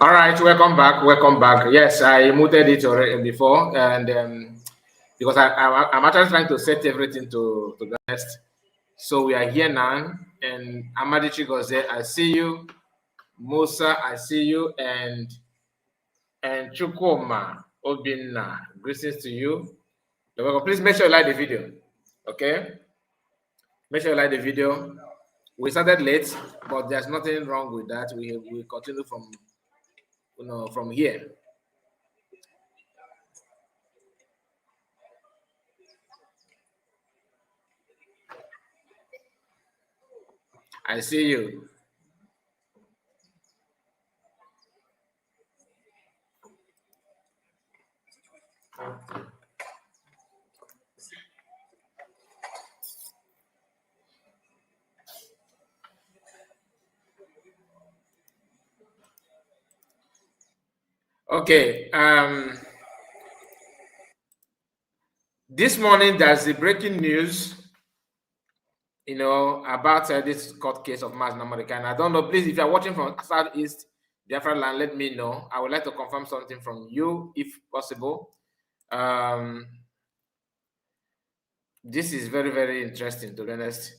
All right, welcome back. Welcome back. Yes, I muted it already before, and because I'm actually trying to set everything to the best. So we are here now, and Amadi Chigoze, I see you. Musa, I see you, and Chukuma Obinna, greetings to you. You're welcome. Please make sure you like the video. Okay, make sure you like the video. We started late, but there's nothing wrong with that. We continue from from here. I see you. Okay. This morning there's the breaking news, about this court case of Mazi Nnamudi. I don't know. Please, if you are watching from Southeast Biafra land, let me know. I would like to confirm something from you, if possible. This is very, very interesting, to be honest.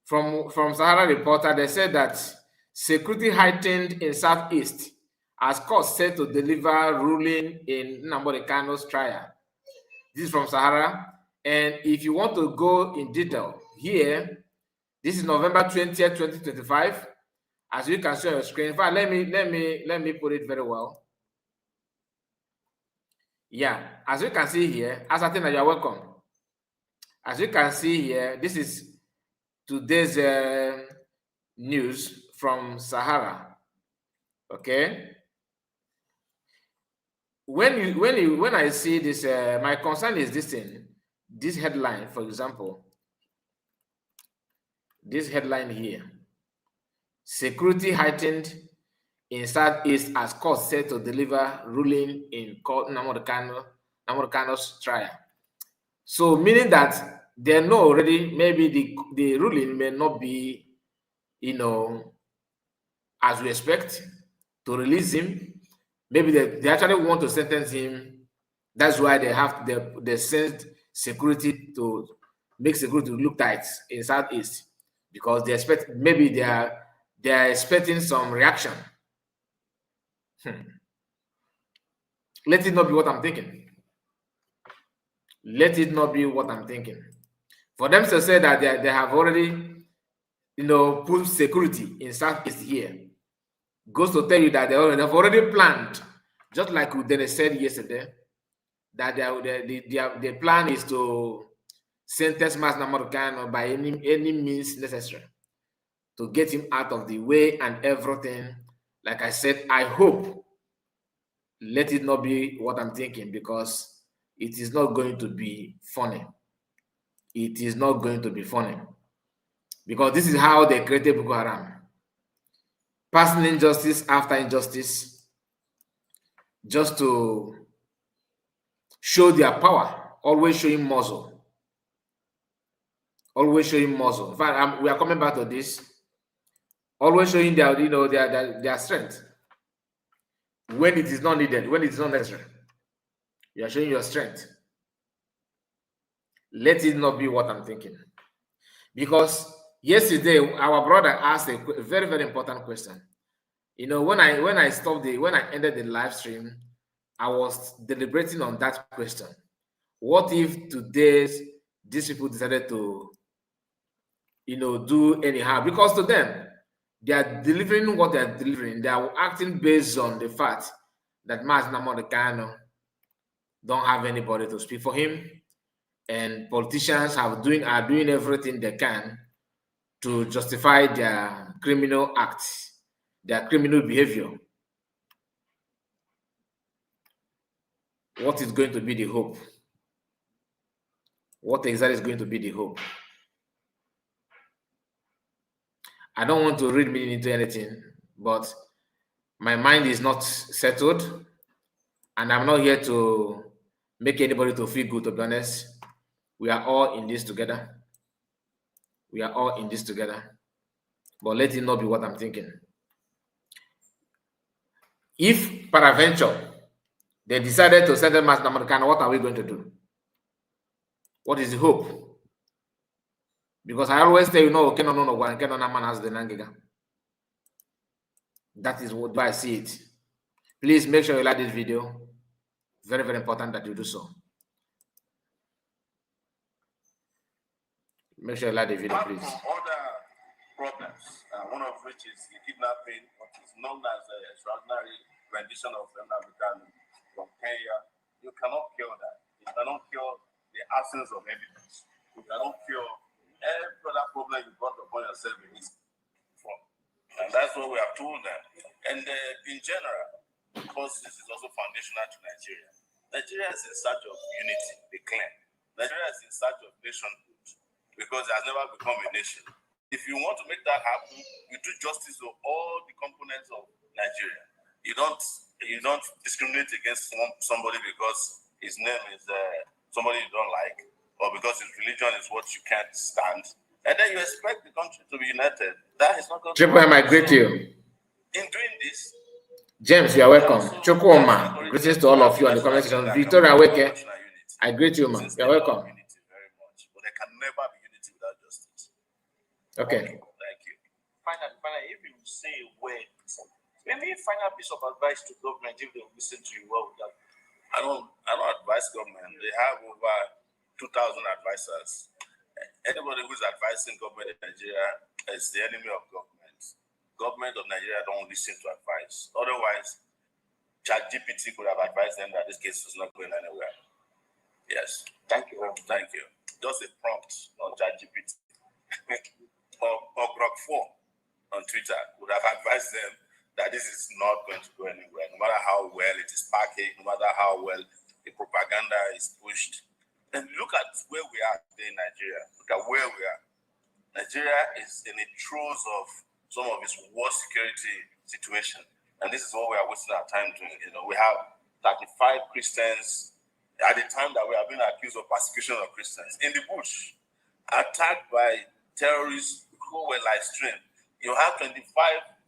From Sahara Reporter, they said that security heightened in Southeast as court set to deliver ruling in Nnamudi Kanu's trial. This is from Sahara. And if you want to go in detail here, this is November 20th, 2025. As you can see on your screen. In fact, let me put it very well. Yeah, as you can see here, Asatina, you're welcome. As you can see here, this is today's news from Sahara. Okay. When I see this, my concern is this thing, this headline, for example, this headline here: security heightened in Southeast as court set to deliver ruling in Nnamudi Kanu's trial. So meaning that they know already, maybe the ruling may not be, as we expect, to release him. Maybe they actually want to sentence him. That's why they sent security to make security look tight in Southeast, because they expect, maybe they are expecting some reaction. Let it not be what I'm thinking. Let it not be what I'm thinking. For them to say that they have already, put security in Southeast here, goes to tell you that they've already planned, just like Udene said yesterday, that their plan is to sentence Mazi Nnamudi Kanu by any means necessary to get him out of the way and everything. Like I said, I hope, let it not be what I'm thinking, because it is not going to be funny. It is not going to be funny, because this is how they created Boko Haram. Passing injustice after injustice, just to show their power, always showing muscle. Always showing muscle. In fact, we are coming back to this. Always showing their strength. When it is not needed, when it is not necessary, you are showing your strength. Let it not be what I'm thinking. Because yesterday, our brother asked a very, very important question. When I ended the live stream, I was deliberating on that question. What if these people decided to, do anyhow? Because to them, they are delivering what they are delivering. They are acting based on the fact that Mazi Nnamudi Kanu don't have anybody to speak for him, and politicians are doing everything they can to justify their criminal acts, their criminal behavior. What is going to be the hope? What exactly is going to be the hope? I don't want to read meaning into anything, but my mind is not settled, and I'm not here to make anybody to feel good, to be honest. We are all in this together. We are all in this together. But let it not be what I'm thinking. If peradventure they decided to send Mazi Nnamdi Kanu, what are we going to do? What is the hope? Because I always tell you, no, man has the Nangiga. That is what I see it. Please make sure you like this video. Very, very important that you do so. Make sure you like the video, please. Other problems, one of which is the kidnapping, what is known as an extraordinary rendition of Nnamdi Kanu from Kenya. You cannot cure that. You cannot cure the absence of evidence. You cannot cure every other problem you brought upon yourself in this form. And that's what we have told them. And in general, because this is also foundational to Nigeria, Nigeria is in search of unity, they claim. Nigeria is in search of nationhood because it has never become a nation. If you want to make that happen, you do justice to all the components of Nigeria. You don't discriminate against somebody because his name is somebody you don't like, or because his religion is what you can't stand. And then you expect the country to be united. That is not going to Triple M, I greet you. In doing this, James, you are welcome. Chukwuma, greetings to all of you on the comment section. Victoria Weke, I greet you, man. You are welcome. Unity very much, but there can never be unity without justice. Okay. Thank you. Finally, if you say a word, maybe final piece of advice to government if they will listen to you, well done. I don't advise government. They have over 2,000 advisors. Anybody who is advising government in Nigeria is the enemy of government. Government of Nigeria don't listen to advice. Otherwise, ChatGPT could have advised them that this case is not going anywhere. Yes. Thank you very much. Thank you. Just a prompt on ChatGPT or Grok 4 on Twitter would have advised them that this is not going to go anywhere, no matter how well it is packaged, no matter how well the propaganda is pushed. And look at where we are today in Nigeria. Look at where we are. Nigeria is in the throes of some of its worst security situation. And this is what we are wasting our time doing. You know, we have 35 Christians at the time that we have been accused of persecution of Christians in the bush, attacked by terrorists who were live streamed. You have 25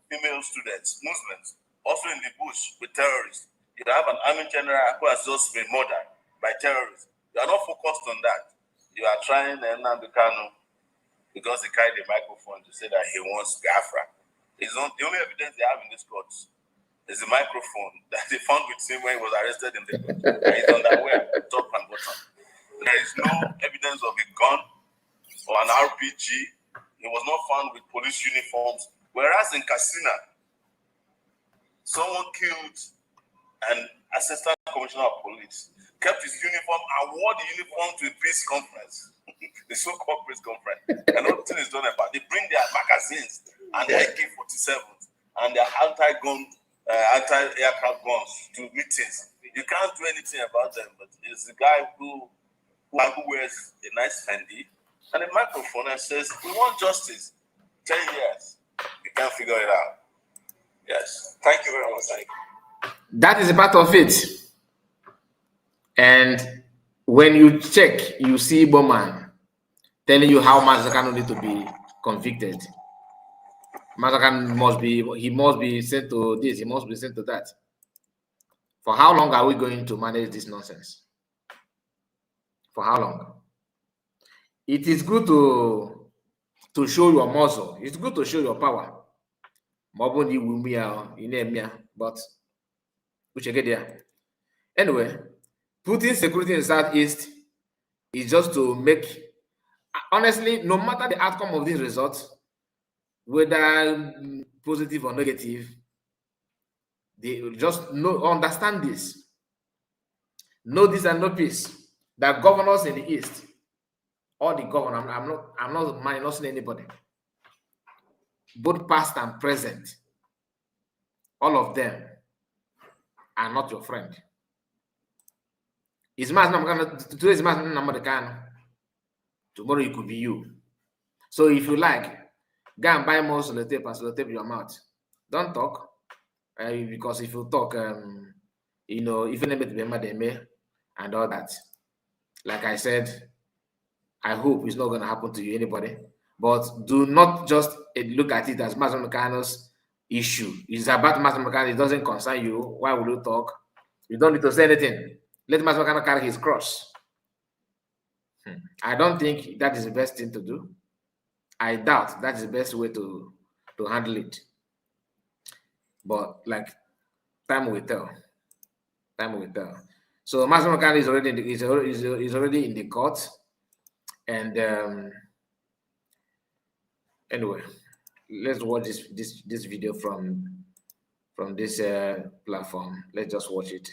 female students, Muslims, also in the bush with terrorists. You have an army general who has just been murdered by terrorists. You are not focused on that. You are trying Nnamdi Kanu because he carried the microphone to say that he wants Biafra. The only evidence they have in this court is the microphone that they found with him when he was arrested in the court. He's underwear, top and bottom. There is no evidence of a gun or an RPG. He was not found with police uniforms. Whereas in Katsina, someone killed an assistant commissioner of police, kept his uniform and wore the uniform to a peace conference. The so-called peace conference. And nothing is done about it. They bring their magazines and their AK-47s and their anti-aircraft guns to meetings. You can't do anything about them, but it's the guy who wears a nice Fendi and a microphone and says, we want justice. 10 years. You can't figure it out. Yes. Thank you very much. That is a part of it. And when you check, you see Bowman telling you how Mazi Kanu need to be convicted. Mazi Kanu must be sent to this, he must be sent to that. For how long are we going to manage this nonsense? For how long? It is good to show your muscle. It's good to show your power. But we should get there. Anyway, putting security in Southeast is just to make, honestly, no matter the outcome of this result, whether positive or negative, they just understand this. Know this and know peace. That governors in the East, all the governors, I'm not minusing anybody, both past and present, all of them are not your friend. Today is Mazi Nnamdi Kanu. Tomorrow it could be you. So if you like, go and buy more sellotape and sellotape your mouth. Don't talk, because if you talk, if you name it and all that. Like I said, I hope it's not going to happen to you, anybody. But do not just look at it as Mazi Nnamdi Kanu's, issue. It's about Mazi Makana. It doesn't concern you. Why will you talk? You don't need to say anything. Let Mazi Makana carry his cross. I don't think that is the best thing to do. I doubt that is the best way to handle it. But like, time will tell. Time will tell. So Mazi Makana is already already in the court, and anyway, let's watch this video from this platform. Let's just watch it.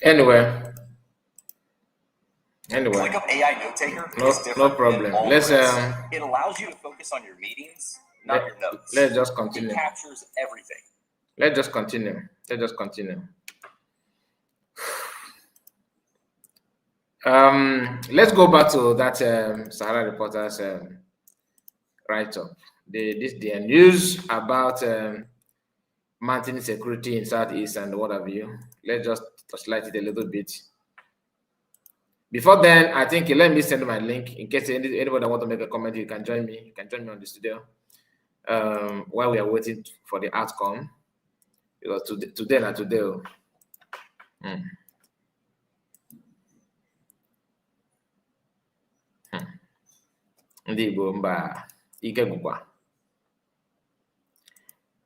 Anyway, Click up AI Note Taker. No problem. Let's it allows you to focus on your meetings, not your notes. Let's just continue. It captures everything. Let's just continue. Let's go back to that Sahara Reporters write-up. The news about mountain security in Southeast and what have you. Let's just touchlight it a little bit. Before then, I think let me send my link in case anybody want to make a comment. You can join me. You can join me on the studio while we are waiting for the outcome. Because today.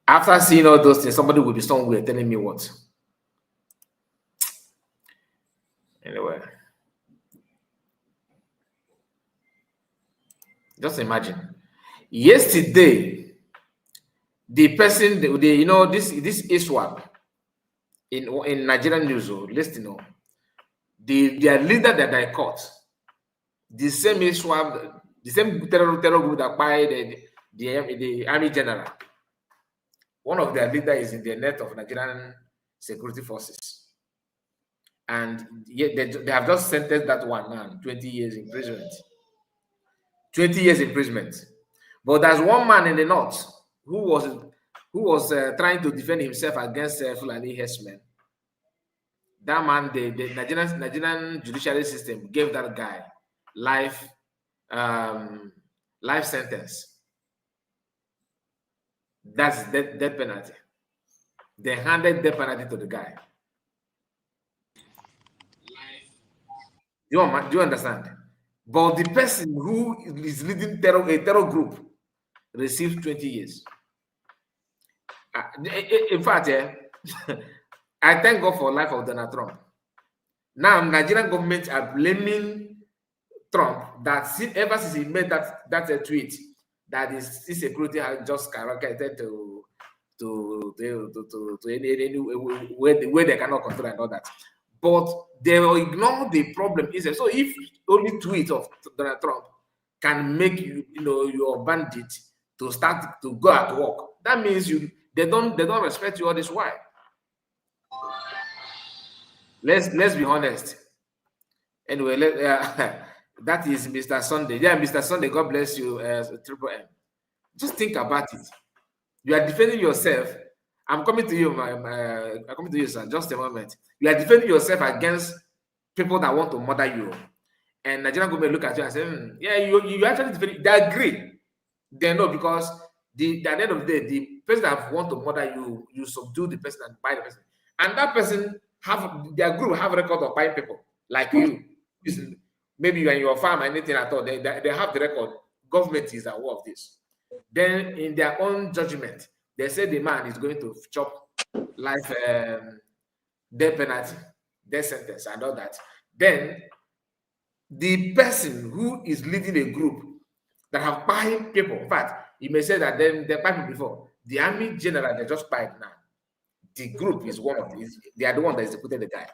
After seeing all those things, somebody will be somewhere telling me what. Anyway, just imagine. Yesterday, the person, this ISWAP in Nigerian news, listen, their leader that I caught, the same ISWAP, the same terror group that by the army general. One of their leaders is in the net of Nigerian security forces. And yet they have just sentenced that one man 20 years imprisonment. 20 years imprisonment. But there's one man in the north who was trying to defend himself against Fulani herdsmen. that man, the Nigerian judiciary system gave that guy life sentence. That's death penalty. They handed death penalty to the guy. Do you understand? But the person who is leading a terror group receives 20 years. In fact, I thank God for life of Donald Trump. Now, Nigerian government are blaming Trump that ever since he made that tweet that his security has just skyrocketed to any where they cannot control and all that. But they will ignore the problem. So if only tweet of Donald Trump can make your bandit to start to go at work, that means they don't respect you all this while. Let's be honest. Anyway, that is Mr. Sunday. Yeah, Mr. Sunday, God bless you, Triple M. Just think about it. You are defending yourself. I'm coming to you, I'm coming to you, sir. Just a moment. You are defending yourself against people that want to murder you. And Nigerian government look at you and say, yeah, you actually defend. They agree. They know because at the end of the day, the person that want to murder you, you subdue the person and buy the person. And that person their group have a record of buying people like you. Maybe you are in your farm, anything at all. They have the record. Government is aware of this. Then in their own judgment, they say the man is going to chop life death penalty, death sentence, and all that. Then the person who is leading a group that have buying people, in fact, you may say that they buying people before. The army general they just buying now. The group is one of these. They are the one that executed the guy.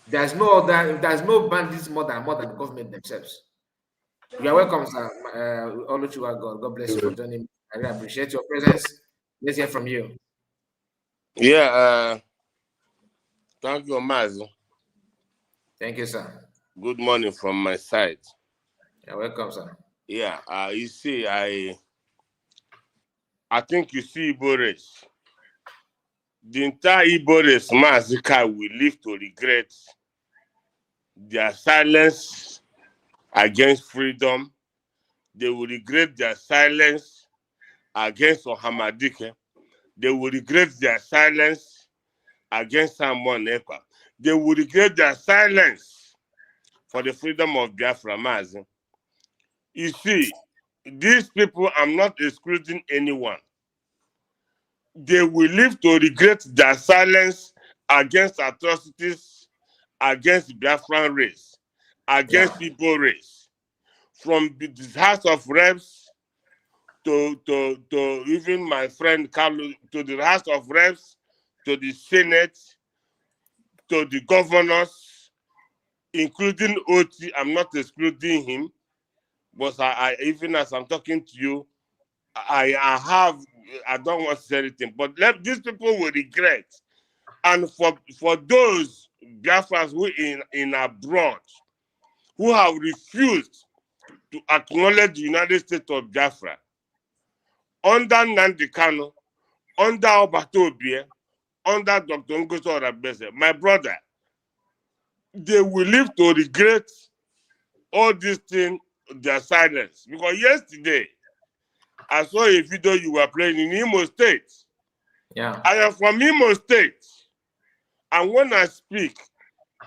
There's no bandits more than the government themselves. You are welcome, sir. Oluchiwa God. God bless you for joining me. I really appreciate your presence. Let's hear from you. Yeah, thank you, Mazi. Thank you, sir. Good morning from my side. You're welcome, sir. Yeah, you see, I think you see Igbo race. The entire Igbo race, Mazika, will live to regret their silence against freedom. They will regret their silence against Ohamadike. They will regret their silence against Samuel Ekpa. They will regret their silence for the freedom of Biafra, Mazi. You see, these people, I'm not excluding anyone. They will live to regret their silence against atrocities, against Biafran race, against Igbo race. From the House of Reps to even my friend Kanu, to the House of Reps, to the Senate, to the governors, including Oti. I'm not excluding him, but I even as I'm talking to you, I don't want to say anything, but these people will regret. And for those Biafrans who in abroad, who have refused to acknowledge the United States of Biafra, under Nnamdi Kanu, under Obato Obie, under Dr. Ngozo Orabese, my brother, they will live to regret all these things, their silence. Because yesterday, I saw a video you were playing in Imo State. Yeah. I am from Imo State. And when I speak,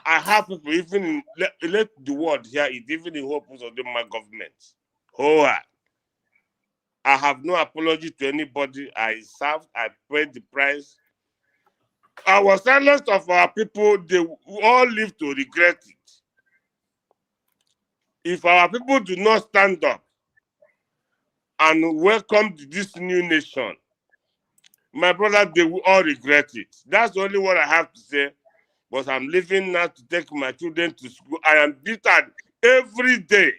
I have people, even let the world hear it, even in hopes of my government. I have no apology to anybody. I served, I paid the price. Our silence of our people, they all live to regret it. If our people do not stand up and welcome this new nation, my brother, they will all regret it. That's only what I have to say. But I'm leaving now to take my children to school. I am beaten every day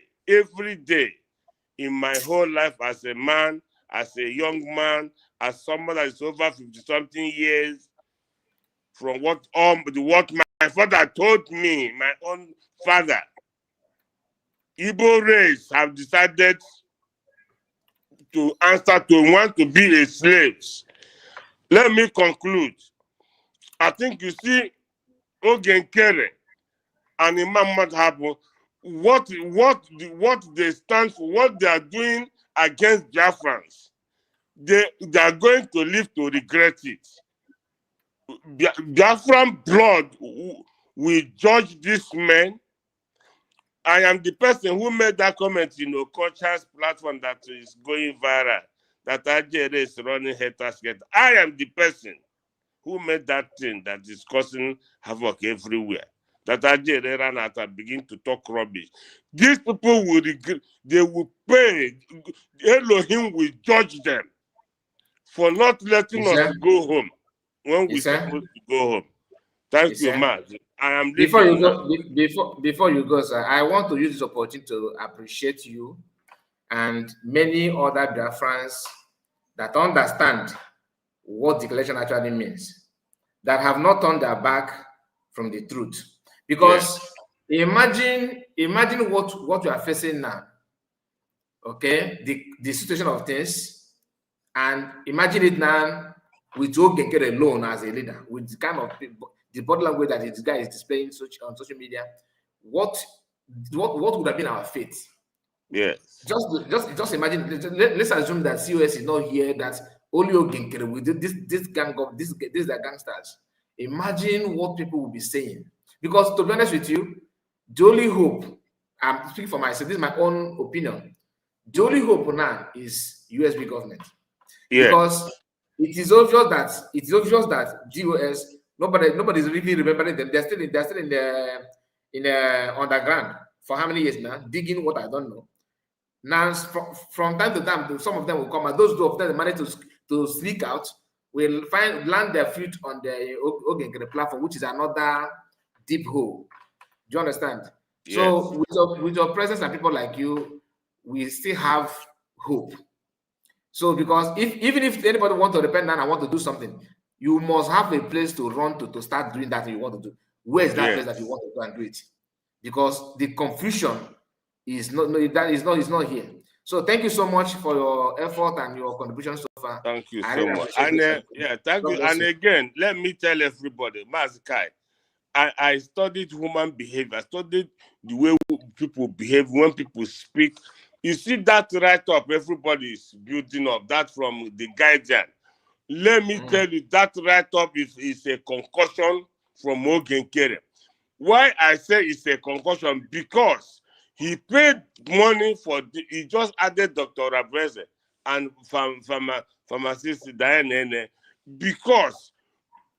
in my whole life as a man, as a young man, as someone that is over 50-something years, from what my father told me, my own father. Igbo race have decided to answer to want to be a slaves. Let me conclude. I think you see Ogenkere and Imam Madhabu, what they stand for, what they are doing against Biafrans, they are going to live to regret it. Biafran blood will judge this man. I am the person who made that comment in Okocha's platform that is going viral, that Ajere is running haters get. I am the person who made that thing that is causing havoc everywhere. That Ajere ran out and begin to talk rubbish. These people will regret, they will pay. Elohim will judge them for not letting us go home when we're supposed to go home. Thank you, Mazi. I am before you now. go, before you go, sir, I want to use this opportunity to appreciate you and many other Biafrans that understand what declaration actually means, that have not turned their back from the truth. Because imagine what you are facing now. Okay, the situation of things, and imagine it now with Ogenkere alone as a leader, with the kind of the body language that this guy is displaying on social media. What would have been our fate? Yes. Just imagine. Let's assume that COS is not here. That only Ogenkere with this gang of these are gangsters. Imagine what people will be saying. Because to be honest with you, the only hope, I'm speaking for myself, this is my own opinion. The only hope now is USB government. Yeah. Because it is obvious that DOS, nobody's really remembering them. They're still in the underground for how many years now, digging what I don't know. Now from time to time, some of them will come, and those of them that manage to sneak out will land their feet on the Ogenkere platform, which is another deep hole. Do you understand? Yes. So with your presence and people like you, we still have hope. So because even if anybody wants to repent and want to do something, you must have a place to run to start doing that you want to do. Where is that place that you want to go and do it? Because the confusion is not here. So thank you so much for your effort and your contribution so far. Thank you so much. And thank you. And again, let me tell everybody, Mazikai, I studied human behavior. I studied the way people behave when people speak. You see that write-up everybody is building up, that from the Guardian. Let me tell you, that write-up is a concussion from Ogenkere. Why I say it's a concussion? Because he paid money he just added Dr. Rabreze and pharmacist Diane, because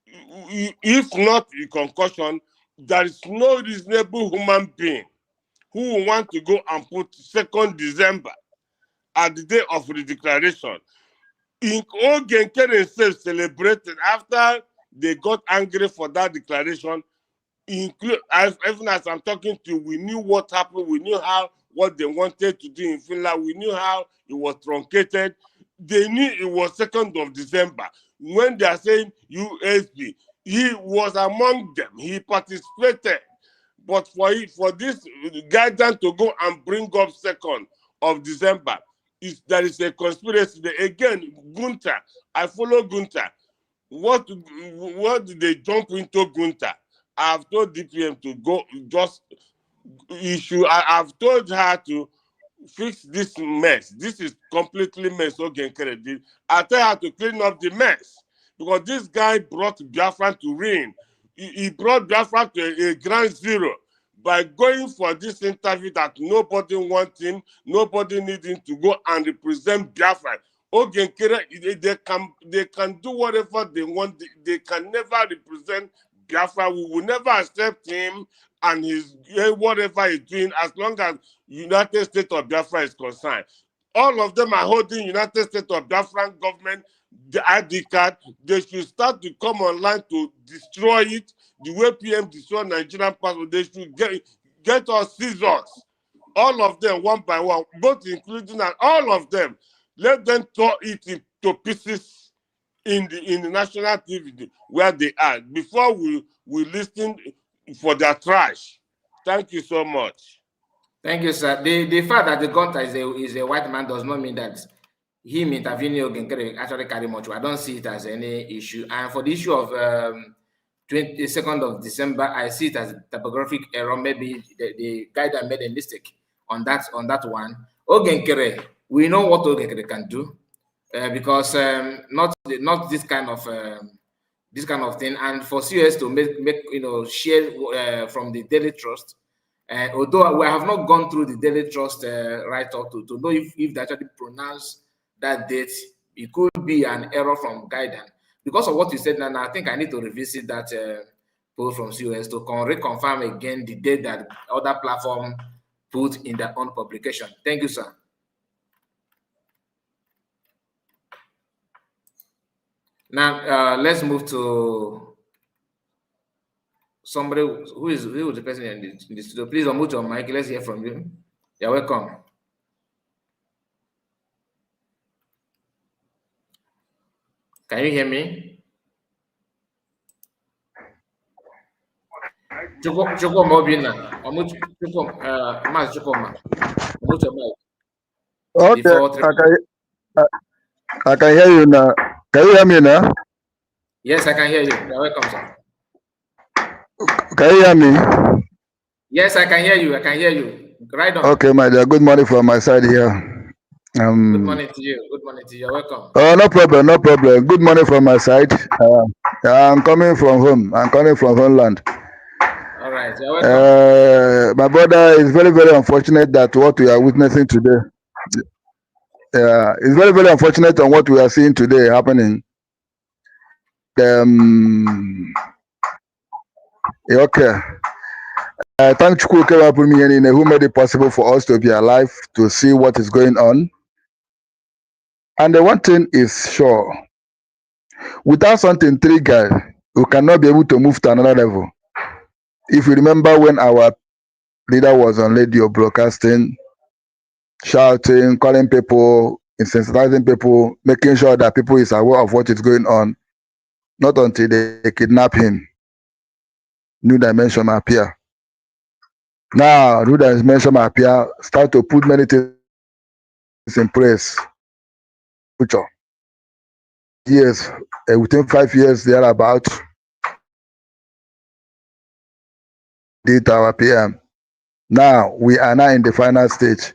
if not a concussion, there is no reasonable human being who will want to go and put 2nd December at the day of the declaration. Ogenkere himself celebrated after they got angry for that declaration. Even as I'm talking to you, we knew what happened. We knew what they wanted to do in Finland. We knew how it was truncated. They knew it was 2nd of December. When they are saying USB, he was among them. He participated. But for this guidance to go and bring up 2nd of December, there is a conspiracy. Again, Gunther, I follow Gunther. What did they jump into Gunther? I've told DPM to go just issue. I've told her to fix this mess. This is completely mess. Ogenkere did. I tell her to clean up the mess because this guy brought Biafra to reign. He brought Biafra to a ground zero by going for this interview that nobody wants him, nobody needs him to go and represent Biafra. Ogenkere, they can do whatever they want. They can never represent Biafra. We will never accept him and his whatever he's doing as long as United States of Biafra is concerned. All of them are holding United States of Biafra government, the ID card. They should start to come online to destroy it. The way PM destroy Nigerian passport, they should get us scissors. All of them, one by one, both including and all of them. Let them tear it into pieces in the national TV where they are before we listen for their trash. Thank you so much. Thank you, sir. The fact that the gunter is a white man does not mean that him intervening Ogenkere actually carry much. I don't see it as any issue. And for the issue of 22nd of December. I see it as a typographic error. Maybe the guidance made a mistake on that one. Ogenkere, we know what Ogenkere can do, because not this kind of thing. And for COS to make share from the daily trust. Although we have not gone through the daily trust write-up to know if they actually pronounce that date, it could be an error from guidance. Because of what you said now, I think I need to revisit that post from COS to reconfirm again the date that other platform put in their own publication. Thank you, sir. Now let's move to somebody who is the person in the studio. Please unmute your mic. Let's hear from you. You're welcome. Can you hear me? Chukwu Mobina. Mazi Chukwu. Unmute your mic. Okay, I can hear you now. Can you hear me now? Yes, I can hear you. You're welcome, sir. Can you hear me? Yes, I can hear you. I can hear you. Right on. Okay, my dear. Good morning from my side here. Good morning to you. Good morning to you. You're welcome. No problem, no problem. Good morning from my side. I'm coming from home. I'm coming from homeland. All right. You're welcome. My brother, is very, very unfortunate that what we are witnessing today. It's very, very unfortunate on what we are seeing today happening. Okay. Thank you, who made it possible for us to be alive to see what is going on. And the one thing is sure, without something triggered, we cannot be able to move to another level. If you remember when our leader was on radio broadcasting, shouting, calling people, incentivizing people, making sure that people is aware of what is going on, not until they kidnap him, new dimension appear. Now, new dimension appear, start to put many things in place. Future. Years, within 5 years, they are about did our PM. Now, we are now in the final stage.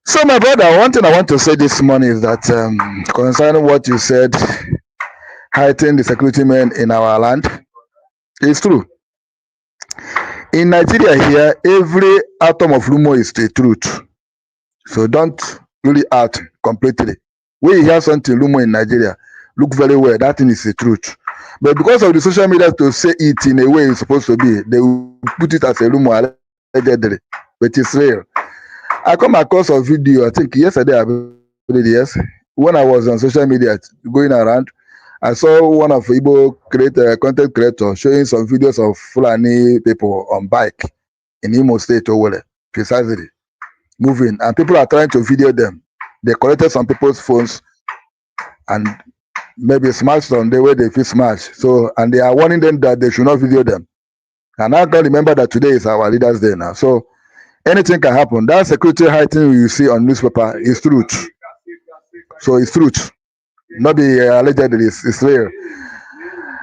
So, my brother, one thing I want to say this morning is that concerning what you said, heightening the security men in our land, it's true. In Nigeria here, every atom of rumor is the truth. So don't really out completely. When you hear something rumor in Nigeria, look very well, that thing is the truth. But because of the social media to say it in a way it's supposed to be, they will put it as a rumor, allegedly, but it's real. I come across a video, I think yesterday, yes, when I was on social media going around, I saw one of Igbo content creators showing some videos of Fulani people on bike in Imo State, Owerri, precisely, moving, and people are trying to video them. They collected some people's phones and maybe smashed on the way they feel smashed. So, and they are warning them that they should not video them. And I can remember that today is our Leaders' Day now. So anything can happen. That security heightening you see on newspaper is truth. So it's truth. Not be allegedly, it's real.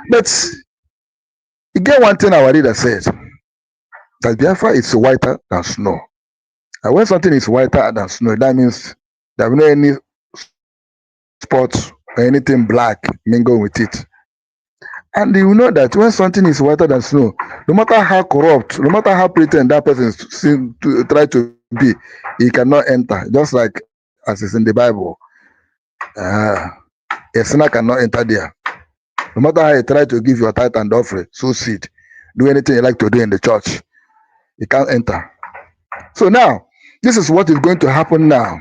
But again, one thing our leader said, that Biafra is whiter than snow. And when something is whiter than snow, that means there will not be any spots or anything black mingle with it. And you know that when something is whiter than snow, no matter how corrupt, no matter how pretend that person seems to try to be, he cannot enter. Just like as is in the Bible. A sinner cannot enter there. No matter how you try to give your tithe and offering, sow seed, do anything you like to do in the church, you can't enter. So now, this is what is going to happen now.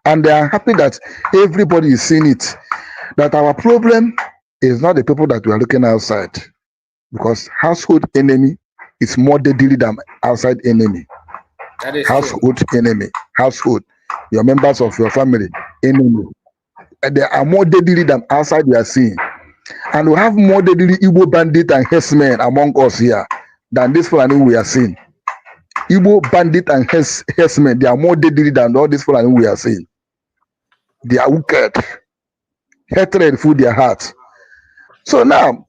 And they are happy that everybody is seeing it. That our problem is not the people that we are looking outside. Because household enemy is more deadly than outside enemy. That is household true. Enemy. Household. Your members of your family, enemy. And they are more deadly than outside we are seeing. And we have more deadly Igbo bandit and herdsmen among us here than this Fulani we are seeing. Igbo bandit and herdsmen, they are more deadly than all this Fulani we are seeing. They are wicked. Hatred fill their hearts. So now,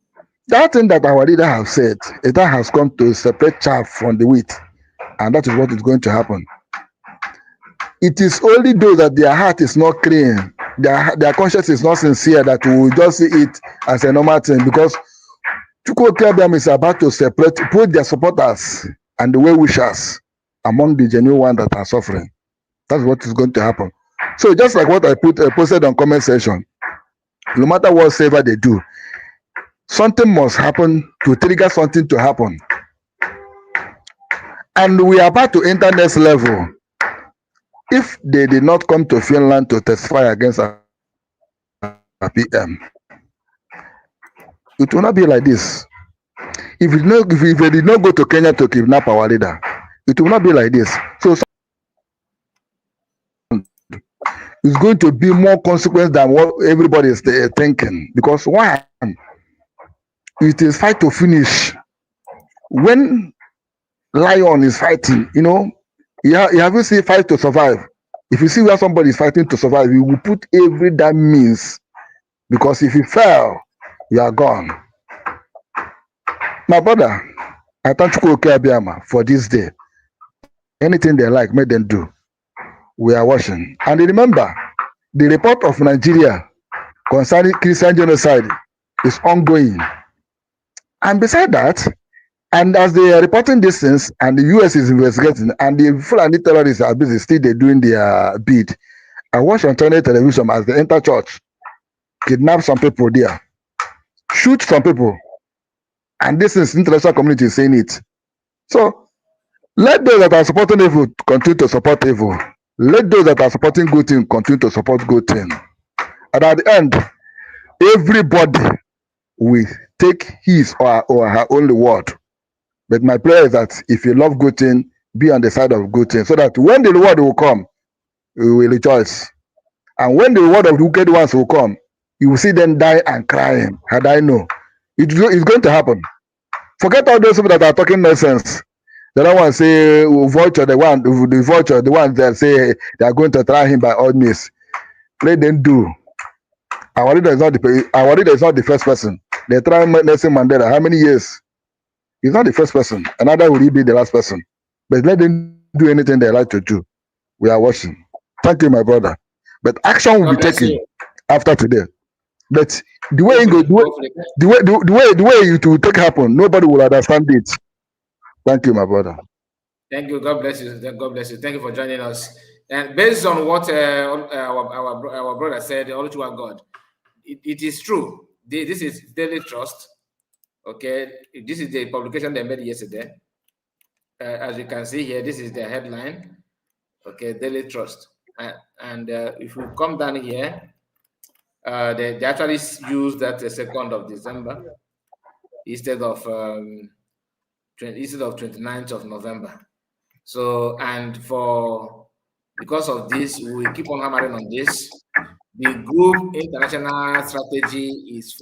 That thing that our leader have said, it has come to separate chaff from the wheat, and that is what is going to happen. It is only those that their heart is not clean, their conscience is not sincere, that will just see it as a normal thing, because Chukwuka is about to separate both their supporters and the well-wishers among the genuine ones that are suffering. That's what is going to happen. So just like what I posted on comment section, no matter whatever they do, something must happen to trigger something to happen. And we are about to enter next level. If they did not come to Finland to testify against our PM, it will not be like this. If they did not go to Kenya to kidnap our leader, it will not be like this. So it's going to be more consequence than what everybody is thinking. Because one, it is fight to finish. When lion is fighting, you have you see fight to survive. If you see where somebody is fighting to survive, you will put every damn means, because if you fail, you are gone. My brother, I thank Chukwuka Abiyama for this day. Anything they like, make them do. We are watching. And remember, the report of Nigeria concerning Christian genocide is ongoing. And beside that, and as they are reporting these things, and the US is investigating, and the Fulani terrorists are busy still they're doing their bid. I watch on Channel television as they enter church, kidnap some people there, shoot some people, and this is international community saying it. So let those that are supporting evil continue to support evil. Let those that are supporting good thing continue to support good thing. And at the end, everybody will take his or her own reward. But my prayer is that if you love good thing, be on the side of good thing, so that when the reward will come, you will rejoice. And when the reward of the wicked ones will come, you will see them die and crying. Had I know, it's going to happen. Forget all those people that are talking nonsense. The other one say vulture, the one that say they are going to try him by all means. Let them do. Our leader is not the first person. They try Nelson Mandela. How many years? He's not the first person. Another will be the last person. But let them do anything they like to do. We are watching. Thank you, my brother. But action will be taken after today. But the way it will take happen, nobody will understand it. Thank you, my brother. Thank you. God bless you. God bless you. Thank you for joining us. And based on what our brother said, all to our God, it is true. This is Daily Trust. Okay, this is the publication they made yesterday. As you can see here, this is the headline. Okay, Daily Trust. And if we come down here, they actually use that the 2nd of December instead of 29th of November. So, and because of this, we keep on hammering on this. The group international strategy is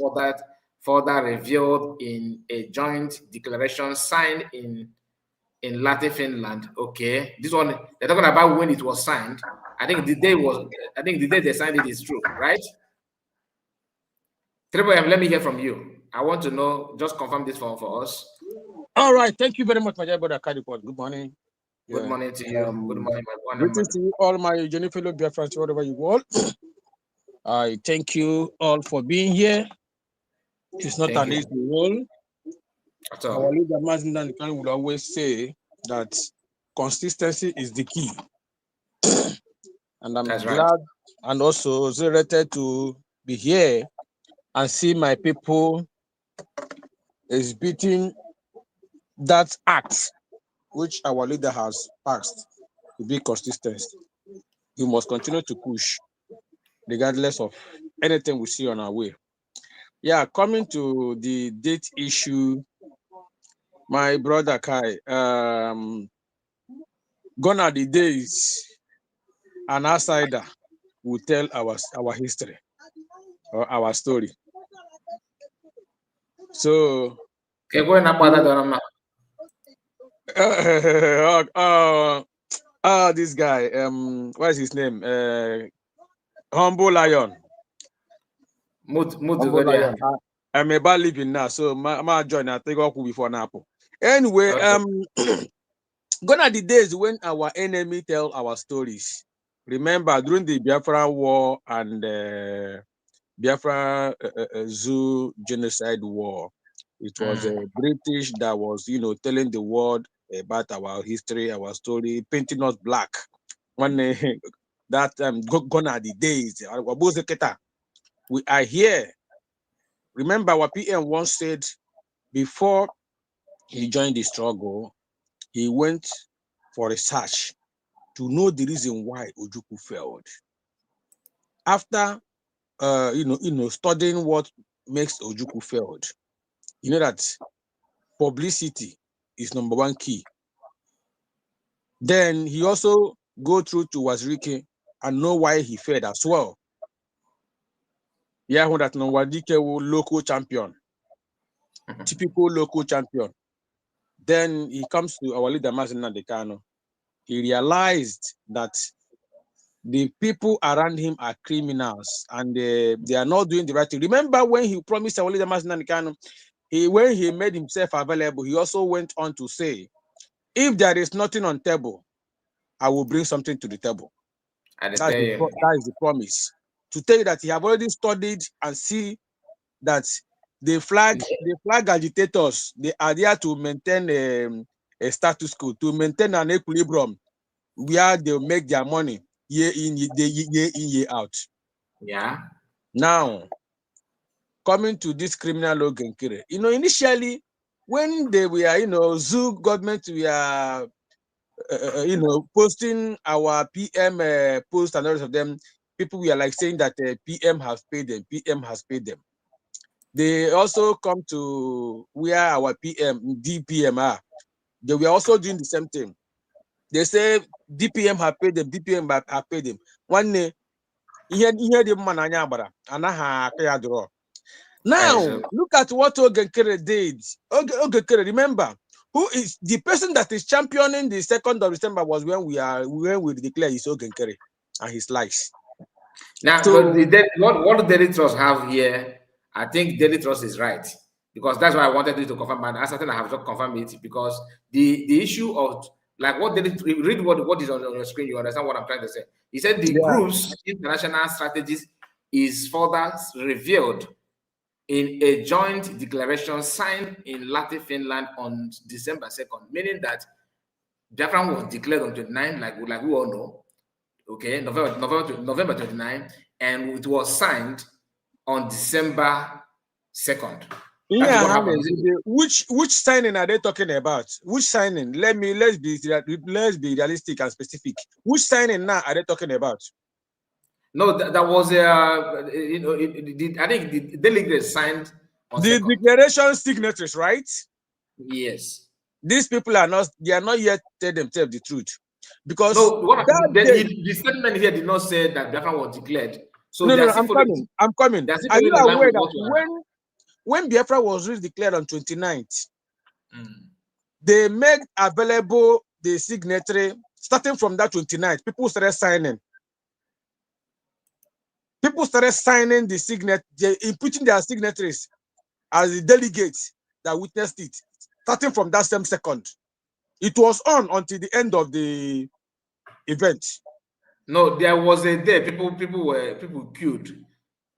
further revealed in a joint declaration signed in Latin Finland. Okay, this one they're talking about when it was signed. I think the day they signed it is true, right? Triple M, let me hear from you. I want to know, just confirm this for us. All right, thank you very much, my dear brother Kadipot. Good morning. Good morning to you. Good morning, my one. Greetings to you, all my Jenny fellow dear friends, wherever you all. I thank you all for being here. It's not an easy role. Our leader Mazi Nnamudi would always say that consistency is the key. And I'm glad and also excited to be here and see my people exhibiting that act which our leader has passed to be consistent. We must continue to push regardless of anything we see on our way. Yeah, coming to the date issue, my brother Kai, gone are the days an outsider will tell our history or our story. So this guy, what is his name? Humble Lion. Humble Lion. I'm about leaving now, so my join. I take off before Napo. Anyway, Okay. gone are the days when our enemy tell our stories. Remember during the Biafra War and Biafra Zoo genocide war, it was British that was, telling the world about our history, our story, painting us black. When that gone are the days. We are here. Remember, our PM once said before he joined the struggle, he went for research to know the reason why Ojukwu failed. After studying what makes Ojukwu failed, you know that publicity is number one key. Then he also go through to Wazirike and know why he failed as well. Yeah, that Nwadike local champion, typical local champion. Then he comes to our leader Mazi Kanu. He realized that the people around him are criminals and they are not doing the right thing. Remember when he promised our leader Mazi Kanu, when he made himself available, he also went on to say, if there is nothing on table, I will bring something to the table. And That is the promise. To tell you that he have already studied and see that the flag agitators, they are there to maintain a status quo, to maintain an equilibrium where they make their money year in, year out. Yeah. Now, coming to this criminal Ogenkere, initially when they were, zoo government, we are posting our PM post and the rest of them, people were like saying that PM has paid them. PM has paid them. They also come to where our PM, DPM are. They were also doing the same thing. They say DPM have paid them. DPM have paid them. One day, here the man anya draw. Now, look at what Ogenkere did. Ogenkere, remember, who is the person that is championing the 2nd of December was when we declare his Ogenkere and his likes. Now, So, what Daily Trust have here, I think Daily Trust is right, because that's why I wanted you to confirm. And as I think I have just confirmed it, because the issue of like what Daily read what is on your screen, you understand what I'm trying to say. He said the group's international strategies is further revealed in a joint declaration signed in Latvia, Finland on December 2nd, meaning that Biafra was declared on 29, like we all know. Okay, November 29, and it was signed on December 2nd. That is what happened. which signing are they talking about? Which signing? Let's be realistic and specific. Which signing now are they talking about? No, that was I think the delegates signed on the 2nd. declaration signatories, right? Yes. These people are not yet tell themselves the truth. Because the statement here did not say that Biafra was declared. So no, I'm coming. Are you aware that when Biafra was declared on 29th, they made available the signatory starting from that 29th? People started signing. People started signing the signature, inputting their signatories as the delegates that witnessed it, starting from that same second. It was on until the end of the event. No, there was a day people queued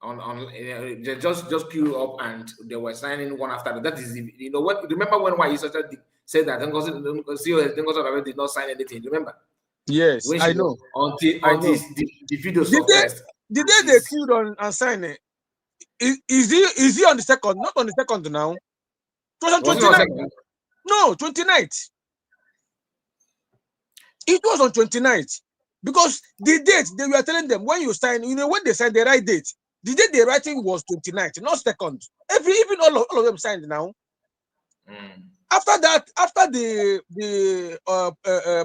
they just queued up and they were signing one after that. That is, what? Remember when Why said that CEO did not sign anything? Remember? Yes, I know. Until the video surfaced. The day they queued on and signed it, is he on the second? Not on the second now. It was on 29th. No, 29th. It was on 29th. Because the date they were telling them when you sign, when they signed the right date, the date they're writing was 29th, not second. Even all of them signed now. After that, after the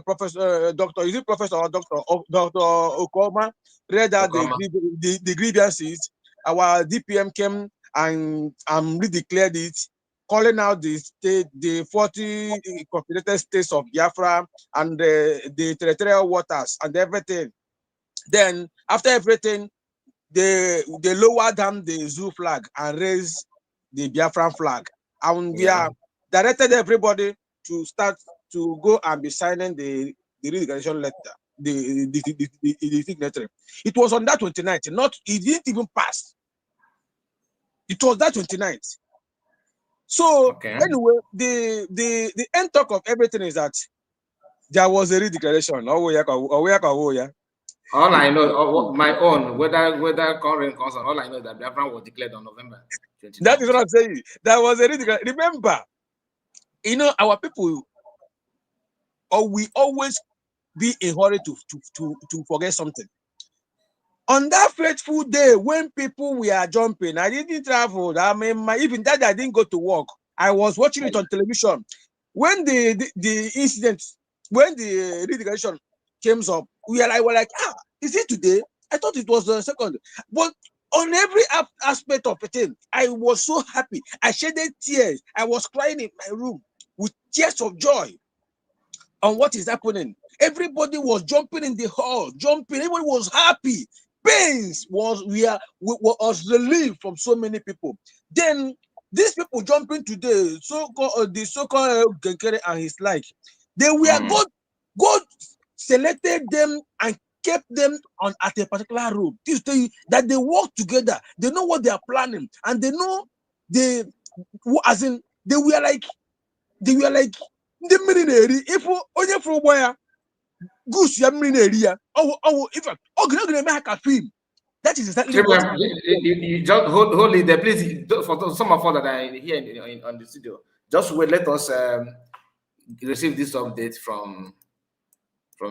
professor, doctor, is it professor or doctor Okoma read out the grievances, our DPM came and redeclared it, calling out the 40 confederated states of Biafra and the territorial waters and everything. Then after everything, they lowered down the zoo flag and raised the Biafran flag. And we are directed everybody to start to go and be signing the declaration letter, the signatory. It was on that 29th, it didn't even pass. It was that 29th. So anyway, the end talk of everything is that there was a redeclaration. All I know, my own, whether current concern, all I know is that Biafran was declared on November 29th. That is what I'm saying. That was a redeclaration. Remember, our people, we always be in a hurry to forget something. On that fateful day when people were jumping, I didn't travel. I mean, even that I didn't go to work. I was watching it on television. When the incident, when the redeclaration came up, we were like, is it today? I thought it was the second. But on every aspect of it, I was so happy. I shedded tears. I was crying in my room with tears of joy on what is happening. Everybody was jumping in the hall, jumping. Everybody was happy. Pains was relieved from so many people. Then these people jumping today, the so-called Genkere and his like, they were God selected them and kept them at a particular road. This day that they work together, they know what they are planning, and they know they were like the millionaire. If only for boy goose ya millionaire, that is exactly what you just hold it there, please. For some of us that are here on the studio, just wait. Let us receive this update from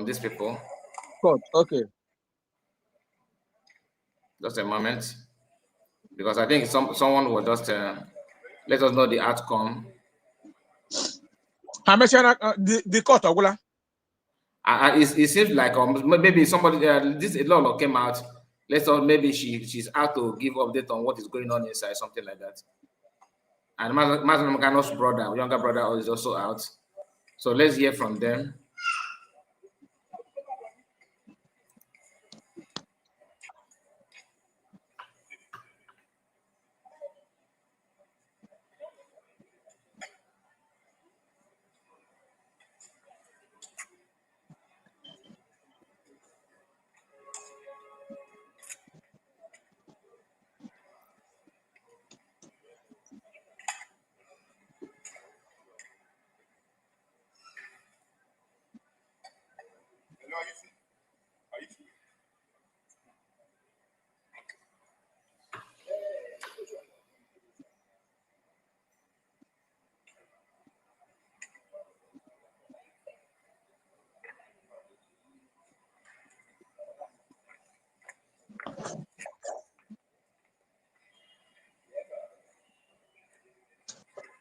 these people. God, okay. Just a moment, because I think someone will just let us know the outcome. The court, it seems like maybe somebody this law came out. Let's say maybe she's out to give update on what is going on inside, something like that. And Mazi Kanu's brother, younger brother, is also out. So let's hear from them.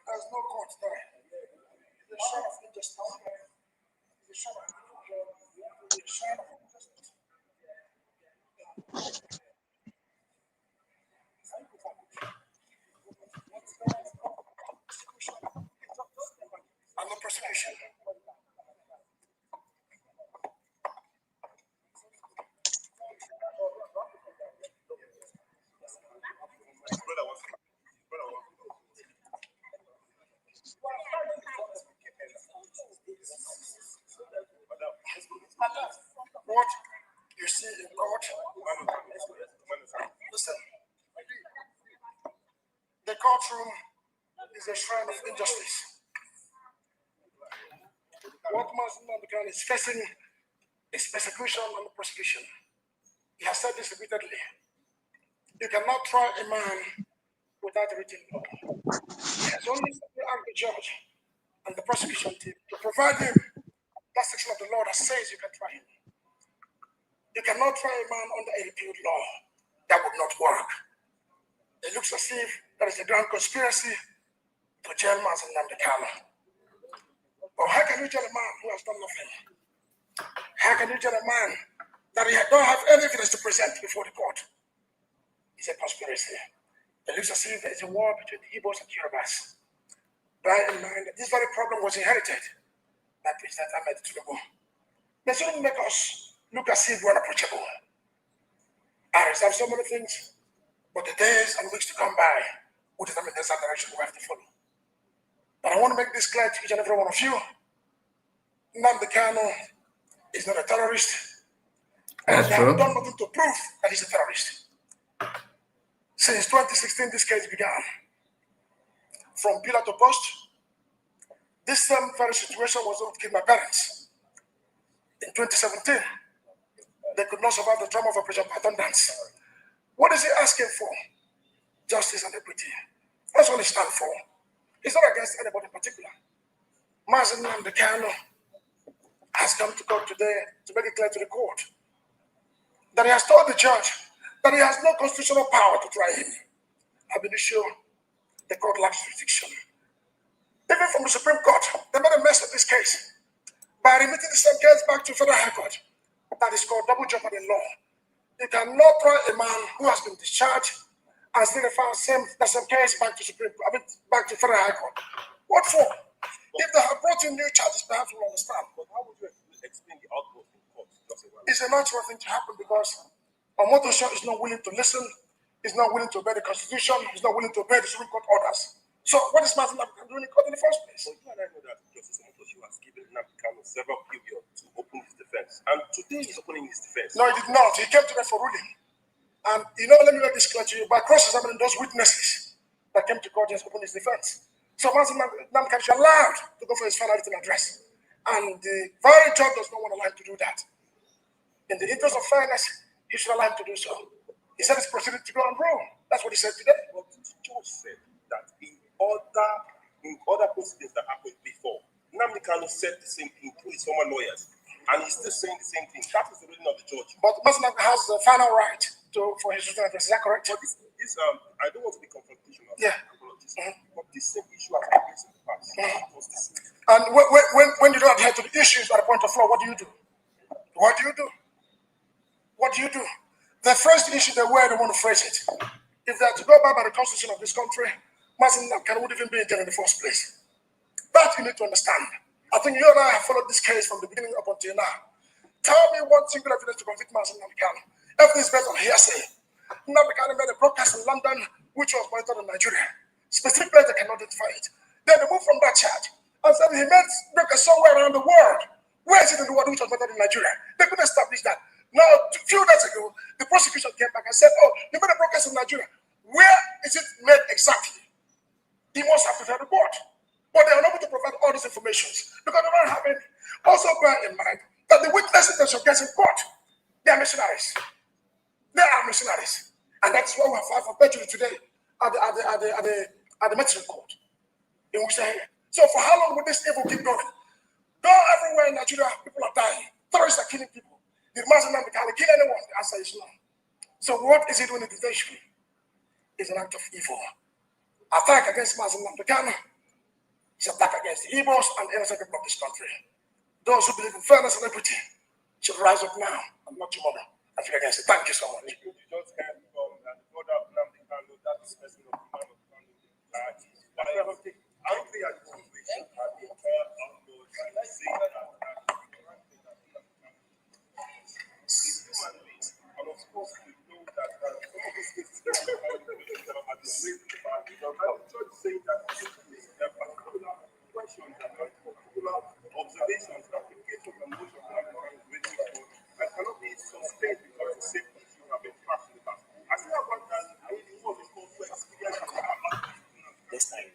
There's no court there. The son of injustice. The son of injustice. And the prosecution. What you see in court, listen, the courtroom is a shrine of injustice. What Nnamudi is facing is persecution and prosecution. He has said this repeatedly. You cannot try a man without a written law. He has only asked the judge and the prosecution team to provide him that section of the law that says you can try him. You cannot try a man under a repealed law. That would not work. It looks as if there is a grand conspiracy to jail Mazi Nnamudi. But how can you tell a man who has done nothing? How can you tell a man that he don't have any evidence to present before the court? It's a conspiracy. It looks as if there is a war between the Igbos and Yorubas. Bear in mind that this very problem was inherited by President Ahmed Tinubu. They shouldn't make us look as if we're unapproachable. I reserve so many things, but the days and weeks to come by would determine the exact direction we have to follow. But I want to make this clear to each and every one of you. Nnamdi Kanu is not a terrorist. And they have done nothing to prove that he's a terrorist. Since 2016, this case began. From pillar to post, this same very situation was what killed my parents. In 2017, they could not survive the trauma of Operation Python dance. What is he asking for? Justice and equity. That's what he stands for. He's not against anybody in particular. Mazi Kanu has come to court today to make it clear to the court that he has told the judge that he has no constitutional power to try him. I've been sure the court lacks jurisdiction. Even from the Supreme Court, they made a mess of this case by remitting the same case back to Federal High Court. That is called double jeopardy in law. You cannot try a man who has been discharged and still refer the same case back to back to Federal High Court. What for? If they have brought in new charges, perhaps we'll understand. But how would you explain the outcome in court? It's a natural thing to happen because Omotosho is not willing to listen, he's not willing to obey the Constitution, he's not willing to obey the Supreme Court orders. So what is Mazi doing in court in the first place? But you and I know that Justice Omotosho has given Nnamdi Kanu several periods to open his defense. And today he's opening his defense. No, he did not. He came to me for ruling. And let me make this clear to you. By cross-examining those witnesses that came to court and opened his defense. So Mazi Kanu is allowed to go for his final written address. And the very judge does not want to allow him to do that. In the interest of fairness, he should allow him to do so. He said he's proceeding to go on Rome. That's what he said today. But the judge said that in other proceedings that happened before, Nnamdi Kanu said the same thing to his former lawyers, and he's still saying the same thing. That is the reading of the judge. But Mazi has the final right for his written address. Is that correct? But this I don't want to be confrontational. Yeah. But the same issue has been raised in the past. And when you don't adhere to the issues at the point of law, what do you do? What do you do? What do you do? The first issue, the way they want to phrase it, if they are to go by the constitution of this country, Mazi Kanu would even be in jail in the first place. That you need to understand. I think you and I have followed this case from the beginning up until now. Tell me one single evidence to convict Mazi Kanu. Everything is based on hearsay. Nnamdi Kanu made a broadcast in London, which was monitored in Nigeria. Specific place they cannot identify it. Then they moved from that charge and said he made broadcast somewhere around the world. Where is it in the world which was monitored in Nigeria? They couldn't establish that. Now, a few days ago, the prosecution came back and said, oh, you made a broadcast in Nigeria. Where is it made exactly? He must have to tell the court. But they are unable to provide all these informations because they don't have any. Also bear in mind that the witnesses that showcase in court, they are mercenaries. They are mercenaries. And that's why we have filed for perjury today at the Mexican court. In which so for how long will this evil keep going? Go everywhere in Nigeria, people are dying. Terrorists are killing people. Did Mazi Kanu kill anyone? The answer is no. So what is he doing in detention? It's an act of evil. Attack against Mazi Kanu is attack against the Igbos and the innocent people of this country. Those who believe in fairness and equity should rise up now and not tomorrow. I think against it. Thank you so much. You just heard from the brother of Nnamdi Kanu, that is person of the man of Kanu. Angry at the situation at the entire outdoors and saying that and of course we know that some of these cases have been raised in the past. I'm just saying that there are particular questions and particular observations that the case of the motion that is waiting for and cannot be sustained because the same issue have been passed in the past. I think about that I mean, it was a complex experience this time.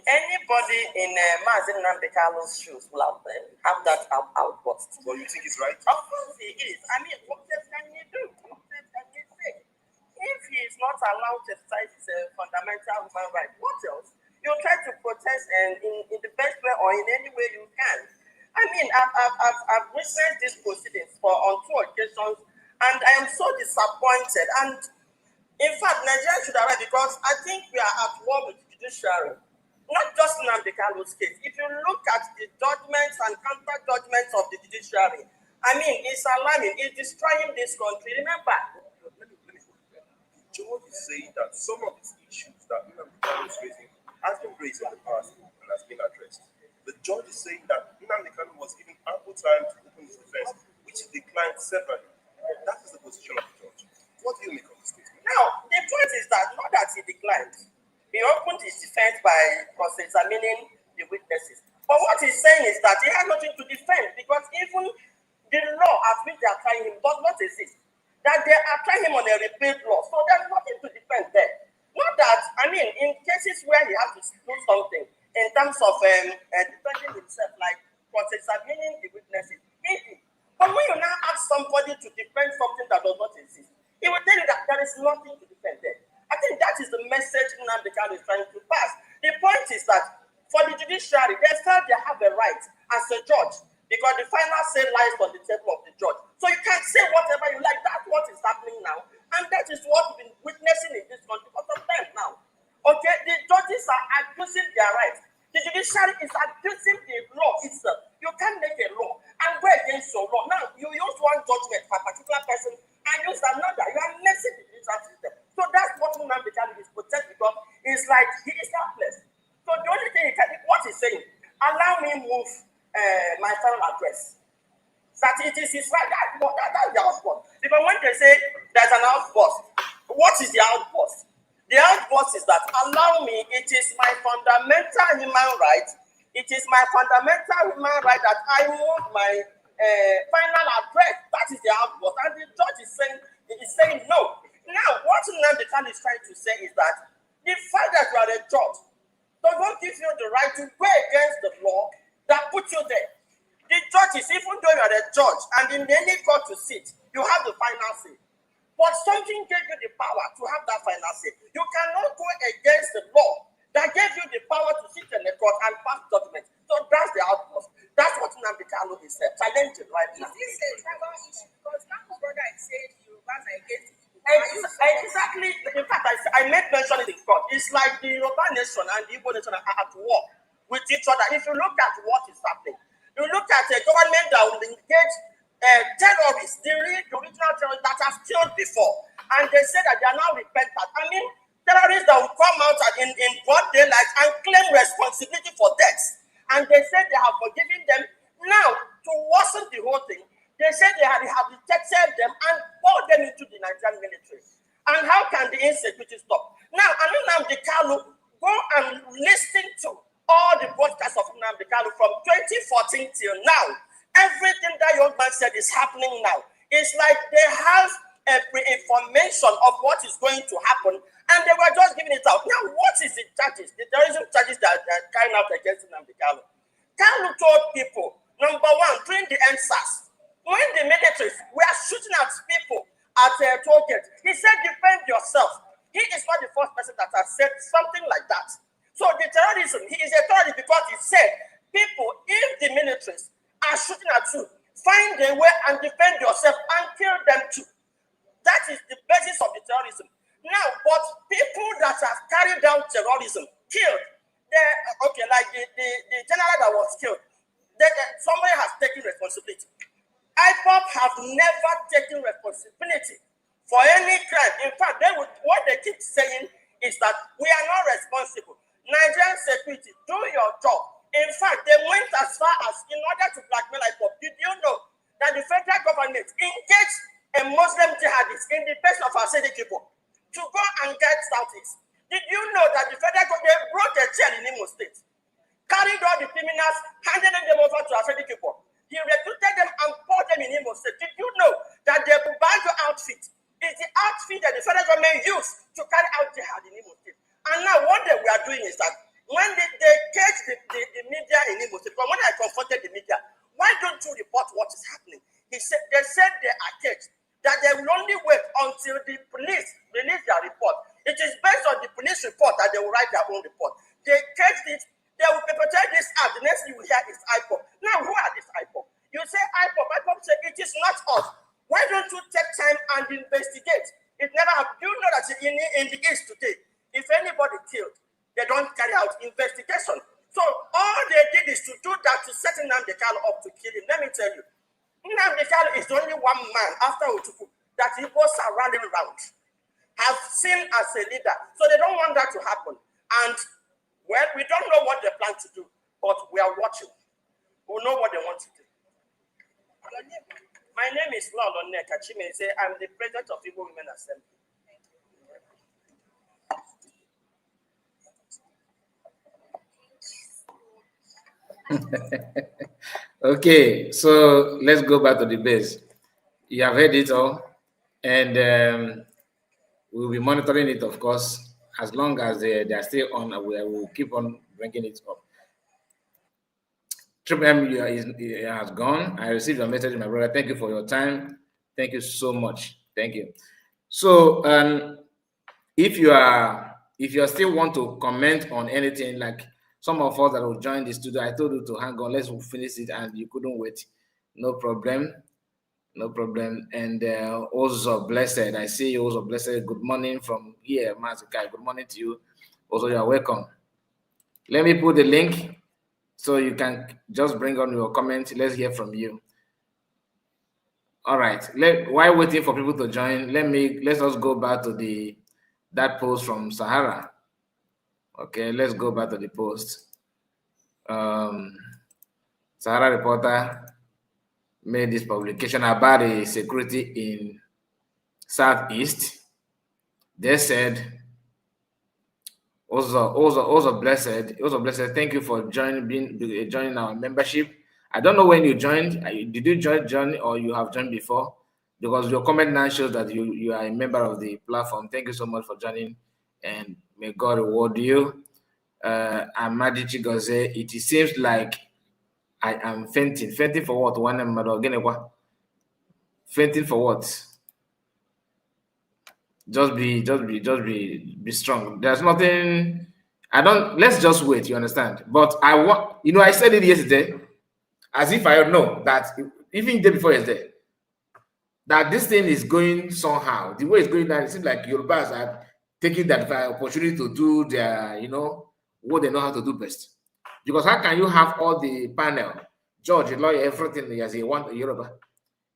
Anybody in Mazi Kanu's shoes will have that outburst. So you think it's right? Of course he is. I mean, what else can he do? What else can he say? If he is not allowed to exercise his fundamental human right, what else? You try to protest in the best way or in any way you can. I mean, I've witnessed these proceedings on 2 occasions, and I am so disappointed. And in fact, Nigeria should arrive because I think we are at war with the judiciary. Not just Nnamdi Kanu's case. If you look at the judgments and counter judgments of the judiciary, I mean, it's alarming. It's destroying this country. Remember, George is saying that some of these that Nnamdi Kanu is raising has been raised in the past and has been addressed. The judge is saying that Nnamdi Kanu was given ample time to open his defense, which he declined severally. That is the position of the judge. What do you make of this statement? Now, the point is that not that he declined, he opened his defense by cross-examining the witnesses. But what he's saying is that he has nothing to defend because even the law at which they are trying him does not exist. That they are trying him on a repealed law. So there's nothing to defend there. Not that, in cases where he has to do something in terms of defending himself, like cross-examining the witnesses, maybe. But when you now ask somebody to defend something that does not exist, he will tell you that there is nothing to defend there. I think that is the message Nnamdi Kanu is trying to pass. The point is that for the judiciary, they felt they have a right as a judge because the final say lies on the table of the judge. So you can say whatever you like. That's what is happening now. And that is what we've been witnessing in this country for some time now. Okay, the judges are abusing their rights. The judiciary is abusing the law itself. You can't make a law and go against your law. Now, you use one judgment for a particular person and use another. You are messing the judicial system. So that's what Nnamdi Kanu is protected because it's like he is helpless. So the only thing he can do, what he's saying, allow me move my final address. That it is his right. That's the outburst. Because when they say there's an outburst, what is the outburst? The outburst is that allow me, it is my fundamental human right. It is my fundamental human right that I move my final address. That is the outburst. And the judge is saying no. Now, what Nnamdi Kanu is trying to say is that the fact that you are a judge does not give you the right to go against the law that put you there. The judges, even though you are a judge and in any court to sit, you have the final say. But something gave you the power to have that final say. You cannot go against the law that gave you the power to sit in the court and pass judgment. So that's the outpost. That's what Nnamdi Kanu is challenging right now. Is this a tribal issue? Because Kanu's brother is saying Yoruba are against it. Exactly. In fact, I made mention in the court. It's like the Yoruba nation and the Igbo nation are at war with each other. If you look at what is happening, you look at a government that will engage terrorists, the original terrorists that have killed before, and they say that they are now repentant. Terrorists that will come out in broad daylight and claim responsibility for deaths, and they say they have forgiven them. Now, to worsen the whole thing, they say they have rehabilitated them and poured them into the Nigerian military. And how can the insecurity stop? Now, Nnamdi Kanu, go and listen to all the broadcasts of Nnamdi Kanu from 2014 till now. Everything that young man said is happening now. It's like they have a pre-information of what is going to happen, and they were just giving it out. Now, what is the charges? The terrorism charges that are carrying out against Nnamdi Kanu. Kanu told people, number one, during the NSAS, when the militaries were shooting at people at a toll gate, he said, defend yourself. He is not the first person that has said something like that. So the terrorism, he is a terrorist because he said, people, if the militaries are shooting at you, find a way and defend yourself and kill them too. That is the basis of the terrorism. Now, but people that have carried out terrorism, killed, like the general that was killed, somebody has taken responsibility. IPOP have never taken responsibility for any crime. In fact, what they keep saying is that we are not responsible. Nigerian security, do your job. In fact, they went as far as, in order to blackmail IPOP, did you know that the federal government engaged a Muslim jihadist in the person of our city people to go and get Southeast? Did you know that the federal government brought a jail in Imo State, carried all the criminals, handed them over to our city people? He recruited them and poured them in Imo State. Did you know that the Bubanjo outfit is the outfit that the federal government used to carry out jihad in Imo State? And now what they were doing is that when they catch the media in Imo State, but when I confronted the media, why don't you report what is happening? They said they are caged, that they will only wait until the police release their report. It is based on the police report that they will write their own report. They caged it. They will perpetrate this act. The next thing you will hear is IPOP. Now, who are these IPOP? You say IPOP. IPOP say it is not us. Why don't you take time and investigate? It never happened. You know that in the East today, if anybody killed, they don't carry out investigation. So all they did is to do that to set Nnamdi Kanu up to kill him. Let me tell you, Nnamdi Kanu is only one man after Otuku that Igbos are running around. have seen as a leader. So they don't want that to happen. And, well, we don't know what they plan to do, but we are watching. We know what they want to do. My name is Lolo Nneka Chimeze. I'm the president of Igbo Women Assembly. Okay, so let's go back to the base. You have heard it all, and we'll be monitoring it, of course, as long as they are still on. We will keep on bringing it up. Triple M has gone. I received your message, my brother. Thank you for your time. Thank you so much. Thank you. So, if you still want to comment on anything, like some of us that will join the studio, I told you to hang on. Let's finish it, and you couldn't wait. No problem. No problem. And also blessed. I see you also blessed. Good morning from here, Mazi. Good morning to you. Also, you are welcome. Let me put the link so you can just bring on your comment. Let's hear from you. All right. While waiting for people to join, let's just go back to that post from Sahara. Okay, let's go back to the post. Sahara reporter made this publication about the security in Southeast. They said, also blessed. Thank you for joining our membership. I don't know when you joined. Did you join or you have joined before? Because your comment now shows that you are a member of the platform. Thank you so much for joining, and may God reward you. Amadi Chigoze, it seems like I am fainting. Fainting for what? Fainting for what? Just be strong. There's nothing. Let's just wait. You understand? But I said it yesterday, as if I know that even the day before yesterday, that this thing is going somehow. The way it's going down, it seems like Yorubas are taking that opportunity to do their, what they know how to do best. Because how can you have all the panel, judge, lawyer, everything as you want Yoruba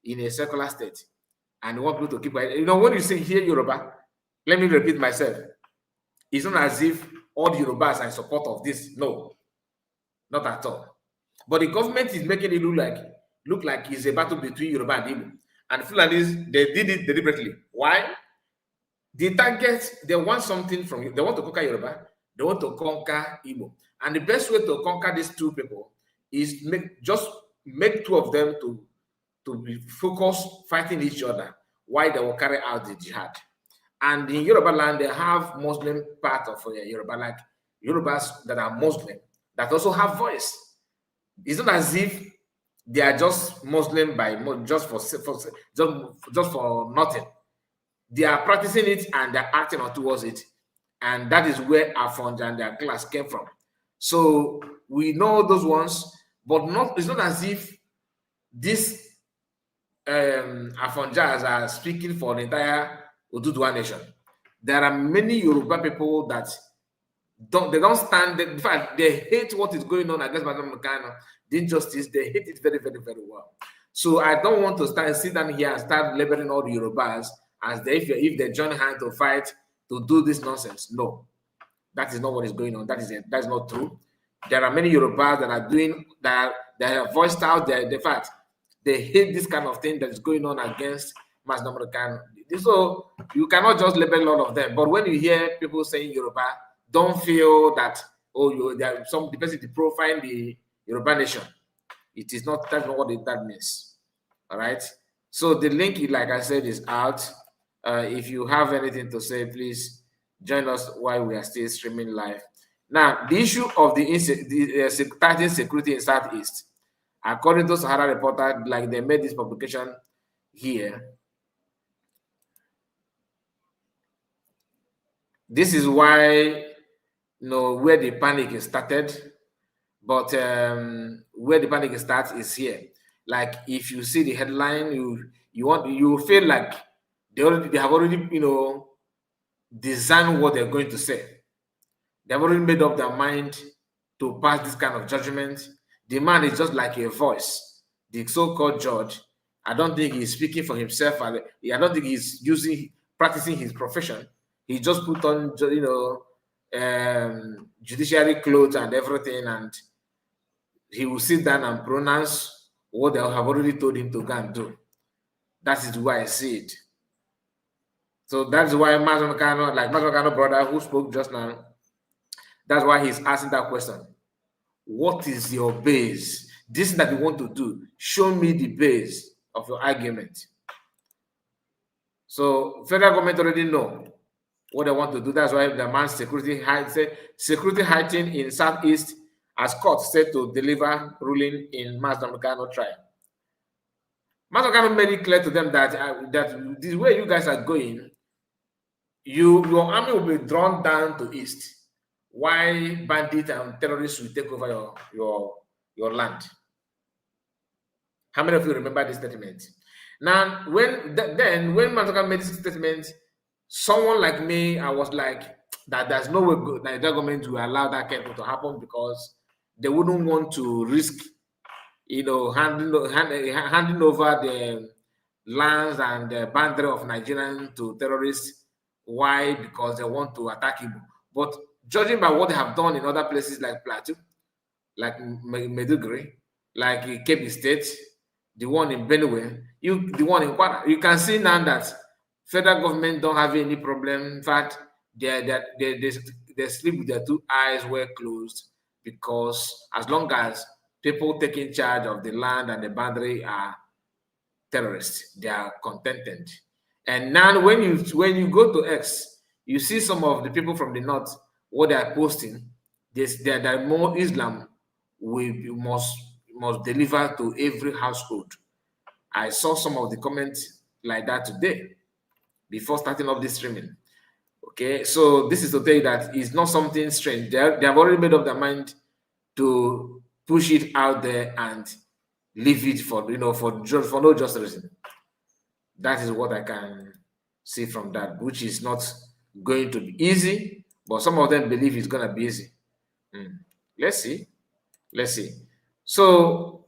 in a secular state, and you want people to keep quiet? When you say here Yoruba, let me repeat myself. It's not as if all the Yorubas are in support of this. No, not at all. But the government is making it look like it's a battle between Yoruba and Igbo. And Fulanis, they did it deliberately. Why? The target, they want something from you. They want to conquer Yoruba. They want to conquer Igbo. And the best way to conquer these two people is make two of them to be focused fighting each other while they will carry out the jihad. And in Yoruba land, they have Muslim part of Yoruba, like Yorubas that are Muslim, that also have voice. It's not as if they are just Muslim just for nothing. They are practicing it and they're acting on towards it. And that is where Afonja and their class came from. So we know those ones, but it's not as if these Afonjas are speaking for the entire Oduduwa nation. There are many Yoruba people that they don't stand. In fact, they hate what is going on against Madam Kanu, the injustice. They hate it very, very, very well. So I don't want to sit down here and start labeling all the Yorubas as if they join hands to fight to do this nonsense. No, that is not what is going on. That is not true. There are many Yorubas that are doing that have voiced out the fact they hate this kind of thing that is going on against Madam Kanu. So you cannot just label all of them. But when you hear people saying Yoruba, don't feel that the person profile the Yoruba nation. It is not. That's not what that means. All right. So the link, like I said, is out. If you have anything to say, please join us while we are still streaming live. Now, the issue of the tightening security in Southeast, according to Sahara Reporter, like they made this publication here. This is why, where the panic is started. But where the panic starts is here. Like if you see the headline, you feel like they have already designed what they're going to say. They have already made up their mind to pass this kind of judgment. The man is just like a voice. The so-called judge, I don't think he's speaking for himself. I don't think he's practicing his profession. He just put on, judiciary clothes and everything, and he will sit down and pronounce what they have already told him to go and do. That is why I see it. So that's why Mazi Kanu, like Mazi Kanu brother who spoke just now, that's why he's asking that question. What is your base? This that you want to do, show me the base of your argument. So federal government already know what they want to do. That's why the man's security heightened in Southeast as court set to deliver ruling in Mazi Kanu trial. Mazi Kanu made it clear to them that that the way you guys are going, your army will be drawn down to east. Why bandits and terrorists will take over your land? How many of you remember this statement? Now, when Mazi Kanu made this statement, someone like me, I was like, that there's no way the government will allow that kind of to happen, because they wouldn't want to risk, handing over the lands and the boundary of Nigerians to terrorists. Why? Because they want to attack Igbo. But judging by what they have done in other places like Plateau, like Maiduguri, like Kebbi State, the one in Benue, the one in Kwara, you can see now that federal government don't have any problem. In fact, they sleep with their two eyes well closed, because as long as people taking charge of the land and the boundary are terrorists, they are contented. And now when you go to X, you see some of the people from the north, what they are posting, that more Islam must deliver to every household. I saw some of the comments like that today before starting off this streaming. Okay, so this is to tell you that it's not something strange. They have already made up their mind to push it out there and leave it for no just reason. That is what I can see from that, which is not going to be easy, but some of them believe it's gonna be easy. Let's see. So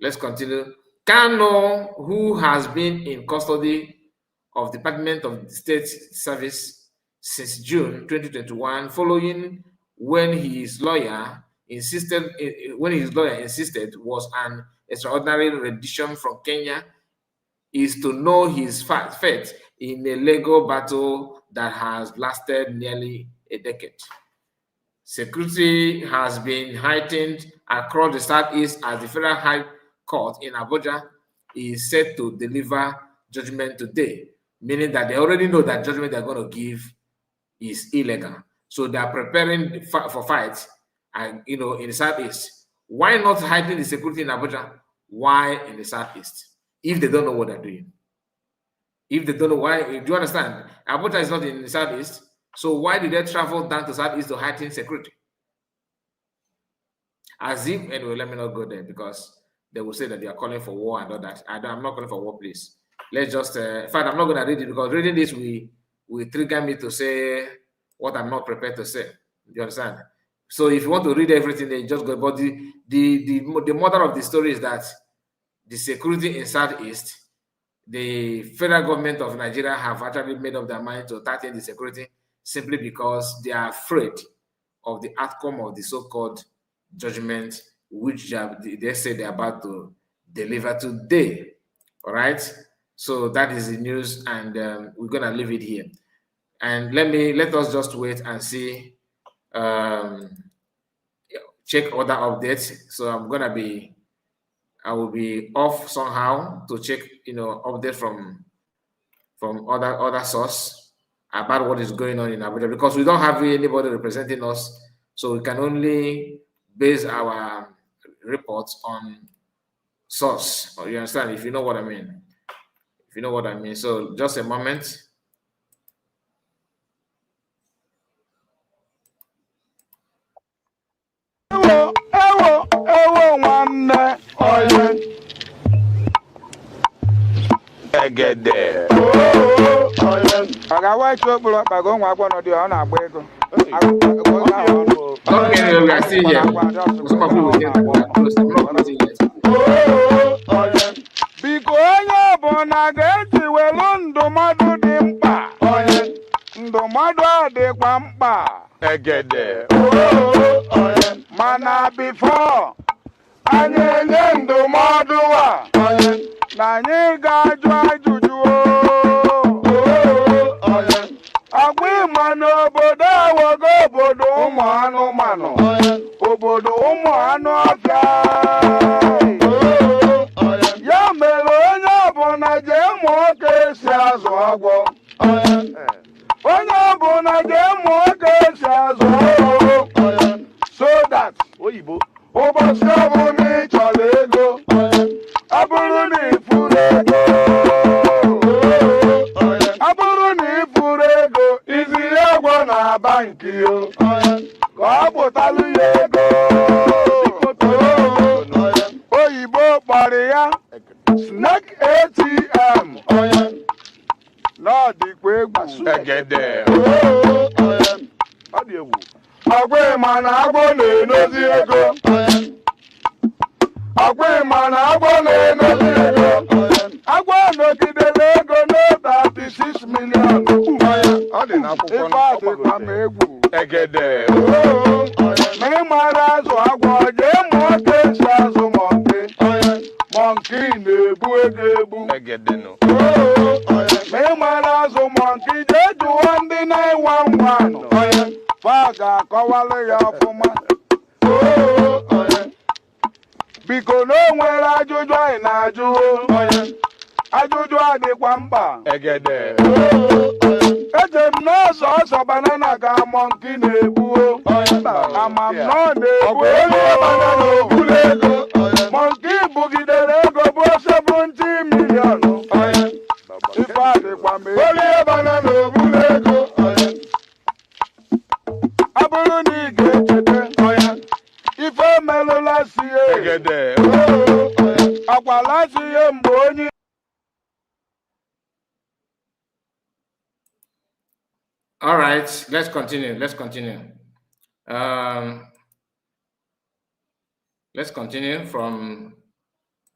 let's continue. Kanu, who has been in custody of Department of State Service since June 2021, following when his lawyer insisted was an extraordinary rendition from Kenya, is to know his fate in a legal battle that has lasted nearly a decade. Security has been heightened across the Southeast as the Federal High Court in Abuja is set to deliver judgment today, meaning that they already know that judgment they're going to give is illegal. So they are preparing for fights, and in the Southeast. Why not heighten the security in Abuja? Why in the Southeast? If they don't know what they're doing. If they don't know why, do you understand? Abuja is not in the Southeast, so why did they travel down to Southeast to heighten security? As if, anyway, let me not go there, because they will say that they are calling for war and all that. I'm not calling for war, please. Let's just, in fact, I'm not going to read it, because reading this will trigger me to say what I'm not prepared to say. Do you understand? So if you want to read everything, then just go. But the mother of the story is that the security in Southeast, the federal government of Nigeria have actually made up their mind to tighten the security simply because they are afraid of the outcome of the so-called judgment, which they say they're about to deliver today. All right. So that is the news, and we're gonna leave it here. And let us just wait and see. Check other updates. So I will be off somehow to check, update from other source about what is going on in Abuja, because we don't have anybody representing us, so we can only base our reports on source. You understand? If you know what I mean. So just a moment. Get there. We are still here. ọbụna ga-eji welu ndụmọdụ dị mkpa ndụmọdụ a dịkwa mkpa Egede. mana bifo anyị enye ndụmọdụ a na anyị ga-ajụ ajụjụ agwa ịma n'obodo awogo obodo ụmụ anụmanụ obodo ụmụ anụ ọbịa ya mere onye ọbụla jee mụọ ka esi azụ agwọ onye ọbụla jee mụọ ka esi azụ agwọ so that Oyibo. ụbọchị ọbụla ị chọrọ ego ọ bụrụ na ifuru ego ọ bụrụ na ifuru ego iziri egwo na banki ka ọ pụtalụ ya ego oyibo kpọrọ ya snake ATM n'ọdịkwa egwu Egede. ọ dị egwu ọgwa ịma na agwọ na-enozi ego ọgwa ịma na agwọ na-enozi ego agwọ nọgidere ego no 36 million Ọ dị n'akwụkwọ ife adịkwa m egwu Egede. ma ị mara azụ agwọ jee mụọ ka esi azụ mọnki na-ebu ego ebu Egede nọ. ma ị mara azụ mọnki jee jụọ ndị 911 fa ga-akọwalụ ya ọfụma biko na o nwere ajụjụ anyị na-ajụ ajụjụ adịkwa mkpa Egede. eje m n'ọsọ ọsọ banana ka mọnki na-ebu ama m na ọ na-ebu ego banana obulu ego mọnki bugidere ego bụ 70 million ife adịkwa m ego banana obulu ego ọ bụrụ na ị ga-echeta ife melụla sie Egede. akwala sie mgbe onye All right, let's continue. Let's continue. Let's continue from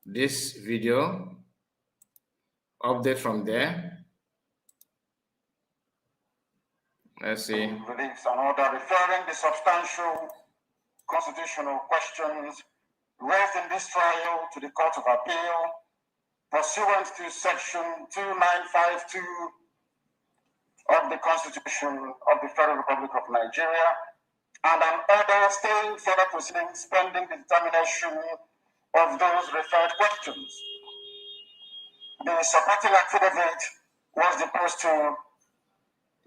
this video. Update from there. Let's see. Release an order referring the substantial constitutional questions raised in this trial to the Court of Appeal pursuant to Section 2952 of the Constitution of the Federal Republic of Nigeria, and an order staying further proceedings pending the determination of those referred questions. The supporting affidavit was deposed to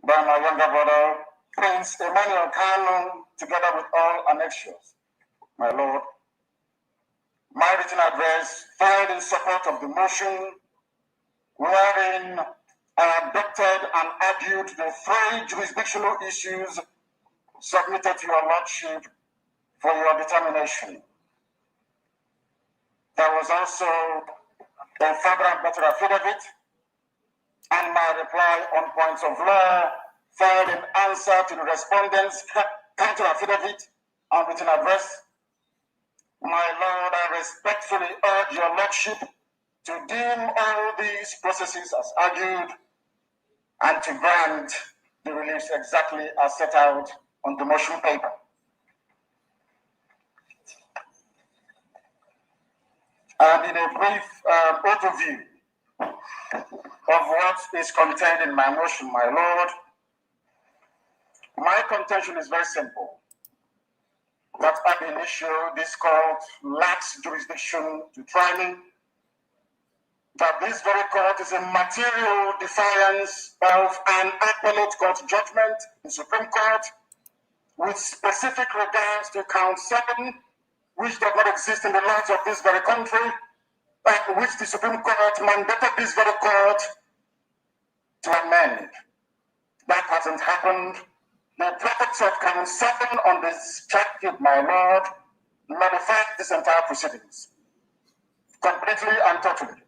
by my younger brother, Prince Emmanuel Kanu, together with all annexures. My Lord, my written address filed in support of the motion, wherein I adopted and argued the 3 jurisdictional issues submitted to your Lordship for your determination. There was also a further and better affidavit and my reply on points of law filed in answer to the respondent's counter affidavit and written address. My Lord, I respectfully urge your Lordship to deem all these processes as argued and to grant the reliefs exactly as set out on the motion paper. And in a brief overview of what is contained in my motion, my Lord, my contention is very simple. That ab initio, this court lacks jurisdiction to try me, that this very court is a material defiance of an appellate court judgment in Supreme Court with specific regards to count 7, which does not exist in the laws of this very country, and which the Supreme Court mandated this very court to amend. That hasn't happened. The prophets of count 7 on this statute, my Lord, nullify this entire proceedings completely and totally.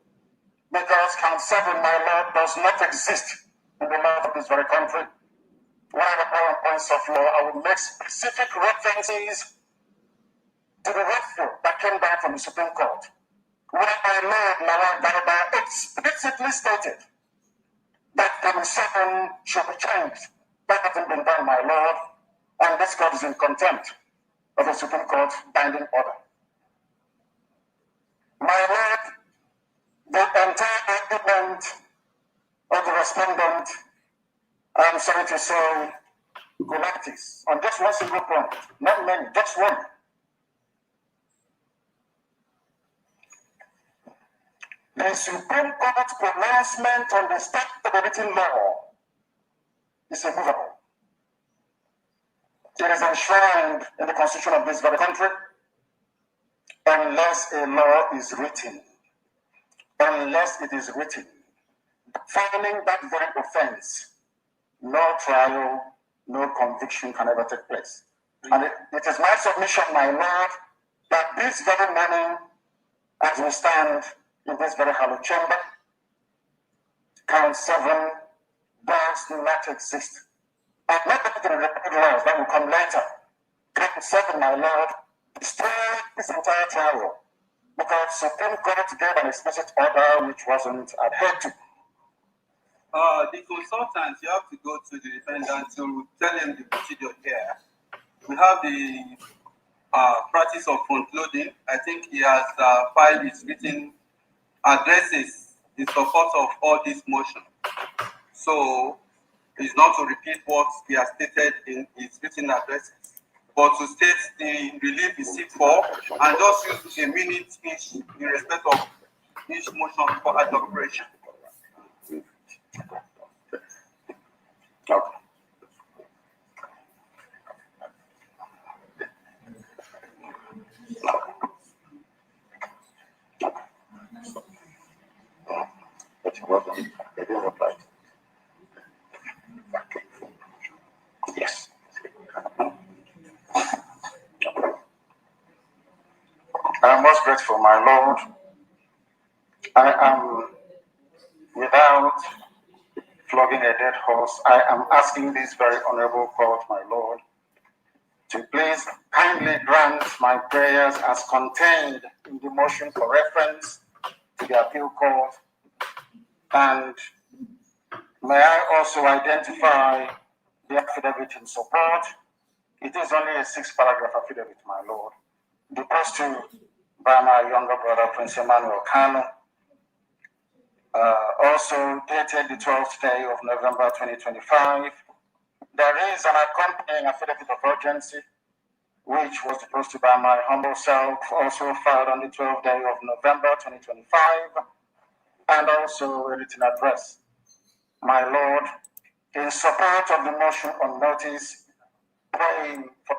Because count 7, my Lord, does not exist in the law of this very country. One of the points of law, I will make specific references to the referral that came down from the Supreme Court, where my Lord, my Lord, explicitly explicitly stated that ecuti0n should be changed. That hasn't been done, my lord, and this court is in contempt of the Supreme Court binding order. My lord, the entire argument of the respondent, I'm sorry to say, collectives on just one single point, not many, just one. The Supreme Court's pronouncement on the statute of the written law is immovable. It is enshrined in the Constitution of this very country unless a law is written. Unless it is written, finding that very offense, no trial, no conviction can ever take place. And it is my submission, my lord, that this very morning, as we stand in this very hallowed chamber, count 7 does not exist. And not that the repeated laws that will come later. Count 7, my lord, destroy this entire trial because Supreme Court gave an explicit order which wasn't adhered to. The consultant, you have to go to the defendant to tell him the procedure here. We have the practice of front-loading. I think he has filed his written addresses in support of all this motion. So it's not to repeat what he has stated in his written addresses, but to state the relief is seek for and just use a minute each in respect of each motion for adoption. Okay. Yes. I am most grateful, my Lord. I am, without flogging a dead horse, I am asking this very honorable court, my Lord, to please kindly grant my prayers as contained in the motion for reference to the appeal court. And may I also identify the affidavit in support. It is only a 6-paragraph affidavit, my Lord, deposed to by my younger brother, Prince Emmanuel Kanu, also dated the 12th day of November 2025. There is an accompanying affidavit of urgency, which was deposed by my humble self, also filed on the 12th day of November 2025, and also a written address. My Lord, in support of the motion on notice, praying for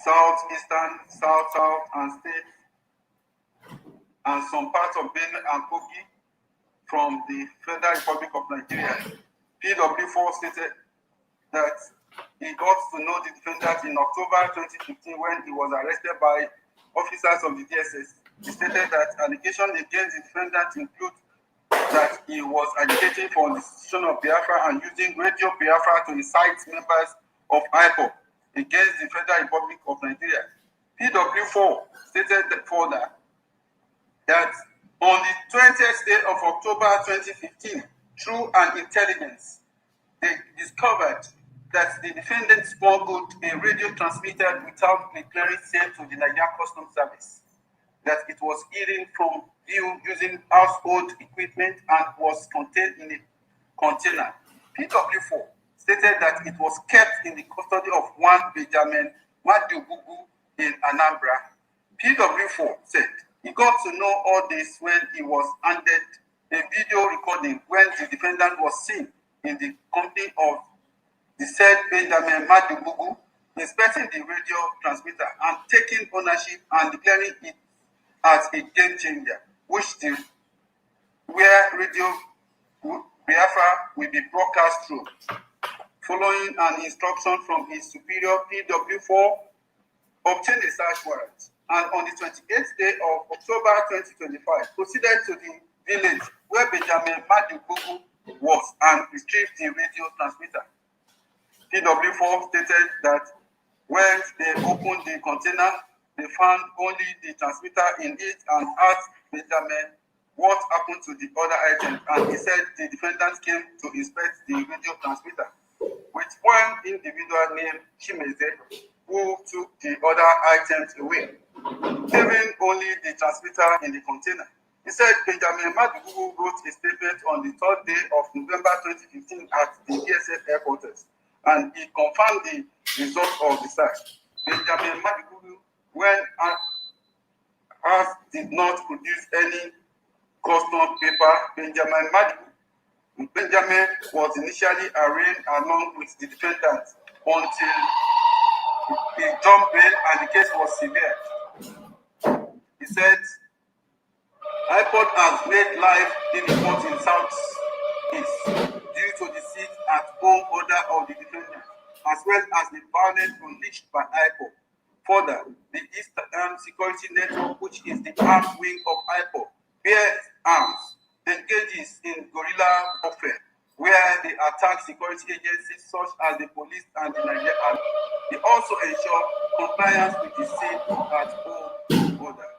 Southeastern, South, and State, and some parts of Benin and Kogi from the Federal Republic of Nigeria. PW4 stated that he got to know the defendant in October 2015 when he was arrested by officers of the DSS. He stated that allegations against the defendant include that he was agitating for the institution of Biafra and using Radio Biafra to incite members of IPOB against the Federal Republic of Nigeria. PW4 stated further that on the 20th day of October 2015, through an intelligence, they discovered that the defendant smuggled a radio transmitter without declaring sale to the Nigerian Customs Service, that it was hidden from view using household equipment and was contained in a container. PW4 stated that it was kept in the custody of one Benjamin Madugugu in Anambra. PW4 said he got to know all this when he was handed a video recording when the defendant was seen in the company of the said Benjamin Madubugu, inspecting the radio transmitter and taking ownership and declaring it as a game changer, where Radio Biafra will be broadcast through. Following an instruction from his superior, PW4 obtained a search warrant, and on the 28th day of October 2025, proceeded to the village where Benjamin Madubugu was and retrieved the radio transmitter. PW4 stated that when they opened the container, they found only the transmitter in it and asked Benjamin what happened to the other items, and he said the defendants came to inspect the radio transmitter, with one individual named Chimeze who took the other items away, leaving only the transmitter in the container. He said Benjamin Madubugu wrote a statement on the 3rd day of November 2015 at the DSS headquarters, and he confirmed the result of the search. Benjamin Madubugu, when asked, did not produce any custom paper. Benjamin was initially arraigned along with the defendants until he jumped bail and the case was severed. He said, IPOD has made live difficult in Southeast due to the seat at home order of the defendant, as well as the violence unleashed by IPOD. Further, the Eastern Security Network, which is the armed wing of IPOD, bears arms, engages in guerrilla warfare, where they attack security agencies such as the police and the Nigerian army. They also ensure compliance with the seat at home order.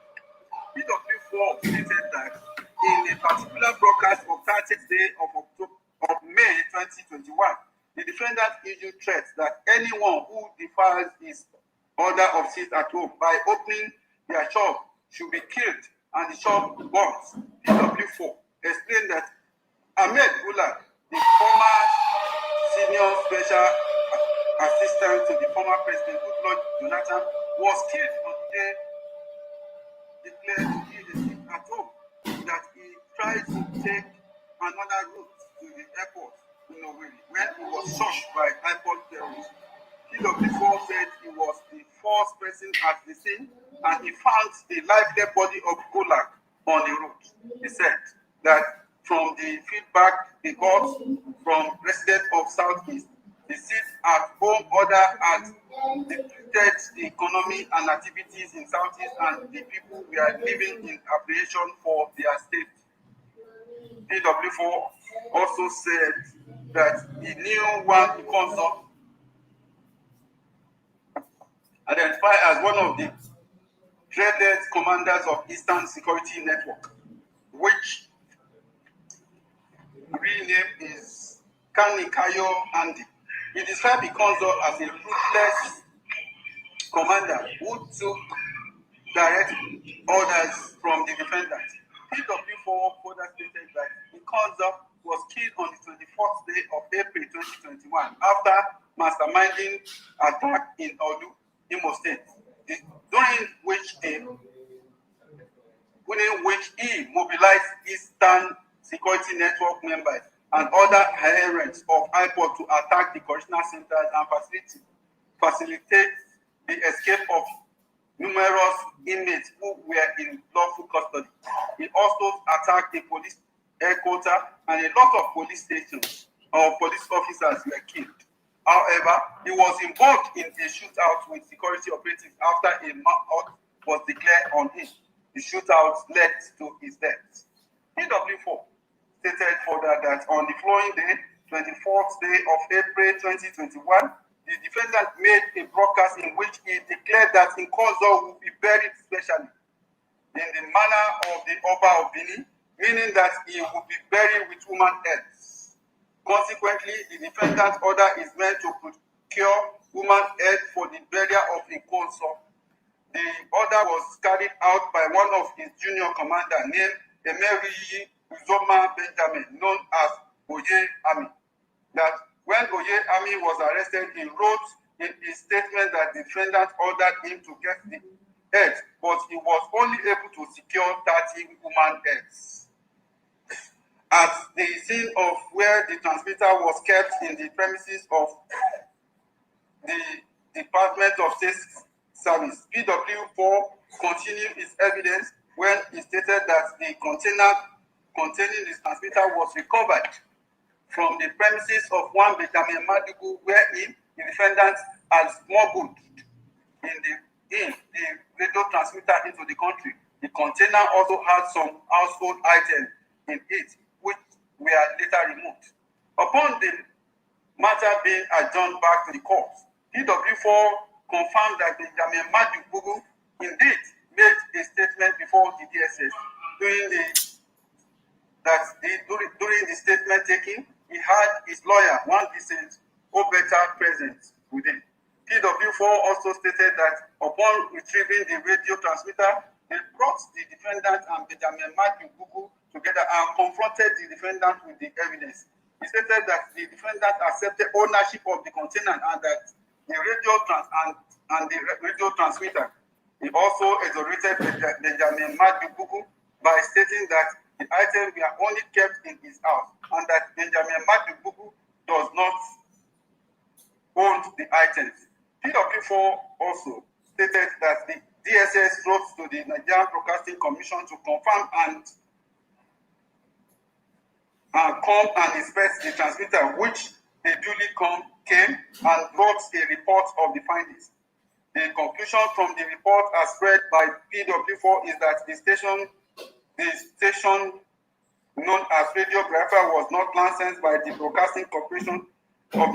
PW4 stated that in a particular broadcast of 30th day of May 2021, the defendant issued threats that anyone who defies his order of sit at home by opening their shop should be killed and the shop burnt. PW4 explained that Ahmed Gulak, the former senior special assistant to the former president Goodluck Jonathan, was killed on the day declared to be a sit at home, that he tried to take another route to the airport when he was shot by IPOD terrorists. PW4 said he was the first person at the scene and he found the live dead body of Gulak on the road. He said that from the feedback he got from residents of Southeast, the seat at home order had depleted the economy and activities in Southeast, and the people were living in apprehension for their safety. PW4 also said that he knew one consort identified as one of the dreaded commanders of Eastern Security Network, which real name is Kanu Andy. He described the consort as a ruthless commander who took direct orders from the defendant. PW4 further stated that the consort was killed on the 24th day of April 2021 after masterminding attack in Olu, Imo State, during which he mobilized Eastern Security Network members and other adherents of IPOD to attack the correctional centers and facilitate the escape of numerous inmates who were in lawful custody. He also attacked the police headquarters and a lot of police stations or police officers were killed. However, he was involved in a shootout with security operatives after a knockout was declared on him. The shootout led to his death. PW4 stated further that on the following day, 24th day of April 2021, the defendant made a broadcast in which he declared that Nkozo would be buried specially in the manner of the Oba of Benin, meaning that he would be buried with human heads. Consequently, the defendant's order is meant to procure human head for the burial of Nkozo. The order was carried out by one of his junior commander named Emery Uzoma Benjamin, known as Oye Ami. That when Oye Ami was arrested, he wrote in his statement that the defendant ordered him to get the head, but he was only able to secure 30 human heads. at the scene of where the transmitter was kept in the premises of the Department of State Service. PW4 continued its evidence when it stated that the container containing the transmitter was recovered from the premises of one Benjamin Madugu, wherein the defendant had smuggled the radio transmitter into the country. The container also had some household items in it, which were later removed. Upon the matter being adjourned back to the court, PW4 confirmed that Benjamin Madugu indeed made a statement before the DSS during the statement taking. He had his lawyer, one Vincent Obeta, present with him. PW4 also stated that upon retrieving the radio transmitter, they brought the defendant and Benjamin Madugu together and confronted the defendant with the evidence. He stated that the defendant accepted ownership of the container and that the radio transmitter. He also exonerated Benjamin Madugu by stating that the items were only kept in his house and that Benjamin Madugu does not own the items. PW4 also stated that the DSS wrote to the Nigerian Broadcasting Commission to confirm and come and inspect the transmitter, which they duly came and wrote a report of the findings. The conclusion from the report as read by PW4 is that the station known as Radio Biafra was not licensed by the Broadcasting Corporation of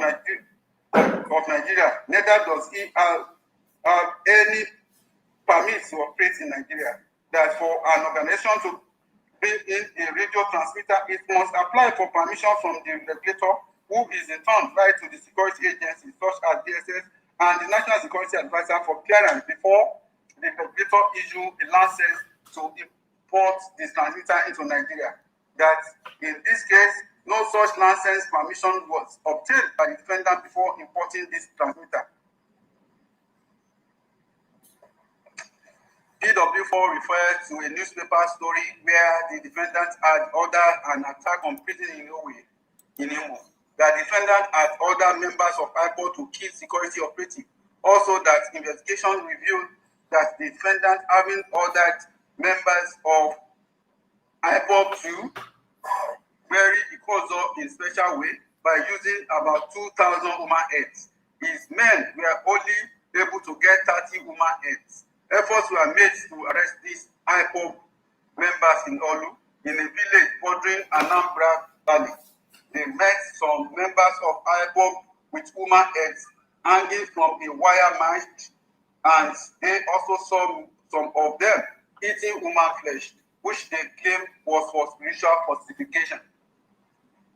Nigeria. Neither does he have any permits to operate in Nigeria. That for an organization to bring in a radio transmitter, it must apply for permission from the regulator, who is in turn right to the security agencies such as DSS and the National Security Advisor for clearance before the regulator issue a license to import this transmitter into Nigeria. That in this case, no such license permission was obtained by the defendant before importing this transmitter. PW4 referred to a newspaper story where the defendant had ordered an attack on prison in Imo. The defendant had ordered members of IPOD to kill security operatives. Also, that investigation revealed that the defendant having ordered members of IPOD to bury the Ikozo in special way by using about 2,000 human heads. His men were only able to get 30 human heads. Efforts were made to arrest these IPOB members in Olu, in a village bordering Anambra Valley. They met some members of IPOB with human heads hanging from a wire mesh, and they also saw some of them eating human flesh, which they claimed was for spiritual fortification.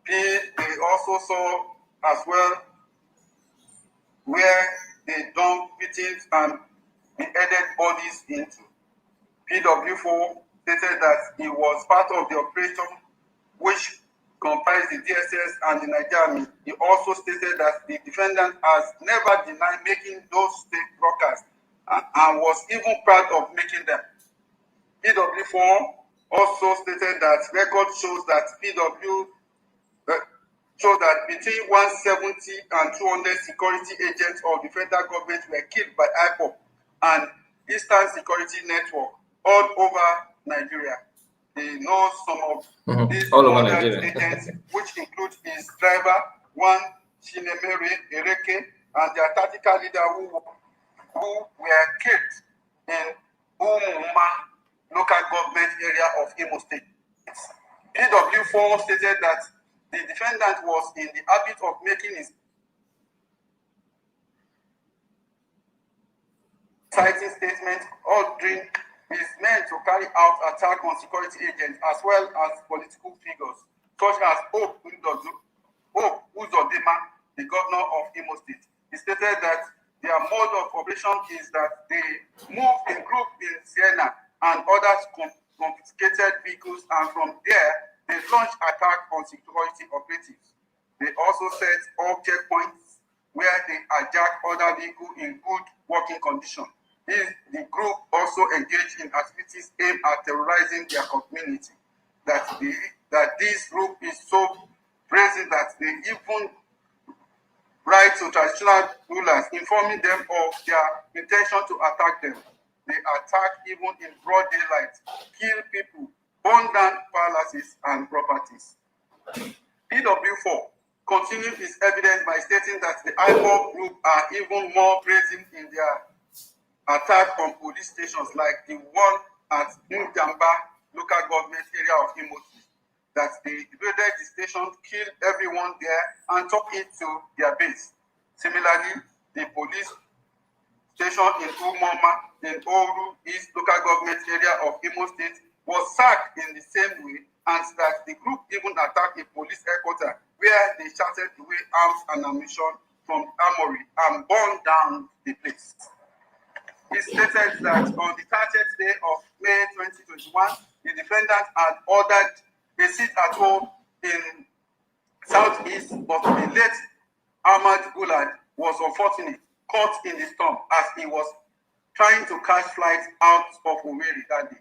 They also saw as well where they dumped victims and beheaded bodies into. PW4 stated that he was part of the operation which comprised the DSS and the Nigerian. He also stated that the defendant has never denied making those state broadcasts and was even proud of making them. PW4 also stated that record shows that between 170 and 200 security agents of the federal government were killed by IPOB and Eastern Security Network all over Nigeria. They know some of these other agents, which include his driver, one Chinemere Ereke, and their tactical leader who were killed in Umuma local government area of Imo State. PW4 stated that the defendant was in the habit of making his citing statements ordering his men to carry out attack on security agents as well as political figures such as Hope Uzodinma, the governor of Imo State. He stated that their mode of operation is that they move in group in Siena and other confiscated vehicles, and from there they launch attack on security operatives. They also set all checkpoints where they hijack other vehicles in good working condition. The group also engaged in activities aimed at terrorizing their community. That that this group is so brazen that they even write to traditional rulers, informing them of their intention to attack them. They attack even in broad daylight, kill people, burn down palaces and properties. PW4 continued its evidence by stating that the IPOB group are even more brazen in their attack on police stations like the one at Njamba local government area of Imo State, that they raided the station, killed everyone there, and took it to their base. Similarly, the police station in Umoma in Oru East local government area of Imo State was sacked in the same way, and that the group even attacked a police headquarters where they shouted away arms and ammunition from armory and burned down the place. It stated that on the 30th day of May 2021, the defendant had ordered a seat at home in Southeast, but the late Ahmad Gulad was unfortunate, caught in the storm as he was trying to catch flights out of Owerri that day.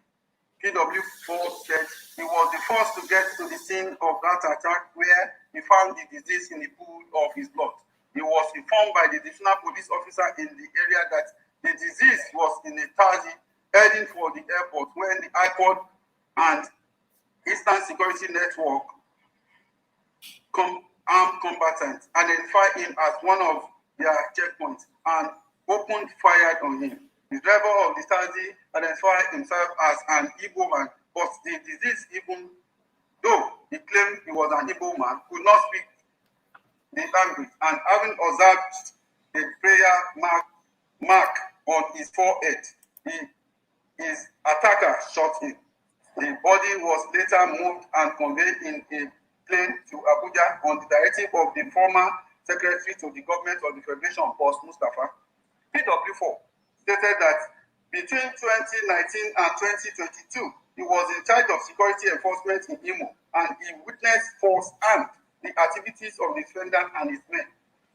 PW4 said he was the first to get to the scene of that attack where he found the disease in the pool of his blood. He was informed by the divisional police officer in the area that the disease was in a taxi heading for the airport when the IPOD and Eastern Security Network armed combatants identified him as one of their checkpoints and opened fire on him. The driver of the taxi identified himself as an Igbo man, but the disease, even though he claimed he was an Igbo man, could not speak the language, and having observed a prayer mark on his forehead, his attacker shot him. The body was later moved and conveyed in a plane to Abuja on the directive of the former secretary to the government of the Federation, Boss Mustafa. PW4 stated that between 2019 and 2022, he was in charge of security enforcement in Imo, and he witnessed firsthand the activities of the defendant and his men.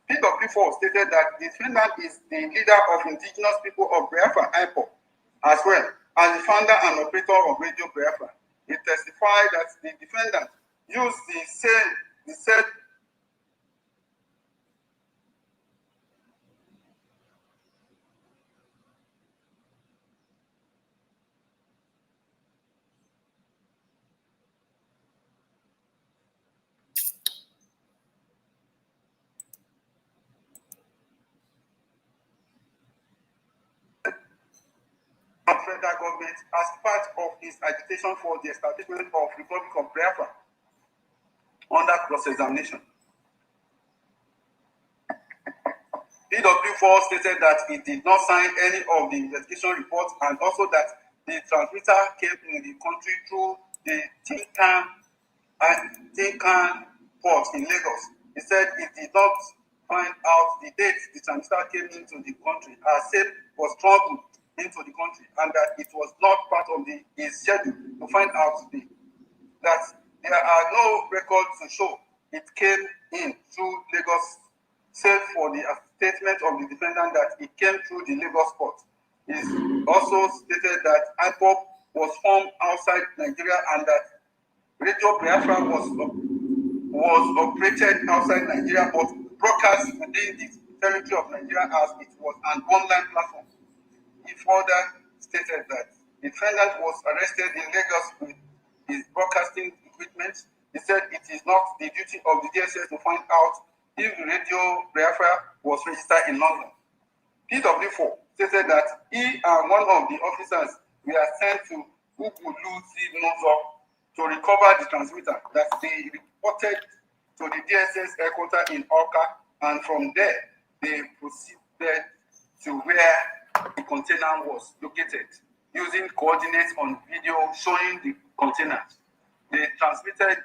PW4 stated that the defendant is the leader of indigenous people of Biafra, IPOB, as well as the founder and operator of Radio Biafra. He testified that the defendant used the said federal government as part of his agitation for the establishment of Republic of Biafra under cross-examination. PW4 stated that he did not sign any of the investigation reports, and also that the transmitter came in the country through the Tinkan port in Lagos. He said he did not find out the date the transmitter came into the country, as said was traveled into the country, and that it was not part of his schedule to find out that there are no records to show it came in through Lagos, save for the statement of the defendant that it came through the Lagos port. He also stated that IPOB was formed outside Nigeria and that Radio Biafra was operated outside Nigeria but broadcast within the territory of Nigeria as it was an online platform. He further stated that the defendant was arrested in Lagos with his broadcasting equipment. He said it is not the duty of the DSS to find out if Radio Biafra was registered in London. PW4 stated that he and one of the officers were sent to Ugulu to recover the transmitter that they reported to the DSS headquarters in Oka, and from there they proceeded to where the container was located using coordinates on video showing the containers. They testified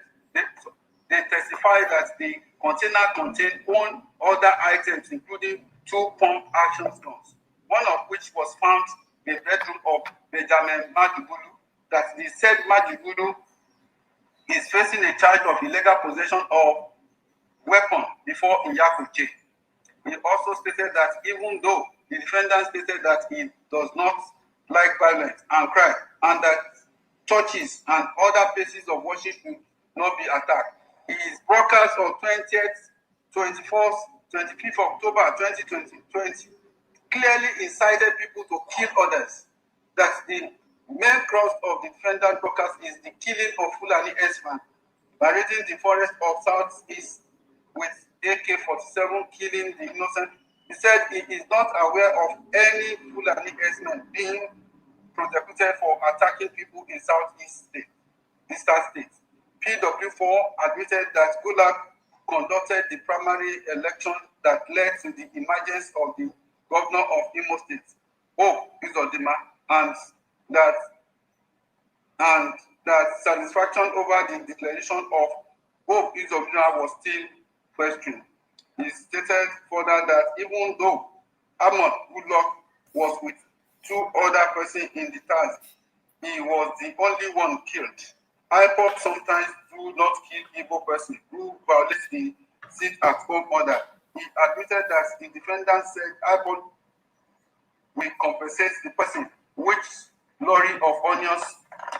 that the container contained one other items, including 2 pump action guns, one of which was found in the bedroom of Benjamin Majibulu, that the said Majibulu is facing a charge of illegal possession of weapon before Iyaku jail. He also stated that even though the defendant stated that he does not like violence and crime, and that churches and other places of worship not be attacked. His broadcast on 20th, 24th, 25th October 2020 clearly incited people to kill others. That the main cross of the defendant broadcast is the killing of Fulani S-man by raiding the forest of Southeast with AK-47 killing the innocent. He said he is not aware of any Fulani S-man being prosecuted for attacking people in Southeast state. PW4 admitted that Gulag conducted the primary election that led to the emergence of the governor of Imo State, Hope Uzodinma, and that satisfaction over the declaration of Hope Uzodinma was still questioned. He stated further that even though Ahmad Goodluck was with two other persons in the task, he was the only one killed. IPOB sometimes do not kill Igbo person who violates the sit-at-home order. He admitted that the defendant said IPOB will compensate the person which lorry of onions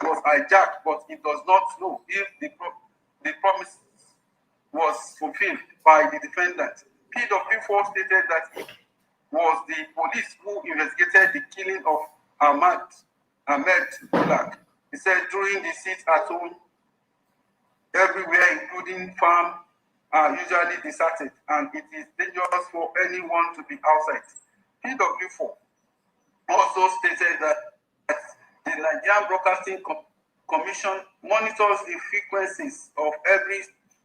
was hijacked, but it does not know if the promise was fulfilled by the defendant. PW4 stated that it was the police who investigated the killing of Ahmed Gulag. He said during the sit-at-home, everywhere, including farm, are usually deserted, and it is dangerous for anyone to be outside. PW4 also stated that the Nigerian Broadcasting Commission monitors the frequencies of every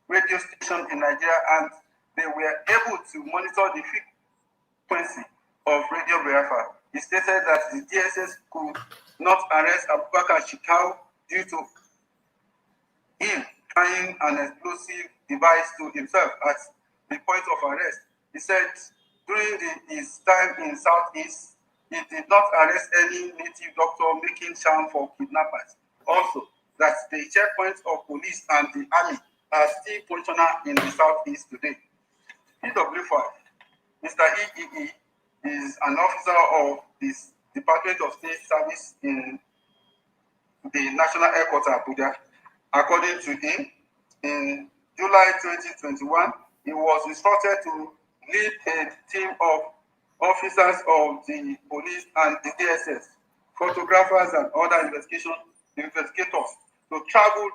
radio station in Nigeria, and they were able to monitor the frequency of Radio Biafra. He stated that the DSS could not arrest Abubakar Shekau due to him carrying an explosive device to himself at the point of arrest. He said during his time in Southeast, he did not arrest any native doctor making sham for kidnappers. Also, that the checkpoints of police and the army are still functional in the Southeast today. PW5, Mr. EEE is an officer of this Department of State Service in the National Headquarters, Abuja. According to him, in July 2021, he was instructed to lead a team of officers of the police and the DSS, photographers and other investigators to travel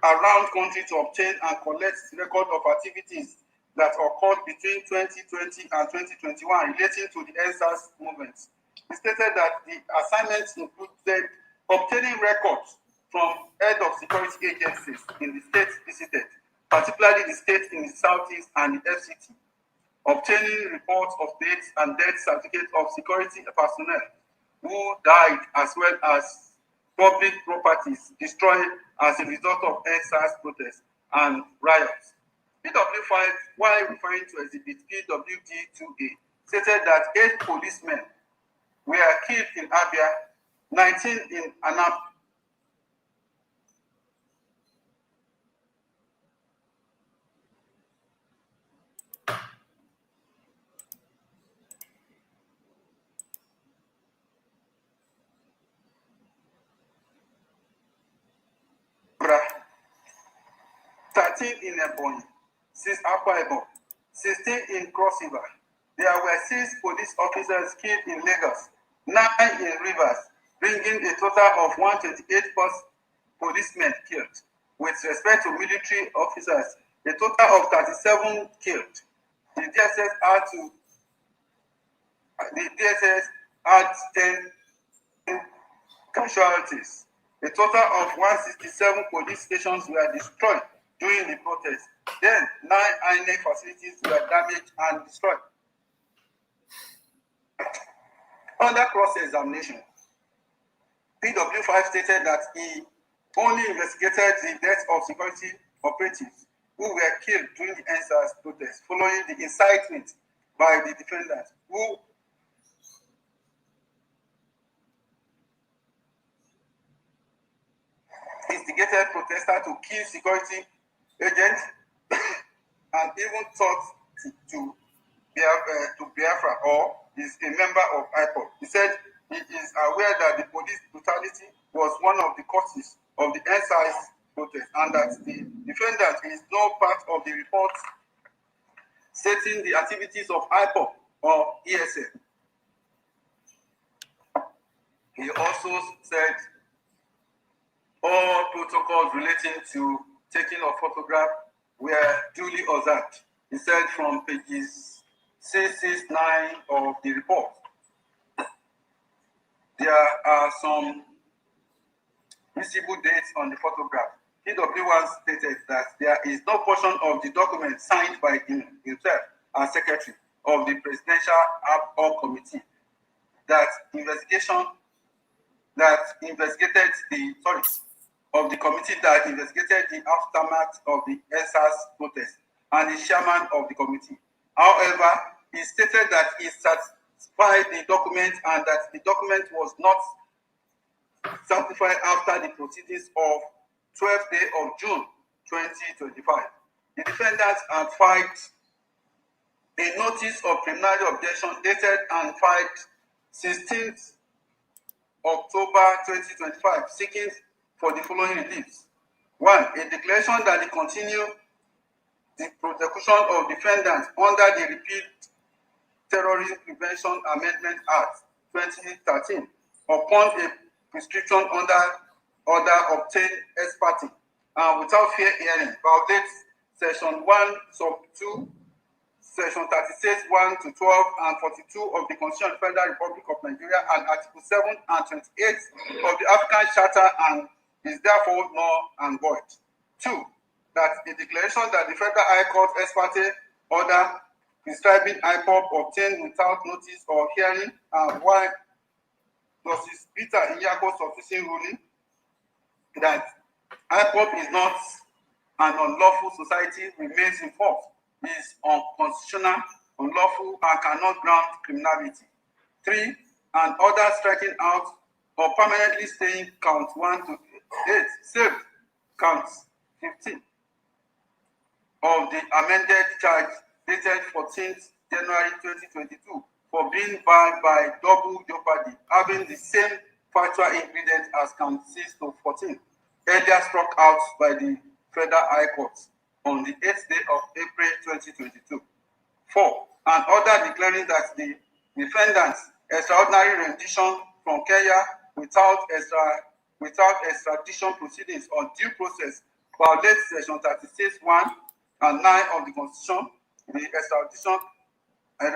around country to obtain and collect record of activities that occurred between 2020 and 2021 relating to the EndSARS movement. He stated that the assignments included obtaining records from head of security agencies in the states visited, particularly the states in the Southeast and the FCT, obtaining reports of deaths and death certificates of security personnel who died, as well as public properties destroyed as a result of EndSARS protests and riots. PW5, while referring to Exhibit PWD2A, stated that 8 policemen were killed in Abia, 19 in Anam. In Ebonyi, 6 Akwa Ibom, 16 in Cross River. There were 6 police officers killed in Lagos, 9 in Rivers, bringing a total of 128 policemen killed. With respect to military officers, a total of 37 killed. The DSS had 10 casualties. A total of 167 police stations were destroyed during the protest. Then 9 INEC facilities were damaged and destroyed. Under cross-examination, PW5 stated that he only investigated the death of security operatives who were killed during the EndSARS protest following the incitement by the defendant, who instigated protesters to kill security agents and even thought to Biafra or is a member of IPOB. He said he is aware that the police brutality was one of the causes of the EndSARS protest and that the defendant is no part of the report stating the activities of IPOP or ESN. He also said all protocols relating to taking of photograph were duly observed. He said from pages 669 of the report, there are some visible dates on the photograph. PW1 stated that there is no portion of the document signed by himself as secretary of the Presidential Ad Hoc Committee that investigated the aftermath of the ESA's protest and the chairman of the committee. However, he stated that he certified the document and that the document was not certified after the proceedings of 12th day of June 2025. The defendants had filed a notice of preliminary objection dated and filed 16th October 2025, seeking for the following reliefs. 1. A declaration that they continue the prosecution of defendants under the Repeal Terrorism Prevention Amendment Act 2013 upon a prescription under order obtained ex parte and without fair hearing violates Section 1, Sub 2, Section 36, 1 to 12 and 42 of the Constitution of the Federal Republic of Nigeria and Article 7 and 28 of the African Charter and is therefore null and void. 2. That the declaration that the Federal High Court ex parte order prescribing IPOP obtained without notice or hearing and why Justice Peter Inyako's sufficient ruling that IPOP is not an unlawful society remains in force, is unconstitutional, unlawful, and cannot ground criminality. 3. An order striking out or permanently staying count 1 to 8, saved counts 15 of the amended charge dated 14th January 2022 for being barred by double jeopardy, having the same factual ingredient as count 6 to 14, earlier struck out by the Federal High Court on the 8th day of April 2022. 4. An order declaring that the defendant's extraordinary rendition from Kenya without extradition proceedings on due process violates Section 36, 1 and 9 of the Constitution, the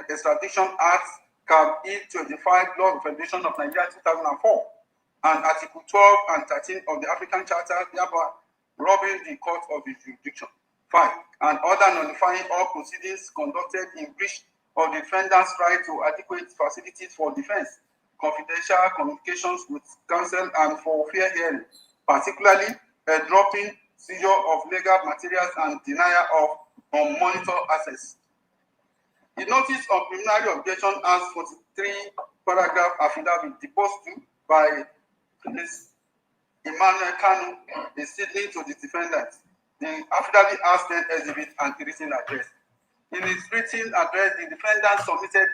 Extradition Act, Cap E25, Law of Federation of Nigeria 2004, and Article 12 and 13 of the African Charter, thereby robbing the court of its jurisdiction. 5. An order nullifying all proceedings conducted in breach of the defendant's right to adequate facilities for defense, confidential communications with counsel, and for fair hearing, particularly dropping, seizure of legal materials, and denial of unmonitored access. The notice of preliminary objection has 43-paragraph affidavit deposed to by Ms. Emmanuel Kanu is signaling to the defendant. The affidavit has 10 exhibits and written address. In his written address, the defendant submitted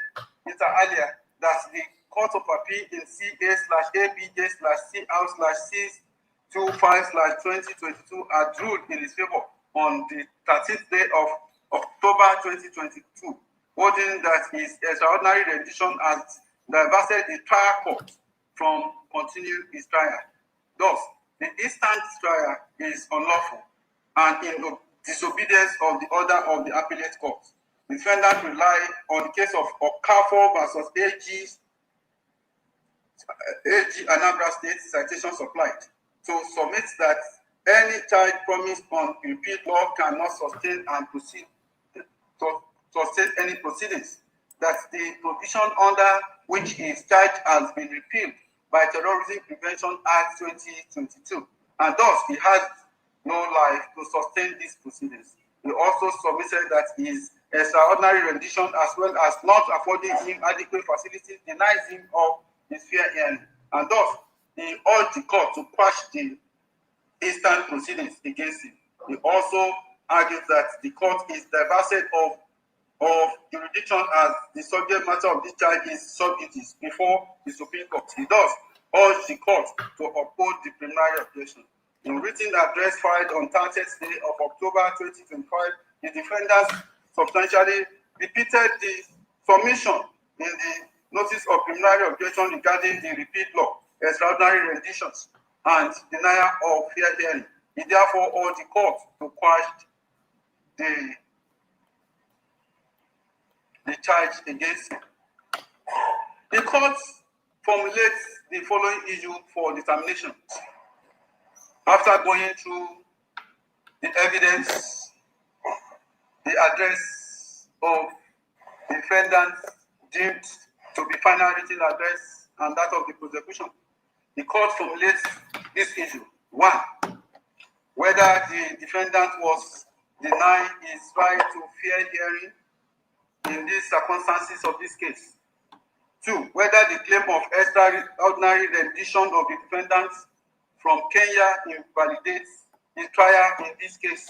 inter alia that the Court of Appeal in CA/ABJ/C/CR/625/2022 had ruled in his favor on the 13th day of October 2022, holding that his extraordinary rendition has divested the trial court from continuing his trial. Thus, the instant trial is unlawful and in disobedience of the order of the appellate court. The defendant relied on the case of Okafor versus AG Anambra State citation supplied to submit that any child promised on repeat law cannot sustain and proceed to sustain any proceedings, that the provision under which his charge has been repealed by Terrorism Prevention Act 2022, and thus he had no life to sustain these proceedings. He also submitted that his extraordinary rendition, as well as not affording him adequate facilities, denies him of his fair hearing, and thus he urged the court to quash the instant proceedings against him. He also argues that the court is divested of jurisdiction as the subject matter of this charge is sub judice before the Supreme Court. He does urge the court to uphold the preliminary objection. In written address filed on 30th day of October 2025, the defendants substantially repeated the submission in the notice of preliminary objection regarding the repeat law, extraordinary renditions, and denial of fair hearing. It therefore urged the court to quash the charge against him. The court formulates the following issue for determination. After going through the evidence, the address of defendants deemed to be final written address and that of the prosecution, the court formulates this issue. 1. Whether the defendant was denied his right to fair hearing in these circumstances of this case. 2. Whether the claim of extraordinary rendition of the defendant from Kenya invalidates the trial in this case.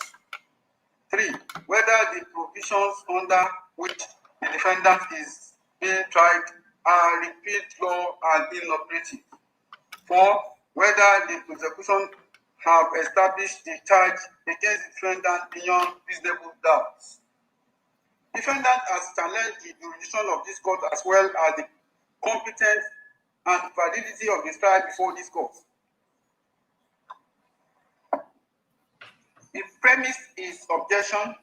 3. Whether the provisions under which the defendant is being tried are repeat law and inoperative. 4. Whether the prosecution have established the charge against the defendant beyond reasonable doubts. Defendant has challenged the jurisdiction of this court as well as the competence and validity of the trial before this court. He premised his objection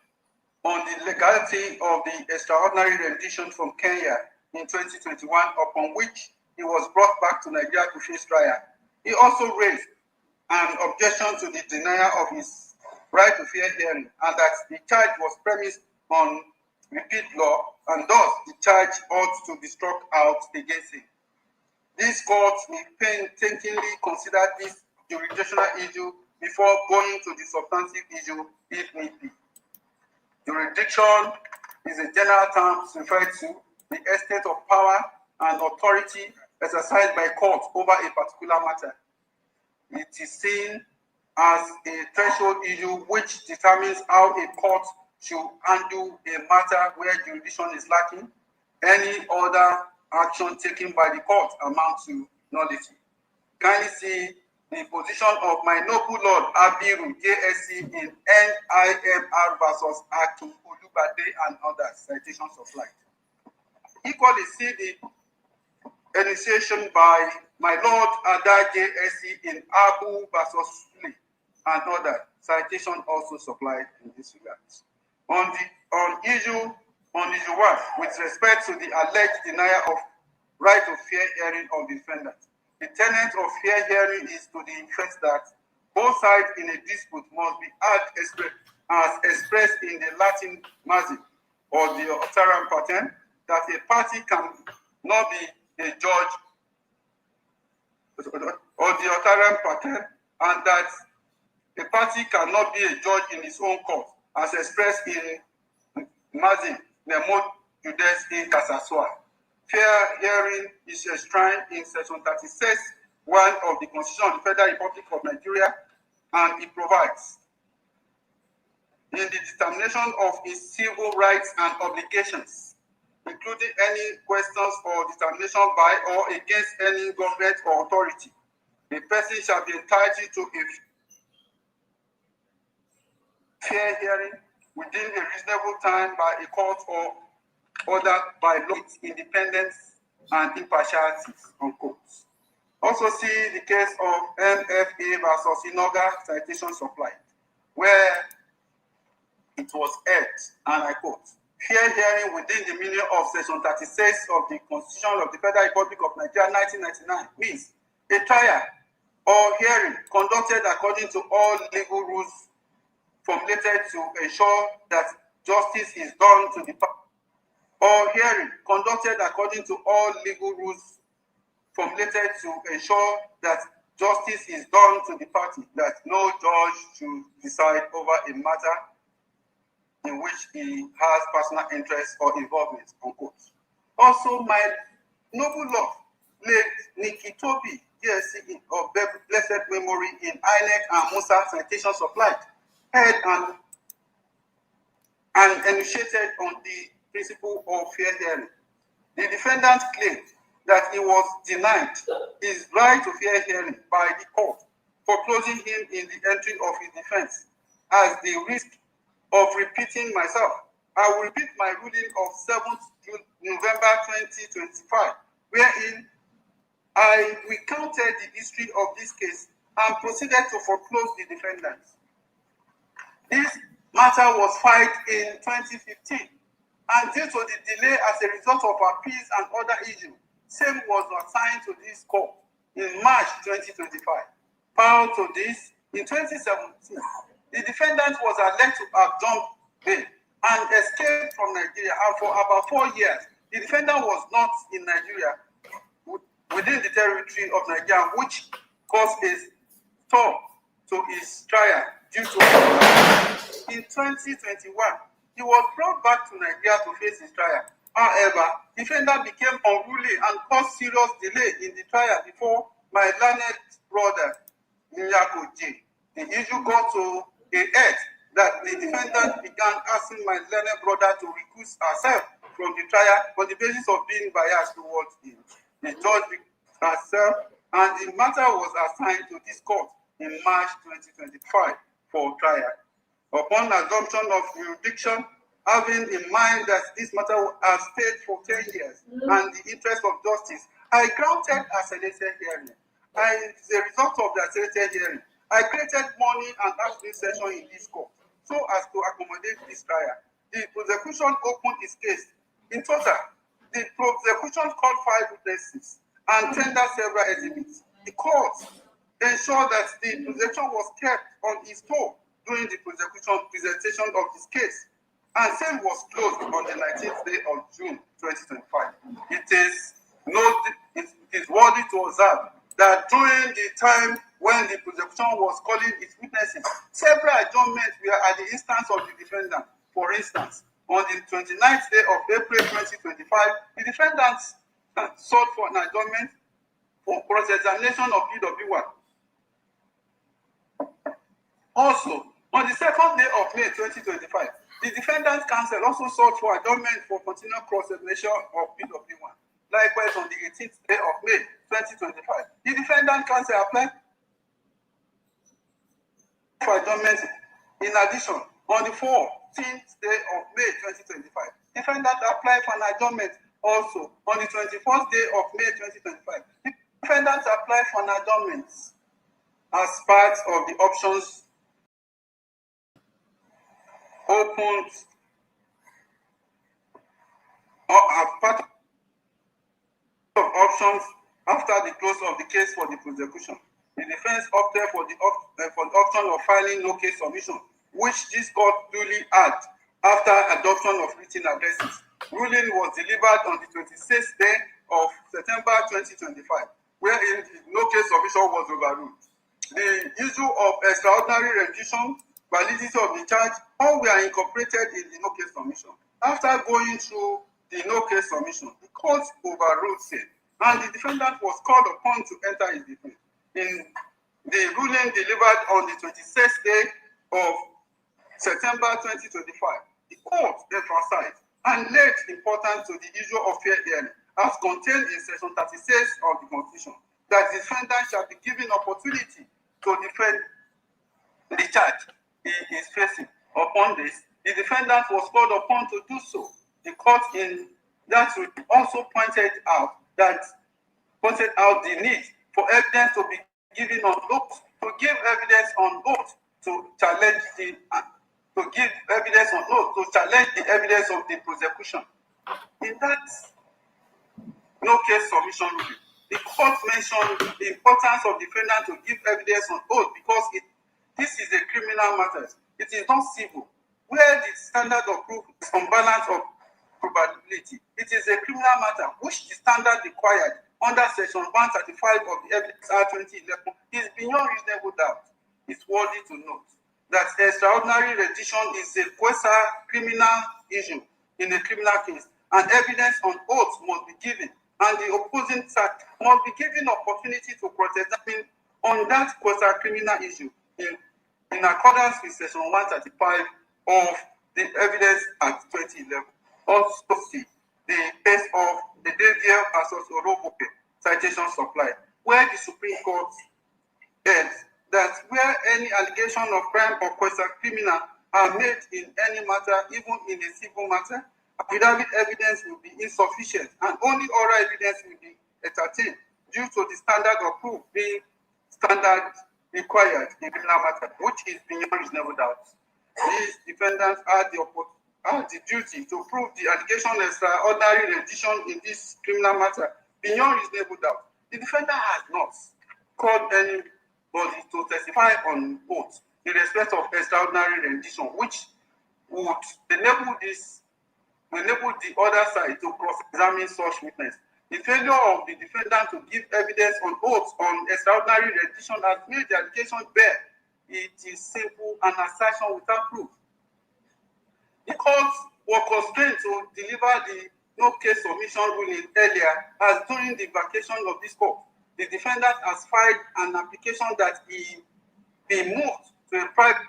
on the legality of the extraordinary rendition from Kenya in 2021, upon which he was brought back to Nigeria to face trial. He also raised an objection to the denial of his right to fair hearing, and that the charge was premised on repeat law, and thus the charge ought to be struck out against him. This court will painstakingly consider this jurisdictional issue before going to the substantive issue if need be. Jurisdiction is a general term referred to the extent of power and authority exercised by court over a particular matter. It is seen as a threshold issue which determines how a court should handle a matter where jurisdiction is lacking. Any other action taken by the court amounts to nullity. Kindly see the position of my noble Lord Abiru, JSC in NIMR versus Akin Olubade and others, citations of light. Equally see the initiation by my Lord Ada JSC in Abu versus Lee and others, citation also supplied in this regard. On issue 1, with respect to the alleged denial of right of fair hearing of the defendant, the tenet of fair hearing is to the effect that both sides in a dispute must be heard as expressed in the Latin Mazi or the ecuti0n pattern, that a party can not be a judge or the ecuti0n pattern, and that a party cannot be a judge in his own court, as expressed in Mazi, Nnamudi in Kasaswa. Fair hearing is enshrined in section 36, 1 of the Constitution of the Federal Republic of Nigeria, and it provides in the determination of its civil rights and obligations, including any questions or determination by or against any government or authority, the person shall be entitled to a fair hearing within a reasonable time by a court or ordered by law, independence and impartiality, unquote. Also see the case of MFA versus Inoga, citation supplied, where it was held, and I quote, fair hearing within the meaning of section 36 of the Constitution of the Federal Republic of Nigeria 1999 means a trial or hearing conducted according to all legal rules formulated to ensure that justice is done to the party, or hearing conducted according to all legal rules formulated to ensure that justice is done to the party, that no judge should decide over a matter in which he has personal interest or involvement, unquote. Also, my noble Lord, late Nikki Toby, DSC of blessed memory in INEC and Musa, citations supplied, held and initiated on the principle of fair hearing. The defendant claimed that he was denied his right to fair hearing by the court foreclosing him in the entry of his defense. As the risk of repeating myself, I will repeat my ruling of 7th November 2025, wherein I recounted the history of this case and proceeded to foreclose the defendants. This matter was filed in 2015, and due to the delay as a result of appeals and other issues, same was assigned to this court in March 2025. Prior to this, in 2017, the defendant was alleged to have jumped bail and escaped from Nigeria, and for about 4 years, the defendant was not in Nigeria within the territory of Nigeria, which caused a stop to his trial due to in 2021, he was brought back to Nigeria to face his trial. However, the defendant became unruly and caused serious delay in the trial before my learned brother, Nnamudi. The issue got to a head that the defendant began asking my learned brother to recuse herself from the trial on the basis of being biased towards him. The judge herself, and the matter was assigned to this court in March 2025 for trial. Upon adoption of jurisdiction, having in mind that this matter has stayed for 10 years and the interest of justice, I granted accelerated hearing. As a result of the accelerated hearing, I created morning and afternoon session in this court so as to accommodate this trial. The prosecution opened its case. In total, the prosecution called 5 witnesses and tendered several exhibits. The court ensured that the prosecution was kept on its toe during the presentation of this case, and same was closed on the 19th day of June 2025. It is worthy to observe that during the time when the prosecution was calling its witnesses, several adjournments were at the instance of the defendant. For instance, on the 29th day of April 2025, the defendant sought for an adjournment for cross-examination of PW1. Also, on the 2nd day of May 2025, the defendant counsel also sought for adjournment for continual cross-examination of PW1. Likewise, on the 18th day of May 2025, the defendant counsel applied for adjournment. In addition, on the 14th day of May 2025, defendant applied for an adjournment. Also, on the 21st day of May 2025, the defendant applied for an adjournment as part of the options opened or as part of options after the close of the case for the prosecution. The defense opted for the option of filing no case submission, which this court duly had after adoption of written addresses. Ruling was delivered on the 26th day of September 2025, wherein the no case submission was overruled. The issue of extraordinary rendition, validity of the charge, all were incorporated in the no case submission. After going through the no case submission, the court overruled it, and the defendant was called upon to enter his defense. In the ruling delivered on the 26th day of September 2025, the court emphasized and laid importance to the issue of fair hearing, as contained in section 36 of the Constitution, that the defendant shall be given opportunity to defend the charge he is facing. Upon this, the defendant was called upon to do so. The court in that also pointed out the need for evidence to be given on oath, to give evidence on oath to challenge the evidence of the prosecution. In that no case submission ruling, the court mentioned the importance of defendant to give evidence on oath because this is a criminal matter. It is not civil, where the standard of proof is on balance of probability. It is a criminal matter which the standard required under section 135 of the Evidence Act 2011 is beyond reasonable doubt. It's worthy to note that extraordinary rendition is a quasi-criminal issue in a criminal case, and evidence on oath must be given, and the opposing side must be given opportunity to cross-examine on that quasi-criminal issue in accordance with section 135 of the Evidence Act 2011. Also see the case of the Davier versus Oroboke citation supply, where the Supreme Court held that where any allegation of crime or criminal are made in any matter, even in a civil matter, affidavit evidence will be insufficient and only oral evidence will be entertained due to the standard of proof being standard required in criminal matter, which is beyond reasonable doubt. These defendants have the duty to prove the allegation of extraordinary rendition in this criminal matter beyond reasonable doubt. The defendant has not called anybody to testify on oath in respect of extraordinary rendition, which would enable the other side to cross-examine such witness. The failure of the defendant to give evidence on oath on extraordinary rendition has made the allegation bare. It is simple and assertion without proof. The court was constrained to deliver the no case submission ruling earlier, as during the vacation of this court, the defendant has filed an application that he be moved to a private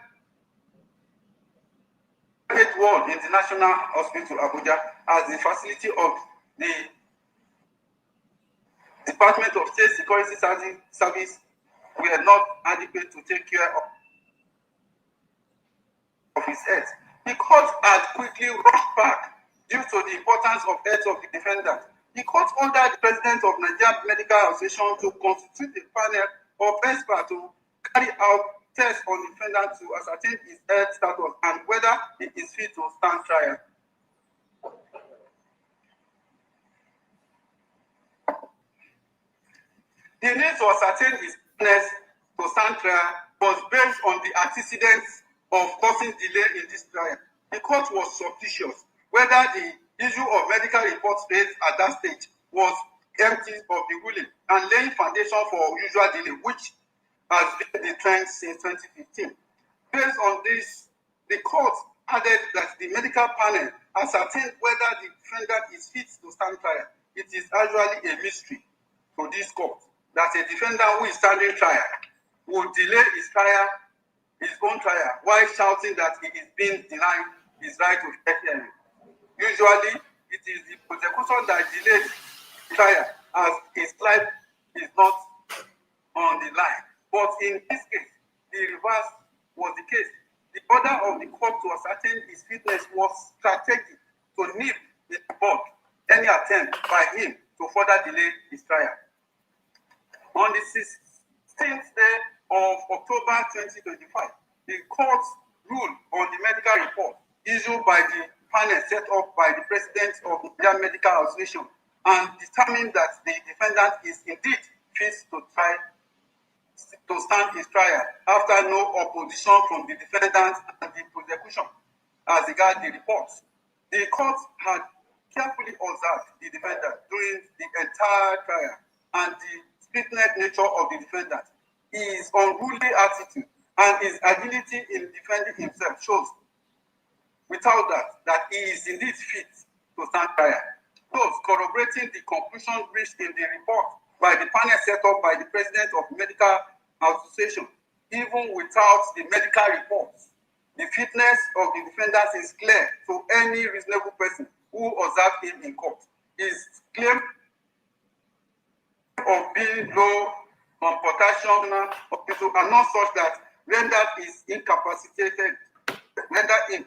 ward in the National Hospital, Abuja, as the facility of the Department of State Security Service were not adequate to take care of his health. The court had quickly rushed back due to the importance of health of the defendant. The court ordered the president of Nigeria Medical Association to constitute a panel of experts to carry out tests on the defendant to ascertain his health status and whether he is fit to stand trial. The need to ascertain his fitness to stand trial was based on the antecedents of causing delay in this trial. The court was suspicious whether the issue of medical reports raised at that stage was empty of the ruling and laying foundation for usual delay, which has been the trend since 2015. Based on this, the court added that the medical panel ascertained whether the defendant is fit to stand trial. It is actually a mystery to this court that a defendant who is standing trial will delay his own trial, while shouting that he is being denied his right to fair hearing. Usually, it is the prosecution that delays trial as his life is not on the line. But in this case, the reverse was the case. The order of the court to ascertain his fitness was strategic to nip in the bud any attempt by him to further delay his trial. On the 16th day of October 2025, the court ruled on the medical report issued by the panel set up by the president of the Nigeria Medical Association and determined that the defendant is indeed fit to stand his trial after no opposition from the defendant and the prosecution as regards the report. The court had carefully observed the defendant during the entire trial and the fitness nature of the defendant. His unruly attitude and his agility in defending himself shows without that he is indeed fit to stand trial. Thus, corroborating the conclusion reached in the report by the panel set up by the president of the Medical Association, even without the medical reports, the fitness of the defendant is clear to any reasonable person who observed him in court. His claim of being low on potassium are not such that render him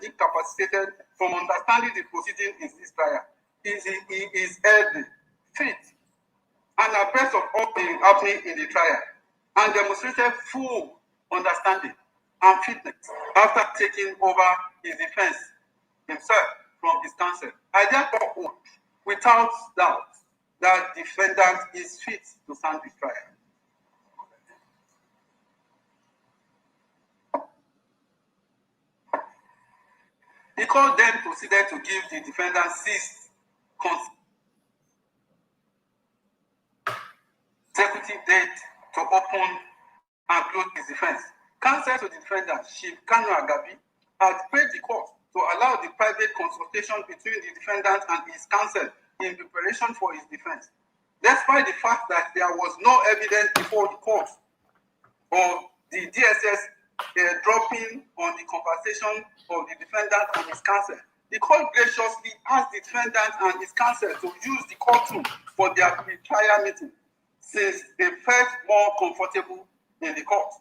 incapacitated from understanding the proceeding in this trial. He is healthy, fit, and abreast of all the happening in the trial, and demonstrated full understanding and fitness after taking over his defense himself from his counsel. I therefore hold without doubt that the defendant is fit to stand his trial. The court then proceeded to give the defendant 6 consecutive dates to open and close his defense. Counsel to the defendant, Chief Kanu had prayed the court to allow the private consultation between the defendant and his counsel in preparation for his defense. Despite the fact that there was no evidence before the court of the DSS dropping on the conversation of the defendant and his counsel, the court graciously asked the defendant and his counsel to use the courtroom for their pre-trial meeting, since they felt more comfortable in the court.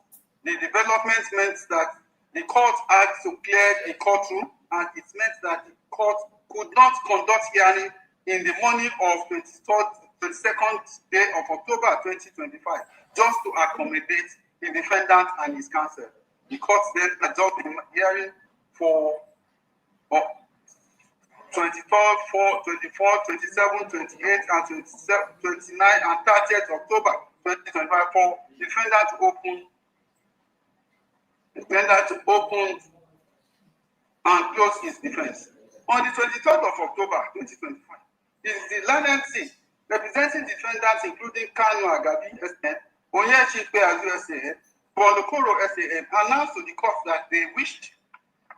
The development meant that the court had to clear a courtroom, and it meant that the court could not conduct hearing in the morning of 22nd day of October 2025, just to accommodate the defendant and his counsel. The court then adjourned the hearing for 23rd, 24, 27, 28, and 29 and 30th October 2025 for defendant to open and close his defense. On the 23rd of October 2025, is the learned team representing defendants including Kanu Agabi SN, Onyechikpe Azu SAN, Bolokoro SAN announced to the court that they wished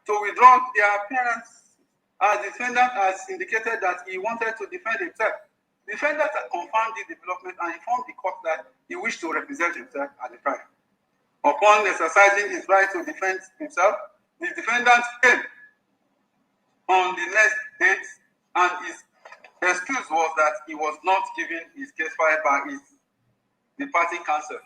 to withdraw their appearance as the defendant has indicated that he wanted to defend himself. The defendant had confirmed the development and informed the court that he wished to represent himself at the trial. Upon exercising his right to defend himself, the defendant came on the next date, and his excuse was that he was not given his case file by his departing counsel.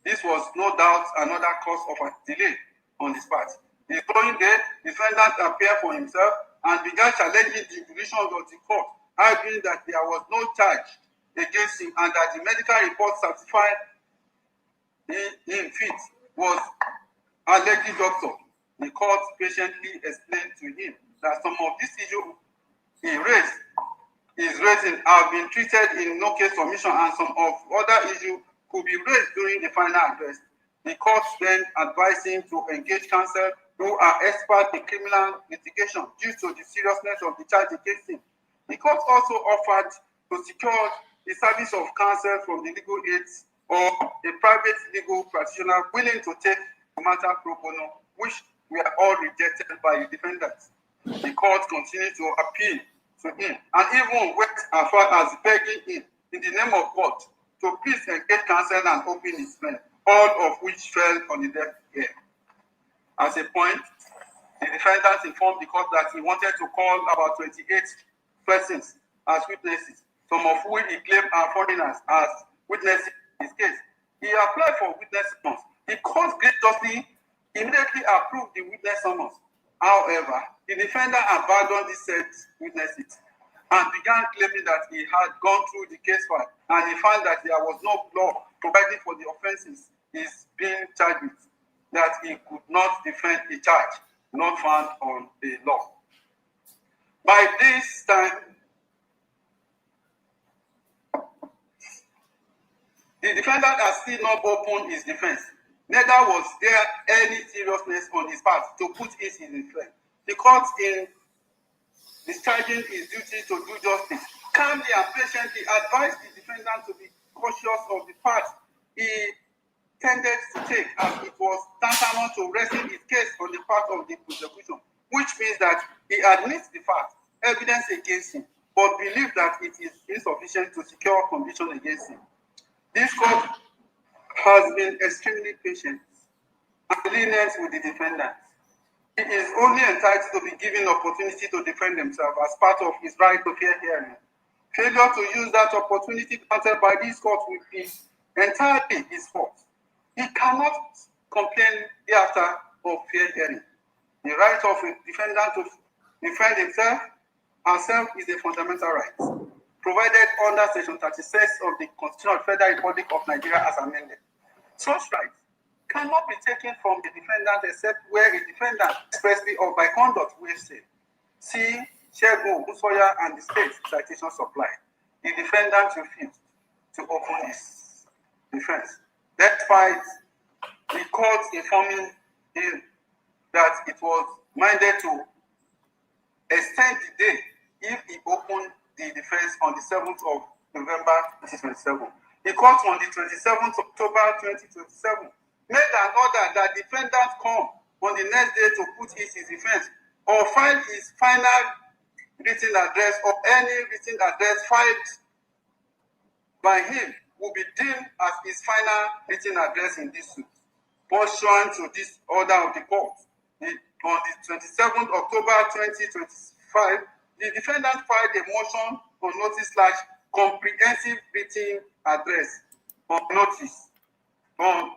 This was no doubt another cause of a delay on his part. The following day, the defendant appeared for himself and began challenging the decisions of the court, arguing that there was no charge against him and that the medical report certified him fit was alleged doctor. The court patiently explained to him that some of these issues he raising have been treated in no case submission, and some of other issues could be raised during the final address. The court then advised him to engage counsel who are experts in criminal litigation due to the seriousness of the charge against him. The court also offered to secure the service of counsel from the legal aids or a private legal practitioner willing to take the matter pro bono, which were all rejected by the defendants. The court continued to appeal to him and even went as far as begging him in the name of God to please engage counsel and open his friend, all of which fell on the deaf ear. At a point, the defendant informed the court that he wanted to call about 28 persons as witnesses, some of whom he claimed are foreigners as witnesses in his case. He applied for witness summons. The court graciously immediately approved the witness summons. However, the defendant abandoned the said witnesses and began claiming that he had gone through the case file and he found that there was no law providing for the offenses he's being charged with, that he could not defend the charge not found on the law. By this time, the defendant has still not opened his defense. Neither was there any seriousness on his part to put it in defense. The court, in discharging his duty to do justice, calmly and patiently advised the defendant to be cautious of the part he tended to take, as it was tantamount to resting his case on the part of the prosecution, which means that he admits the fact, evidence against him, but believes that it is insufficient to secure conviction against him. This court has been extremely patient and lenient with the defendant. He is only entitled to be given opportunity to defend himself as part of his right to fair hearing. Failure to use that opportunity granted by this court will be entirely his fault. He cannot complain thereafter of fair hearing. The right of a defendant to defend himself herself is a fundamental right, provided under Section 36 of the Constitution of the Federal Republic of Nigeria as amended. Such rights cannot be taken from the defendant except where a defendant expressly or by conduct waives it. See Shegun Usoya and the state citation supply. The defendant refused to open his defense, despite the court informing him that it was minded to extend the day if he opened the defense on the 7th of November 2027. The court on the 27th of October 2027 made an order that defendant come on the next day to put his defense or file his final written address, or any written address filed by him will be deemed as his final written address in this suit. Pursuant to this order of the court, on the 27th October 2025, the defendant filed a motion for notice / comprehensive written address on notice on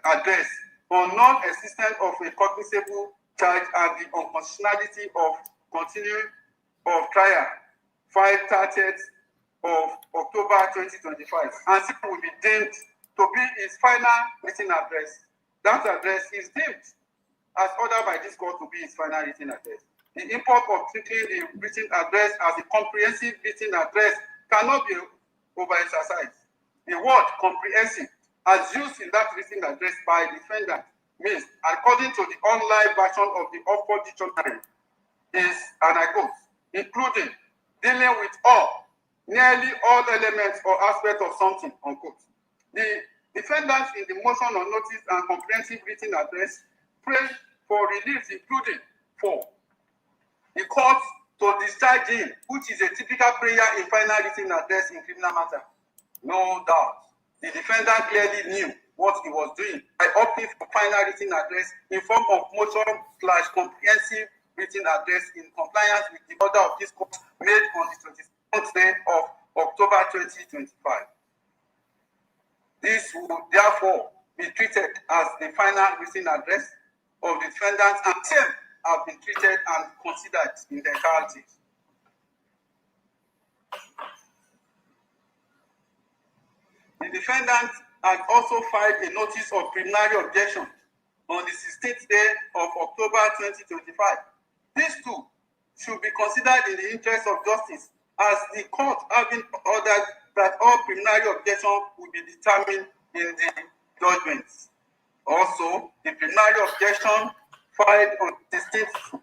address on non-existence of a cognizable charge and the unconstitutionality of continuing of trial filed 30th of October 2025, and it will be deemed to be his final written address. That address is deemed as ordered by this court to be his final written address. The import of treating the written address as a comprehensive written address cannot be overemphasized. The word comprehensive, as used in that written address by defendant, means, according to the online version of the Oxford Dictionary, is, and I quote, including dealing with all, nearly all elements or aspects of something, unquote. The defendants in the motion on notice and comprehensive written address pray for relief, including for the court to discharge him, which is a typical prayer in final written address in criminal matter. No doubt, the defendant clearly knew what he was doing by opting for final written address in form of motion/comprehensive written address in compliance with the order of this court made on the 27th day of October 2025. This will therefore be treated as the final written address of the defendant, and same have been treated and considered in their entirety. The defendant had also filed a notice of preliminary objection on the 16th day of October 2025. These two should be considered in the interest of justice, as the court having ordered that all preliminary objections will be determined in the judgments. Also, the preliminary objection filed on 16th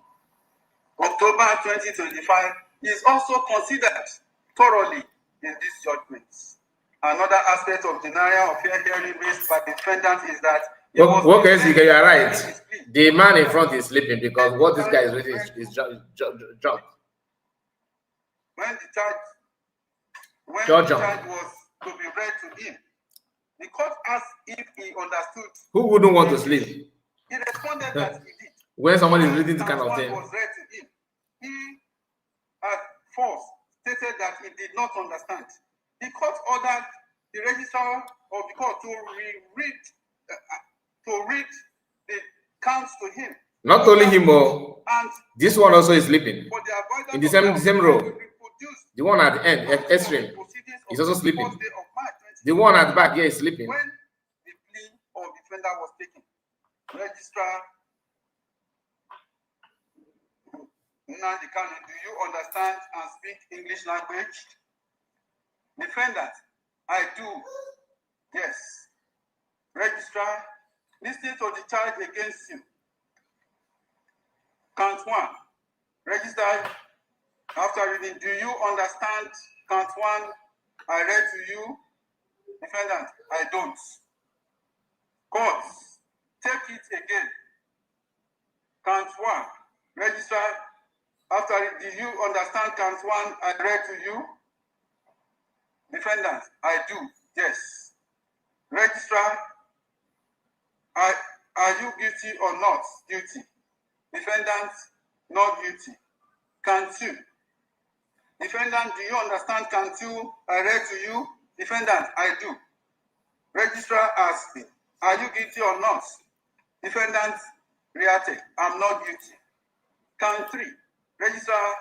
October 2025 is also considered thoroughly in these judgments. Another aspect of denial of fair hearing raised by the defendant is that you are right. The man in front is sleeping because what this guy is reading is job. When the charge was to be read to him, the court asked if he understood. Who wouldn't want to sleep? He responded that he did. When someone is reading this kind of thing, was read to him, he at first stated that he did not understand. The court ordered the registrar of the court to read the counts to him. Not only him, and this one also is sleeping in the same row. The one at the end, at extreme, is also sleeping. The one at the back here is sleeping. When the plea of the defender was taken, registrar Nnamudi Kanu, do you understand and speak English language? Defendant, I do. Yes. Registrar, listening to the charge against you. Count one. Registrar, after reading, do you understand count one I read to you? Defendant, I don't. Court, take it again. Count one. Registrar, after do you understand count one I read to you? Defendant, I do. Yes. Registrar, are you guilty or not guilty? Defendant, not guilty. Count two. Defendant, do you understand count two I read to you? Defendant, I do. Registrar asked me, are you guilty or not? Defendant reacted, I'm not guilty. Count three. Registrar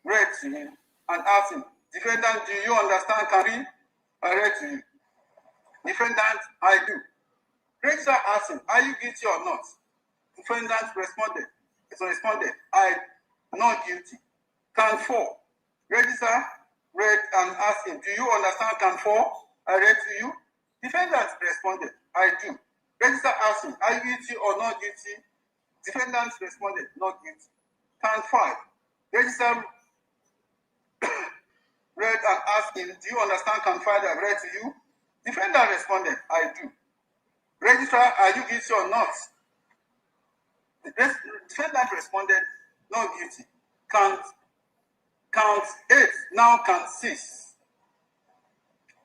read to him and asked him, defendant, do you understand count three I read to you? Defendant, I do. Registrar asked him, are you guilty or not? Defendant responded, I not guilty. Count four. Registrar read and asked him, do you understand count four I read to you? Defendant responded, I do. Registrar asked him, are you guilty or not guilty? Defendant responded, not guilty. Count five. Registrar read and asked him, do you understand count five I read to you? Defendant responded, I do. Registrar, are you guilty or not? The defendant responded, not guilty. Count eight, now count six.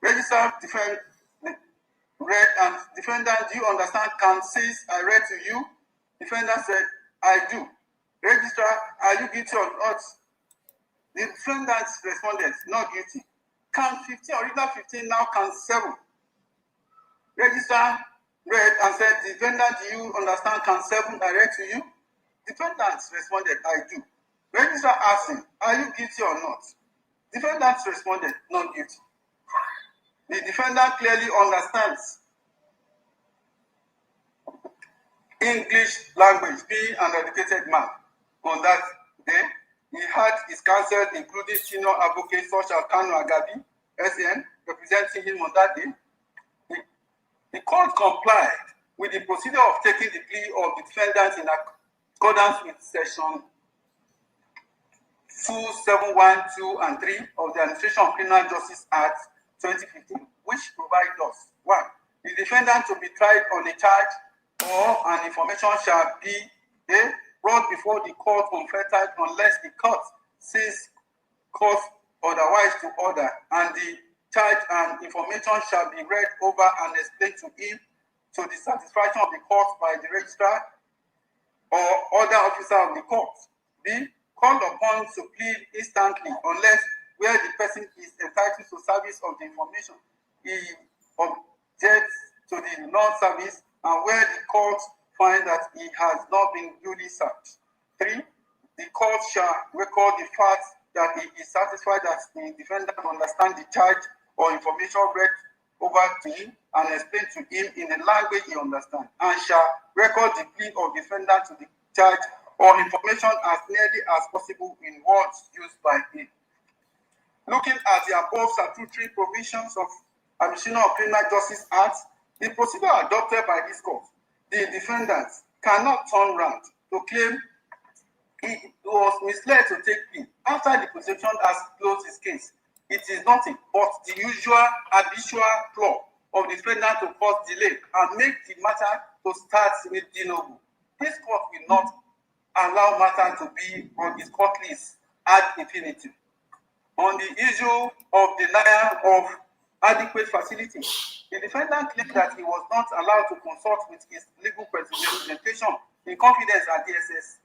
Registrar read and defendant, do you understand count six I read to you? Defendant said, I do. Registrar, are you guilty or not? The defendant responded, not guilty. Count 15, original 15, now count 7. Registrar read and said, defendant, do you understand, can 7 direct to you? Defendant responded, I do. Registrar asked him, are you guilty or not? Defendant responded, not guilty. The defendant clearly understands English language, being an educated man. On that day, he had his counsel, including senior advocates such as Kanu SN, representing him on that day. The court complied with the procedure of taking the plea of the defendant in accordance with section 2712 and 3 of the Administration of Criminal Justice Act 2015, which provide us 1. The defendant to be tried on a charge or an information shall be brought before the court unfettered unless the court says cause otherwise to order, and the charge and information shall be read over and explained to him to the satisfaction of the court by the registrar or other officer of the court. B. Called upon to plead instantly unless where the person is entitled to service of the information he objects to the non-service, and where the court finds that he has not been duly served. 3. The court shall record the fact that he is satisfied that the defendant understands the charge or information read over to him and explained to him in the language he understands, and shall record the plea of defendant to the charge or information as nearly as possible in words used by him. Looking at the above statutory provisions of Administration of Criminal Justice Act, the procedure adopted by this court, the defendant cannot turn round to claim he was misled to take plea after the prosecution has closed his case. It is nothing but the usual habitual flaw of the defendant to cause delay and make the matter to start with de novo. This court will not allow matter to be on its court list ad infinitum. On the issue of denial of adequate facility, the defendant claimed that he was not allowed to consult with his legal representation in confidence at DSS,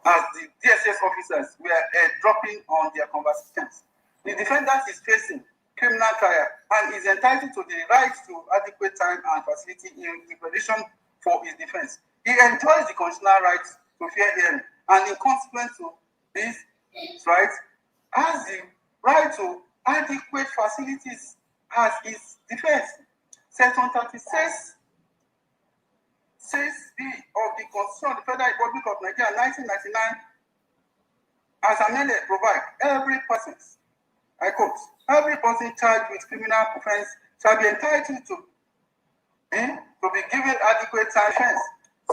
as the DSS officers were dropping on their conversations. The defendant is facing criminal trial and is entitled to the right to adequate time and facility in preparation for his defense. He enjoys the constitutional right to fair hearing, and in consequence to this right, has the right to adequate facilities as his defense. Section 36 6B of the Constitution of the Federal Republic of Nigeria 1999, as amended, provide every person, I quote, every person charged with criminal offense shall be entitled to be given adequate time defense.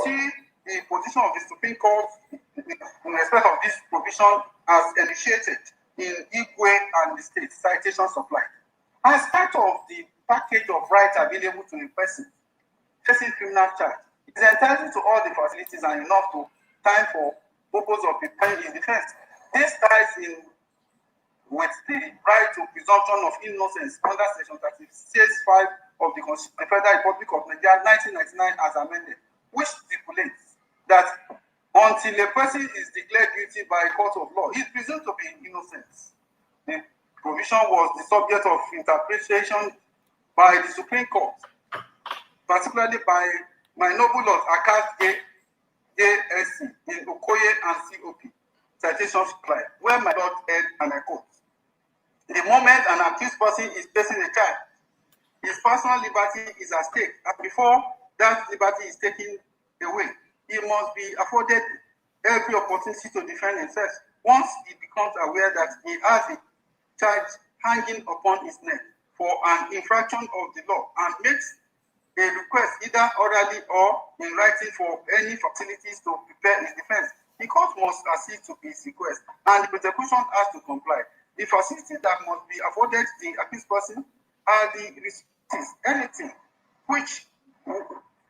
See the position of the Supreme Court in respect of this provision as initiated in Igwe and the state citation supplied. As part of the package of rights available to a person facing criminal charge, it is entitled to all the facilities and enough to time for purpose of preparing his defense. This ties in with the right to presumption of innocence under Section 36(5) of the Constitution of the Federal Republic of Nigeria 1999 as amended, which stipulates that until a person is declared guilty by a court of law, he is presumed to be innocent. The provision was the subject of interpretation by the Supreme Court, particularly by my noble lord Akat A.S.C. in Okoye and COP, citation supplied, where my lord held, and I quote, the moment an accused person is facing a charge, his personal liberty is at stake, and before that liberty is taken away, he must be afforded every opportunity to defend himself. Once he becomes aware that he has a charge hanging upon his neck for an infraction of the law and makes a request either orally or in writing for any facilities to prepare his defense, the court must accede to his request and the prosecution has to comply. The facilities that must be afforded the accused person are the resources, anything which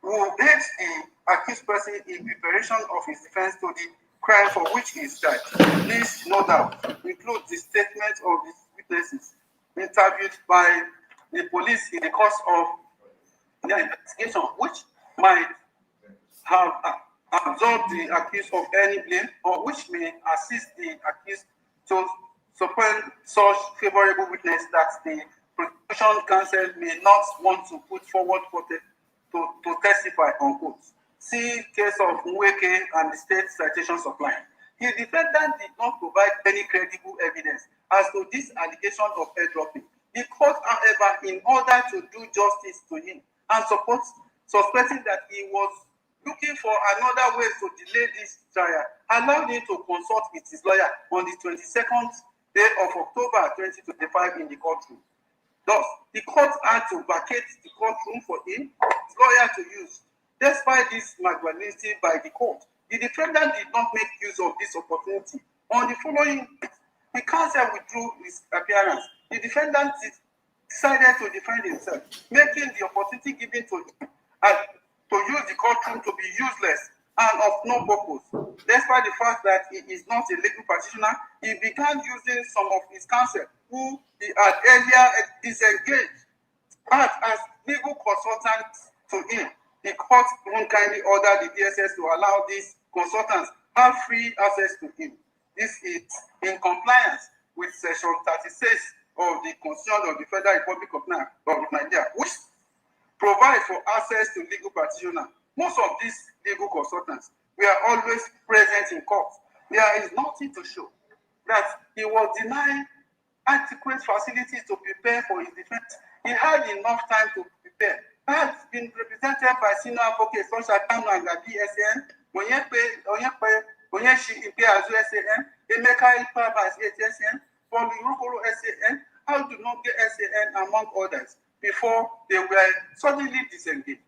will aid the accused person in preparation of his defense to the crime for which he is charged. This, no doubt, includes the statement of the witnesses interviewed by the police in the course of the investigation, which might have absorbed the accused of any blame or which may assist the accused to support such favorable witness that the prosecution counsel may not want to put forward to testify, unquote. See case of Nweke and the state citation supply. The defendant did not provide any credible evidence as to this allegation of airdropping. The court, however, in order to do justice to him and suspecting that he was looking for another way to delay this trial, allowed him to consult with his lawyer on the 22nd day of October 2025 in the courtroom. Thus, the court had to vacate the courtroom for him, his lawyer to use. Despite this magnanimity by the court, the defendant did not make use of this opportunity. On the following day, the counsel withdrew his appearance. The defendant decided to defend himself, making the opportunity given to him to use the courtroom to be useless and of no purpose. Despite the fact that he is not a legal practitioner, he began using some of his counsel who he had earlier disengaged as legal consultants to him. The court even kindly ordered the DSS to allow these consultants have free access to him. This is in compliance with Section 36 of the Constitution of the Federal Republic of Nigeria, which provides for access to legal practitioners. Most of these legal consultants were always present in court. There is nothing to show that he was denied adequate facilities to prepare for his defense. He had enough time to prepare. He has been represented by senior advocates such as Kanu and DSN, Onyeshi Ipe as SAN, Emeka Ipa as SAN, Paul Urukolo SAN, how to not get SAN among others before they were suddenly disengaged.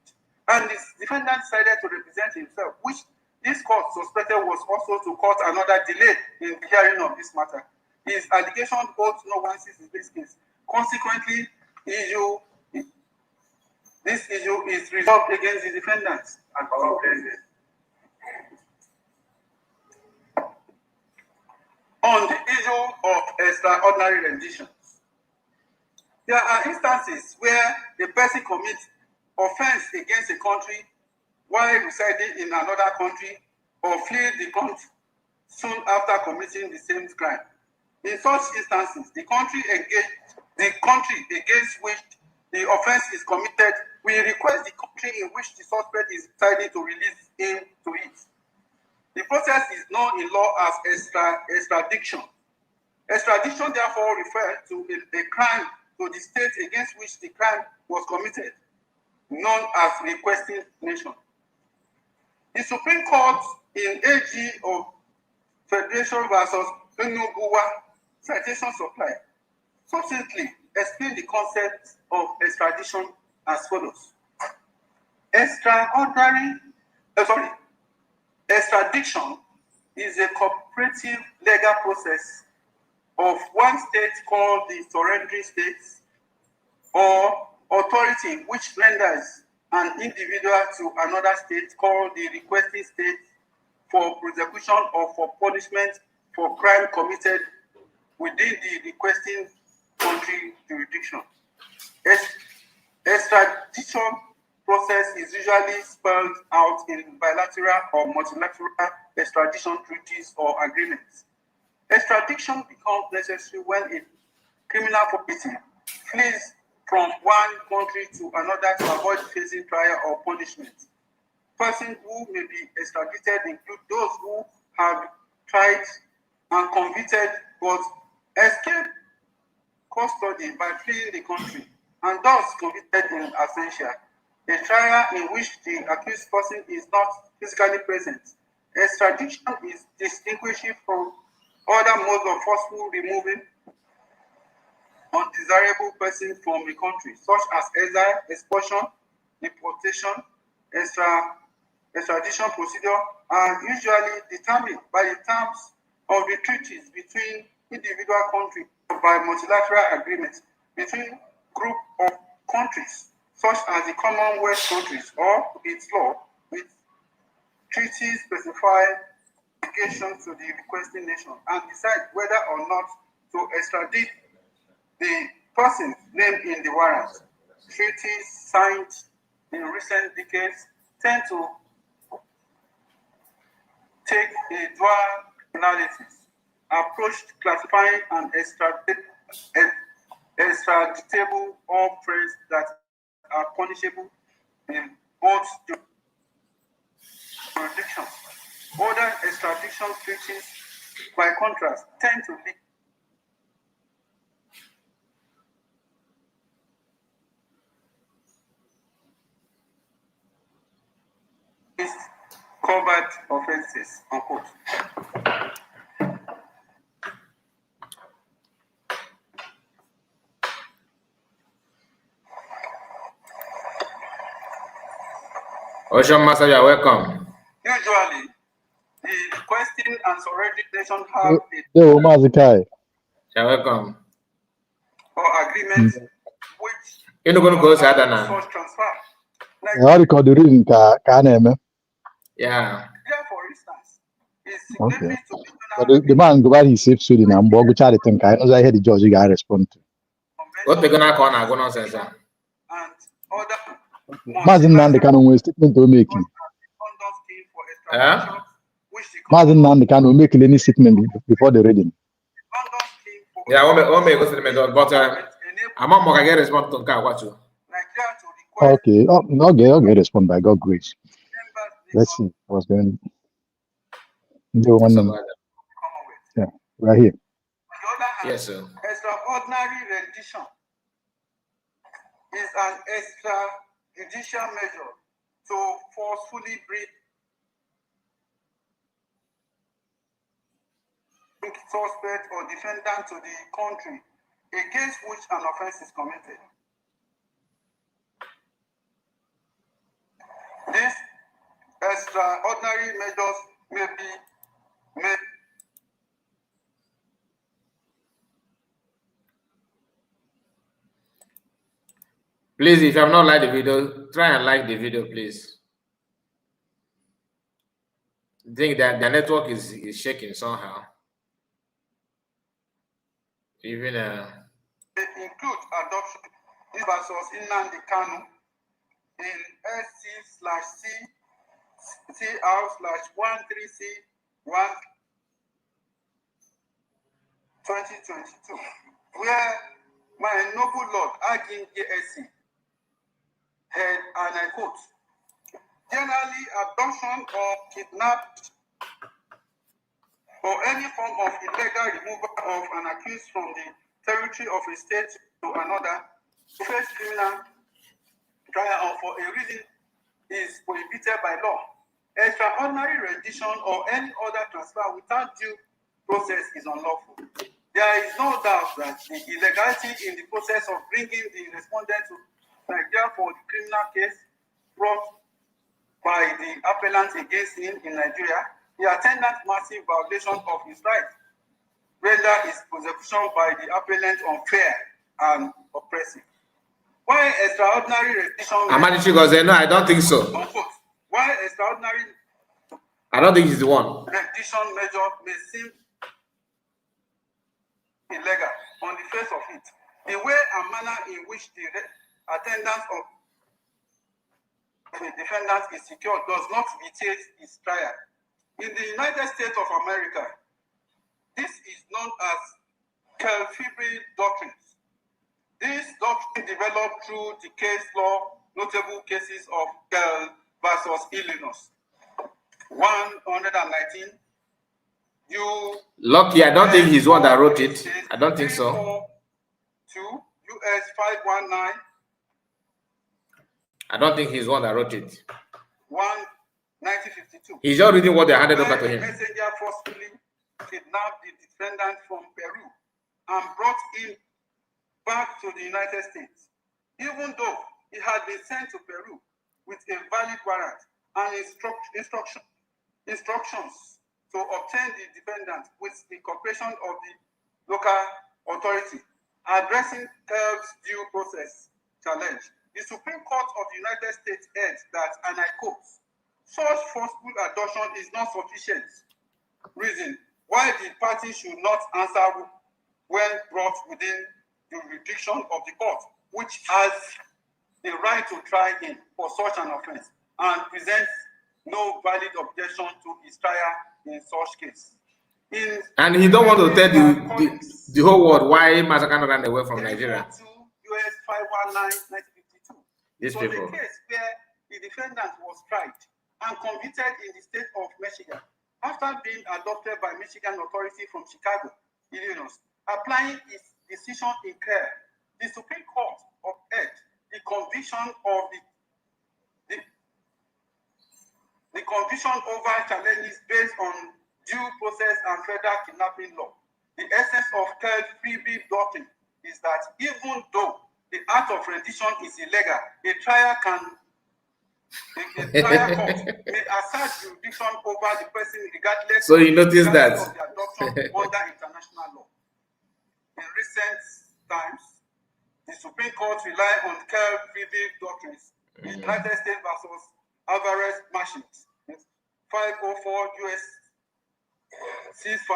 And the defendant decided to represent himself, which this court suspected was also to cause another delay in the hearing of this matter. His allegation holds no basis in this case. Consequently, this issue is resolved against the defendants and our president. On the issue of extraordinary renditions, there are instances where the person commits offense against a country while residing in another country or flee the country soon after committing the same crime. In such instances, the country against which the offense is committed will request the country in which the suspect is residing to release him to it. The process is known in law as extradition. Extradition therefore refers to a crime to the state against which the crime was committed, known as requesting nation. The Supreme Court in AG of Federation versus Nnamudi citation supply succinctly explained the concept of extradition as follows. Extradition is a cooperative legal process of one state called the surrendering state or authority which renders an individual to another state called the requesting state for prosecution or for punishment for crime committed within the requesting country jurisdiction. Extradition process is usually spelled out in bilateral or multilateral extradition treaties or agreements. Extradition becomes necessary when a criminal property flees from one country to another to avoid facing trial or punishment. Persons who may be extradited include those who have tried and convicted but escaped custody by fleeing the country and thus convicted in absentia. A trial in which the accused person is not physically present. Extradition is distinguished from other modes of forceful removing undesirable persons from the country, such as exile, expulsion, deportation. Extradition procedure are usually determined by the terms of the treaties between individual countries or by multilateral agreements between group of countries, such as the Commonwealth countries or its law, with treaties specify obligations to the requesting nation and decide whether or not to extradite the person named in the warrant. Treaties signed in recent decades tend to take a dual analysis approach, classifying an extraditable offenses that are punishable in both jurisdictions. Other extradition treaties, by contrast, tend to be covered offenses, unquote. Ocean Master, you are welcome. Usually, the requesting and surrendering nation have Yo, Mazi. You're welcome. or agreements which You're not going to go sad now. such transfer. Like, How do you read in Canada? Yeah. here, for instance, is Okay. signatory to But the man go back his safe Sweden and Bogu Charlie think I know I heard the judge guy respond to. What they're gonna call now? Go nonsense. and other Mazi Nnamudi Kanu statement to make. conduct scheme for Yeah. extradition, which the Mazi Nnamudi Kanu make any statement before the reading. conduct scheme for Yeah, one may go to the middle, but I'm not going to get response to what you. Nigeria to request Okay. Oh, okay, respond by God grace. members Let's see what's going on. Do one number. Commonwealth. Yeah, right here. On the other hand, Yes, sir. extraordinary rendition is an extrajudicial measure to forcefully bring suspect or defendant to the country against which an offense is committed. These extraordinary measures may be made Please, if you have not liked the video, try and like the video, please. I think that the network is shaking somehow. Even they include adoption versus Nnamudi Kanu in SC/C/CR/13C1 2022, where my noble Lord Agin JSC had, and I quote, generally abduction or kidnapped or any form of illegal removal of an accused from the territory of a state to another to face criminal trial or for a reason is prohibited by law. Extraordinary rendition or any other transfer without due process is unlawful. There is no doubt that the illegality in the process of bringing the respondent to Nigeria for the criminal case brought by the appellant against him in Nigeria, the attendant massive violation of his rights, render his prosecution by the appellant unfair and oppressive. Why extraordinary rendition? Amadichi goes there. No, I don't think so. Why extraordinary? I don't think he's the one. Rendition measure may seem illegal on the face of it. The way and manner in which the attendance of a defendant is secured does not dictate his trial. In the United States of America, this is known as Kelfibri doctrines. This doctrine developed through the case law, notable cases of Kel versus Illinois. 119. Lucky, I don't think he's the one that wrote it. I don't think so. 2 US 519. I don't think he's the one that wrote it. 1952. He's just reading what they handed over to him. The messenger forcefully kidnapped the defendant from Peru and brought him back to the United States, even though he had been sent to Peru with a valid warrant and instructions to obtain the defendant with the cooperation of the local authority. Addressing Kel's due process challenge, the Supreme Court of the United States held that, and I quote, such forceful adoption is not sufficient reason why the party should not answer when brought within the jurisdiction of the court, which has the right to try him for such an offense and presents no valid objection to his trial in such case. And he don't want to tell the whole world why Massacre ran away from Nigeria. US 519 1952. These So the people. case where the defendant was tried and convicted in the state of Michigan after being adopted by Michigan authority from Chicago, Illinois, applying its decision in care. The Supreme Court upheld the conviction of the conviction over challenges based on due process and federal kidnapping law. The essence of Kerr's free doctrine is that even though the act of rendition is illegal, a trial court may assert jurisdiction over the person regardless So you notice that of the adoption under international law. In recent times, the Supreme Court relied on Kerr's free doctrines. The United States versus Alvarez Machines, 504 U.S. C5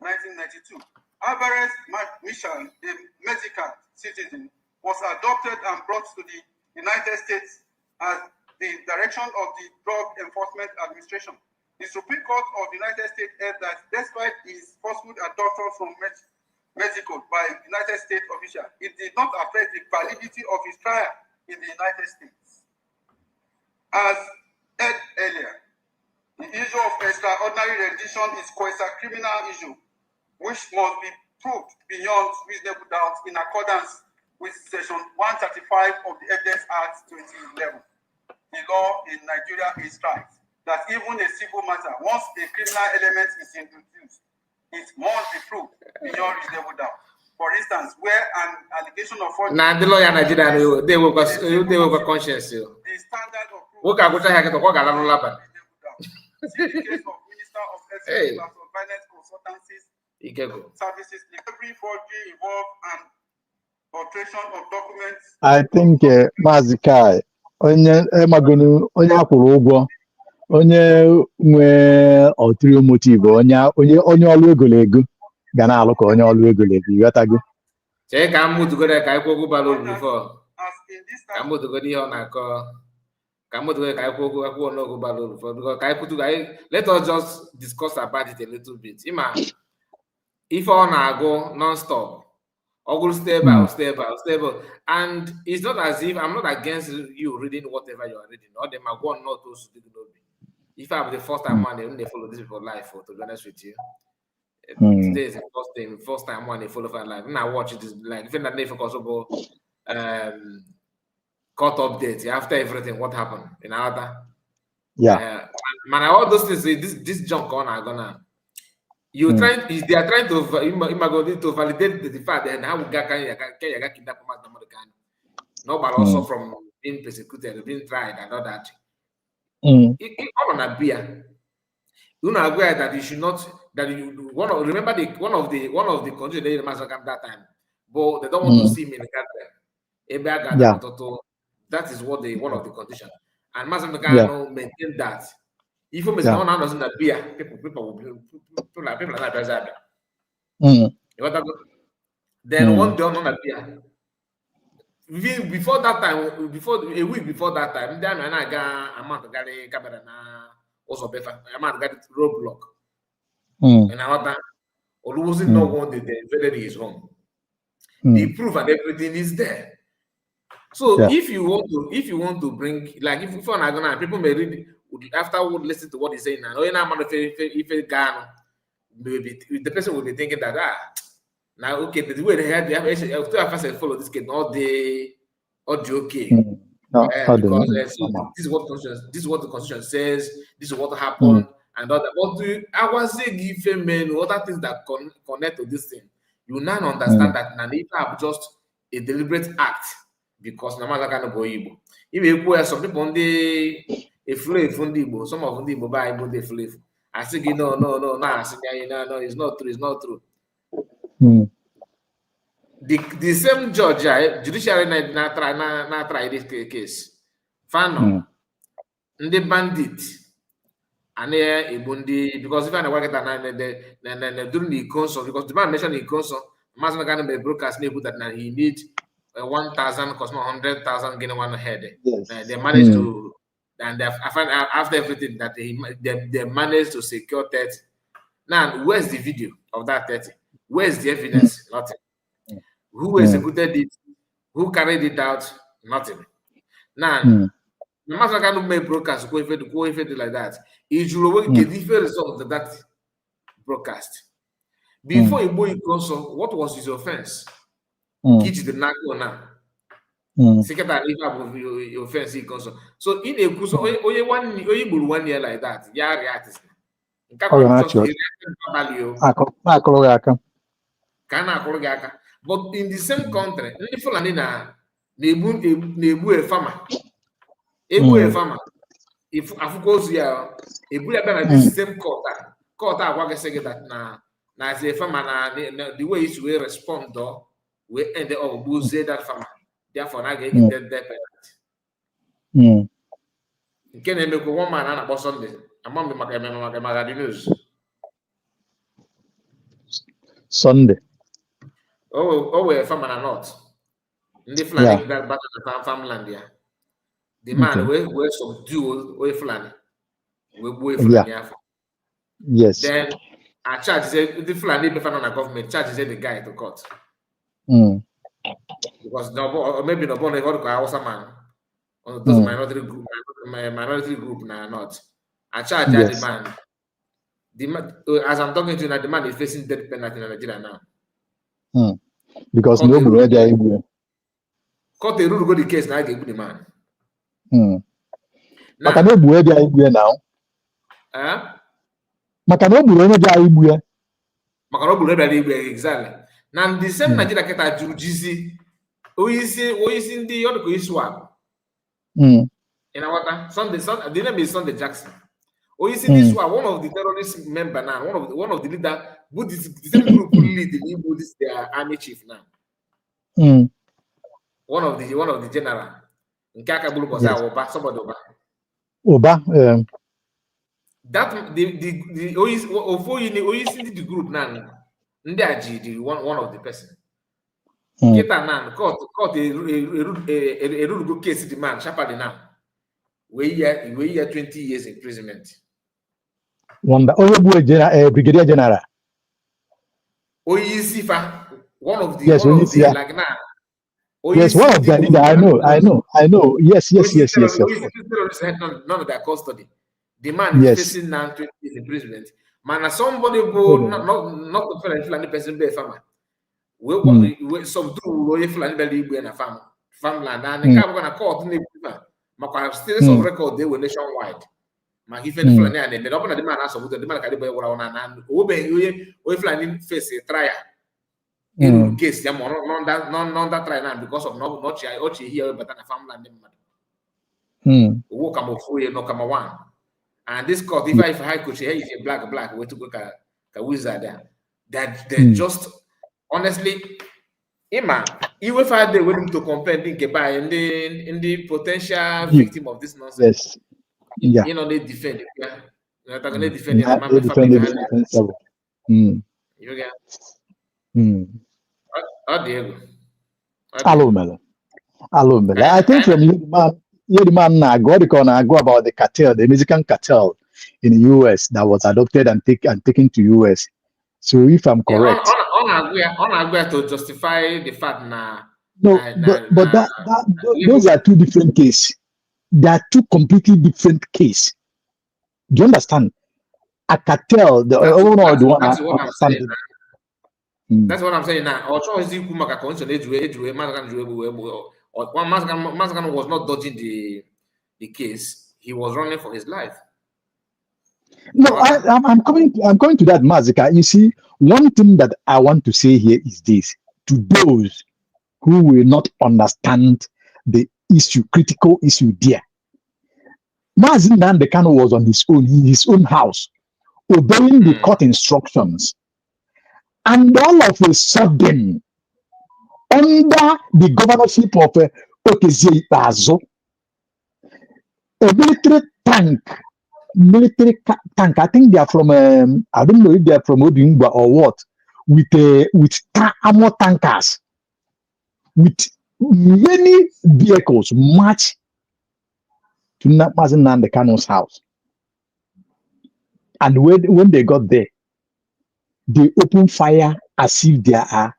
1992. Alvarez Mission, a Mexican citizen, was adopted and brought to the United States as the direction of the Drug Enforcement Administration. The Supreme Court of the United States held that despite his forceful adoption from Mexico by United States officials, it did not affect the validity of his trial in the United States. As said earlier, the issue of extraordinary rendition is quasi-criminal issue, which must be proved beyond reasonable doubt in accordance with Section 135 of the Evidence Act 2011. The law in Nigeria is right that even a civil matter, once a criminal element is introduced, it must be proved beyond reasonable doubt. For instance, where an allegation of fraud. now the lawyer in Nigeria they will go conscience. The standard of proof. What can go to the See the case of Minister of Executive and Finance Consultancies Services, every forgery involved and alteration of documents. I think Mazi Kai, onye magonu onye akwụrụ ụgwọ, onye nwe ulterior motive, onye ọlụ egolego ga na-alụ ka onye ọlụ egolego, ịghọtago? Chee ka m mụtụgoro ka anyị kwụ ụgwọ bara uru before. Ka m mụtụgoro ihe ọ na-akọ. Let us just discuss about it a little bit. If on I go non-stop, or go stable, and it's not as if I'm not against you reading whatever you are reading, or they might go on not those who know me. If I have the first time one, they follow this for life. To be honest with you, today is the first time one they follow for life. And I watch it is like if that they focus about court update after everything, what happened in Ada. Yeah. Man, all those things, this junk on are gonna. They are trying to validate the fact that how we got kidnapped no, but also from being persecuted, being tried, and all that. It on a beer. You know aware that you should not remember one of the countries they massacred that time, but they don't want to see me in the country. That is what one of the conditions. And Mazi maintain that. If you no one doesn't appear, people are not present. Then one day not appear. Before that time, a week before that time, then I got a month got a camera also better. A month got roadblock. And I want always no one they invaded his home. The proof and everything is there. So if you want to bring, like if you're not gonna, people may read after would listen to what he's saying now. Oh, if a Kanu, maybe the person will be thinking that now okay, the way they have follow this kid all day okay. Because this is what the constitution says, this is what happened, and all that. But I was saying give men other things that connect to this thing. You now understand that now if I have just a deliberate act. Because no matter kind of Igbo. If some people on the a flave from the Igbo, some of the Igbo buy Igbo they flave. I say no, it's not true. The same judge, judiciary na try this case. Fano, the bandit, and a bundi because if I work at during the council, because the man mentioned the council, Mazi Kai broadcast neighbor that he needs 1,000 cost 100,000 getting one head. They managed to, and after everything that they managed to secure 30. Now, where's the video of that 30? Where's the evidence? Nothing. Who executed it? Who carried it out? Nothing. Now, the master can make broadcast go if it like that. If you get different result of that broadcast. Before you boy console, what was his offense? Kitch the Nakona. Second time if offense he console. So in a kuso only 1 year like that. Yeah, react. But in the same country, ndị Fulani na-egbu a farmer. Egbu a farmer. If afụkwa ozu ya, egbu ya bịa na this same court agwa gị gị that na as a farmer na the way isi wee respond wee end up gbuzie that farmer. Therefore, na ga-ege death penalty. Nke na-emekwa one man a na-akpọ Sunday. Ama m maka the news. Sunday. Oh, we're from the north. In the Fulani that back in the farmland there. The man we subdue we Fulani. We Fulani. Yes. Then I charge the Fulani be found on the government charges the guy to court. Because maybe no born a man. Those minority group now not. I charge the man. As I'm talking to you now, the man is facing death penalty in Nigeria now. Because nobody there anywhere. Court the rule go the case now. I give the man. Maka no buwe there anywhere now. Maka no buwe there anywhere. Maka no buwe there anywhere exactly. Now the same Nigeria keta jujizi. Oyisi ndi yodo ko iswa. In our Sunday, the name is Sunday Jackson. Oyisi this one of the terrorist member now. One of the leader. But the same group who lead the Igbo, this their army chief now. One of the general. Nkaka Bulu was Oba, somebody Oba. That the Oyisi the group now. Ndaji the one of the person. Get a man court a rule case the man sharply now. We year 20 years imprisonment. Wonder Brigadier General. Oyisifa, one of the like now. Yes, one of the leader. I know. Yes. Terrorists had none of their custody. The man is facing now 20 years imprisonment. Man, somebody go not to feel any person be a farmer. We subdue we Fulani be in a farmland and the car gonna court in the Maka status of record they were nationwide. Ma he fed Fulani and the open the man as of the man can be one and we Fulani face a trial. In case them non that trial now because of not here but a farmland. Walk come free no come one. And this court, if I could say if black, way to go a wizard there. That they just honestly Ima, even if they willing to compare in the potential victim of this nonsense. Yes. You know, they defend it. Yeah. They're going to defend it. You get Hello, Mela. I think from the man go about the cartel, the Mexican cartel in the US that was adopted and taken to US. So if I'm correct, on agree to justify the fact now. But those are two different cases. They are two completely different cases. Do you understand? A cartel, the owner of the one. That's what I'm saying. That's what I'm saying now. Also, is Kumaka condition Mazagan was not dodging the case. He was running for his life. No, I'm coming to that, Mazika. You see, one thing that I want to say here is this: to those who will not understand the issue, critical issue there. Mazi Kanu was on his own, in his own house, obeying the court instructions. And all of a sudden, under the governorship of Okezie Bazo, a military tank, I think they are from, I don't know if they are from Odingba or what, with armor tankers, with many vehicles march to Mazi Kanu's house. And when they got there, they open fire as if they are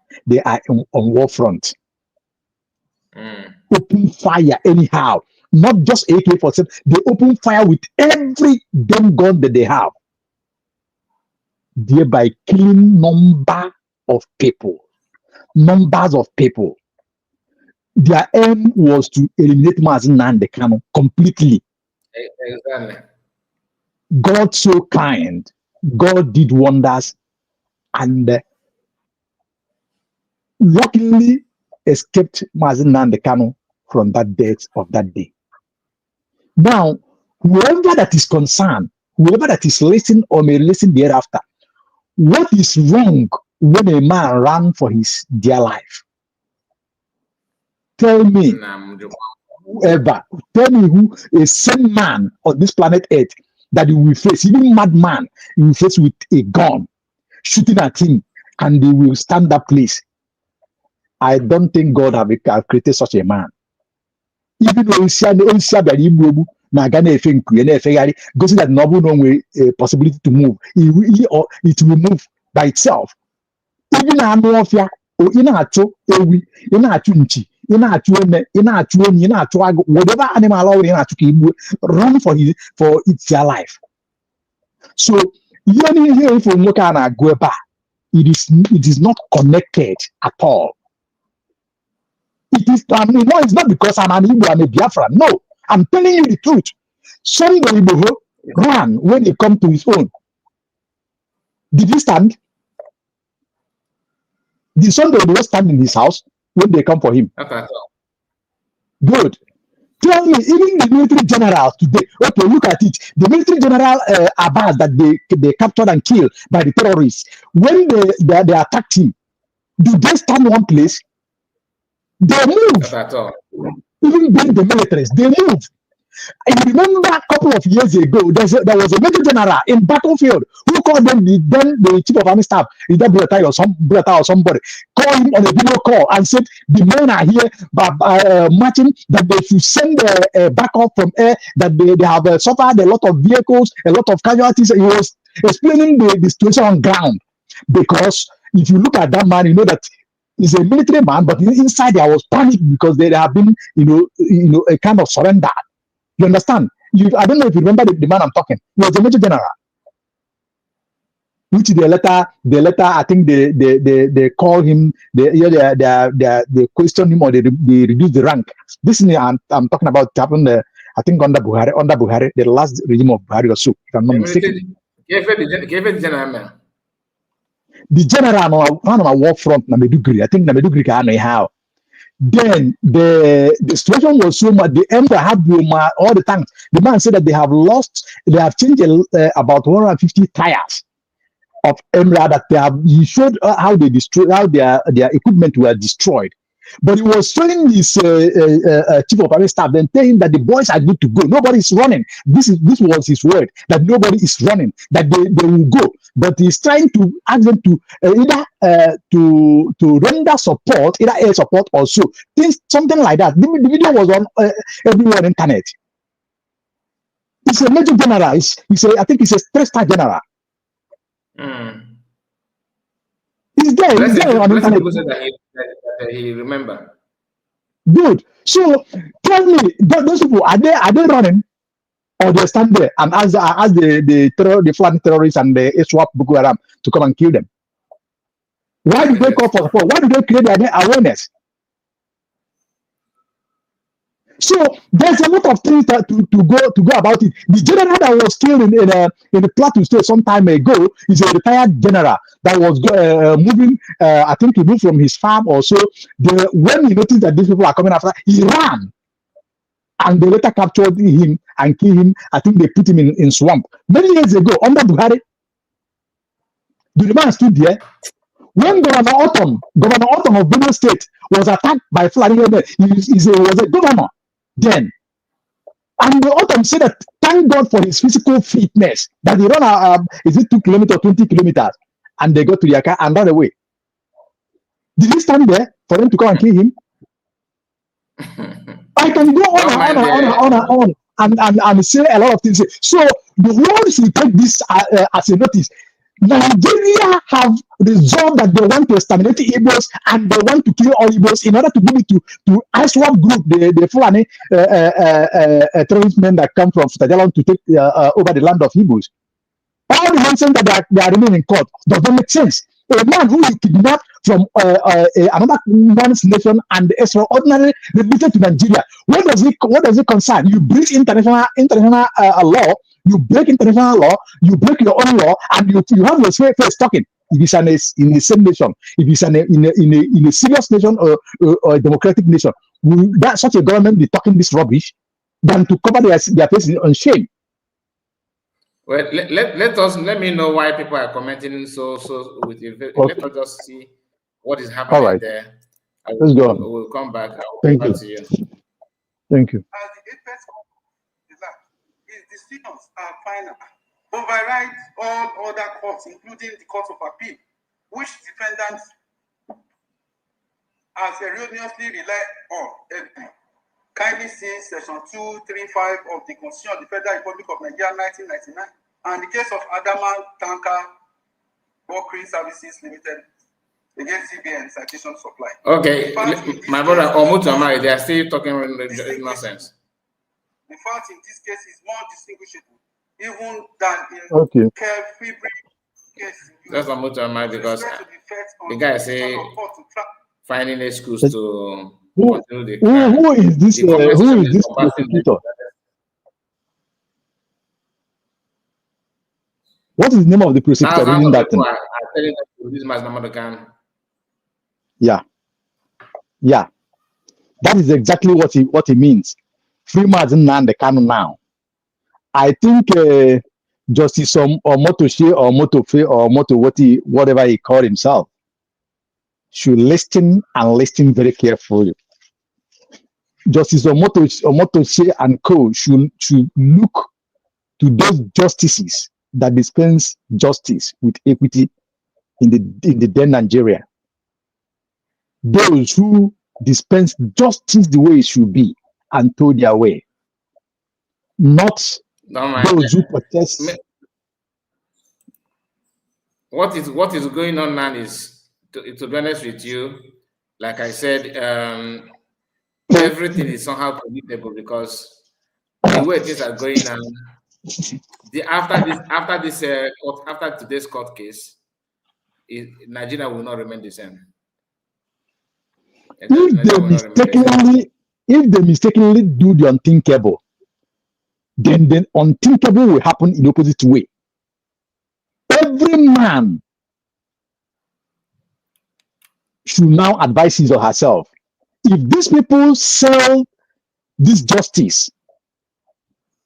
on war front. Open fire anyhow. not just AK-47. They open fire with every damn gun that they have, thereby killing numbers of people. Their aim was to eliminate Mazi Nnamdi Kanu completely. Exactly. God so kind, God did wonders, and luckily escaped Mazi Nnamdi Kanu from that death of that day. Now, whoever that is concerned, whoever that is listening or may listen thereafter, what is wrong when a man ran for his dear life? Tell me, who a sane man on this planet Earth that you will face, even madman, you will face with a gun, shooting at him, and they will stand that place. I don't think God have created such a man. Even though na Ghana goes that no way a possibility to move. It will move by itself. Even a mafia or in a cho ewi, in a chunchi, in a chuene, in a chueni, in a chuag, whatever animal or in a chuki run for its their life. So even here if we look at go back, it is not connected at all. It is, it's not because I'm an Igbo, I'm a Biafran. No, I'm telling you the truth. Somebody ran when he come to his own. Did he stand? Did somebody stand in his house when they come for him? Okay. Good. Tell me, even the military generals today, okay, look at it. The military general Abbas that they captured and killed by the terrorists, when they attacked him, do they stand one place? They move. Even being the militaries, they move. I remember a couple of years ago, there was a major general in battlefield who called them the chief of army staff, either Breta or somebody, called him on a video call and said the men are here marching, that they should send backup from air, that they have suffered a lot of vehicles, a lot of casualties. He was explaining the situation on ground, because if you look at that man, you know that he's a military man, but inside there was panic because there have been, a kind of surrender. You understand? I don't know if you remember the man I'm talking. He was a major general. Which they later, I think they call him, they question him or they reduce the rank. This is I'm talking about happened. I think under Buhari, the last regime of Buhari or so, if I'm not mistaken. The general on our war front, Nnamudi, I think Nnamudi can know how. Then the situation was so much. The emperor had all the tanks. The man said that they have changed about 150 tires of Emra that they have. He showed how they destroyed, how their equipment were destroyed. But he was telling his chief of army staff, then telling that the boys are good to go. Nobody is running. This was his word, that nobody is running, that they will go. But he's trying to ask them to either to render support, either air support or so. Something like that. The video was on everywhere on internet. He's a major general. I think he's a 3-star general. He's there. He's there on internet. That he remember. Good. So tell me, those people are they running, or they stand there and ask the Fulani terrorists and the ISWAP Boko Haram to come and kill them? Why do they call for support? Why do they create their awareness? So there's a lot of things that to go about it. The general that was killed in the Plateau State some time ago is a retired general that was moving. I think he moved from his farm or so. When he noticed that these people are coming after, he ran, and they later captured him and killed him. I think they put him in swamp many years ago under Buhari. The man stood there. When Governor Autumn of Benue State was attacked by Fulani, he was a governor then. And the Autumn said that thank God for his physical fitness, that he ran, is it 2 kilometers or 20 kilometers? And they got to their car and ran away. Did he stand there for them to come and kill him? I can go on and say a lot of things. So the world should take this as a notice. Nigeria have resolved that they want to exterminate Igbos and they want to kill all Igbos in order to give it to ISWAP group, the Fulani terrorist men that come from Futajalan to take over the land of Igbos. All the nonsense that they are remaining in court does not make sense. A man who is kidnapped from another man's nation and extraordinarily remitted to Nigeria, what does it concern? You breach international law, you break international law, you break your own law, and you have your face talking. If it's in the same nation, if it's in a serious nation or a democratic nation, will that such a government be talking this rubbish than to cover their faces on shame? Well, let me know why people are commenting so with you. Okay. Let us just see what is happening. All right. There. Let's go on. We'll come back. Thank you. To you. Thank you. As the apex of the law, his decisions are final, override all other courts, including the Court of Appeal, which defendants has erroneously relied on. Kindly see Section 235 of the Constitution of the Federal Republic of Nigeria, 1999, and the case of Adama Tanker Brokering Services Limited against CBN citation supply. Okay, my brother Omutamari, they are still talking nonsense. The fact in this case is more distinguishable, even than in February case. That's Omutamari because the guy say finding excuse to. Who is this prosecutor? What is the name of the prosecutor reading that thing? Yeah. That is exactly what he means. Free Mazi Nnamdi Kanu now. I think Justice or Motoshe or Motofe or whatever he called himself should listen and listen very carefully. Justice Omotoshe and co should look to those justices that dispense justice with equity in the then Nigeria. Those who dispense justice the way it should be and throw their way. Not those who protest. What is going on now is, to be honest with you, like I said, everything is somehow predictable because the way things are going on, after today's court case, Nigeria will not remain the same. If they mistakenly do the unthinkable, then the unthinkable will happen in the opposite way. Every man should now advise his or herself. If these people sell this justice,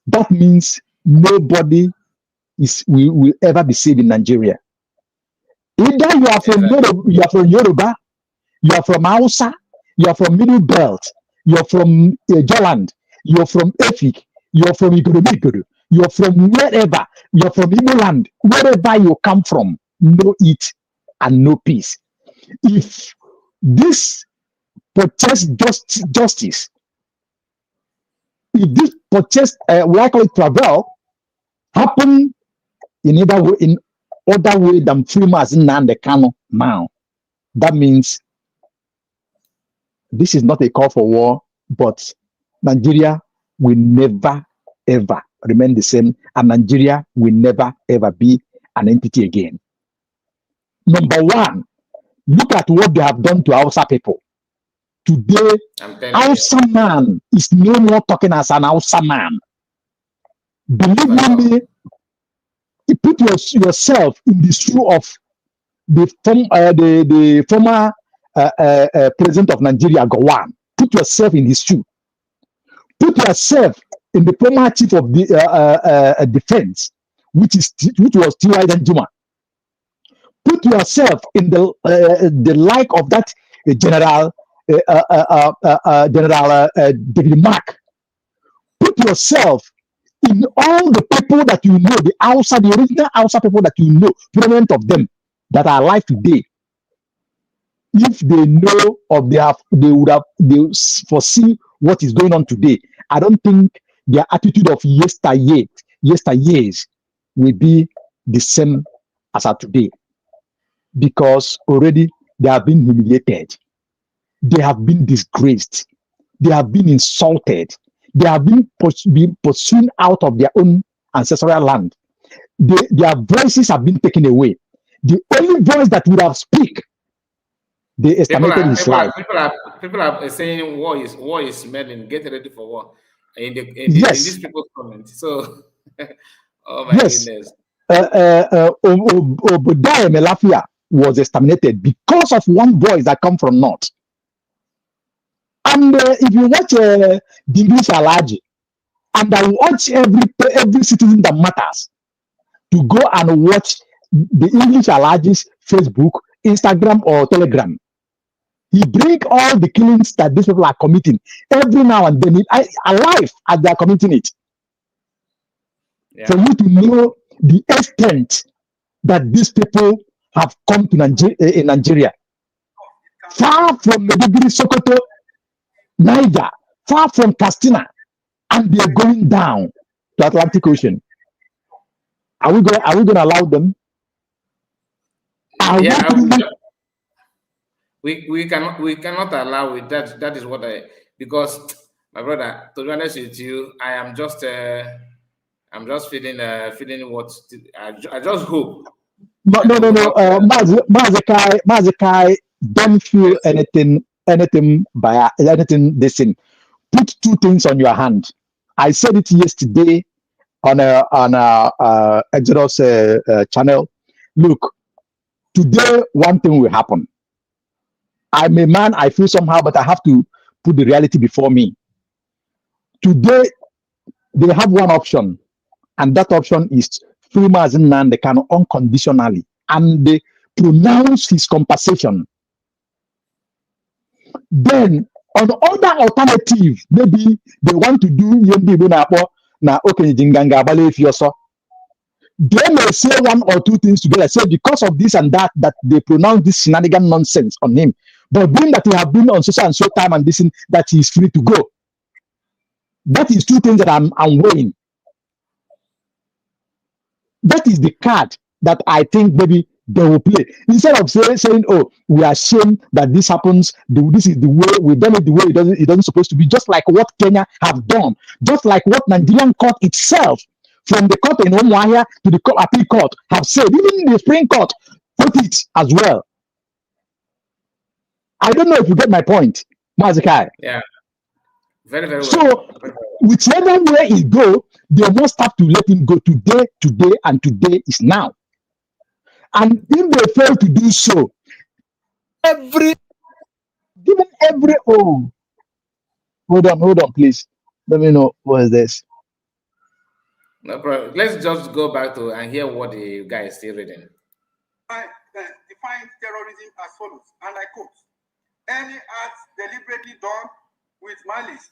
that means nobody will ever be saved in Nigeria. Either you are from Yoruba, you are from Hausa, you are from Middle Belt, you are from Joland, you are from Efik, you are from Igoromigoro, you are from wherever, you are from Igbo land, wherever you come from, no it and no peace. If this protest justice, if this protest, we call it travel, happen in other way than Free Mazi Nnamdi Kanu now, that means this is not a call for war, but Nigeria will never ever remain the same, and Nigeria will never ever be an entity again. Number one, look at what they have done to Hausa people. Today, Hausa man is no more talking as an Hausa man. Believe me, you put yourself in the shoe of the former president of Nigeria, Gowon. Put yourself in his shoe. Put yourself in the former chief of the defense, which was T.Y. Danjuma. Put yourself in the like of that General David Mark. Put yourself in all the people that you know, the original Hausa people that you know, prominent of them that are alive today. If they know of they foresee what is going on today. I don't think their attitude of yesteryears will be the same as of today, because already they have been humiliated, they have been disgraced, they have been insulted, they have been pursued out of their own ancestral land. Their voices have been taken away. The only voice that would have speak, they estimated his life. People are saying war is smelling. Get ready for war. In these people's comments. So, oh my goodness. Obadiah Melafia was exterminated because of one voice that come from north. And if you watch the English Alaji, and I watch every citizen that matters to go and watch the English Alaji's Facebook, Instagram, or Telegram. He bring all the killings that these people are committing every now and then, alive as they are committing it. Yeah. For you to know the extent that these people have come to Nigeria, far from Maiduguri, Sokoto, Niger, far from Katsina, and they are going down to Atlantic Ocean. Are we going to allow them? We cannot allow it. That is what because my brother, to be honest with you, I'm just feeling what I just hope. No. Mazi, don't feel anything by anything this thing. Put two things on your hand. I said it yesterday on a Exodus channel. Look, today one thing will happen. I'm a man, I feel somehow, but I have to put the reality before me. Today, they have one option, and that option is free Mazi Nnamdi Kanu unconditionally, and they pronounce his compensation. Then, on other alternative, maybe they want to do they may say one or two things together, say because of this and that they pronounce this shenanigan nonsense on him. But being that he have been on social and so time and this, that he is free to go. That is two things that I'm weighing. That is the card that I think maybe they will play. Instead of saying, oh, we are ashamed that this happens, this is the way, we've done it the way it doesn't supposed to be, just like what Kenya have done, just like what Nigerian court itself, from the court in Umuahia to the appeal court, have said, even the Supreme Court put it as well. I don't know if you get my point, Mazi. Yeah. Very, very well. So, whichever way he go, they must have to let him go today, and today is now. And if they fail to do so, hold on, please. Let me know what is this. No problem. Let's just go back to and hear what the guy is still reading. Define terrorism as follows, and I quote: any act deliberately done with malice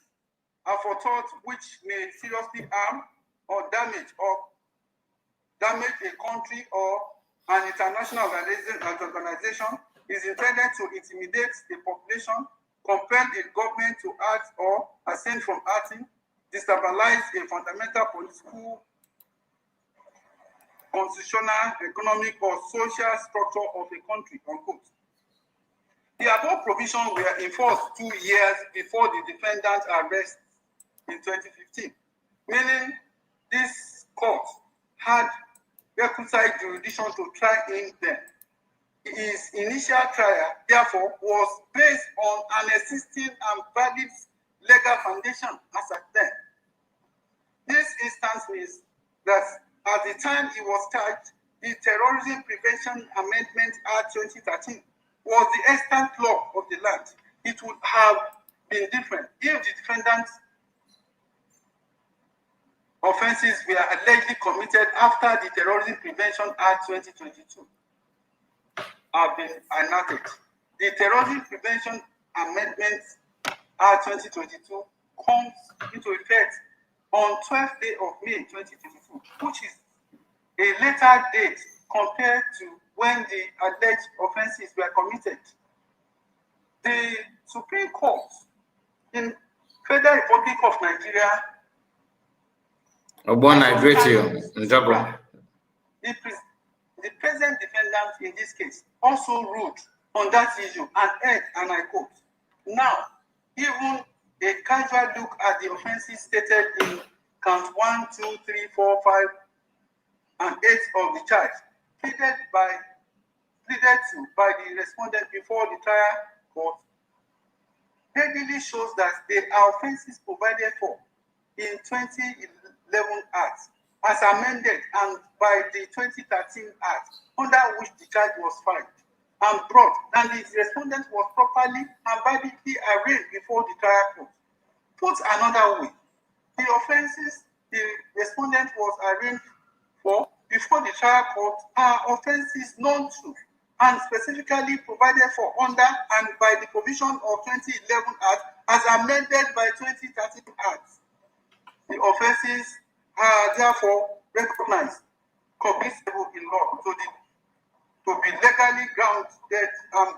and forethought which may seriously harm or damage a country or an international organization is intended to intimidate the population, compel a government to act or abstain from acting, destabilize a fundamental political, constitutional, economic, or social structure of a country, unquote. The above provisions were enforced 2 years before the defendant's arrest in 2015, meaning this court had requisite jurisdiction to try him then. His initial trial, therefore, was based on an existing and valid legal foundation as at then. This instance means that at the time he was charged, the Terrorism Prevention Amendment Act 2013 was the extant law of the land. It would have been different if the defendant's offenses were allegedly committed after the Terrorism Prevention Act 2022 have been enacted. The Terrorism Prevention Amendment Act 2022 comes into effect on 12th day of May 2022, which is a later date compared to when the alleged offenses were committed. The Supreme Court in Federal Republic of Nigeria, I greet you. The present defendant in this case also ruled on that issue and held, and I quote, now, even a casual look at the offenses stated in count 1, 2, 3, 4, 5, and 8 of the charge pleaded to by the respondent before the trial court readily shows that they are offenses provided for in 2011 Act as amended and by the 2013 Act under which the charge was filed and brought, and the respondent was properly and validly arraigned before the trial court. Put another way, the offenses the respondent was arraigned for before the trial court are offenses known to and specifically provided for under and by the provision of 2011 Act as amended by 2013 Act. The offenses are therefore recognized, cognizable in law to be legally grounded and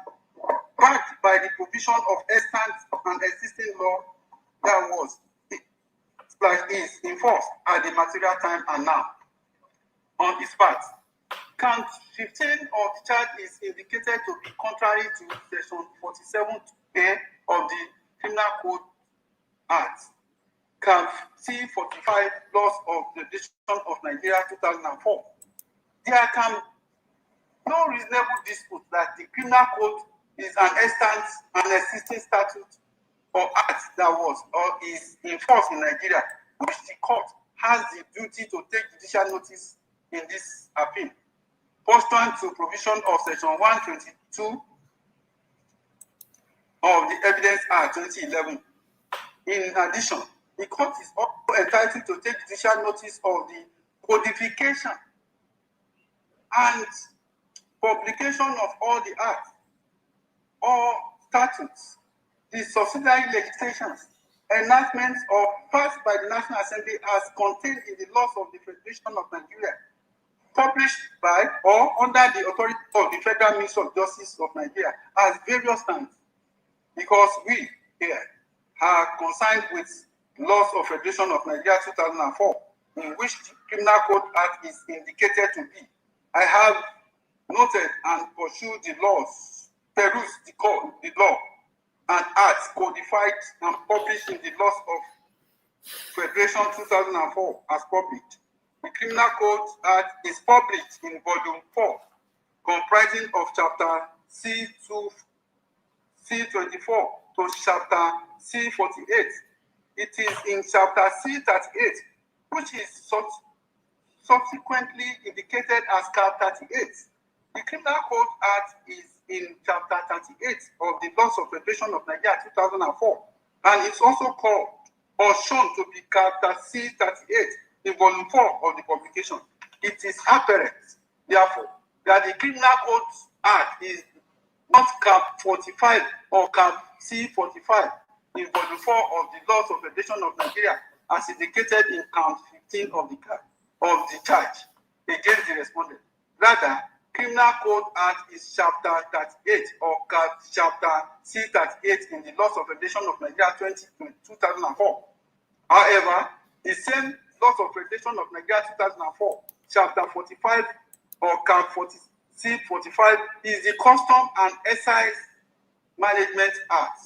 backed by the provision of extant and existing law that was is in force at the material time and now. On its part, count 15 of the charge is indicated to be contrary to section 47A of the Criminal Code Act, count C45 Laws of the Federation of Nigeria 2004. There can no reasonable dispute that the Criminal Code is an extant and existing statute or act that was or is in force in Nigeria, which the court has the duty to take judicial notice in this appeal, pursuant to provision of section 122 of the Evidence Act 2011. In addition, the court is also entitled to take judicial notice of the codification and publication of all the acts or statutes, the subsidiary legislations, enactments or passed by the National Assembly as contained in the laws of the Federation of Nigeria, published by or under the authority of the Federal Ministry of Justice of Nigeria as various times, because we here are concerned with laws of Federation of Nigeria 2004, in which the Criminal Code Act is indicated to be. I have noted and pursued the laws, perused the law and acts codified and published in the laws of Federation 2004 as published. The Criminal Code Act is published in Volume 4, comprising of Chapter C24 to Chapter C48. It is in Chapter C38, which is subsequently indicated as Cap 38. The Criminal Code Act is in Chapter 38 of the Laws of Federation of Nigeria 2004, and it's also called or shown to be Chapter C38 in Volume 4 of the publication. It is apparent, therefore, that the Criminal Code Act is not Cap 45 or Cap C45 in Volume 4 of the Laws of Federation of Nigeria, as indicated in Count 15 of the charge against the respondent. Rather, Criminal Code Act is Chapter 38 or Chapter C38 in the Laws of Federation of Nigeria 2004. However, the same Laws of Federation of Nigeria 2004, Chapter 45 or Cap 40, C45 is the Custom and Excise Management Act.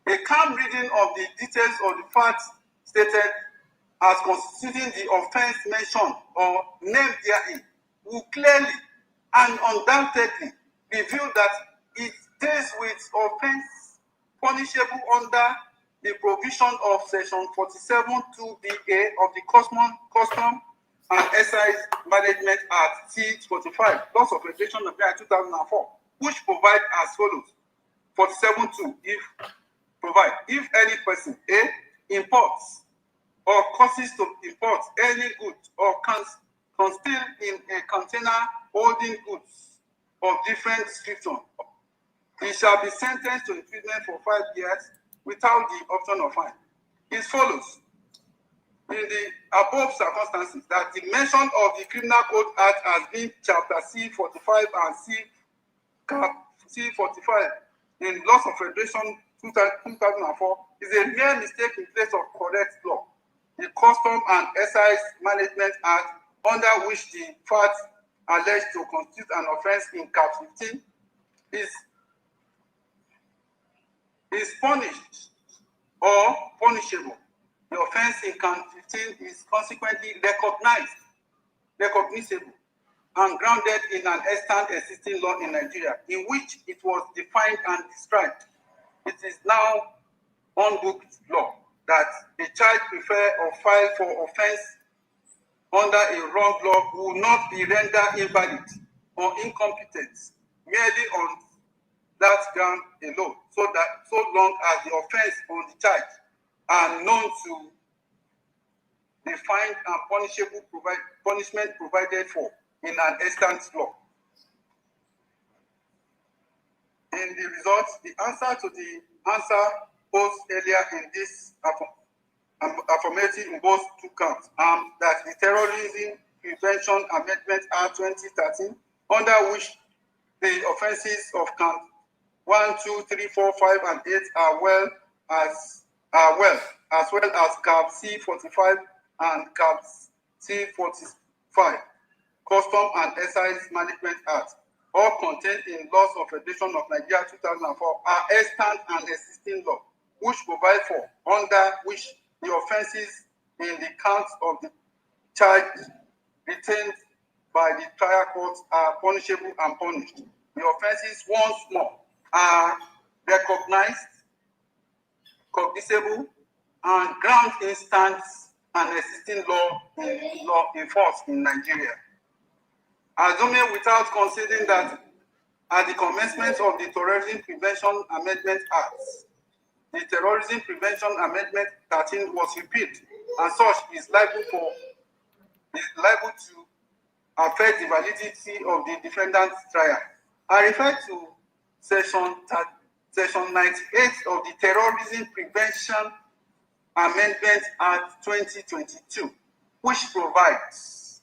A calm reading of the details of the facts stated as constituting the offense mentioned or named therein will clearly and undoubtedly reveal that it deals with offense punishable under the provision of Section 47(2)(ba) of the Custom and Excise Management Act C45, Laws of Federation of Nigeria 2004, which provide as follows: 47(2) if any person A imports or causes to import any goods or conceal in a container holding goods of different description, he shall be sentenced to imprisonment for 5 years without the option of fine. It follows, in the above circumstances, that the mention of the Criminal Code Act as being Chapter C45 and C45 in Laws of Federation 2004 is a mere mistake in place of correct law, the Custom and Excise Management Act, under which the facts alleged to constitute an offense in Cap 15 is punished or punishable. The offense in Cap 15 is consequently recognizable, and grounded in an extant existing law in Nigeria, in which it was defined and described. It is now on-booked law that a child prefer or file for offense under a wrong law will not be rendered invalid or incompetent merely on that ground alone, so long as the offense on the child are known to defined and punishable punishment provided for in an extant law. In the results, the answer to the answer posed earlier in this affirmative in both two counts, that the Terrorism Prevention Amendment Act 2013, under which the offences of count 1, 2, 3, 4, 5, and 8 as well as Cap C45 and Cap C45, Custom and Excise Management Act, all contained in Laws of Federation of Nigeria 2004, are extant and existing law, which provide for, under which the offences in the counts of the charge retained by the trial courts are punishable and punished. The offences once more are recognized, cognizable, and ground instance and existing law in force in Nigeria. Assuming without considering that at the commencement of the Terrorism Prevention Amendment Act, the Terrorism Prevention Amendment 13 was repealed, and such is liable to affect the validity of the defendant's trial. I refer to Section 98 of the Terrorism Prevention Amendment Act 2022, which provides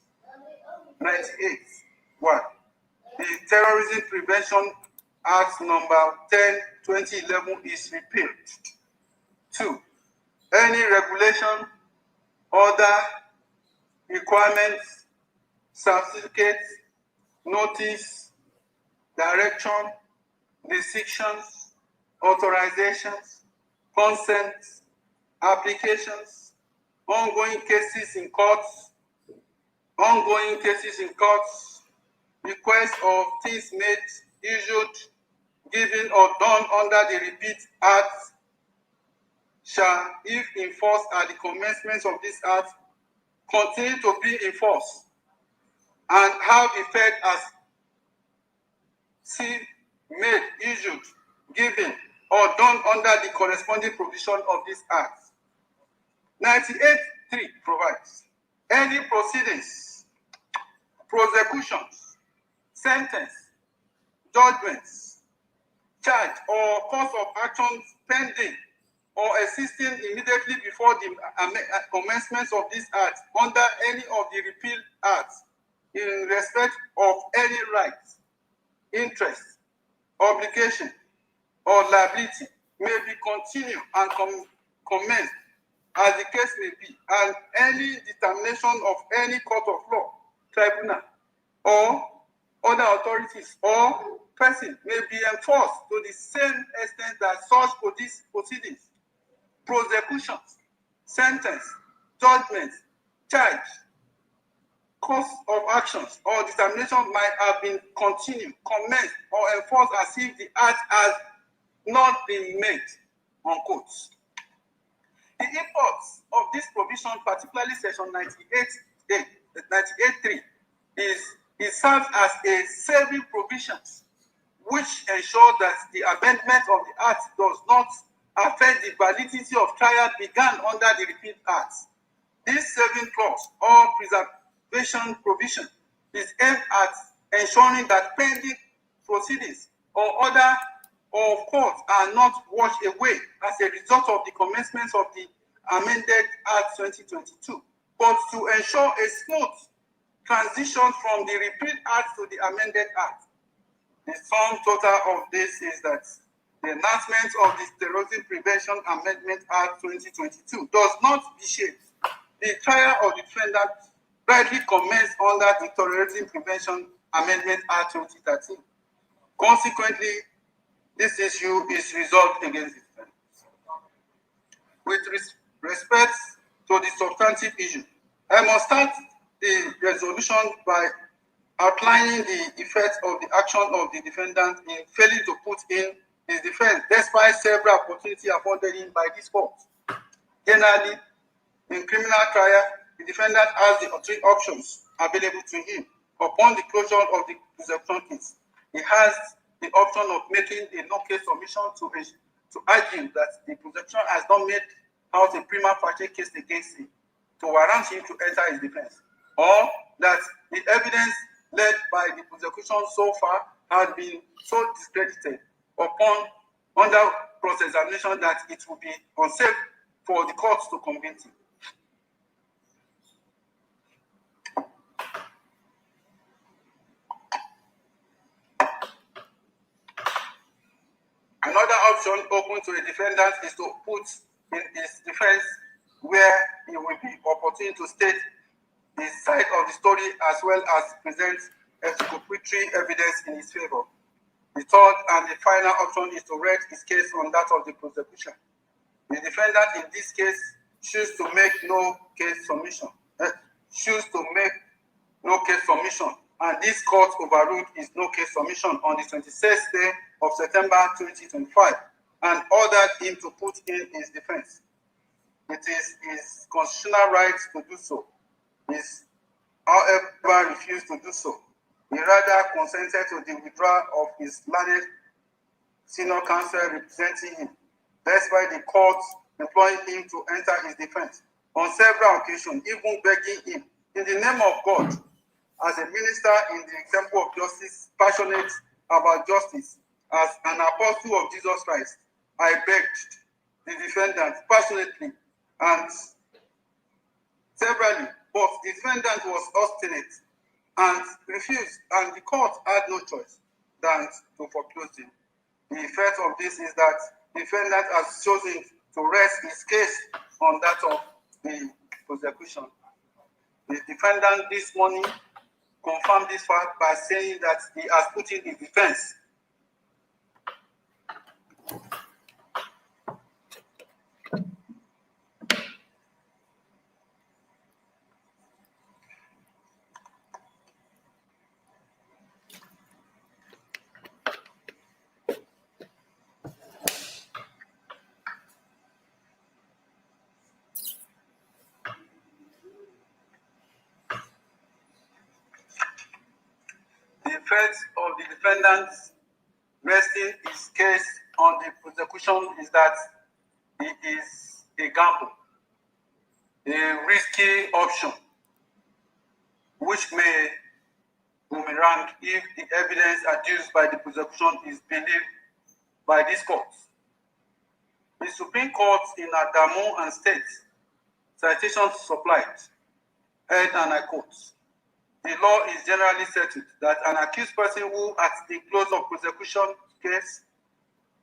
98.1. The Terrorism Prevention Act number 10, 2011 is repealed. 2. Any regulation, order, requirements, certificate, notice, direction, decisions, authorizations, consents, applications, ongoing cases in courts, requests of things made, issued, given, or done under the repeat act shall, if enforced at the commencement of this act, continue to be enforced and have effect as made, issued, given, or done under the corresponding provision of this act. 98.3 provides any proceedings, prosecutions, sentence, judgments, charge, or course of actions pending or existing immediately before the commencement of this act under any of the repealed acts in respect of any right, interest, obligation, or liability may be continued and commenced as the case may be, and any determination of any court of law, tribunal, or other authorities or person may be enforced to the same extent that such proceedings, prosecutions, sentence, judgments, charge, course of actions, or determination might have been continued, commenced, or enforced as if the act has not been made, unquote. The imports of this provision, particularly section 98.3, it serves as a saving provision which ensures that the amendment of the act does not affect the validity of trial begun under the repealed act. This saving clause or preservation provision is aimed at ensuring that pending proceedings or order of court are not washed away as a result of the commencement of the amended Act 2022, but to ensure a smooth transition from the repealed Act to the amended Act. The sum total of this is that the enactment of the Terrorism Prevention Amendment Act 2022 does not vitiate the trial of the defendant rightly commenced under the Terrorism Prevention Amendment Act 2013. Consequently, this issue is resolved against the defendant. With respect to the substantive issue, I must start the resolution by outlining the effects of the action of the defendant in failing to put in his defense despite several opportunities afforded him by this court. Generally, in criminal trial, the defendant has the three options available to him. Upon the closure of the presumption case, he has the option of making a no-case submission to argue that the presumption has not made out a prima facie case against him to warrant him to enter his defense, or that the evidence led by the prosecution so far had been so discredited upon under cross-examination that it would be unsafe for the court to convict him. Another option open to a defendant is to put in his defense where he will be opportune to state the side of the story as well as present exculpatory evidence in his favor. The third and the final option is to rest his case on that of the prosecution. The defendant in this case choose to make no case submission, and this court overruled his no case submission on the 26th day of September 2025 and ordered him to put in his defense. It is his constitutional right to do so. He, however, refused to do so. He rather consented to the withdrawal of his learned senior counsel representing him, despite the court employing him to enter his defense on several occasions, even begging him, in the name of God, as a minister in the temple of justice, passionate about justice, as an apostle of Jesus Christ, I begged the defendant passionately and severally, but the defendant was obstinate and refused, and the court had no choice than to foreclose him. The effect of this is that the defendant has chosen to rest his case on that of the prosecution. The defendant this morning confirmed this fact by saying that he has put in his defense. The effect of the defendant resting his case on the prosecution is that it is a gamble, a risky option, which may boomerang if the evidence adduced by the prosecution is believed by this court. The Supreme Court in Adamu and States, citations supplied, held, and I quote, the law is generally settled that an accused person who, at the close of prosecution case,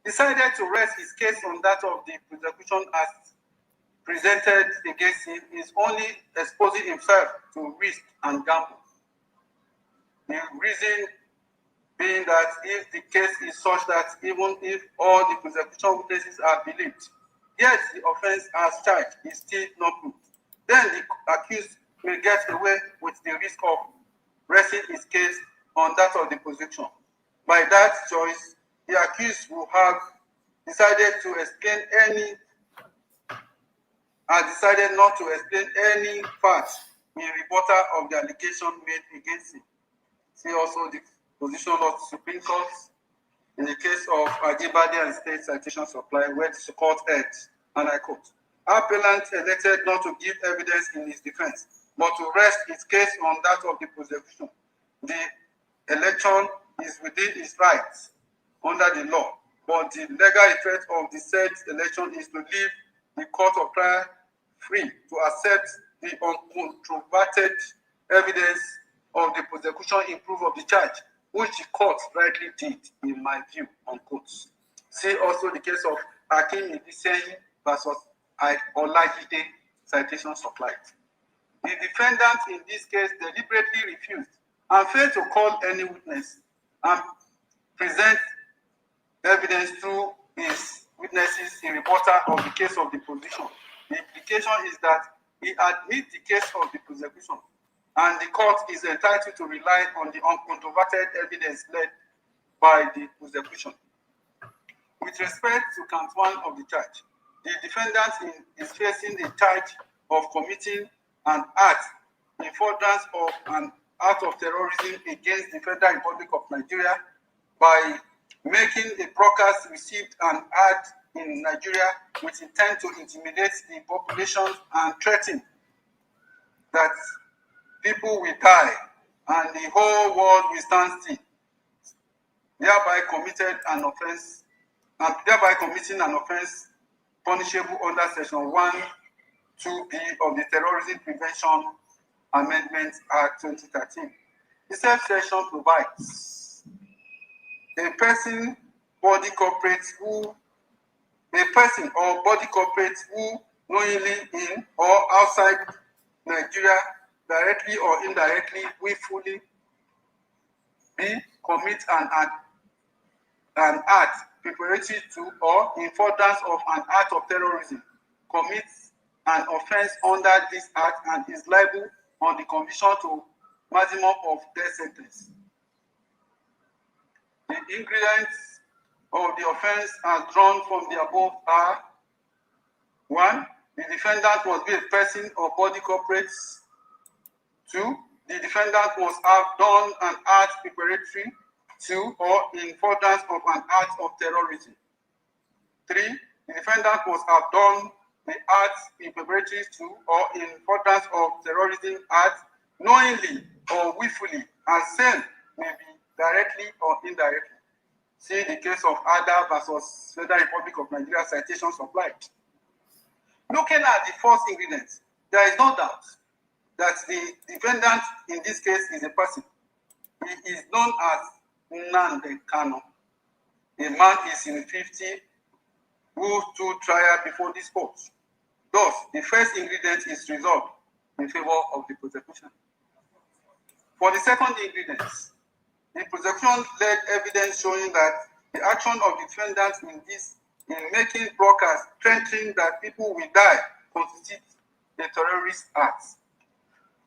decided to rest his case on that of the prosecution as presented against him is only exposing himself to risk and gamble. The reason being that if the case is such that even if all the prosecution witnesses are believed, yet the offense as charged is still not proved, then the accused may get away with the risk of resting his case on that of the prosecution. By that choice, the accused will have decided not to explain any facts in rebuttal of the allegation made against him. See also the position of the Supreme Court in the case of Ajibade and State citation supply, where the court held, and I quote, appellant elected not to give evidence in his defense, but to rest his case on that of the prosecution. The election is within his rights under the law, but the legal effect of the said election is to leave the court of trial free to accept the uncontroverted evidence of the prosecution in proof of the charge, which the court rightly did, in my view, unquote. See also the case of Hakim Ibiseyin versus Olajide, citation supplied. The defendant in this case deliberately refused and fail to call any witness and present evidence through his witnesses in reporter of the case of the prosecution. The implication is that he admits the case of the prosecution, and the court is entitled to rely on the uncontroverted evidence led by the prosecution. With respect to count 1 of the charge, the defendant is facing a charge of committing an act in furtherance of an act of terrorism against the Federal Republic of Nigeria by making a broadcast received an ad in Nigeria with intent to intimidate the population and threaten that people will die and the whole world will stand still, thereby committing an offense punishable under Section 1(2)(b) of the Terrorism Prevention Amendment Act 2013. The same section provides a person or body corporate who knowingly in or outside Nigeria, directly or indirectly, willfully commit an act preparatory to or in furtherance of an act of terrorism, commits an offense under this act and is liable on the conviction to maximum of death sentence. The ingredients of the offense as drawn from the above are: 1. The defendant must be a person or body corporate. 2. The defendant must have done an act preparatory to or in furtherance of an act of terrorism. 3. The defendant must have done the act preparatory to or in furtherance of terrorism act knowingly or willfully, and same may be directly or indirectly. See the case of Ada versus Federal Republic of Nigeria, citation supplied. Looking at the first ingredient, there is no doubt that the defendant in this case is a person. He is known as Nnamudi Kanu. The man is in 50 who stood trial before this court. Thus, the first ingredient is resolved in favor of the prosecution. For the second ingredient, the prosecution led evidence showing that the action of the defendant in making broadcasts threatening that people will die constitutes a terrorist act.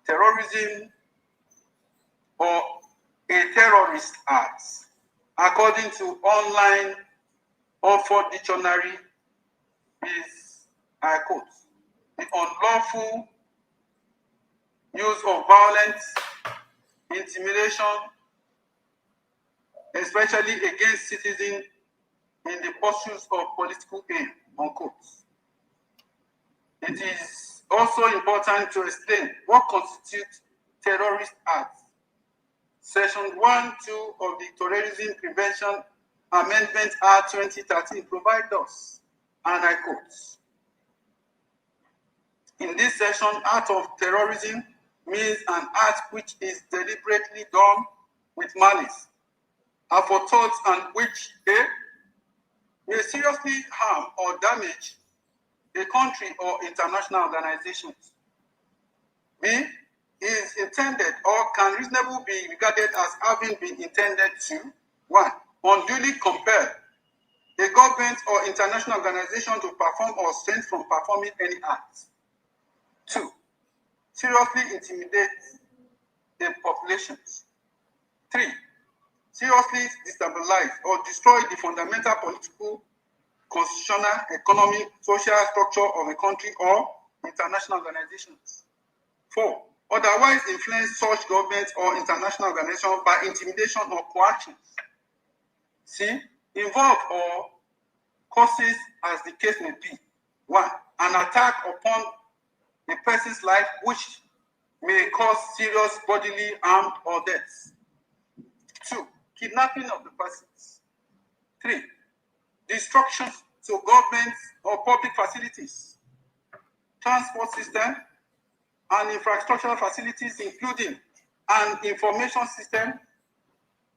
Terrorism or a terrorist act, according to online Oxford Dictionary, is, I quote, the unlawful use of violence, intimidation, especially against citizens in the pursuit of political aim, unquote. It is also important to explain what constitutes terrorist acts. Section 1(2) of the Terrorism Prevention Amendment Act 2013 provides us, and I quote, in this section, act of terrorism means an act which is deliberately done with malice, aforethought, and which A, may seriously harm or damage a country or international organizations. B, is intended or can reasonably be regarded as having been intended to: 1. Unduly compel a government or international organization to perform or refrain from performing any act. 2. Seriously intimidate the populations. 3. Seriously destabilize or destroy the fundamental political, constitutional, economic, social structure of a country or international organizations. 4. Otherwise influence such government or international organization by intimidation or coercion. C. Involve or causes, as the case may be: 1. An attack upon a person's life which may cause serious bodily harm or death. 2. Kidnapping of the persons. 3. Destruction to government or public facilities, transport system, and infrastructural facilities, including an information system,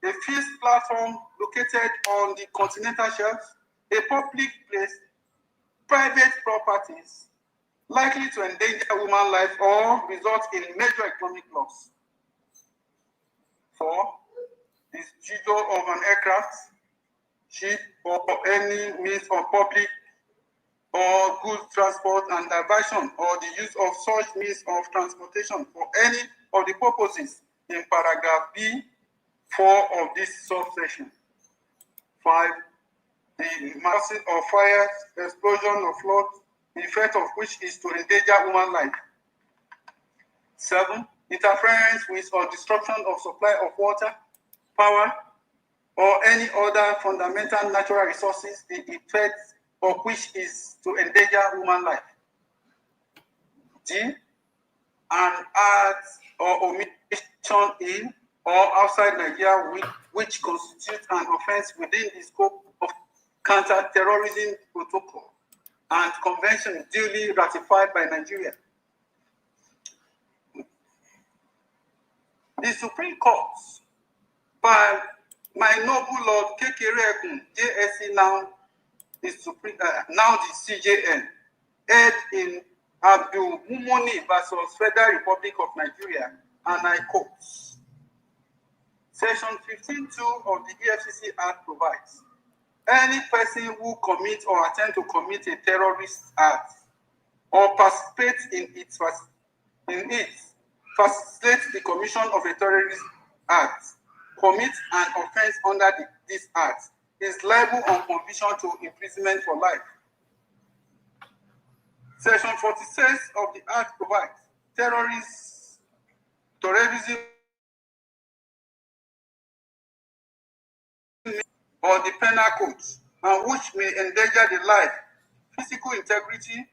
a fixed platform located on the continental shelf, a public place, private properties, likely to endanger human life or result in major economic loss. 4. The seizure of an aircraft, ship, or any means of public or goods transport and diversion, or the use of such means of transportation for any of the purposes in paragraph B4 of this subsection. 5. The massive of fire, explosion or flood, the effect of which is to endanger human life. 7. Interference with or destruction of supply of water, power, or any other fundamental natural resources, the effect of which is to endanger human life. D. An act or omission in or outside Nigeria which constitutes an offense within the scope of counter-terrorism protocol and convention duly ratified by Nigeria. The Supreme Court, by my noble Lord ecuti0n, JSC, now the CJN, heard in Abdul Mumuni versus Federal Republic of Nigeria, and I quote, Section 15.2 of the EFCC Act provides, any person who commits or attempts to commit a terrorist act or participates in it facilitates the commission of a terrorist act, commits an offense under this act, is liable on conviction to imprisonment for life. Section 46 of the Act provides terrorism or the penal code, and which may endanger the life, physical integrity,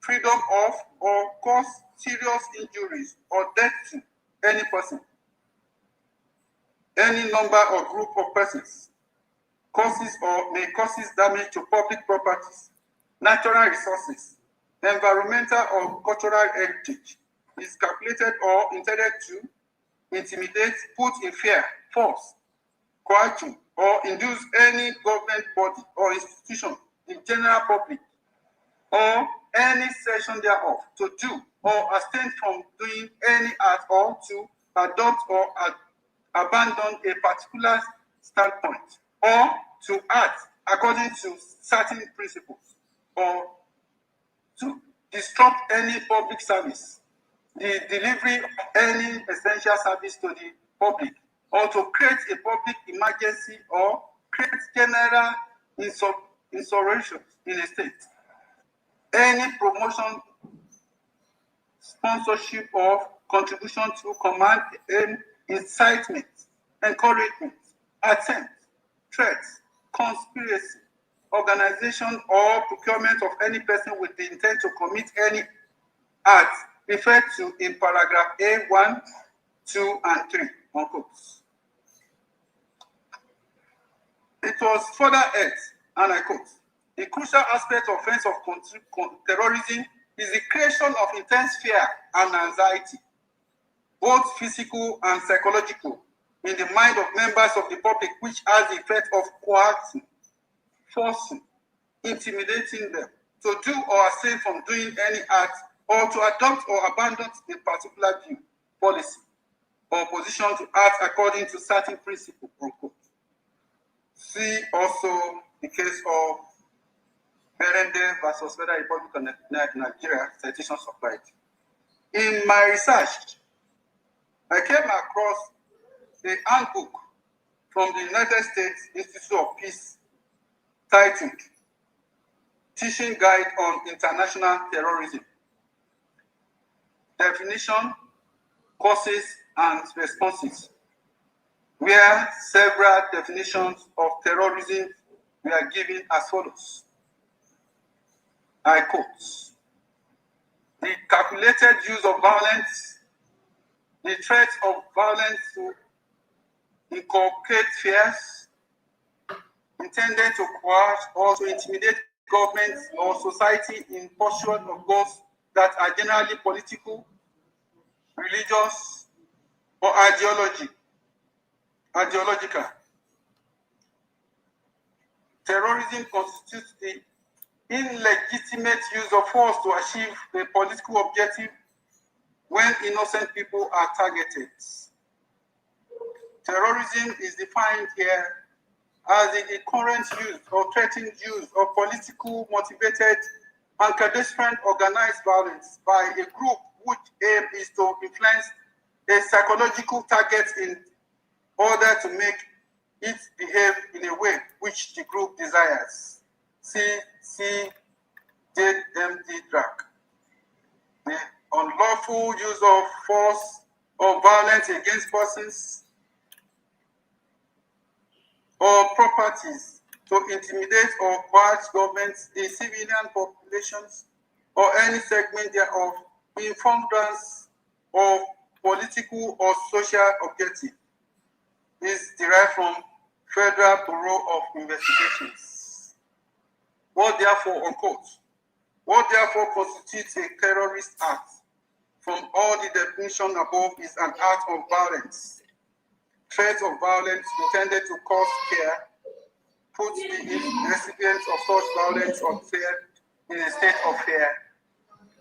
freedom of, or cause serious injuries or death to any person, any number or group of persons, causes or may cause damage to public properties, natural resources, environmental or cultural heritage, is calculated or intended to intimidate, put in fear, force, coercion, or induce any government body or institution, the general public, or any section thereof, to do or abstain from doing any act or to adopt or abandon a particular standpoint, or to act according to certain principles, or to disrupt any public service, the delivery of any essential service to the public, or to create a public emergency or create general insurrection in a state. Any promotion, sponsorship of contribution to command, incitement, encouragement, attempt, threats, conspiracy, organization or procurement of any person with the intent to commit any act referred to in paragraph A1, 2, and 3, unquote. It was further added, and I quote, the crucial aspect of offense of terrorism is the creation of intense fear and anxiety, both physical and psychological, in the mind of members of the public, which has the effect of coercing, forcing, intimidating them to do or abstain from doing any act, or to adopt or abandon a particular view, policy, or position to act according to certain principles, unquote. See also the case of Berende versus Federal Republic of Nigeria, citation supplied. In my research, I came across a handbook from the United States Institute of Peace titled Teaching Guide on International Terrorism. Definition, causes, and responses, where several definitions of terrorism were given as follows. I quote, the calculated use of violence, the threat of violence to inculcate fears, intended to coerce or to intimidate governments or society in pursuit of goals that are generally political, religious, or ideological. Terrorism constitutes the illegitimate use of force to achieve a political objective when innocent people are targeted. Terrorism is defined here as the current use or threatened use of political motivated and clandestine organized violence by a group which aim is to influence a psychological target in order to make it behave in a way which the group desires. See JMD drag. The unlawful use of force or violence against persons or properties to intimidate or coerce governments, the civilian populations, or any segment thereof in furtherance of political or social objective is derived from Federal Bureau of Investigations. What therefore, unquote, what therefore constitutes a terrorist act from all the definition above is an act of violence. Threat of violence intended to cause care, put the recipients of such violence or fear in a state of fear.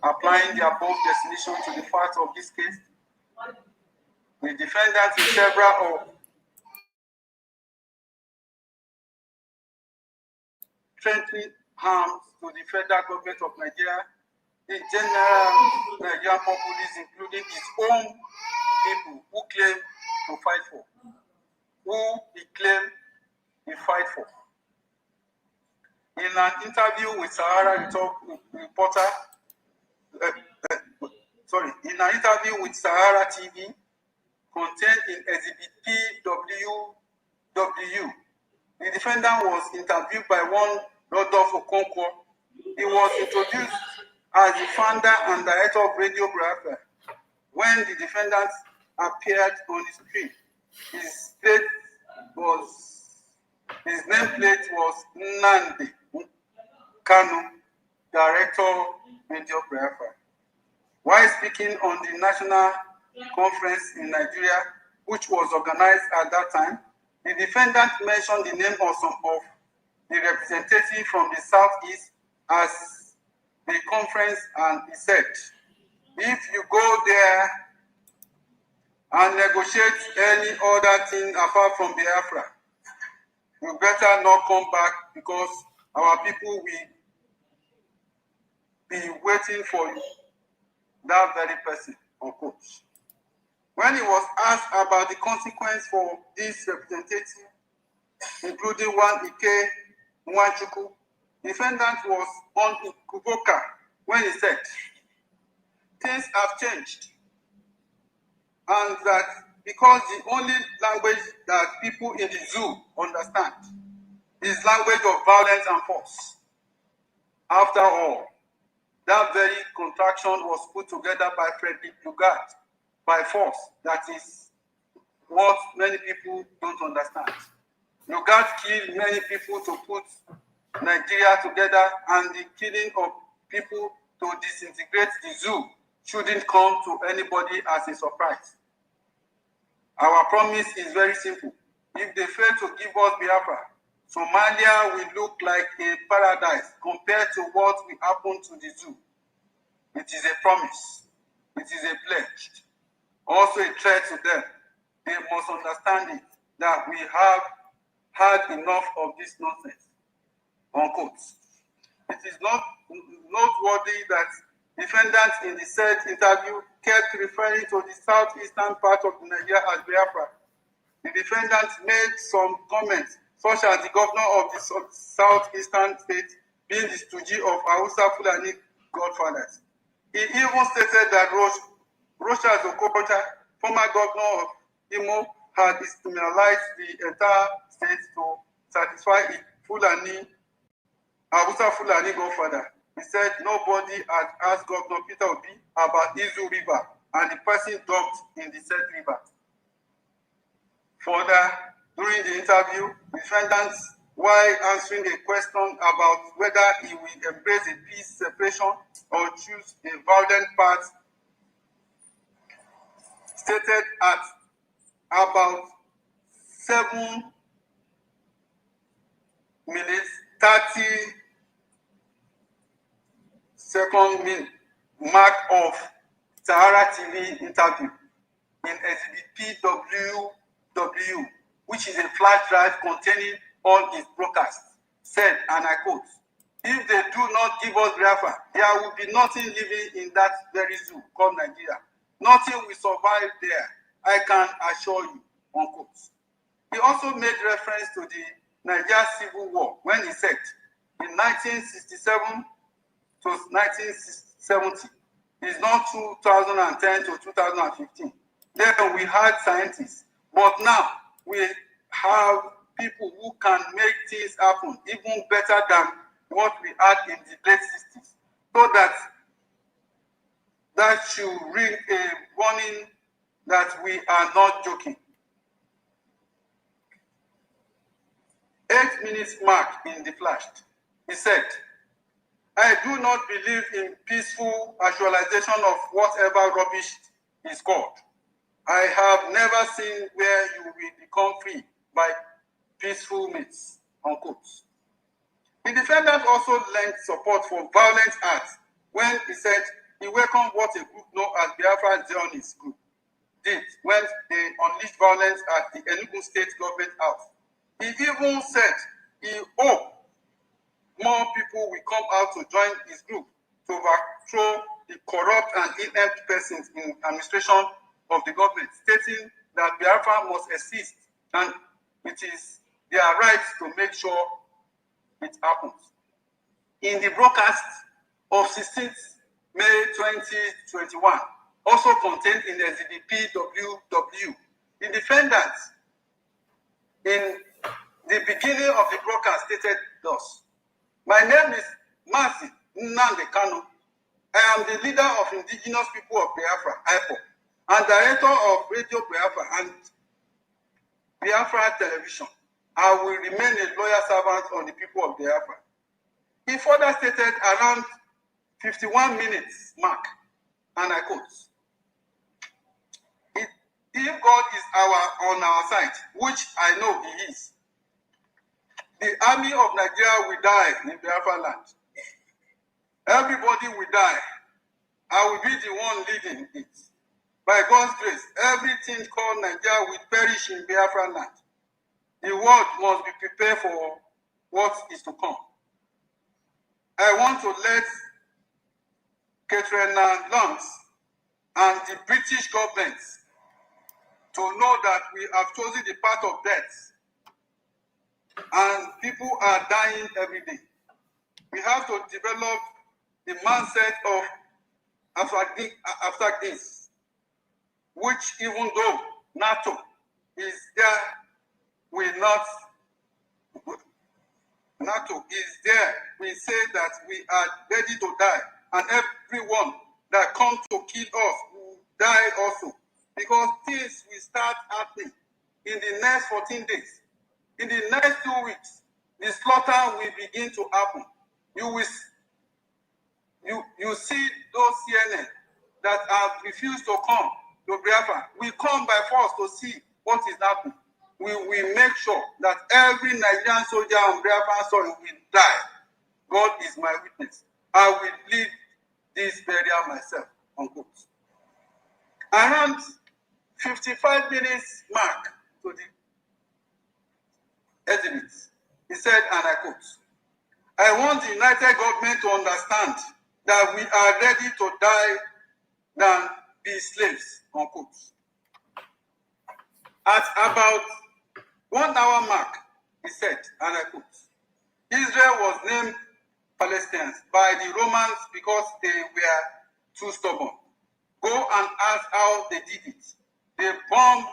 Applying the above definition to the facts of this case, the defendant in several of threatening harms to the federal government of Nigeria, the general Nigerian populace, including its own people who claim to fight for, who he claimed he fight for. In an interview with Sahara reporter, in an interview with Sahara TV, contained in Exhibit PWW, the defendant was interviewed by one Rodolph Okonkwo. He was introduced as the founder and director of Radio Biafra. When the defendant appeared on the screen, his nameplate was Nnamudi Kanu, director Radio Biafra. While speaking on the national conference in Nigeria, which was organized at that time, the defendant mentioned the name of some of the representatives from the Southeast as the conference, and he said, if you go there and negotiate any other thing apart from Biafra, you better not come back because our people will be waiting for you. That very person, unquote. When he was asked about the consequence for this representative, including one Ike Nwanchuku, the defendant was unequivocal when he said, things have changed, and that because the only language that people in the zoo understand is language of violence and force. After all, that very contraction was put together by Frederick Lugard by force. That is what many people don't understand. Lugard killed many people to put Nigeria together, and the killing of people to disintegrate the zoo shouldn't come to anybody as a surprise. Our promise is very simple. If they fail to give us Biafra, Somalia will look like a paradise compared to what will happen to the zoo. It is a promise. It is a pledge. Also a threat to them. They must understand it, that we have had enough of this nonsense. Unquote. It is not noteworthy that defendants in the said interview kept referring to the southeastern part of Nigeria as Biafra. The defendant made some comments, such as the governor of the southeastern state being the stooge of Hausa Fulani godfathers. He even stated that Rochas Okocha, former governor of Imo, had institutionalized the entire state to satisfy its Hausa Fulani godfather. He said nobody had asked Governor Peter Obi about Izu River and the person dumped in the said river. Further, during the interview, defendants, while answering a question about whether he will embrace a peace separation or choose a violent path, stated at about 7 minutes 30-second mark of Sahara TV interview in Exhibit PW, which is a flash drive containing all its broadcasts, said, and I quote, "If they do not give us Biafra, there will be nothing living in that very zoo called Nigeria. Nothing will survive there, I can assure you," unquote. He also made reference to the Nigeria Civil War when he said, in 1967 to 1970, it's not 2010 to 2015. Then we had scientists, but now we have people who can make things happen even better than what we had in the late 60s. So that should ring a warning that we are not joking. 8 minutes mark in the flash. He said, "I do not believe in peaceful actualization of whatever rubbish is called. I have never seen where you will become free by peaceful means," unquote. The defendant also lent support for violent acts when he said he welcomed what a group known as Biafra Zionist Group did when they unleashed violence at the Enugu State Government House. He even said he hoped more people will come out to join his group to overthrow the corrupt and inept persons in administration of the government, stating that Biafra must exist and it is their right to make sure it happens. In the broadcast of 16th May 2021, also contained in Exhibit PWW, the defendant in the beginning of the broadcast stated thus, "My name is Mazi Kanu. I am the leader of indigenous people of Biafra, IPO, and director of Radio Biafra and Biafra Television. I will remain a loyal servant of the people of Biafra." He further stated around 51 minutes mark, and I quote, "If God is on our side, which I know he is, the army of Nigeria will die in Biafra land. Everybody will die. I will be the one leading it. By God's grace, everything called Nigeria will perish in Biafra land. The world must be prepared for what is to come. I want to let ecuti0n and the British government to know that we have chosen the path of death and people are dying every day. We have to develop the mindset of after this, which even though NATO is there, NATO is there, we say that we are ready to die, and everyone that comes to kill us will die also, because things will start happening in the next 14 days. In the next 2 weeks, the slaughter will begin to happen. You see those CNN that have refused to come to Biafra. We come by force to see what is happening. We will make sure that every Nigerian soldier on Biafra soil will die. God is my witness. I will lead this burial myself, unquote. Around 55 minutes mark to the exhibit, he said, and I quote, "I want the United Government to understand that we are ready to die than be slaves," unquote. At about 1 hour mark, he said, and I quote, "Israel was named Palestinians by the Romans because they were too stubborn. Go and ask how they did it. They bombed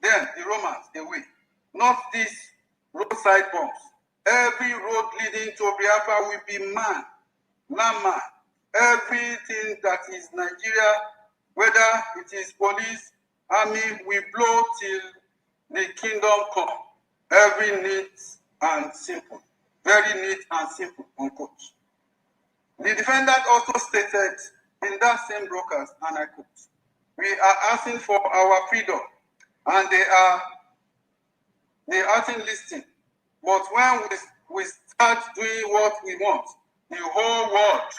them, the Romans, away. Not these roadside bombs. Every road leading to Biafra will be man. Everything that is Nigeria, whether it is police, army, will blow till the kingdom come. Very neat and simple. Very neat and simple," unquote. The defendant also stated in that same broadcast, and I quote, "We are asking for our freedom, and they are listening. But when we start doing what we want, the whole world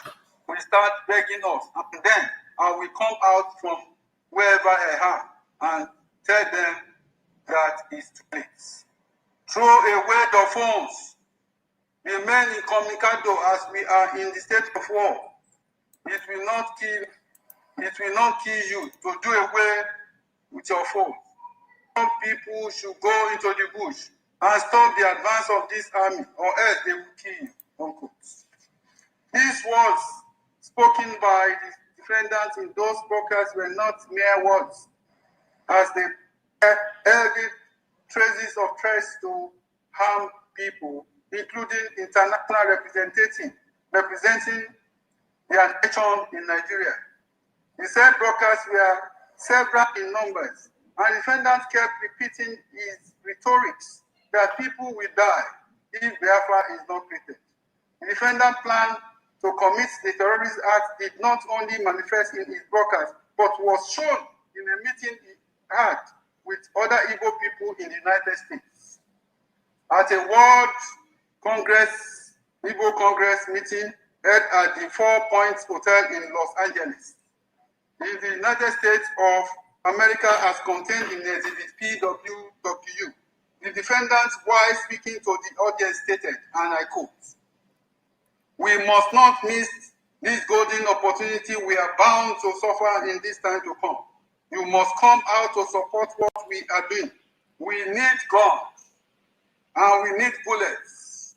will start begging us, and then I will come out from wherever I am and tell them that is too late. Throw away the phones. Remain incommunicado as we are in the state of war. It will not kill you to do away with your phone. Some people should go into the bush and stop the advance of this army, or else they will kill you. Unquote. These words spoken by the defendants in those broadcasts were not mere words, as they held traces of threats to harm people, including international representing their nation in Nigeria. The said broadcasts were several in numbers, and defendants kept repeating his rhetorics that people will die if Biafra is not created. The defendant plan to commit the terrorist act did not only manifest in his broadcast, but was shown in a meeting he had with other Igbo people in the United States. At a World Congress, Igbo Congress meeting held at the 4 Points Hotel in Los Angeles. In the United States of America, as contained in Exhibit PWW, the defendant, while speaking to the audience, stated, and I quote, "We must not miss this golden opportunity we are bound to suffer in this time to come. You must come out to support what we are doing. We need guns and we need bullets.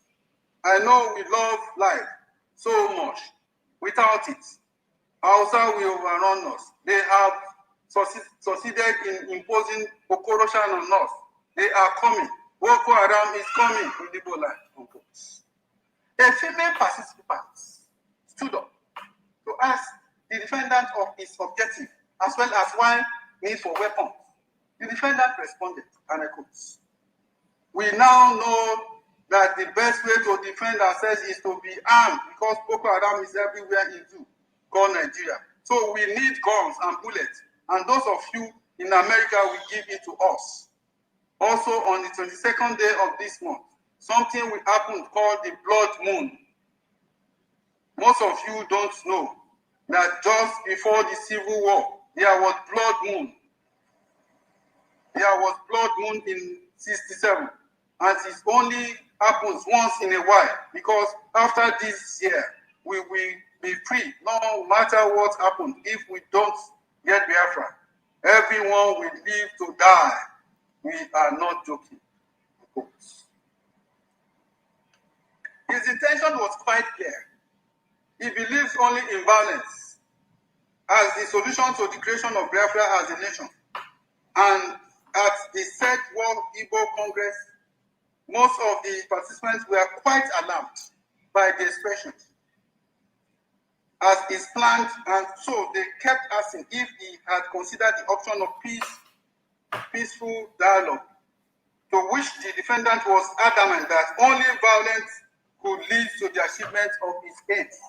I know we love life so much. Without it, Hausa will overrun us. They have succeeded in imposing Okoroshan on us. They are coming. Boko Haram is coming in the Igbo land." A female participant stood up to ask the defendant of his objective, as well as why need for weapons. The defendant responded, and I quote, "We now know that the best way to defend ourselves is to be armed, because Boko Haram is everywhere in you, called Nigeria. So we need guns and bullets, and those of you in America will give it to us. Also, on the 22nd day of this month, something will happen called the blood moon. Most of you don't know that just before the Civil War, there was blood moon. There was blood moon in 67, and it only happens once in a while, because after this year, we will be free, no matter what happens. If we don't get Biafra, everyone will live to die. We are not joking." His intention was quite clear. He believes only in violence as the solution to the creation of Biafra as a nation. And at the said World Igbo Congress, most of the participants were quite alarmed by the expressions as is planned, and so they kept asking if he had considered the option of peaceful dialogue, to which the defendant was adamant that only violence could lead to the achievement of his aims.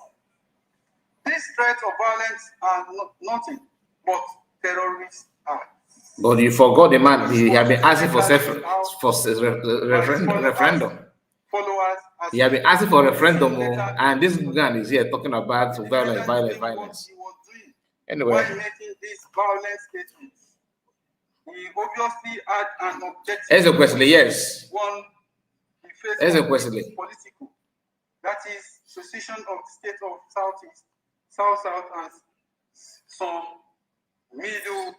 These threats of violence are nothing but terrorist acts. But you forgot the man. He had been asking for referendum. Followers, he had been asking for referendum, and this gun is here talking about violence. Anyway, while making these violent statements, he obviously had an objective. As a question, yes. One, As a question, political. That is secession of the state of Southeast, South, and some middle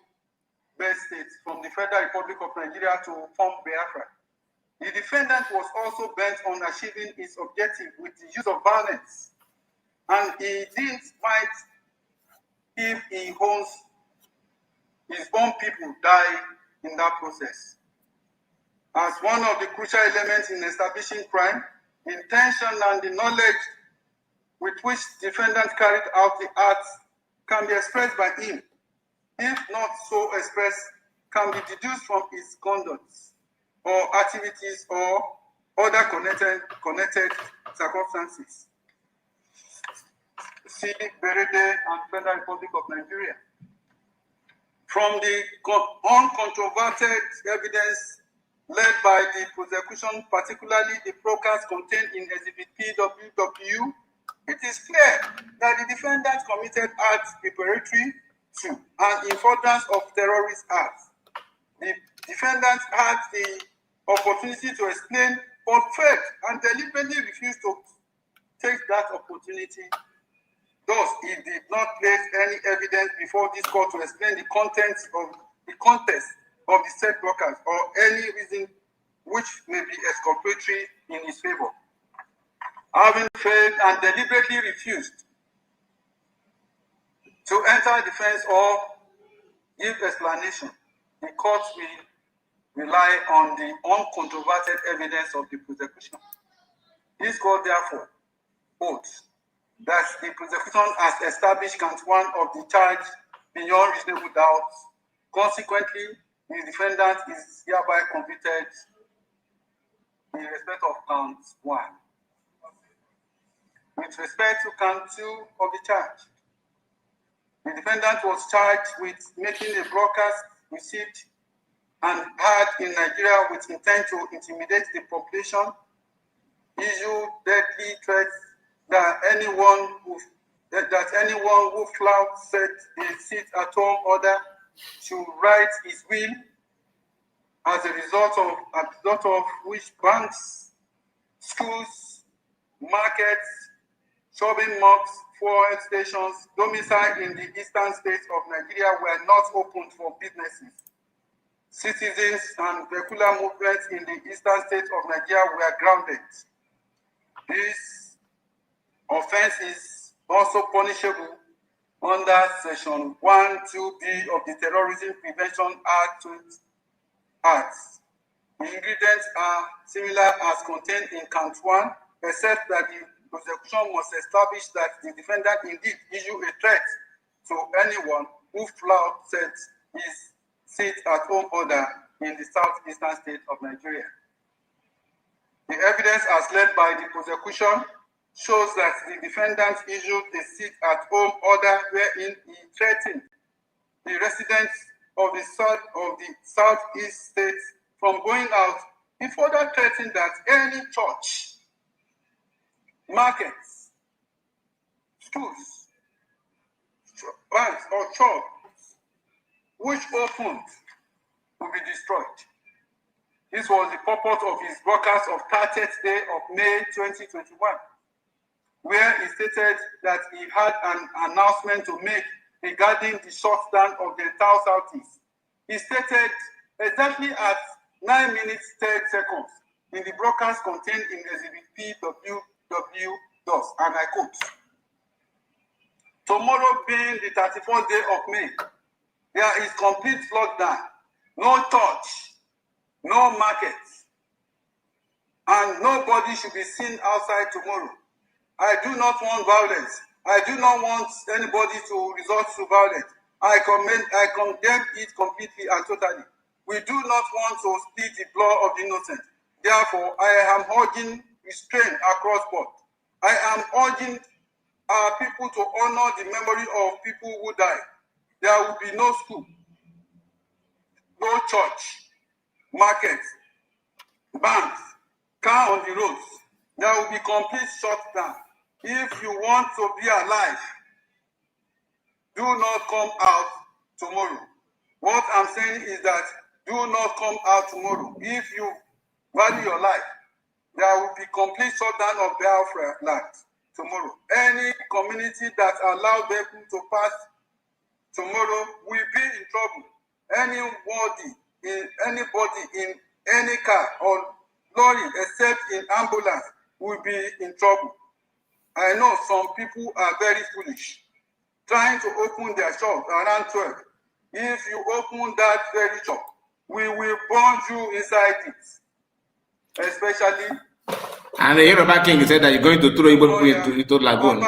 belt states from the Federal Republic of Nigeria to form Biafra. The defendant was also bent on achieving his objective with the use of violence, and he didn't mind if his own people die in that process. As one of the crucial elements in establishing crime, the intention and the knowledge with which defendants carried out the acts can be expressed by him. If not so expressed, can be deduced from his conduct or activities or other connected circumstances. See Berede and Federal Republic of Nigeria. From the uncontroverted evidence led by the prosecution, particularly the broadcast contained in Exhibit PWW, it is clear that the defendant committed acts preparatory to and in furtherance of terrorist acts. The Defendants had the opportunity to explain but failed and deliberately refused to take that opportunity. Thus, he did not place any evidence before this court to explain the context of the said blockers or any reason which may be exculpatory in his favor. Having failed and deliberately refused to enter defense or give explanation, the court will rely on the uncontroverted evidence of the prosecution. This court therefore holds that the prosecution has established count one of the charge beyond reasonable doubt. Consequently, the defendant is hereby convicted in respect of count one. With respect to count two of the charge, the defendant was charged with making a broadcast received and heard in Nigeria with intent to intimidate the population, issue deadly threats that anyone who flouts said a sit-at-home order should write his will, as a result of which banks, schools, markets, shopping malls, fuel stations domiciled in the eastern states of Nigeria were not opened for businesses. Citizens and vehicular movements in the eastern states of Nigeria were grounded. This offense is also punishable under Section 1(2)(b) of the Terrorism Prevention Act. The ingredients are similar as contained in count one, except that the prosecution must establish that the defendant indeed issued a threat to anyone who flouts his sit-at-home order in the southeastern state of Nigeria. The evidence as led by the prosecution shows that the defendant issued a sit-at-home order wherein he threatened the residents of the southeast states from going out. He further threatened that any church, markets, schools, banks, or shops which opened will be destroyed. This was the purpose of his broadcast of 30th day of May 2021, where he stated that he had an announcement to make regarding the shutdown of the entire Southeast. He stated exactly at 9 minutes 30 seconds in the broadcast contained in Exhibit PWW, and I quote, "Tomorrow being the 31st day of May, there is complete lockdown, no church, no market, and nobody should be seen outside tomorrow. I do not want violence. I do not want anybody to resort to violence. I condemn it completely and totally. We do not want to spill the blood of the innocent. Therefore, I am urging restraint across board. I am urging our people to honor the memory of people who died. There will be no school, no church, markets, banks, car on the roads. There will be complete shutdown. If you want to be alive, do not come out tomorrow. What I'm saying is that do not come out tomorrow. If you value your life, there will be complete shutdown of Biafra land tomorrow. Any community that allows people to pass tomorrow will be in trouble. Anybody in any car or lorry except in ambulance will be in trouble. I know some people are very foolish, trying to open their shop around 12. If you open that very shop, we will burn you inside it. Especially. And the Yoruba king said that you're going to throw Igbo people into lagoon.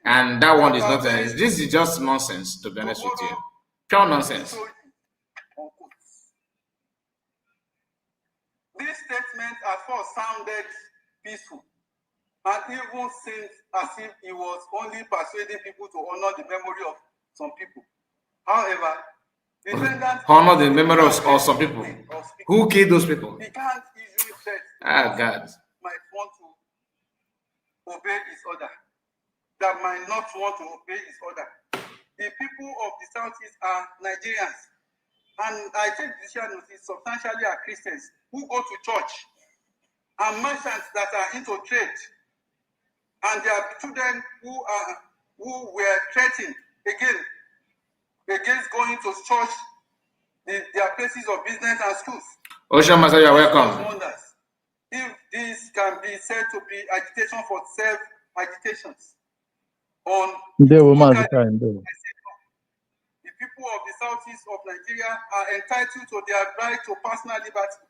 And that one is not, this is just nonsense, to be honest with you. Pure nonsense. This statement at first sounded peaceful, and even seemed as if he was only persuading people to honor the memory of some people. However, honor the memory of some people. Who killed those people? He can't easily say God might want to obey his order, that might not want to obey his order. The people of the Southeast are Nigerians. and I think judicial notice substantially are Christians who go to church, and merchants that are into trade, and there are children who were threatened against going to church, their places of business and schools. Ocean Master, you are welcome. Wonders. If this can be said to be agitation for self-agitations on the people of the southeast of Nigeria are entitled to their right to personal liberty,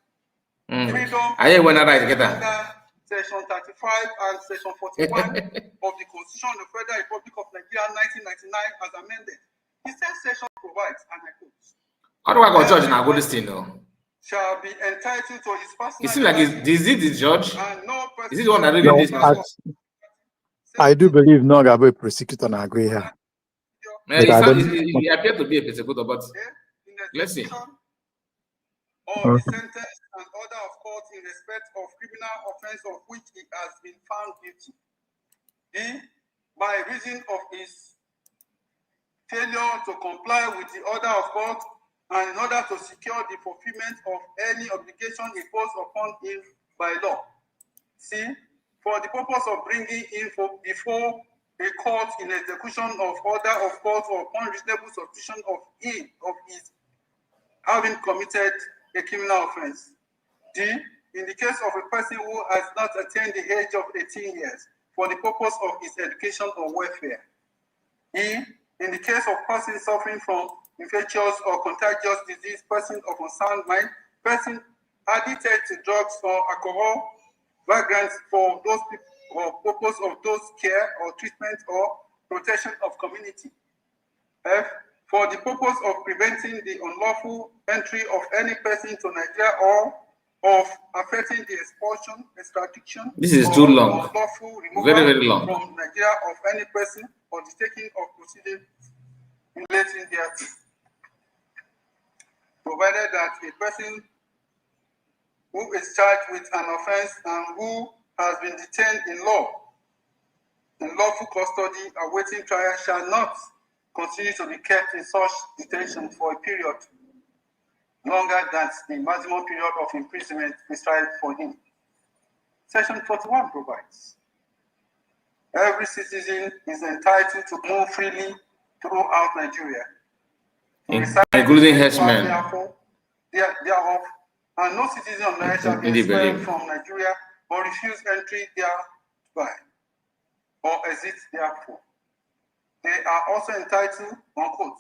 freedom, under Section 35 and Section 41 of the Constitution of the Federal Republic of Nigeria 1999 as amended. The said section provides, and I quote, how do I go judge now? Go this thing now? Shall be entitled to his personal It seems like is it the judge? No, is it the one that reading this now? I do believe no Gabo prosecutor and agree here. He appeared to be a persecutor, but let's see. Or the sentence and order of court in respect of criminal offense of which he has been found guilty. D. By reason of his failure to comply with the order of court and in order to secure the fulfillment of any obligation imposed upon him by law. C. For the purpose of bringing him before a court in execution of order of court or upon reasonable suspicion of his having committed a criminal offense. D. In the case of a person who has not attained the age of 18 years for the purpose of his education or welfare. E. In the case of person suffering from infectious or contagious disease, person of unsound mind, person addicted to drugs or alcohol, vagrants for those people or purpose of those care or treatment or protection of community. F. For the purpose of preventing the unlawful entry of any person to Nigeria or of affecting the expulsion, extradition, this is too long. Unlawful removal very long. From Nigeria of any person or the taking of proceedings relating thereto. Provided that a person who is charged with an offense and who has been detained in lawful custody awaiting trial shall not continue to be kept in such detention for a period longer than the maximum period of imprisonment prescribed for him. Section 41 provides every citizen is entitled to move freely throughout Nigeria, including herdsmen. Thereof, and no citizen of Nigeria shall be expelled from Nigeria or refuse entry thereby or exit therefore. They are also entitled, unquote,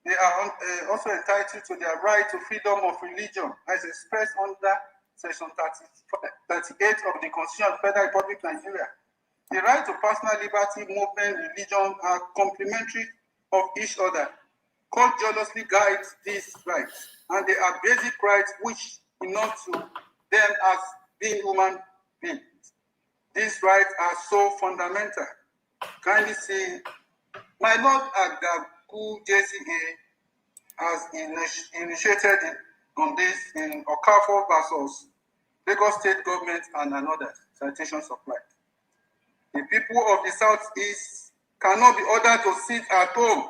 they are also entitled to their right to freedom of religion as expressed under Section 38 of the Constitution of the Federal Republic of Nigeria. The right to personal liberty, movement, religion are complementary of each other. God jealously guides these rights, and they are basic rights which belong to them as being human beings. These rights are so fundamental. Kindly see, my Lord Agaku JCA has initiated on this in Okafor versus Lagos State Government and another citation supplied. The people of the Southeast cannot be ordered to sit at home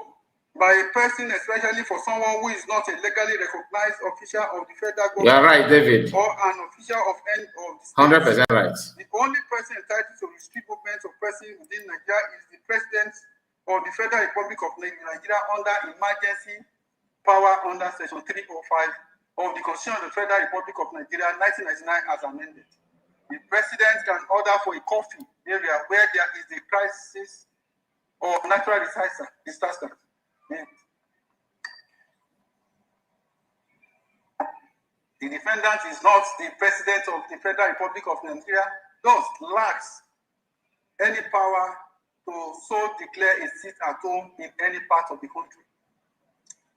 by a person, especially for someone who is not a legally recognized official of the federal government. You are right, David. Or an official of any of the 100% right. The only person entitled to restrict movement of persons within Nigeria is the President of the Federal Republic of Nigeria under emergency power under Section 305 of the Constitution of the Federal Republic of Nigeria 1999 as amended. The President can order for a curfew area where there is a crisis or natural disaster. The defendant is not the President of the Federal Republic of Nigeria, thus lacks any power to so declare a seat at home in any part of the country.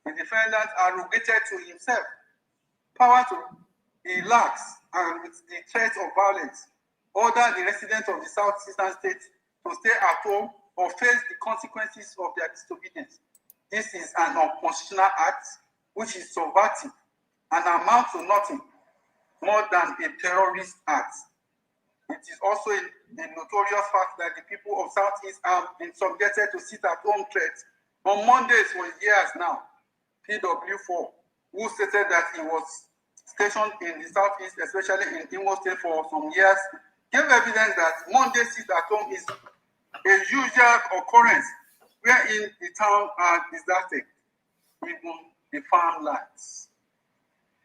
The defendant arrogated to himself power he lacks, and with the threat of violence, order the residents of the Southeastern states to stay at home or face the consequences of their disobedience. This is an unconstitutional act which is subversive and amounts to nothing more than a terrorist act. It is also a notorious fact that the people of Southeast have been subjected to sit-at-home threats on Mondays for years now. PW4 who stated that he was stationed in the southeast, especially in Imo State for some years, gave evidence that Monday sit at home is a usual occurrence wherein the town are deserted, even the farmlands.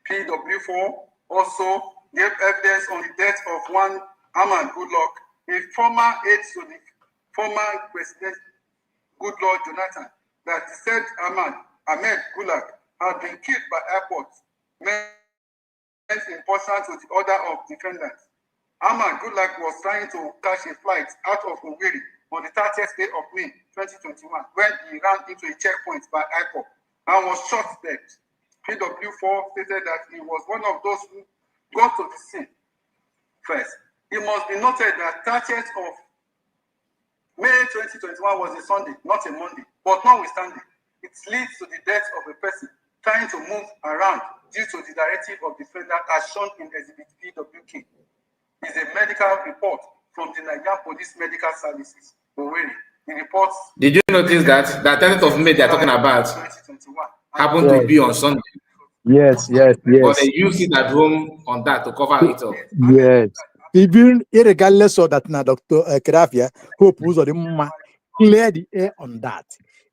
PW4 also gave evidence on the death of one Ahmad Goodluck, a former aide to the former President Goodluck Jonathan, that the said Ahmed Goodluck had been killed by airport meant in person to the order of defendants. Ahmad Goodluck was trying to catch a flight out of Owerri on the 30th day of May 2021 when he ran into a checkpoint by airport and was shot dead. PW4 stated that he was one of those who got to the scene first. It must be noted that 30th of May 2021 was a Sunday, not a Monday. But notwithstanding, it leads to the death of a person trying to move around due to the directive of the defendant as shown in Exhibit PWK. It's a medical report from the Nigerian Police Medical Services. Owerri. The reports. Did you notice that the 10th of May they're talking about happened to be on Sunday? Yes. But they use it at home on that to cover it up. Yes. Even regardless of that, now Dr. Kedafia, Hope was the clear the air on that.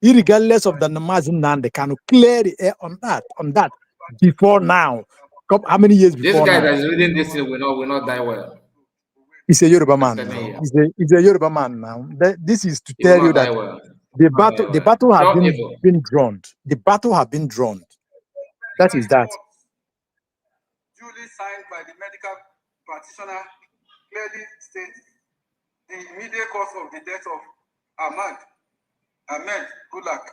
Regardless of the Mazi and the Kanu, clear the air on that before now. How many years before? This guy now? that's reading this thing will not die well. He's a Yoruba man now. He's a Yoruba man now. This is to tell you that the battle has been drawn. The battle has been drawn. That is that. Duly signed by the medical practitioner clearly states the immediate cause of the death of Ahmed Goodluck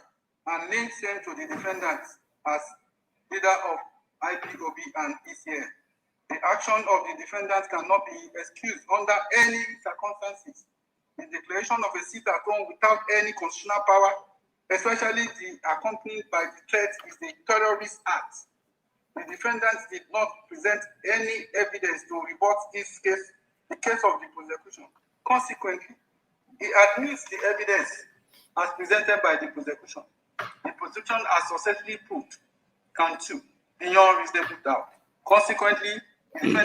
and links him to the defendants as leader of IPOB and ECN. The action of the defendant cannot be excused under any circumstances. The declaration of a sit at home without any constitutional power, especially the accompanied by the threat, is a terrorist act. The defendant did not present any evidence to rebut the case of the prosecution. Consequently, he admits the evidence as presented by the prosecution. The prosecution has successfully proved Kanu beyond reasonable doubt. Consequently,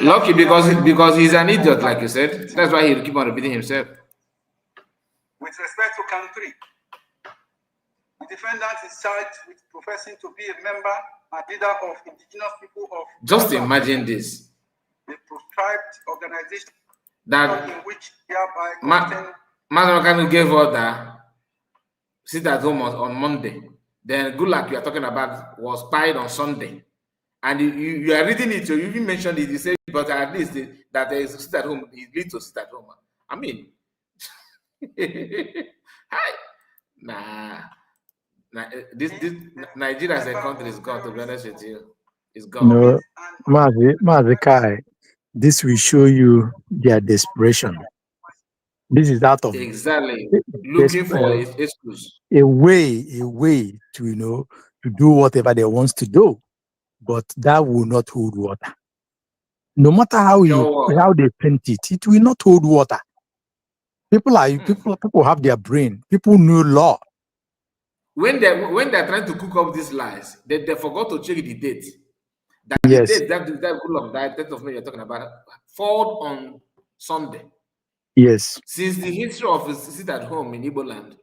lucky because he's an idiot, like you said. That's why he'll keep on repeating himself. With respect to Kanu 3, the defendant is charged with professing to be a member and leader of indigenous people of. Just imagine this. The proscribed organization that in which hereby Kanu gave order sit at home on Monday. Then Goodluck you are talking about was spied on Sunday. And you are reading it, so you even mentioned it, you say, but at least that there is sit at home, it leads to sit at home. I mean, this Nigeria as a country is gone, to be honest with you. It's gone. No, Mazi Kai, this will show you their desperation. This is out of exactly looking for excuse. A way to to do whatever they want to do. But that will not hold water. No matter how they paint it, it will not hold water. People have their brain. People know law. When they're trying to cook up these lies, they forgot to check the date. That yes. The date that Goodluck died, 10th of May you're talking about, fall on Sunday. Yes. Since the history of sit at home in Igbo land,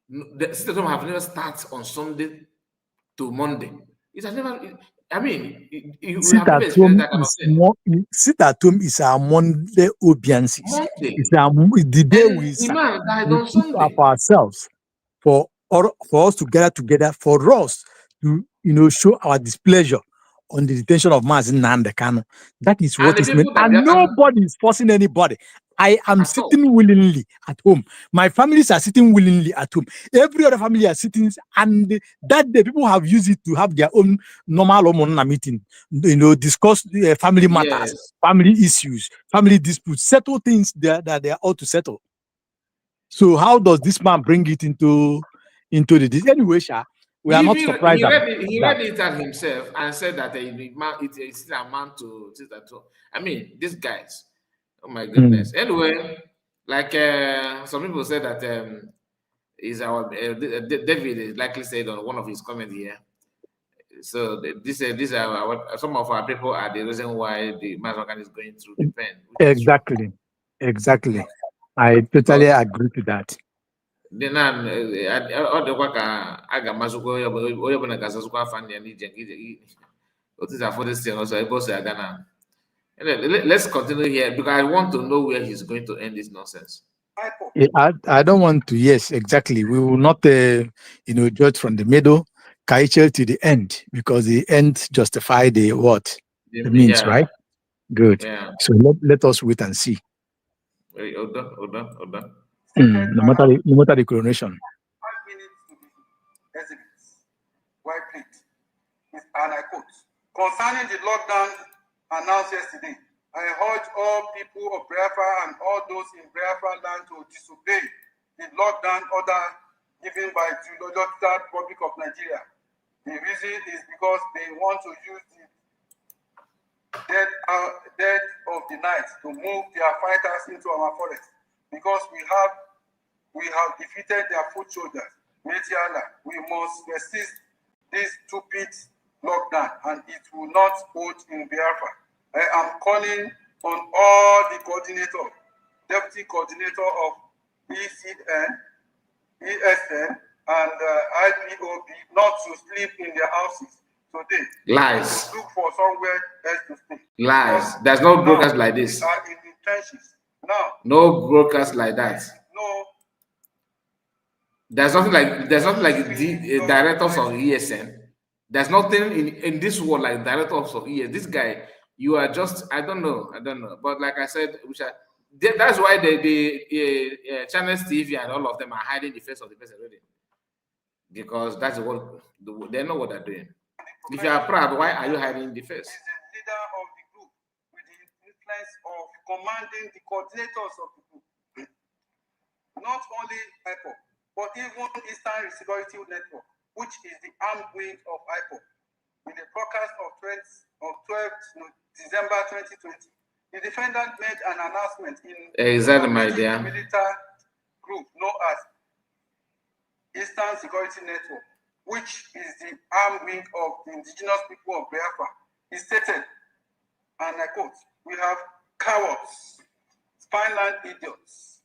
the sit at home have never started on Sunday to Monday. It has never. I mean, sit at home is our Monday obediences. It's the day we keep up ourselves for us to gather together for us to show our displeasure on the detention of Mazi and Kanu. That is what is meant, and nobody is forcing anybody. I am sitting willingly at home. My families are sitting willingly at home. Every other family are sitting, and that day people have used it to have their own normal meeting. Discuss family matters, family issues, family disputes, settle things that they are all to settle. So how does this man bring it into the anyway? We are not surprised. He read it at himself and said that it's a man to sit at home. I mean, these guys. Oh my goodness. Anyway, like some people said that is our David is likely said on one of his comments here. So these are some of our people are the reason why the Mazi is going through the pain. Exactly. Exactly. I totally agree to that. Dị na ọ dịkwa ka a ga-amasịkwa onye ọbụla ga-azazụkwa afa ndị ya n'ije otu is for this thing also ebe o si aga na. Let's continue here because I want to know where he's going to end this nonsense. I don't want to. Yes, exactly. We will not, judge from the middle, Kaichel to the end, because the end justify the what the means, Yeah. right? Good. Yeah. So let us wait and see. Hold on. No matter the coronation. 5 minutes to the exhibits. Why please? And I quote: concerning the lockdown announced yesterday, I urge all people of Biafra and all those in Biafra land to disobey the lockdown order given by the Geological Republic of Nigeria. The reason is because they want to use the dead of the night to move their fighters into our forest. Because we have defeated their foot soldiers. We must resist this stupid lockdown, and it will not hold in Biafra. I am calling on all the coordinator, deputy coordinator of ecuti0n, ESN, and IPOB not to sleep in their houses today. Lies. Look for somewhere else to sleep. Lies. There's no brokers like this. We are in the trenches. Now. No brokers like that. No. There's nothing like the directors of ESN. There's nothing in this world like directors of ESN. This guy, you are just I don't know. But like I said, that's why the channels TV and all of them are hiding the face of the person already. Because that's what they know what they're doing. If you are proud, why are you hiding the face? He's the leader of the group with the influence of commanding the coordinators of the group. Not only IPOB, but even Eastern Security Network, which is the armed wing of IPOB. In the broadcast of 12th December 2020, the defendant made an announcement in exactly, my dear. The military group known as Eastern Security Network, which is the armed wing of the indigenous people of Biafra. He stated, and I quote, "We have cowards, spineless idiots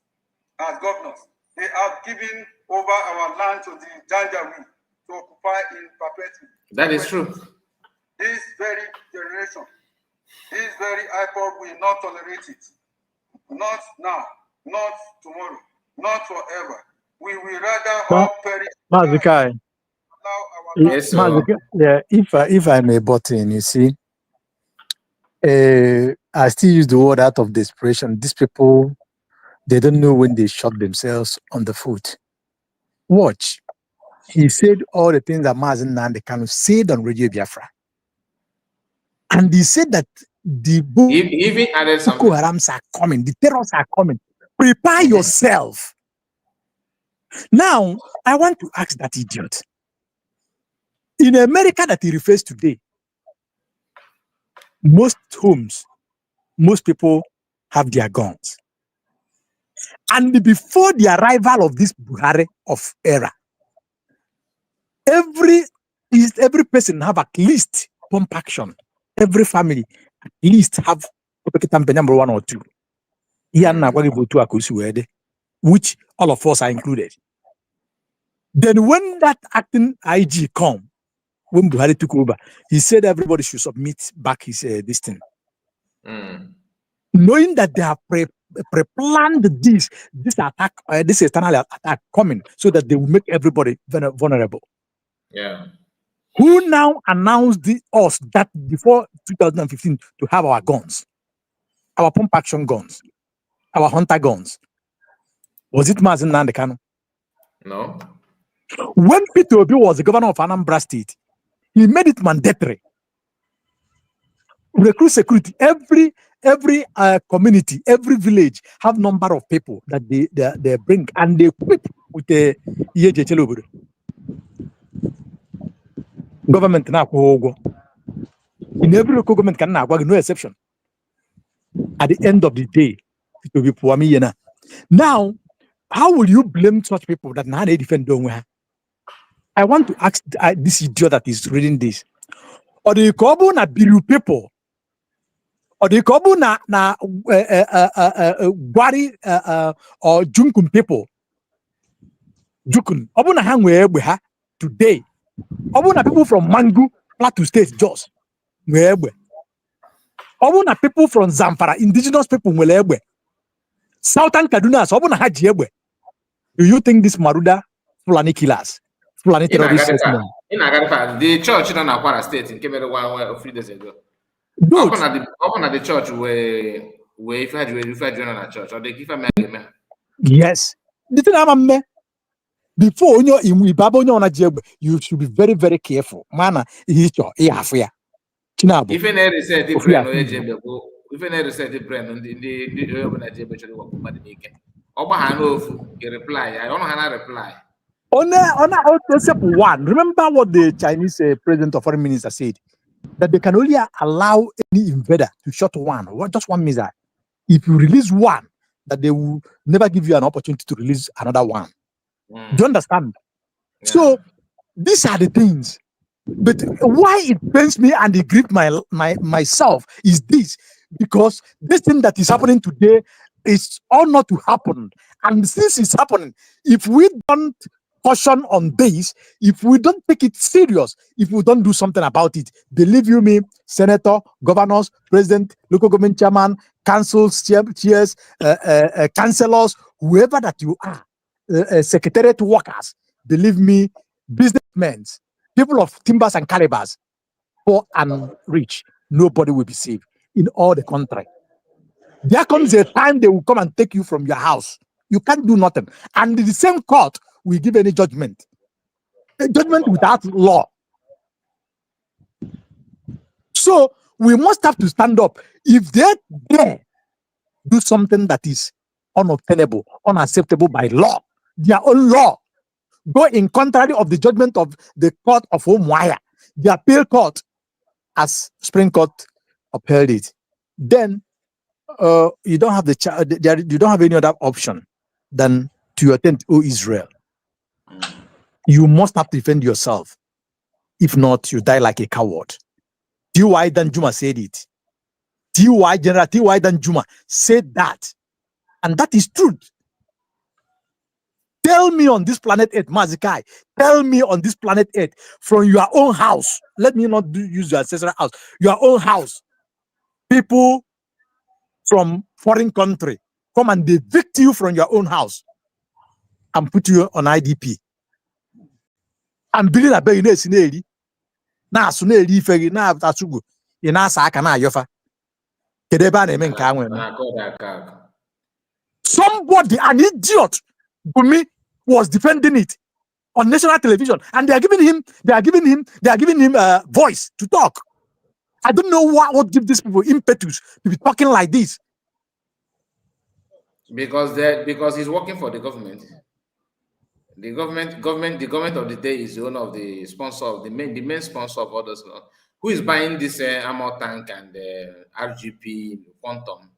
as governors. They have given over our land to the Janjaweed to occupy in perpetuity." That is true. This very generation, this very IPOB will not tolerate it. Not now, not tomorrow, not forever. We will rather all perish. Mazi, yes, yeah, if I may butt in, you see, I still use the word out of desperation. These people, they don't know when they shot themselves on the foot. Watch. He said all the things that Mazi and Kanu said on Radio Biafra. And he said that the Boko Harams are coming, the terrorists are coming. Prepare yourself. Now, I want to ask that idiot. In America that he refers today, most homes, most people have their guns. And before the arrival of this Buhari of era, every person have at least pump action. Every family at least have number 1 or 2. Which all of us are included. Then when that acting IG come, when Buhari took over, he said everybody should submit back his this thing. Knowing that they have pre-planned this attack, this external attack coming, so that they will make everybody vulnerable. Yeah. Who now announced us that before 2015 to have our guns, our pump action guns, our hunter guns? Was it Mazi and Kanu? No. When Peter Obi was the governor of Anambra State, he made it mandatory. Recruit security. Every community, every village have number of people that they bring and they equip with the government na in every local government can no exception. At the end of the day, it will be now. How will you blame such people that now they defend? I want to ask this idiot that is reading this: or the Kobu na Biru people, or the Kobu na Gwari or Junkun people. Jukun, Obuna hang where we have today. Obuna people from Mangu, Plateau State, Jos, where we. Obuna people from Zamfara, indigenous people, where we. Southern Kaduna, Obuna Haji. Do you think this Maruda Fulani killers, Fulani terrorists? In Agarifa, the church in Akwara State in Kemere 3 days ago. Good. Open at the church where if I join on a church or they give a man. Yes. The thing I'm before you should be very, very careful. Mana, if you any reset the brain or if any reset the brain on the urban actually work by the weekend. You reply. I don't know how to reply. On one, remember what the Chinese president or foreign minister said? That they can only allow any invader to shoot just one missile. If you release one, that they will never give you an opportunity to release another one. Do you understand? Yeah. So these are the things. But why it pains me and it grieves myself is this, because this thing that is happening today is all not to happen. And since it's happening, if we don't caution on this, if we don't take it serious, if we don't do something about it, believe you me, senator, governors, president, local government chairman, councils, chairs, councillors, whoever that you are, secretariat workers, believe me, businessmen, people of timbers and calibers, poor and rich, nobody will be saved in all the country. There comes a time they will come and take you from your house. You can't do nothing. And the same court will give any judgment. A judgment without law. So we must have to stand up. If they dare do something that is unobtainable, unacceptable by law, their own law, go in contrary of the judgment of the court of Umuahia, the appeal court, as Supreme Court upheld it, then you don't have you don't have any other option than to attend, O Israel. You must have to defend yourself. If not, you die like a coward. T.Y. Danjuma said it. General T.Y. Danjuma said that. And that is truth. Tell me on this planet Earth, Mazikai, tell me on this planet Earth, from your own house, let me not use your ancestral house, your own house, people from foreign country come and evict you from your own house and put you on IDP. I'm building a bed in a na suneri fegi na asugu ina asa aka na ayofa kedebe na eme nke anwe somebody, an idiot, Bumi, was defending it on national television, and they are giving him voice to talk. I don't know what gives these people impetus to be talking like this. Because he's working for the government. The government of the day is one of the sponsors, the main sponsor of others. Who is buying this armor tank and RGP quantum?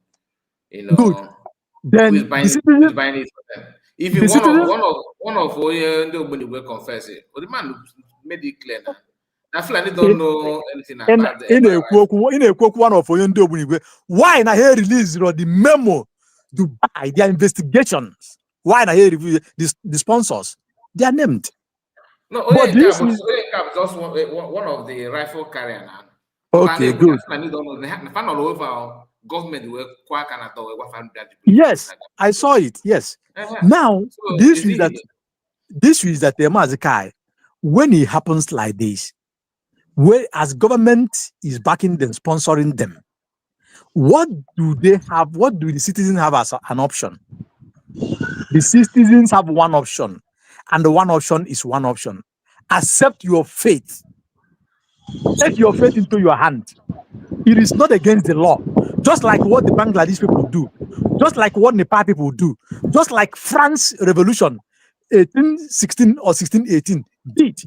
Good. Then who's buying it for them? Even one of the will confess it. But the man made it clear now. I feel like they don't know anything about it. In a quote, one of why na here release the memo to buy their investigations? Why na here review the sponsors? They are named. No, but this is just one of the rifle carrier now. Okay, good. Government yes, I saw it. Yes. Now, so this is that the Mazikai, when it happens like this, where as government is backing them, sponsoring them, what do they have? What do the citizens have as an option? The citizens have one option, and the one option is one option. Accept your faith. Take your faith into your hand. It is not against the law. Just like what the Bangladesh people do, just like what Nepal people do, just like France Revolution 1816 or 1618 did,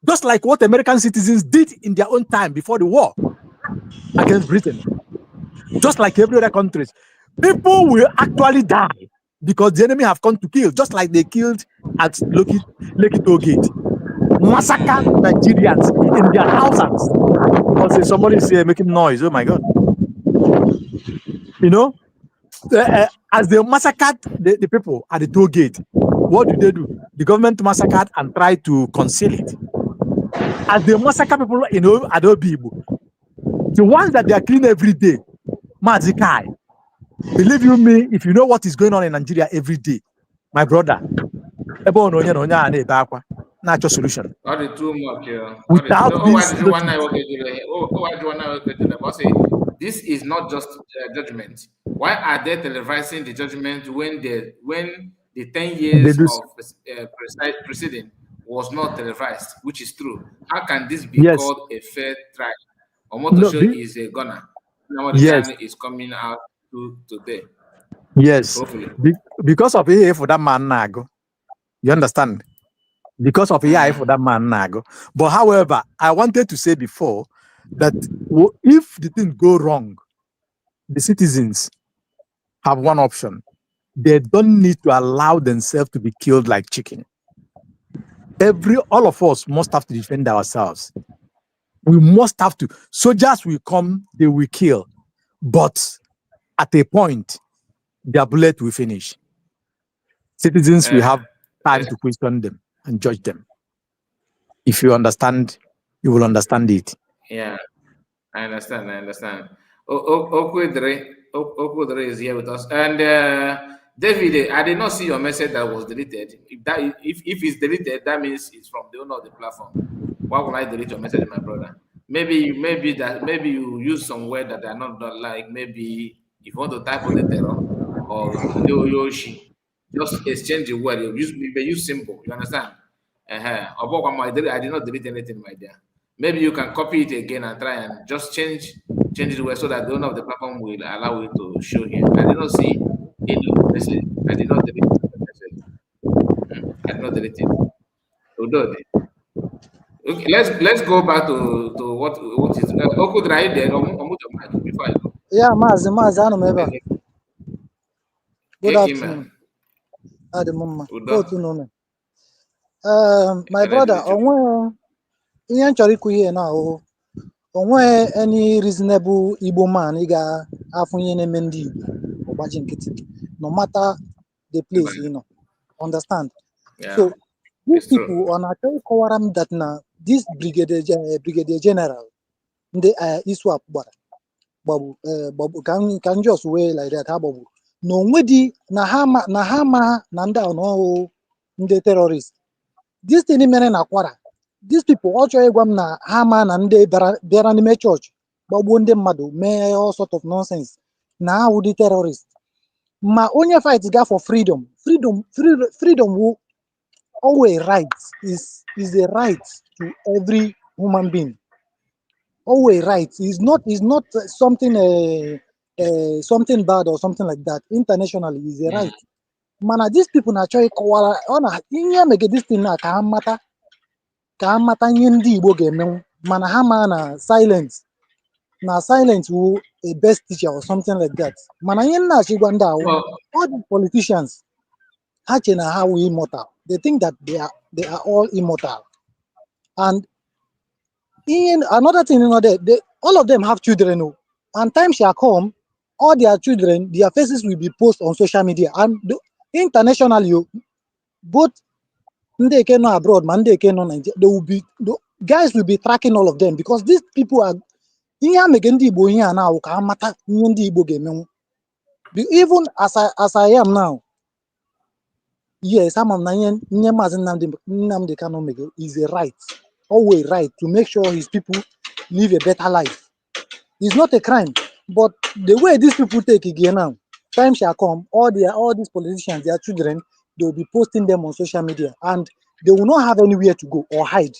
just like what American citizens did in their own time before the war against Britain, just like every other countries. People will actually die because the enemy have come to kill, just like they killed at Lekki Toll Gate. massacre Nigerians in their thousands. Because somebody is here making noise. Oh my God. You know, as they massacred the people at the toll gate, what do? The government massacred and tried to conceal it. As they massacre people in Adobe, the ones that they are clean every day, Mazi Kai. Believe you me, if you know what is going on in Nigeria every day, my brother, natural solution. All the too much, yeah. Without Why this, do you want to say this is not just judgment? Why are they televising the judgment when the 10 years of preceding was not televised, which is true? How can this be yes, called a fair trial? Omoto show is a gunner. Nnamudi yes, Kanu is coming out today. yes. Hopefully. Because of EA for that man Nago. You understand? Because of EA for that man Nago. But however, I wanted to say before that if the thing go wrong, the citizens have one option. They don't need to allow themselves to be killed like chicken. All of us must have to defend ourselves. We must have to. Soldiers will come, they will kill. But at a point, their bullet will finish. Citizens will have time to question them and judge them. If you understand, you will understand it. Yeah, I understand. Okwudre is here with us. And David, I did not see your message that was deleted. If it's deleted, that means it's from the owner of the platform. Why would I delete your message, my brother? Maybe you use some word that I not like. Maybe if you want to type on the terror or Yoshi, just exchange the word. You use symbol. You understand? I did not delete anything, my dear. Maybe you can copy it again and try and just change it well so that the owner of the platform will allow it to show here. I did not see any message. I did not delete the message. I did not delete it. Okay, let's go back to what is Okudra, are you there? Before I go. Yeah, Mazi, I'm ever. Good Okay, afternoon. man. Ademuma. Udo. My brother, ihe m chọrọ ikwu ihe na onwe any reasonable Igbo man ị ga-afụ ihe na-eme ndị Igbo ọgbaji nkịtị, no matter the place, understand? Yeah, so these it's true. people on achọ ịkọwara m that na this brigadier general ndị ISWAP gbagbu ka m just wee like that ha gbagburu na onwe dị na ha ma na ndị ọnọhụ ndị terrorist. This thing mere na Kwara, these people ọ chọrọ ịgwa m na ha ma na ndị bịara n'ime chọọchị gbagbuo ndị mmadụ mee all sort of nonsense na ha wụ the terrorist. Ma onye fight ga for freedom will always right is a right to every human being. Always right is not something something bad or something like that. Internationally is a right. Mana these people na chọrọ ịkọwara ọ na ihe mege this thing na ka ha mata ihe ndị Igbo ga-emenwu, mana ha ma na silence will a best teacher or something like that. Mana ihe nna-achị gwa ndị ahụ, all the politicians ha che na ha were immortal. They think that they are all immortal. And another thing, all of them have children, and time shall come, all their children, their faces will be posted on social media, and internationally, both they can know abroad, man, they can know Nigeria. Guys will be tracking all of them because these people are even as I am now. Yes, some of Nnamudi Kanu is a right, always right, to make sure his people live a better life. It's not a crime, but the way these people take it again now, time shall come, all these politicians, their children, they will be posting them on social media, and they will not have anywhere to go or hide.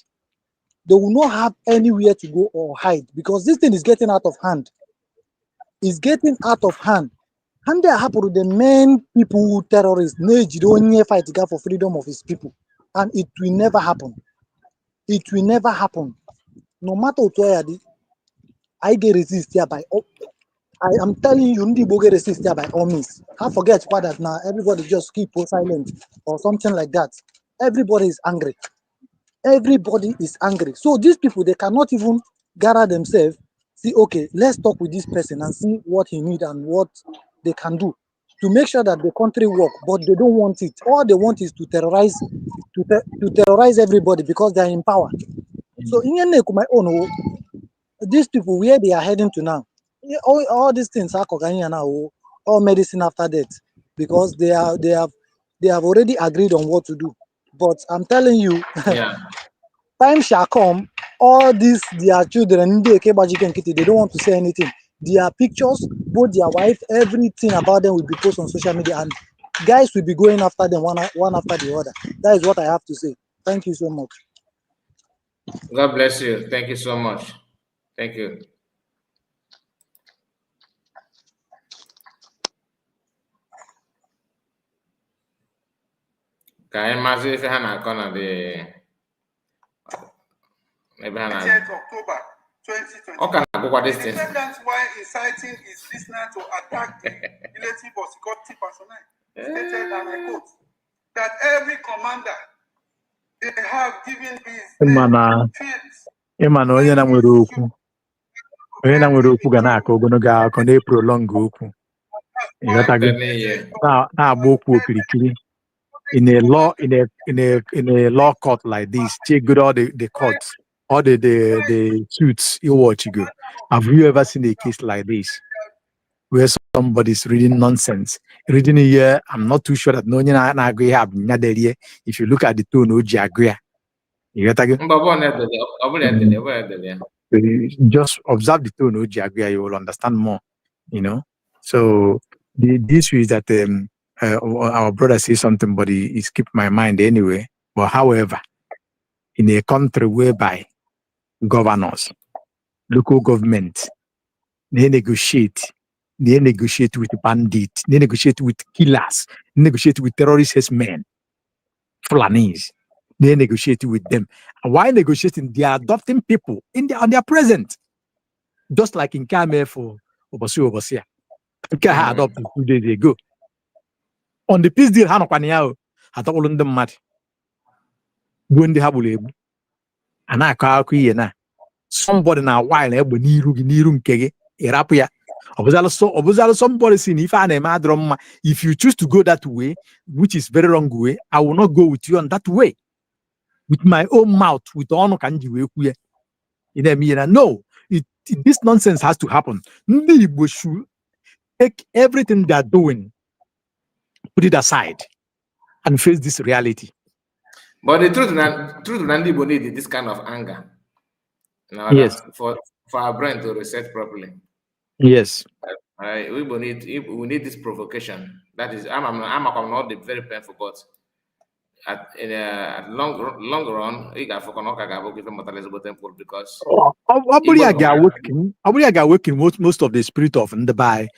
They will not have anywhere to go or hide because this thing is getting out of hand. It's getting out of hand. And they happen to the main people who terrorists don't fight for freedom of his people. And it will never happen. It will never happen. No matter what I get resist here by I am telling you, Ndibo get resist here by all means. I forget what that now. Everybody just keep silent or something like that. Everybody is angry. everybody is angry. So these people, they cannot even gather themselves, see, okay, let's talk with this person and see what he needs and what they can do to make sure that the country work. But they don't want it. All they want is to terrorize, to terrorize everybody because they are in power. So in my own, these people, where they are heading to now, all these things are now, all medicine after death, because they have already agreed on what to do. But I'm telling you, Yeah. time shall come, all these their children, they don't want to say anything. Their pictures, both their wife, everything about them will be posted on social media, and guys will be going after them one after the other. That is what I have to say. Thank you so much. God bless you. Thank you so much. Thank you. Ka anyị maazị ife ha na-akọ na ebe ha na 28th October 2020. ọ ka na-agụkwa The distance. defendant, while inciting his listener to attack the relative or security personnel, stated, and I quote, that every commander they have given his ịma na onye na nwere okwu ga na-akọ ogologo akụkọ na-eprolong okwu ịghọtago na-agba okwu okirikiri in a law court like this. Check good all the courts, all the suits you watch go. Have you ever seen a case like this where somebody's reading nonsense? Reading here, I'm not too sure that no one if you look at the tone of Jaguar. Just observe the tone of Jaguar, you will understand more, you know. So the issue is that our brother says something, but it's keep my mind anyway. But however, in a country whereby governors, local government, they negotiate with bandits, they negotiate with killers, they negotiate with terrorist men, Fulanis, they negotiate with them. And while negotiating, they are adopting people on their present. Just like in Kame for Obasia. Kaha adopted 2 days ago. On the peace deal, Hanokwaniao, I told them the mat. When they have and I can't somebody now while Niru Kege, Erapia. Obuzalo somebody seen if I am madrom. If you choose to go that way, which is very wrong way, I will not go with you on that way. With my own mouth, with honor kanji we. No, this nonsense has to happen. We should take everything they are doing, put it aside, and face this reality. But the truth Nandi need this kind of anger. Yes. For our brain to reset properly. Yes. We need this provocation. That is, I'm not the very painful, but at long run, you got for give them temple because I working most of the spirit of the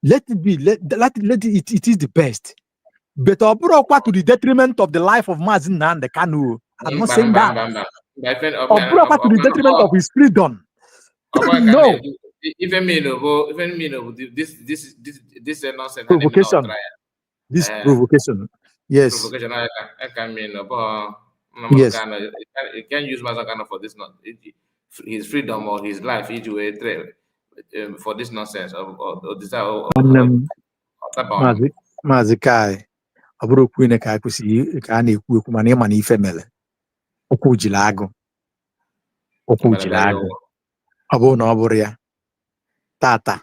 let it be. Let it. It is the best. But to the detriment of the life of Mazi and the Kanu. I'm not saying that. To the detriment of his freedom. No. Even me, this nonsense. Provocation. This provocation. Yes. Provocation. I can mean, yes. You can't use Mazakana for this. Not his freedom or his life. For this nonsense or desire. Mazi Kai. Aburo kwene ka kwesi ka na-ekwu okwu mana ịma na ife mere okwu jila agụ ọ bụrụ na ọ bụrụ ya tata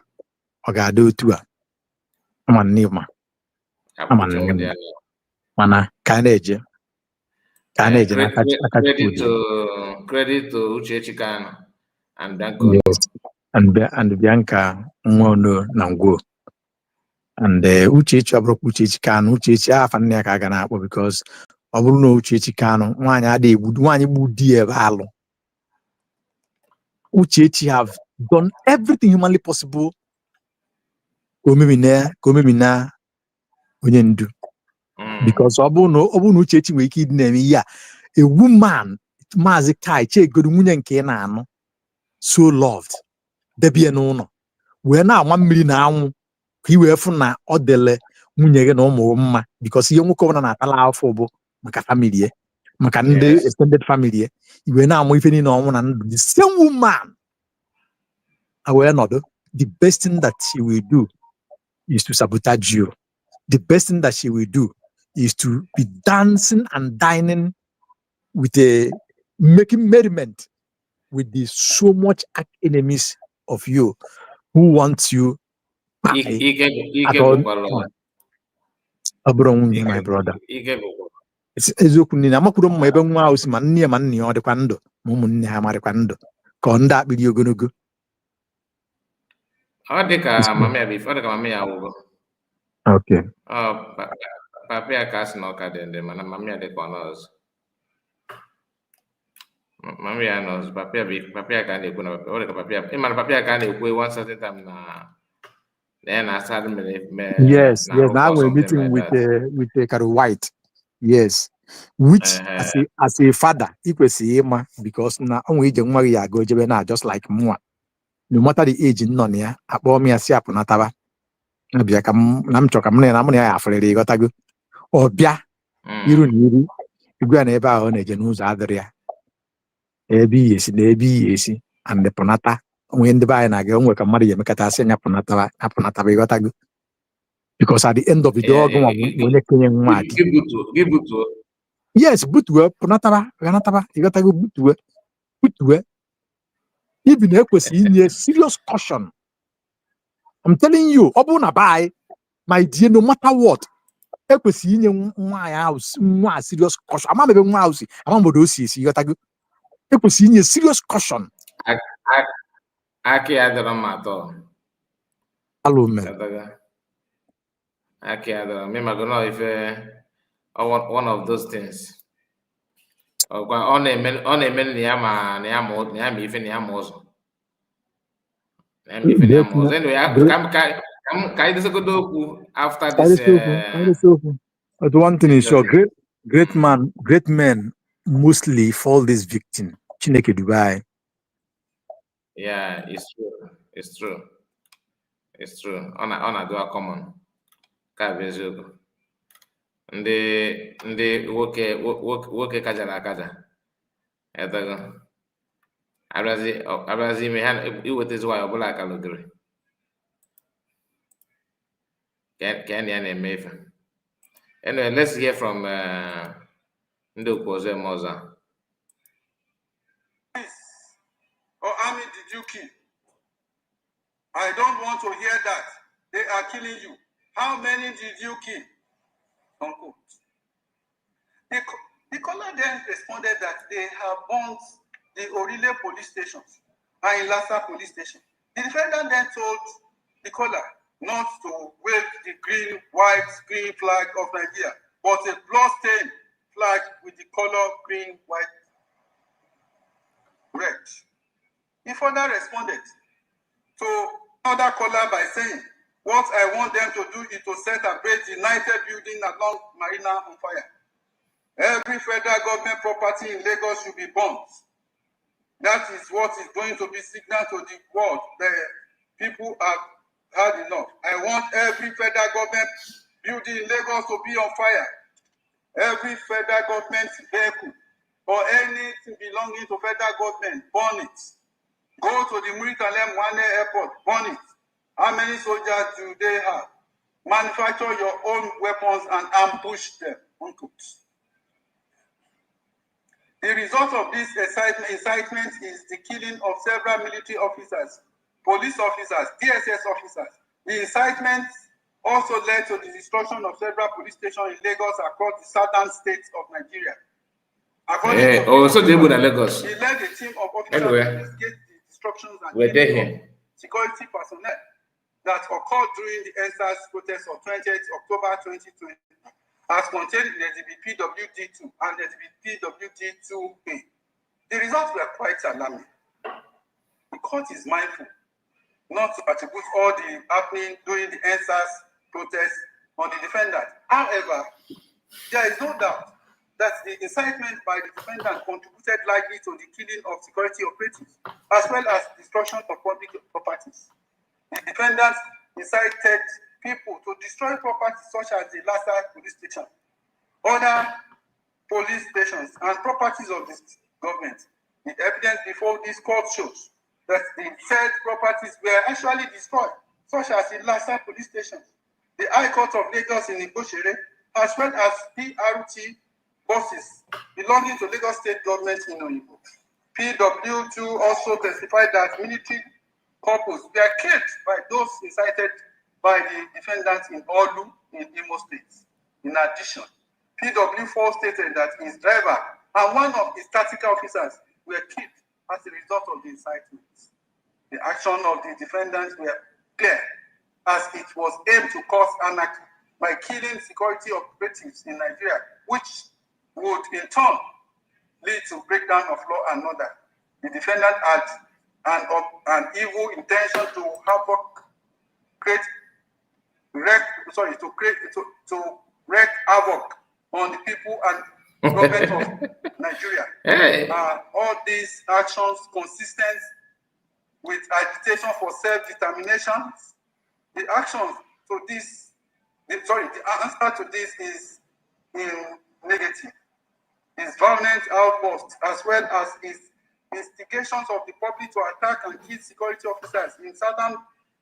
ọ ga-adị otu a mana ka a na-eje n'aka credit to Uchechi Kanu and Bianca. Yes. and Bianca Nwono na Ngwo. And Uchechi Uchechi Kanu, Uchechi afanne ka ga na-akpọ because ọ bụrụ na Uchechi Kanu nwaanyị adịghị egbu nwaanyị gbu di ebe alụ. Uchechi have done everything humanly possible omemina onye ndu because ọ bụrụ na Uchechi nwere ike ịdị na-eme ya a woman Mazi Kai chegodo nwunye nke na-anụ so loved debie n'ụlọ wee na-ama mmiri na anwụ ka iwee fụ na ọ dele nwunye gị na ụmụ mma because ihe nwoke ọbụla na-atala afọ bụ maka family Makande extended family. You now moving in on the same woman. Aware not the best thing that she will do is to sabotage you. The best thing that she will do is to be dancing and dining with a making merriment with the so much enemies of you who wants you badly at all. My brother. It's eziokwu niile amakwuru m ma ebe nwa ahụ si ma nne ya ma nne ya ọ dịkwa ndụ ma ụmụnne ha marịkwa ndụ ka ọ ndị akpịrị ogologo. Ọ dị ka mama ya bifo, ọ dị ka mama ya awụgo. Okay. Papa ya ka sị na ọ ka dị ndị mana mama ya dị ka ọ nọọsụ. Mama ya nọọsụ, papa ya ka a na-ekwu na ọ dị ka papa ya, ịmana papa ya ka a na-ekwu one certain time na ya na-asa mmiri. Yes, now we're meeting with Carol White. Yes, which as a father, ikwesịghị ịma because na onwe ije nwa gị ya aga ojebe na just like mwa. No matter the age nọ na ya, akpọ m ya si apụnataba. Abịa ka na m chọ ka m na mụ na ya afụrịrị ịghọtago. Ọ bịa iru na iru igwe na ebe ahụ ọ na-eje n'ụzọ adịrị ya. Ebe iyi esi na ebe iyi esi and pụnata. Onwe ndị be anyị na-aga onwe ka mmadụ ya emekata asị nya apụnataba ịghọtago. Because at the end of the day, yes, butwe, punataba, ganataba, you gotta go butwe. Even a serious caution. I'm telling you, obuna buy, my dear, no matter what. My house, serious caution. I'm not my house. I'm not those. You gotta go. A serious caution. I can't matter. Hello, man. Okay, I don't know if one of those things. On a men even Yamos. Anyway, after this. But one thing is sure, great men mostly fall this victim. Chineke Dubai. Yeah, it's true. On a do a common. Ndị nwoke kajara akaja etago abịazi ime ha iwetazi nwanyị ọbụla aka lụgịrị ka ya na-eme ife. Anyway, let's hear from ndị okwu ọzọ eme ọzọ. Or army did you kill? I don't want to hear that. They are killing you. How many did you kill? Unquote. The caller then responded that they have burnt the Orile police stations and Lhasa police station. The defendant then told the caller not to wave the green, white, green flag of Nigeria, but a blood-stained flag with the color green, white, red. He further responded to another caller by saying, what I want them to do is to set a great united building along Marina on fire. Every federal government property in Lagos should be burnt. That is what is going to be signal to the world. The people have had enough. I want every federal government building in Lagos to be on fire. Every federal government vehicle or anything belonging to federal government, burn it. Go to the Muritalem Wane airport, burn it. How many soldiers do they have? Manufacture your own weapons and ambush them. Unquote. The result of this incitement is the killing of several military officers, police officers, DSS officers. The incitement also led to the destruction of several police stations in Lagos across the southern states of Nigeria. So they would Lagos. He led a team of officers to investigate the destructions and killing of security personnel that occurred during the ENSAS protest of 20th October 2020, as contained in the PWD2 and the PWD2A. The results were quite alarming. The court is mindful not to attribute all the happening during the ENSAS protest on the defendant. However, there is no doubt that the incitement by the defendant contributed likely to the killing of security operatives, as well as destruction of public properties. The defendant incited people to destroy properties such as the Lhasa police station. Other police stations, and properties of the government. The evidence before this court shows that the said properties were actually destroyed, such as the Lassa police station, the High Court of Lagos in Igoshere, as well as PRT buses belonging to Lagos State government in Oyibo. PW2 also testified that military couples were killed by those incited by the defendants in Olu in Imo State. In addition, PW4 stated that his driver and one of his tactical officers were killed as a result of the incitements. The action of the defendants were clear, as it was aimed to cause anarchy by killing security operatives in Nigeria, which would in turn lead to breakdown of law and order. The defendant had an evil intention to wreak havoc on the people and government of Nigeria. Hey. All these actions consistent with agitation for self-determination. The answer to this is negative. His violent outbursts, as well as his instigations of the public to attack and kill security officers in southern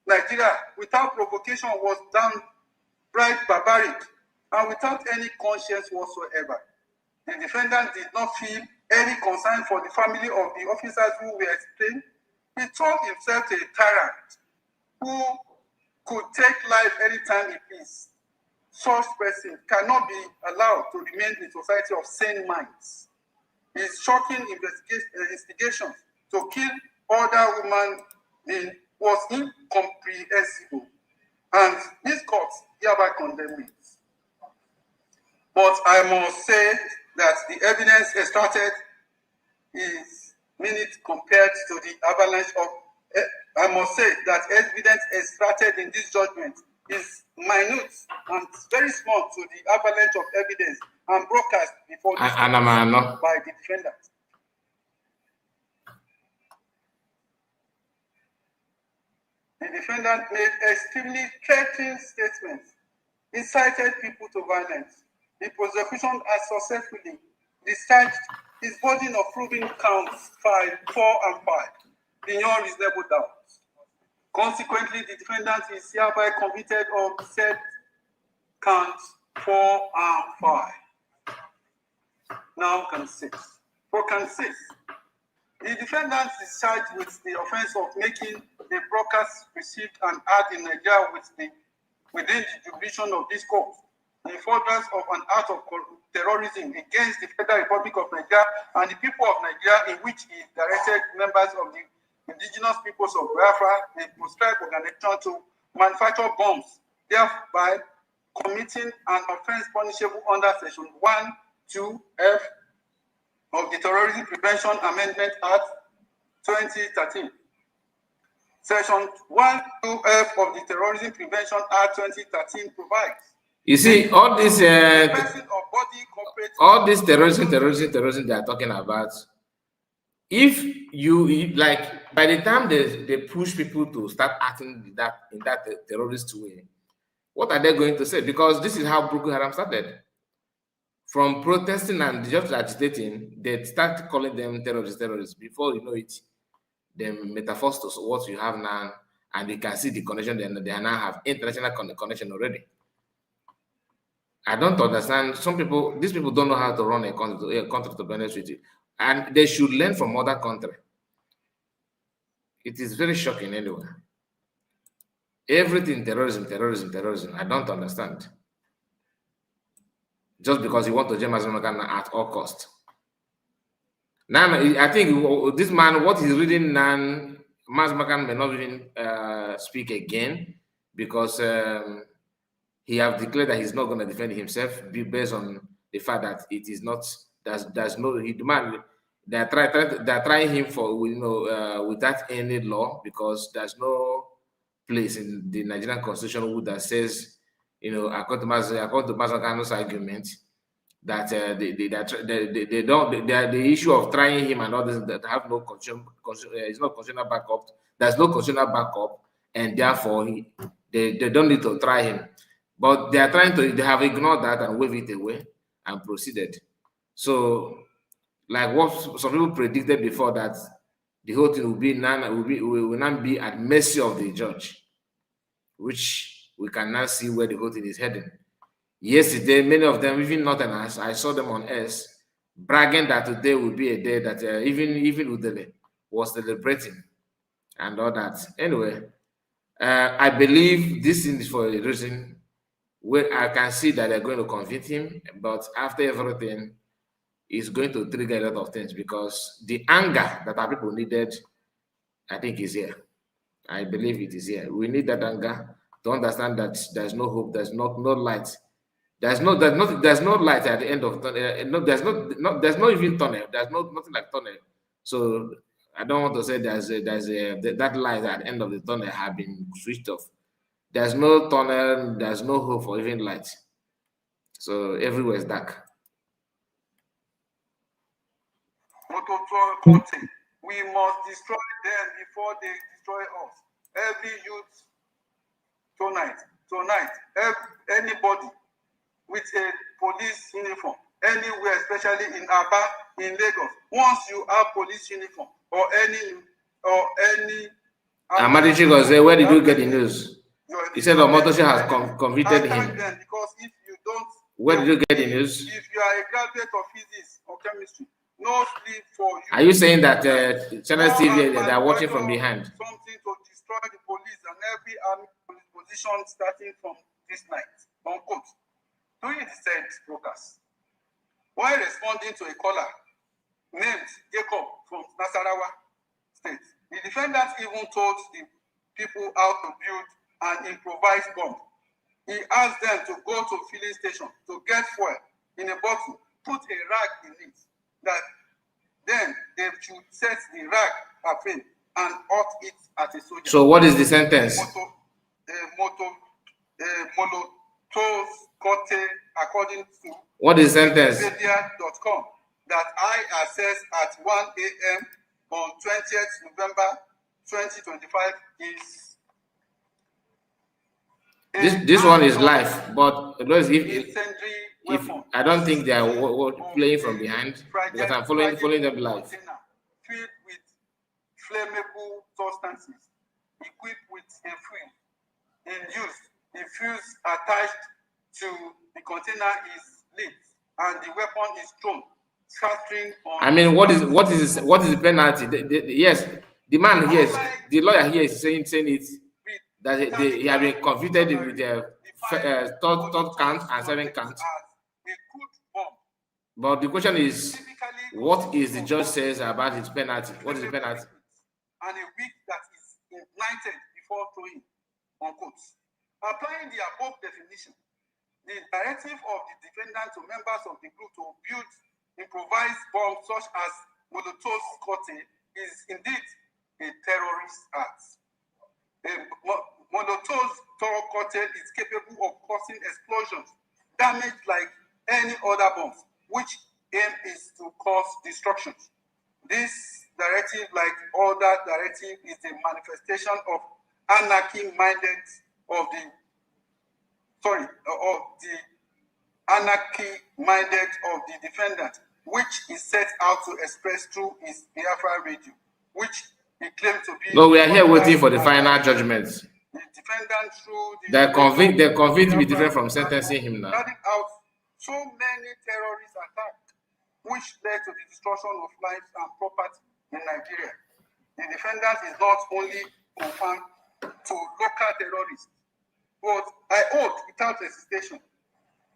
Nigeria without provocation, was downright barbaric and without any conscience whatsoever. The defendant did not feel any concern for the family of the officers who were explained. He thought himself a tyrant who could take life anytime he pleased. Such person cannot be allowed to remain in society of sane minds. His shocking investigations to kill other human beings was incomprehensible, and this court hereby condemned it. But I must say that the evidence extracted is minute compared to the avalanche of. I must say that evidence extracted in this judgment is minute and very small to the avalanche of evidence and broadcast before this by the defendant. The defendant made extremely threatening statements, incited people to violence. The prosecution has successfully discharged his burden of proving counts 5, 4, and 5 beyond reasonable doubt. Consequently, the defendant is hereby convicted of said counts 4 and 5. Now, count 6. For count 6, the defendant is charged with the offense of making the broadcast received and heard in Nigeria within the jurisdiction of this court, in furtherance of an act of terrorism against the Federal Republic of Nigeria and the people of Nigeria, in which he directed members of the indigenous peoples of Biafra, a proscribed organization, to manufacture bombs, thereby committing an offense punishable under Section 1(2)(f) of the Terrorism Prevention Amendment Act 2013. Section 1(2)(f) of the Terrorism Prevention Act 2013 provides. You see, all this terrorism they are talking about. If you like, by the time they push people to start acting in that terrorist way, what are they going to say? Because this is how Boko Haram started. From protesting and just agitating, they start calling them terrorists. Before you know it, they metamorphose to what you have now, and you can see the connection. They now have international connection already. I don't understand. These people don't know how to run a country, to be honest with you. And they should learn from other countries. It is very shocking anyway. Everything terrorism. I don't understand. Just because you want to jam Mazi at all cost. Now, I think this man, what he's reading now, Mazi may not even speak again, because he have declared that he's not going to defend himself based on the fact that it is not. There's no. He demand. They're trying him for without any law, because there's no place in the Nigerian Constitution that says, according to Mazi argument, that they don't. The issue of trying him and all this that have no it's not constitutional backup. There's no constitutional backup, and therefore they don't need to try him. But they are trying to. They have ignored that and wave it away and proceeded. So, like what some people predicted before, that the whole thing will not be at mercy of the judge, which we can now see where the whole thing is heading. Yesterday, many of them, even Northerners, I saw them on S, bragging that today will be a day that even Udele was celebrating and all that. Anyway, I believe this thing is for a reason. Where I can see that they're going to convict him, but after everything, it's going to trigger a lot of things, because the anger that our people needed, I think, is here. I believe it is here. We need that anger to understand that there's no hope, there's no light. There's no light at the end of there's no even tunnel. There's nothing like tunnel. So I don't want to say that light at the end of the tunnel have been switched off. There's no tunnel, there's no hope for even light. So everywhere is dark. We must destroy them before they destroy us. Every youth tonight, anybody with a police uniform, anywhere, especially in Aba, in Lagos, once you have police uniform or any. Amadi Chigos, where did you get the news? He said Omotosha has convicted him. Because if you don't, where did you get the news? If you are a graduate of physics or chemistry, no sleep for you. Are you saying that Channel TV they are watching from behind? Something to destroy the police and every army police position starting from this night. Unquote. During the said broadcast, while responding to a caller named Jacob from Nasarawa State, the defendant even told the people how to build an improvised bomb. He asked them to go to filling station to get fuel in a bottle, put a rag in it, that then they should set the rag aflame and hot it at a soldier. So what is the sentence? According to what is the sentence? Wikipedia.com, that I assessed at 1 a.m. on 20th November 2025 is. This one is live, but if I don't think they are playing from behind, because I'm following them live. Filled with flammable substances, equipped with a fuse in use. The fuse attached to the container is lit, and the weapon is thrown, scattering on. I mean, what is the penalty? Yes, the man here, the lawyer here is saying it. That he have been convicted with third count and 7 counts. But the question is, what is the judge says about his penalty? What is the penalty? And a week that is ignited before throwing, unquote. Applying the above definition, the directive of the defendant to members of the group to build improvised bombs such as Molotov cocktail is indeed a terrorist act. Molotov cocktail is capable of causing explosions, damage like any other bombs, which aim is to cause destruction. This directive, like other directive, is a manifestation of anarchy-minded of the defendant, which is set out to express through his Biafra radio, which he claimed to be. No, we are here waiting for the final judgment. The defendant through the convict will be different from sentencing him now. Carried out so many terrorist attacks, which led to the destruction of lives and property in Nigeria. The defendant is not only confined to local terrorists, but I hold without hesitation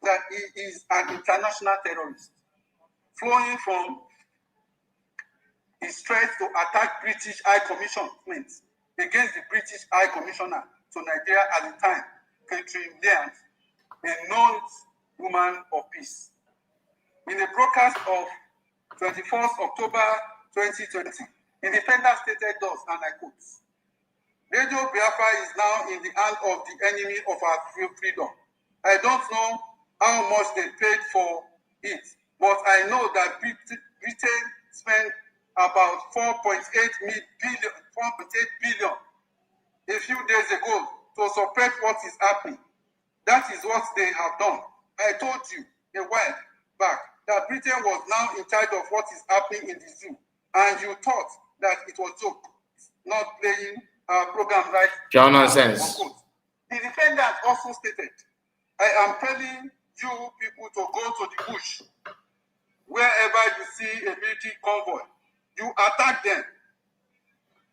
that he is an international terrorist, flowing from his threat to attack British High Commission against the British High Commissioner to Nigeria at the time, Catherine Lyons, a known woman of peace. In a broadcast of 21st October 2020, the defendant stated thus, and I quote, Radio Biafra is now in the hand of the enemy of our freedom. I don't know how much they paid for it, but I know that Britain spent about 4.8 billion a few days ago to suppress what is happening. That is what they have done. I told you a while back that Britain was now in charge of what is happening in the zoo, and you thought that it was joke, not playing program right. Pure nonsense. The defendant also stated, I am telling you people to go to the bush. Wherever you see a military convoy, you attack them.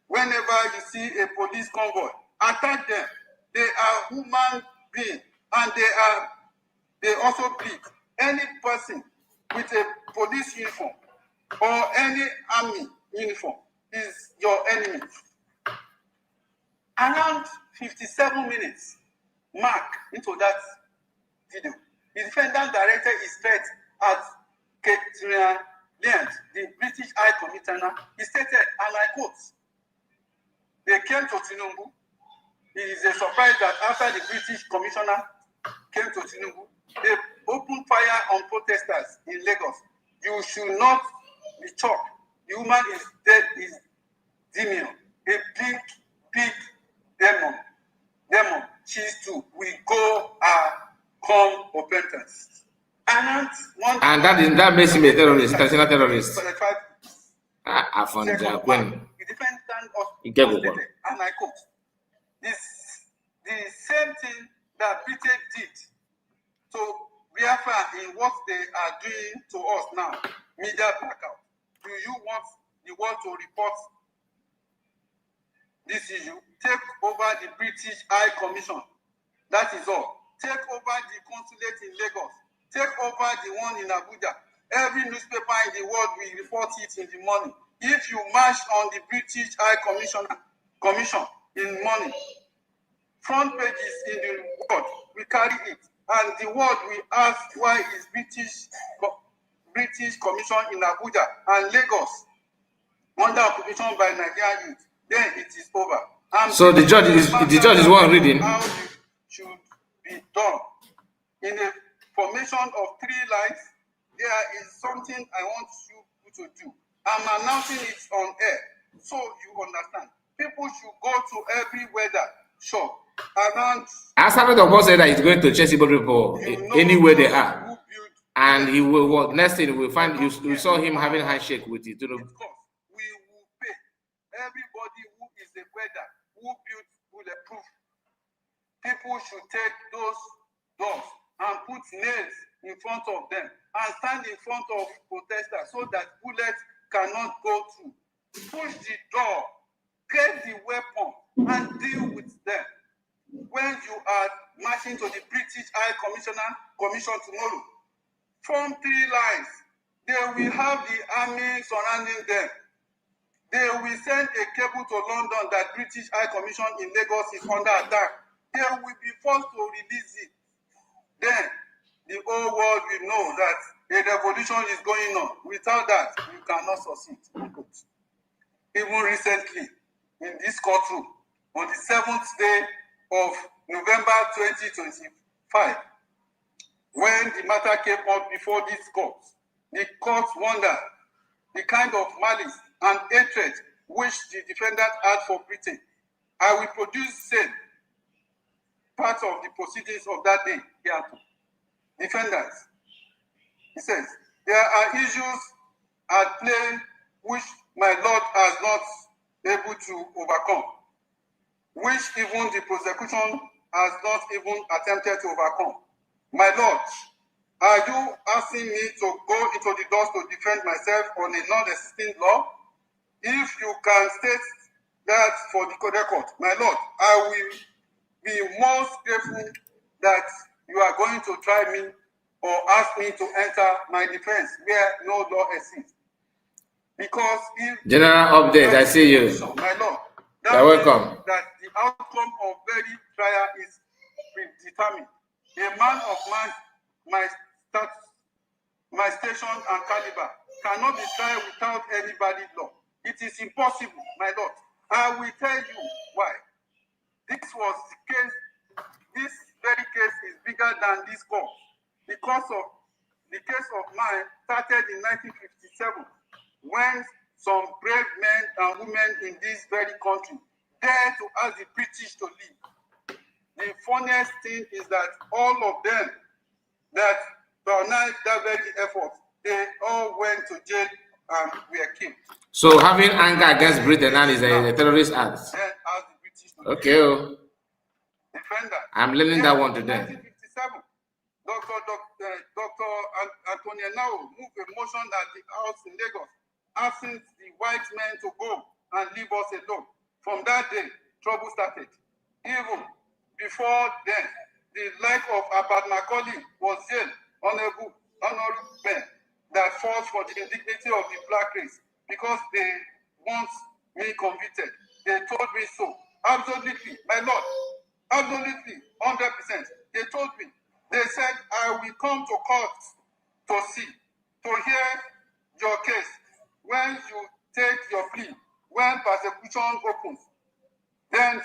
Whenever you see a police convoy, attack them. They are human beings, and they also bleed. Any person with a police uniform or any army uniform is your enemy. Around 57 minutes mark into that video, the defendant directed his threat at ecuti0n, the British High Commissioner. He stated, and I quote, they came to Tinubu. It is a surprise that after the British commissioner came to Tinubu, they opened fire on protesters in Lagos. You should not be shocked. The woman is dead, is demon, a big demon. She's too. We go come repentance. And that makes him a terrorist, international terrorist. Afonja Kwen. The defendant of and I quote, the same thing that Britain did to Biafra in what they are doing to us now, media blackout. Do you want the world to report this issue? Take over the British High Commission. That is all. Take over the consulate in Lagos. Take over the one in Abuja. Every newspaper in the world will report it in the morning. If you march on the British High Commission in the morning, front pages in the world, we carry it. And the world will ask why is British Commission in Abuja and Lagos under occupation by Nigerian youth. Then it is over. And so the judge is one reading. How it should be done. In a formation of 3 lines, there is something I want you to do. I'm announcing it on air so you understand. People should go to every weather shop around. Asana Dogbo said that he's going to chase people anywhere they are. And he will work. Next thing we find, you saw him having a handshake with you. We will pay everybody who is a weather, who built bulletproof. People should take those doors and put nails in front of them and stand in front of protesters so that bullets cannot go through. Push the door, get the weapon, and deal with them. When you are marching to the British High Commission tomorrow, form 3 lines. They will have the army surrounding them. They will send a cable to London that British High Commission in Lagos is under attack. They will be forced to release it. Then the whole world will know that a revolution is going on. Without that, you cannot succeed. Even recently, in this courtroom, on the 7th day of November 2025, when the matter came up before this court, the court wondered the kind of malice and hatred which the defendant had for Britain. I will produce same part of the proceedings of that day here. Defendants, he says, there are issues at play which my Lord has not able to overcome, which even the prosecution has not even attempted to overcome. My Lord, are you asking me to go into the doors to defend myself on a non-existing law? If you can state that for the record, my Lord, I will be most grateful that you are going to try me or ask me to enter my defense where no law exists. Because if General update, I see you. My Lord, you're welcome. That the outcome of very trial is predetermined. A man of my station and caliber cannot be tried without anybody's law. It is impossible, my Lord. I will tell you why. This was the case. This very case is bigger than this court. Because of the case of mine started in 1957, when some brave men and women in this very country dared to ask the British to leave. The funniest thing is that all of them that organized that very effort They all went to jail and were killed. So having anger against Britain now is a terrorist act. Then asked the British to Okay. defend that. I'm learning that one today. 1957, Dr. Anthony Now moved a motion at the House in Lagos, asking the white men to go and leave us alone. From that day, trouble started. Even before then, the life of Abad Macaulay was jailed, honorable men that fought for the indignity of the black race because they want me convicted. They told me so. Absolutely, my lord. Absolutely, 100%. They told me. They said, I will come to court to see, to hear your case. When you take your plea, when persecution opens, then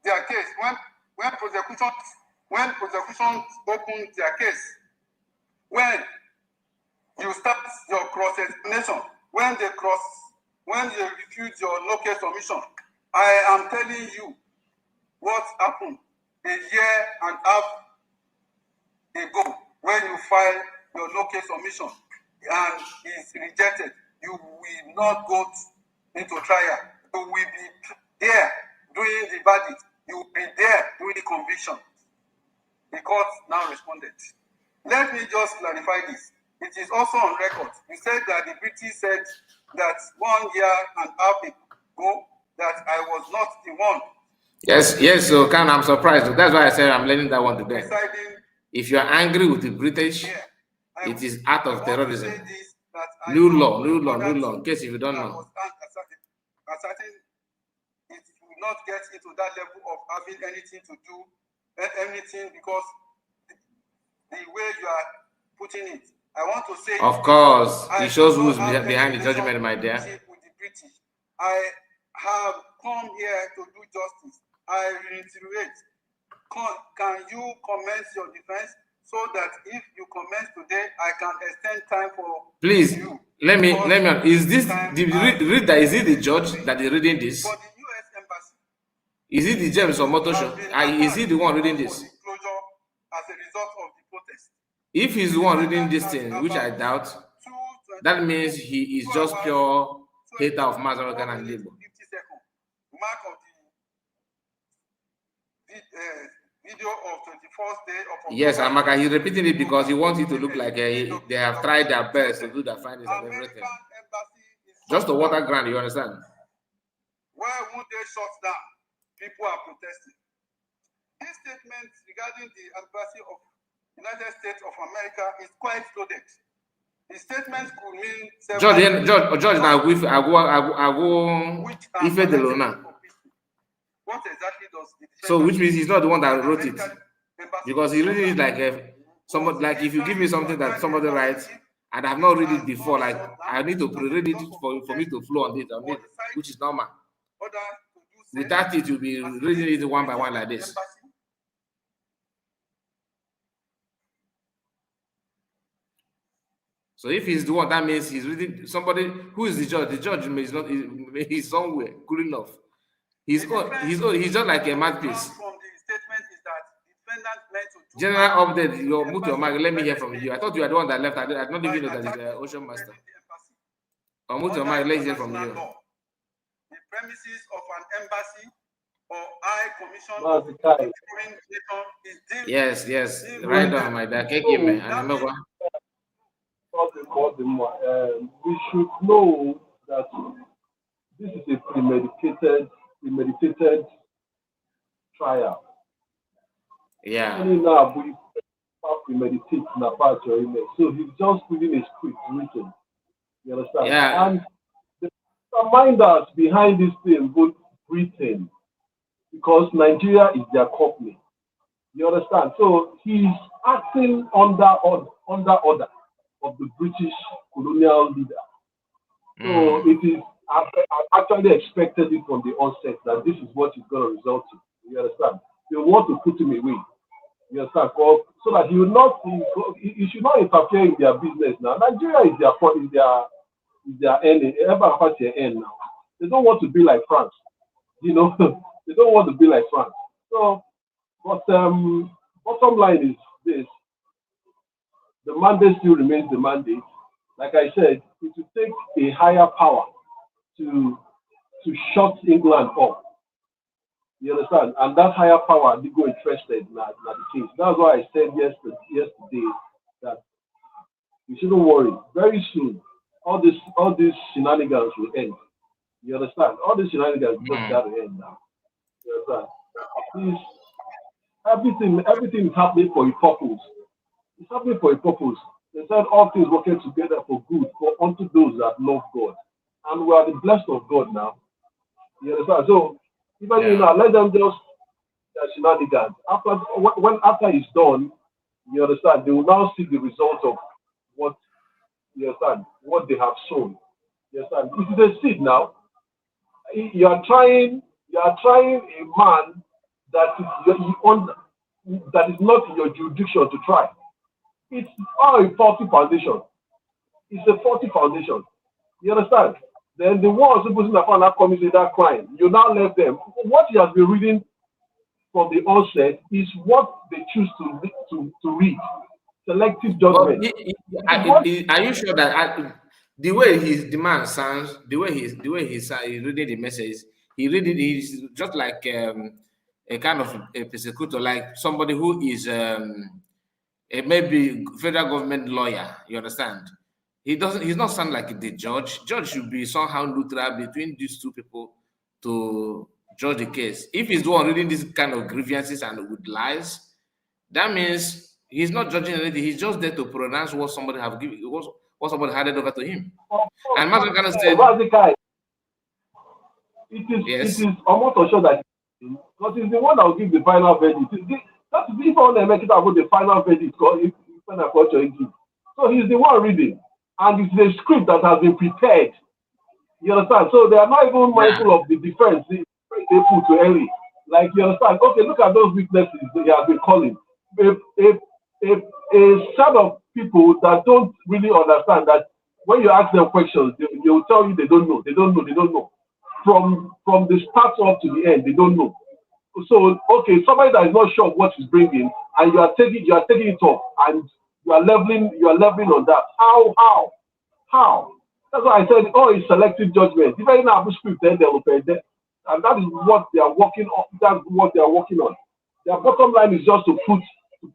their case, when prosecution opens their case, when you start your cross-examination, when they refuse your no case submission, I am telling you what happened a year and a half ago when you file your no case submission and it's rejected. You will not go into trial. You will be there doing the verdict. You will be there doing the conviction. The court now responded. Let me just clarify this. It is also on record. You said that the British said that 1 year and a half ago that I was not the one. Yes, so Kanu, I'm surprised. That's why I said I'm learning that one today. If you are angry with the British, it is act of terrorism. New law, in case if you don't know. It will not get into that level of having anything to do, anything, because the way you are putting it, I want to say. Of course, it shows who's behind the judgment, my dear. With the British, I have come here to do justice. I reiterate. Can you commence your defense so that if you commence today, I can extend time for. Please, you. let me. Is this is it the judge that is reading this? For the U.S. Embassy. Is it the James or Motor Show? Is he the one reading this? As a result of the protest. If he's the one reading this thing, which I doubt, that means he is just pure hater of Mazi and Igbo. Mark of the video of 24th day of. Yes, Amaka, he's repeating it because he wants it to look like they have tried their best to do their findings and everything. Just to water ground, you understand? Why won't they shut down? People are protesting. This statement regarding the embassy of United States of America is quite loaded. The statement could mean George, now if I go Ife de Lona. What exactly does the so which means he's not the one that wrote it, because he really is like somebody, like if you give me something that somebody writes and I've not read it before, like I need to pre-read it for me to flow on it, which is normal. Without it, you'll be reading it one by one like this. So if he's the one, that means he's reading somebody who is the judge. The judge is not. He's somewhere cool enough. He's just like a mouthpiece. General update. You mute your mic. Let me hear from you. I thought you were the one that left. I did not even know that is the Ocean Master. Mute your mic. Let's hear from you. The premises of an embassy or high commission. Yes. Right on, my dad. We should know that this is a premeditated trial. Yeah. Now we premeditate in a part of it. So he's just reading a script written. You understand? Yeah. And the reminders behind this thing would Britain, because Nigeria is their company. You understand? So he's acting under order of the British colonial leader. So it is actually expected it from the onset that this is what is going to result in. You understand? They want to put him away. You understand? So that he will not, he should not interfere in their business now. Nigeria is their end. Everybody has their end now. They don't want to be like France. You know, they don't want to be like France. So, but bottom line is this: the mandate still remains the mandate. like I said, it will take a higher power to shut England up. You understand? And that higher power they go interested in the case. That's why I said yesterday that you shouldn't worry. Very soon, all these shenanigans will end. You understand? All these shenanigans just got to end now. You understand? Everything is happening for a purpose. It's happening for a purpose. They said all things working together for good for unto those that love God. And we are the blessed of God now. You understand? So even you know, let them just shenanigans. After it's done, you understand, they will now see the result of what you understand, what they have sown. You understand? It is a seed now. You are trying a man that that is not in your jurisdiction to try. It's all a faulty foundation. It's a faulty foundation. You understand? Then the ones who put in the fund that comes in that crime, you now left them. What he has been reading from the onset is what they choose to read. Selective judgment. Are you sure that the way his demand sounds, the way he's reading the message, he's just like a kind of a persecutor, like somebody who is maybe federal government lawyer. You understand? He's not sound like the judge. Judge should be somehow neutral between these two people to judge the case. If he's the one reading this kind of grievances and with lies, that means he's not judging anything. He's just there to pronounce what somebody have given, what somebody handed over to him. And Mazi Kanu said, it is almost sure that because he's the one that will give the final verdict. That's if on the make it about the final verdict. So he's the one reading, and it's the script that has been prepared. You understand? So they are not even mindful of the defense they put to early. Like, you understand? Okay, look at those weaknesses they have been calling. A set of people that don't really understand that when you ask them questions, they will tell you they don't know. From the start up to the end, they don't know. So, okay, somebody that is not sure of what he's bringing, and you are taking it off, and you are leveling on that. How? That's why I said, it's selective judgment. Even now, script then they'll pay that, and that is what they are working on. That's what they are working on. Their bottom line is just to put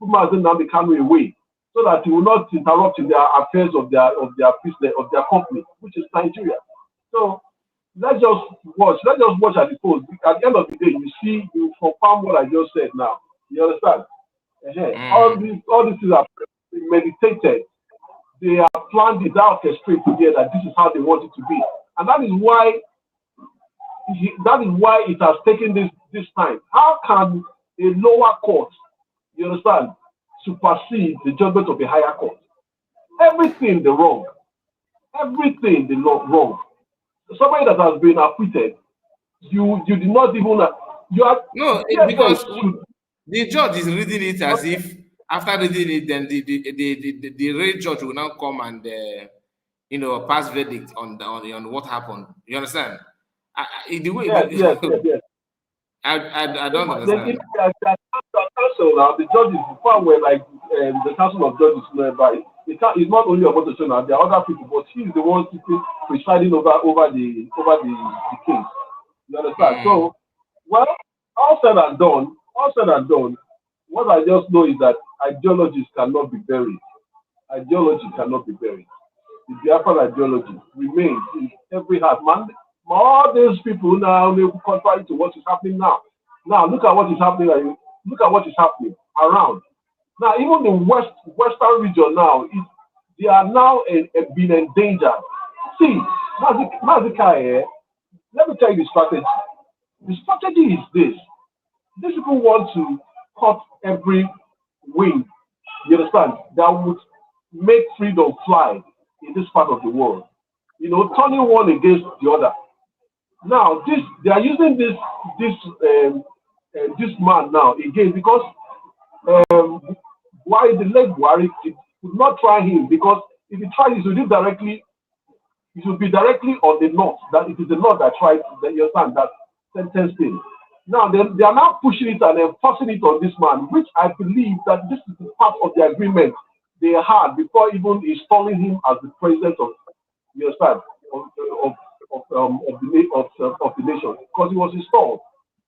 Mazi Nnamdi Kanu away, so that he will not interrupt in their affairs of their business, of their company, which is Nigeria. So let's just watch at the post. At the end of the day, you confirm what I just said now. You understand? All these things are meditated. They are planned it out straight together. This is how they want it to be. And that is why it has taken this time. How can a lower court, you understand, supersede the judgment of a higher court? Everything the wrong. Somebody that has been acquitted, you did not even because the judge is reading it as if after reading it, then the real judge will now come and pass verdict on what happened. You understand? The way yes. I don't understand. The judges before were like the council of judges nearby. It's not only about the now, there are other people, but he's the one presiding over the case. You understand? So, well, all said and done, what I just know is that ideologies cannot be buried. Ideology cannot be buried. The Biafran ideology remains in every heart. Man, all these people now, they contrary to what is happening now. Now, look at what is happening. Look at what is happening around. Now, even the western region now, they are now being endangered. See, Mazi, let me tell you the strategy. The strategy is this. These people want to cut every wing, you understand, that would make freedom fly in this part of the world. Turning one against the other. Now, they are using this man now again because why the late Buhari could not try him, because if he tried it would be directly on the north. That it is the north that tried you understand that sentence thing. Now they are now pushing it and enforcing it on this man, which I believe that this is part of the agreement they had before even installing him as the president of, you understand, of the nation, because he was installed.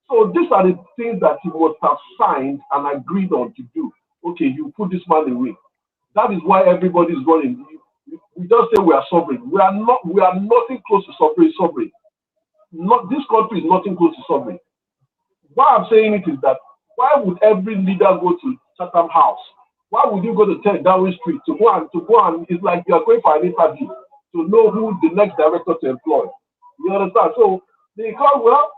So these are the things that he must have signed and agreed on to do. Okay, you put this man away. That is why everybody is running. We just say we are sovereign. We are not. We are nothing close to sovereign. Not this country is nothing close to sovereign. Why I'm saying it is that why would every leader go to Chatham House? Why would you go to 10 Darwin Street to go and it's like you are going for an interview to know who the next director to employ. You understand? So they call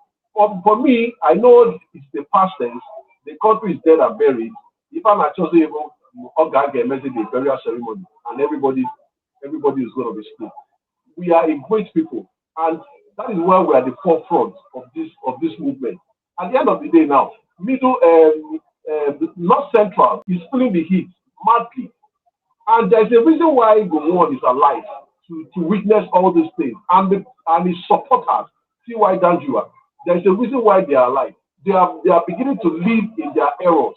for me, I know it's the past tense. The country is dead and buried. If I'm actually able to get a message a burial ceremony and everybody is going to be split. We are a great people, and that is why we are the forefront of this movement. At the end of the day now, North Central is feeling the heat madly. And there's a reason why Gowon is alive to witness all these things. And his supporters, CY Danjua, there's a reason why they are alive. They are beginning to live in their errors.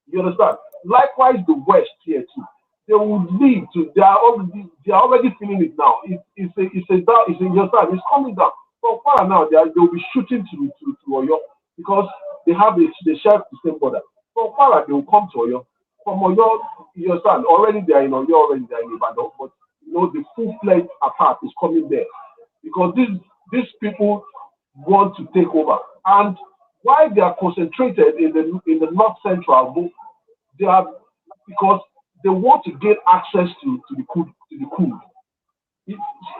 You understand? Likewise, the West here too. They would leave to. They are already feeling it now. It's coming down. So far now, they'll be shooting to Oyo because they share the same border. So far, they will come to Oyo. From Oyo, you understand? Already they are in Oyo, already they are in Ibadan, but the full-fledged attack is coming there because these people want to take over. And why they are concentrated in the North Central, they are because they want to get access to the crude.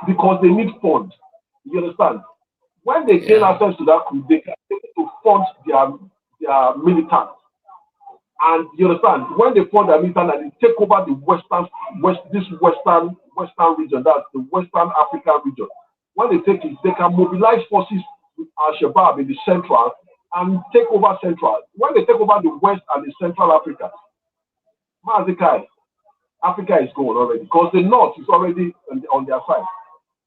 Because they need funds. You understand? When they gain access to that crude, they can able to fund their militants. And you understand? When they fund their militants and they take over the western region, that's the Western African region. When they take it, they can mobilize forces with Al-Shabaab in the central and take over central. When they take over the West and the Central Africa, Mazi, Africa is gone already because the North is already on their side.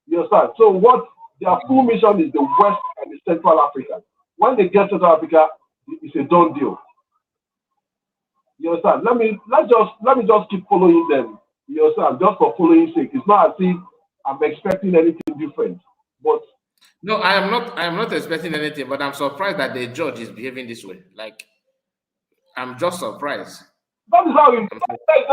You understand? So what their full mission is the West and the Central Africa. When they get to Central Africa, it's a done deal. You understand? Let me just keep following them. You understand? Just for following sake. It's not as if I'm expecting anything different. But no, I am not expecting anything, but I'm surprised that the judge is behaving this way. Like, I'm just surprised. That is how he's going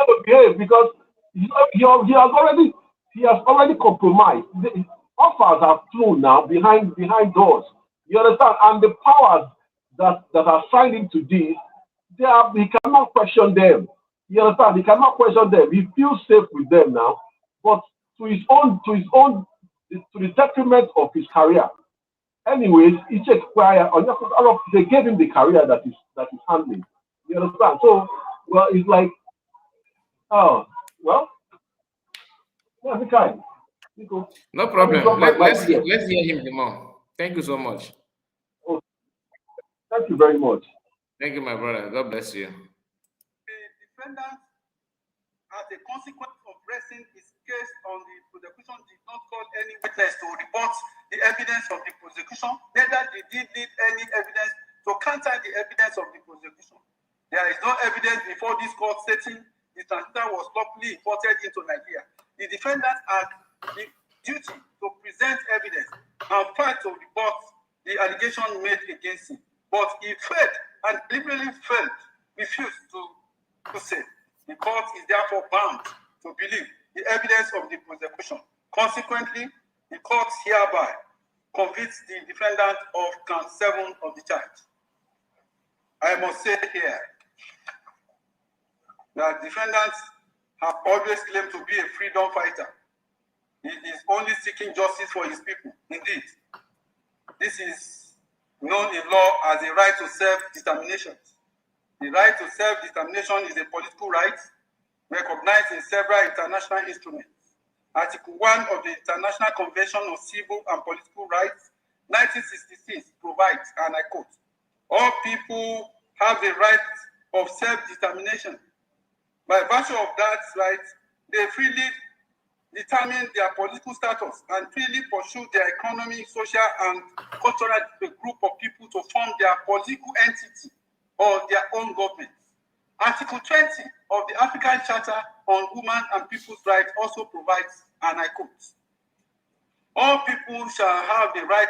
to behave because he has already compromised. The offers have flown now behind doors. You understand? And the powers that are signed into this, he cannot question them. You understand? He cannot question them. He feels safe with them now, but to the detriment of his career. Anyways, they gave him the career that is handling. You understand? So, well, it's like, oh, well, yeah, okay. No problem. Let's hear him the more. Thank you so much. Oh, thank you very much. Thank you, my brother. God bless you. The defendant, as a consequence of resting his case on the prosecution, did not call any witness to report the evidence of the prosecution, neither did he need any evidence to counter the evidence of the prosecution. There is no evidence before this court stating the transmitter was lawfully imported into Nigeria. The defendant had the duty to present evidence and fact to report the allegation made against him. But he failed and deliberately refused to say. The court is therefore bound to believe the evidence of the prosecution. Consequently, the court hereby convicts the defendant of count 7 of the charge. I must say here that defendants have always claimed to be a freedom fighter. He is only seeking justice for his people. Indeed, this is known in law as a right to self-determination. The right to self-determination is a political right recognized in several international instruments. Article 1 of the International Convention on Civil and Political Rights, 1966, provides, and I quote, all people have the right of self-determination. By virtue of that right, they freely determine their political status and freely pursue their economic, social, and cultural group of people to form their political entity or their own government. Article 20 of the African Charter on Human and People's Rights also provides, and I quote, all people shall have the right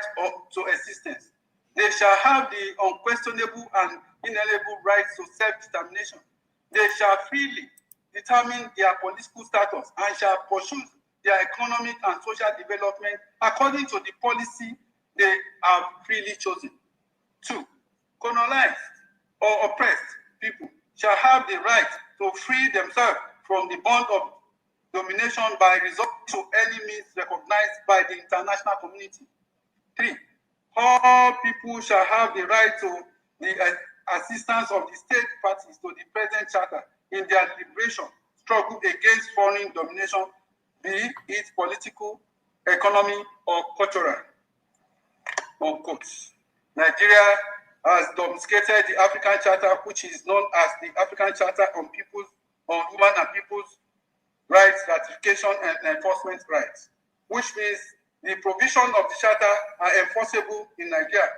to existence. They shall have the unquestionable and inalienable right to self-determination. They shall freely determine their political status and shall pursue their economic and social development according to the policy they have freely chosen. 2. Colonized or oppressed people shall have the right to free themselves from the bond of domination by resort to any means recognized by the international community. 3. All people shall have the right to the assistance of the state parties to the present charter in their liberation struggle against foreign domination, be it political, economic, or cultural. Unquote. Nigeria has domesticated the African Charter, which is known as the African Charter on Human and People's Rights Ratification and Enforcement Rights, which means the provision of the Charter are enforceable in Nigeria,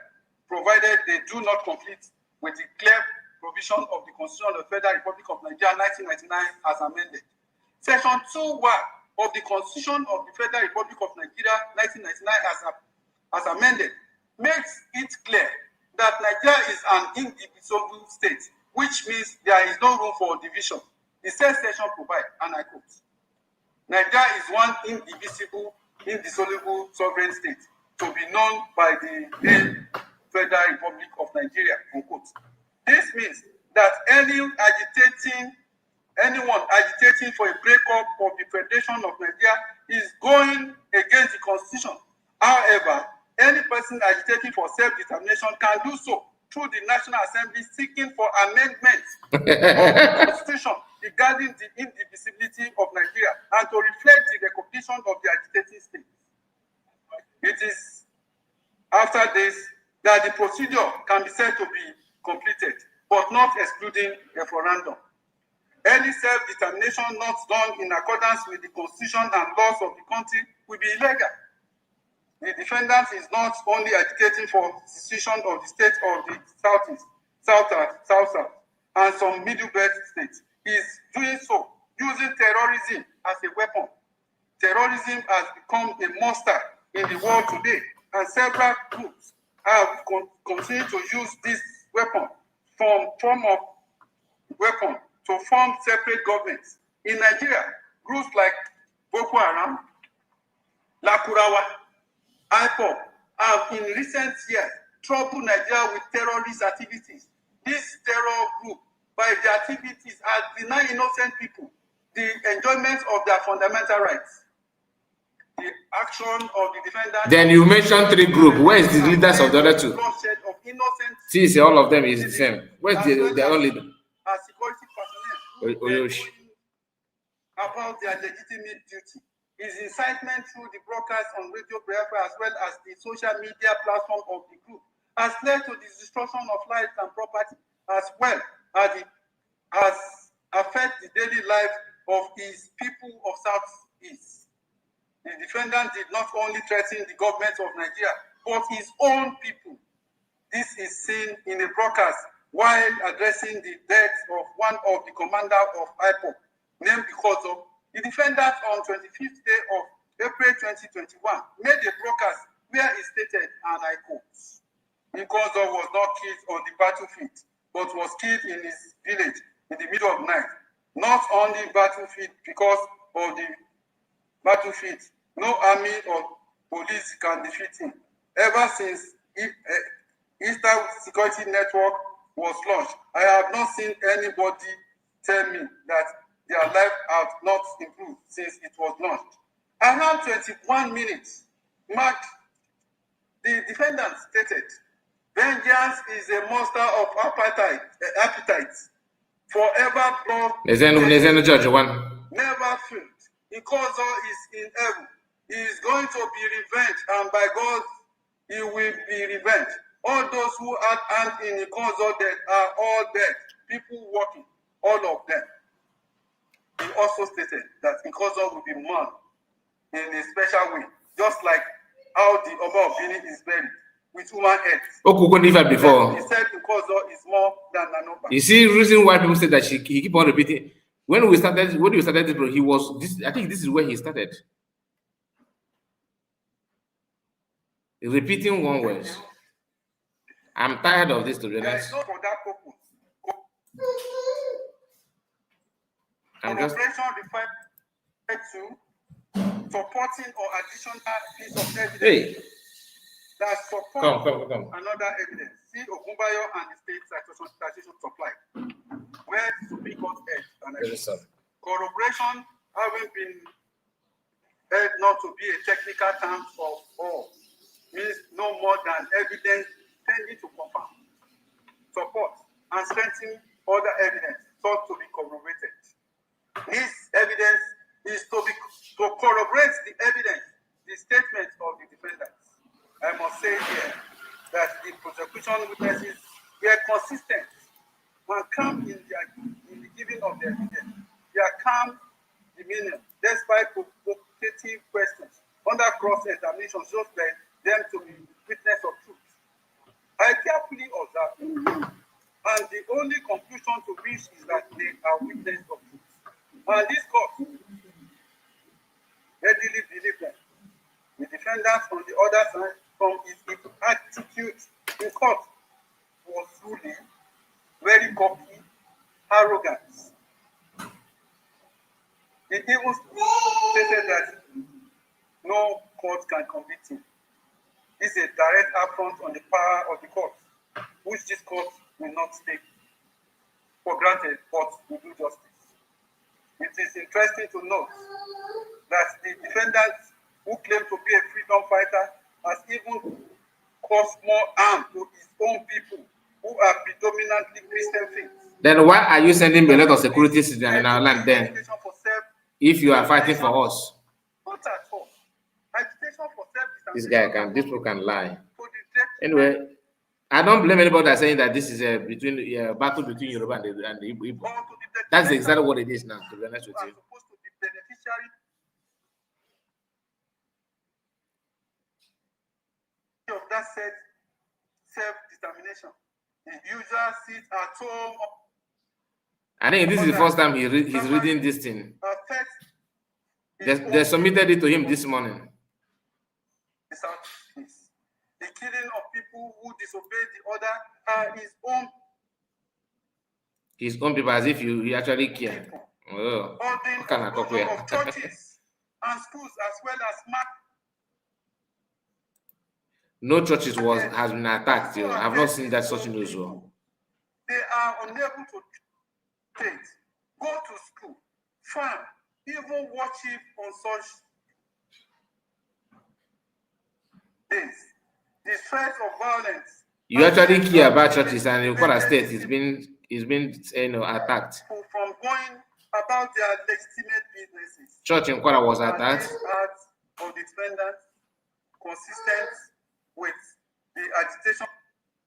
provided they do not conflict with the clear provision of the Constitution of the Federal Republic of Nigeria 1999 as amended. Section 2(1) of the Constitution of the Federal Republic of Nigeria 1999 as amended makes it clear that Nigeria is an indivisible state, which means there is no room for division. The said section provides, and I quote, Nigeria is one indissoluble sovereign state to be known by the name Federal Republic of Nigeria, unquote. This means that anyone agitating for a breakup of the Federation of Nigeria is going against the Constitution. However, any person agitating for self-determination can do so through the National Assembly seeking for amendments of the Constitution regarding the indivisibility of Nigeria and to reflect the recognition of the agitating state. It is after this that the procedure can be said to be completed, but not excluding referendum. Any self-determination not done in accordance with the Constitution and laws of the country will be illegal. The defendant is not only agitating for secession of the state of the Southeast, South, and some Middle Belt states. He is doing so using terrorism as a weapon. Terrorism has become a monster in the world today, and several groups have continued to use this weapon to form separate governments. In Nigeria, groups like Boko Haram, Lakurawa, IPOB have in recent years troubled Nigeria with terrorist activities. This terror group, by their activities, has denied innocent people the enjoyment of their fundamental rights. The action of the defendant. Then you mentioned 3 groups. Where is the leaders of the other 2? See, all of them is the same. Where's the other leader? As security personnel about their legitimate duty. His incitement through the broadcast on Radio Biafra as well as the social media platform of the group has led to the destruction of lives and property as well as affect the daily life of his people of Southeast. The defendant did not only threaten the government of Nigeria, but his own people. This is seen in a broadcast while addressing the death of one of the commander of IPOB, named Ikozo. The defendant on 25th day of April 2021 made a broadcast where he stated, and I quote, Ikozo was not killed on the battlefield, but was killed in his village in the middle of night. Not on the battlefield because of the battlefield. No army or police can defeat him. Ever since Eastern Security Network was launched, I have not seen anybody tell me that their life has not improved since it was launched. Around 21 minutes, the defendant stated, vengeance is a monster of appetite. Forever born, never failed. Ikozo is in heaven. He is going to be revenged, and by God, he will be revenged. All those who had hand in Ikozo dead are all dead. People walking, all of them. He also stated that Ikozo will be mourned in a special way, just like how the Oba of Benin is buried. with human head. Before. He said Nkozo is more than Nanoba. You see, reason why people say that he keep on repeating. When we started this, bro, he was this. I think this is where he started. Repeating one word. I'm tired of this, to be honest. There is no for that purpose. Corroboration referred to supporting or additional piece of evidence that supports another evidence. See Ogunbayo and the state citation supply, where the Supreme Court held. Corroboration having been held not to be a technical term for all means no more than evidence tending to confirm, support, and strengthen other evidence thought to be corroborated. This evidence is to corroborate the evidence, the statements of the defendants. I must say here that the prosecution witnesses were consistent and calm in the giving of their evidence. Their calm demeanor, despite provocative questions, under cross-examination shows them to be witness of truth. I carefully observed them, and the only conclusion to reach is that they are witness of truth. And this court readily believe them. The defendants on the other side, from his attitude in court, was truly very cocky, arrogant. He even stated that no court can convict him. This is a direct affront on the power of the court, which this court will not take for granted, but will do justice. It is interesting to note that the defendant who claimed to be a freedom fighter has even caused more harm to his own people who are predominantly Christian faith. Then why are you sending a lot of security in our land then? If you are fighting for us. Not at all. Agitation for These people can lie. Anyway, I don't blame anybody that's saying that this is a battle between Yoruba and the Igbo. That's exactly what it is now, to be honest with you. Of that said self-determination. The user sits at home. I think this is the first time he's reading this thing. They submitted it to him this morning. The killing of people who disobey the order are his own people, as if he actually care. Oh, what kind of talk of churches and schools as well as no churches has been attacked. I have not seen that such news. They are unable to trade, go to school, farm, even worship on such days. The threat of violence. You actually care about churches, and in Kwara State is being attacked. From going about their legitimate businesses. Church in Kwara was attacked. This act of the defendant consistent with the agitation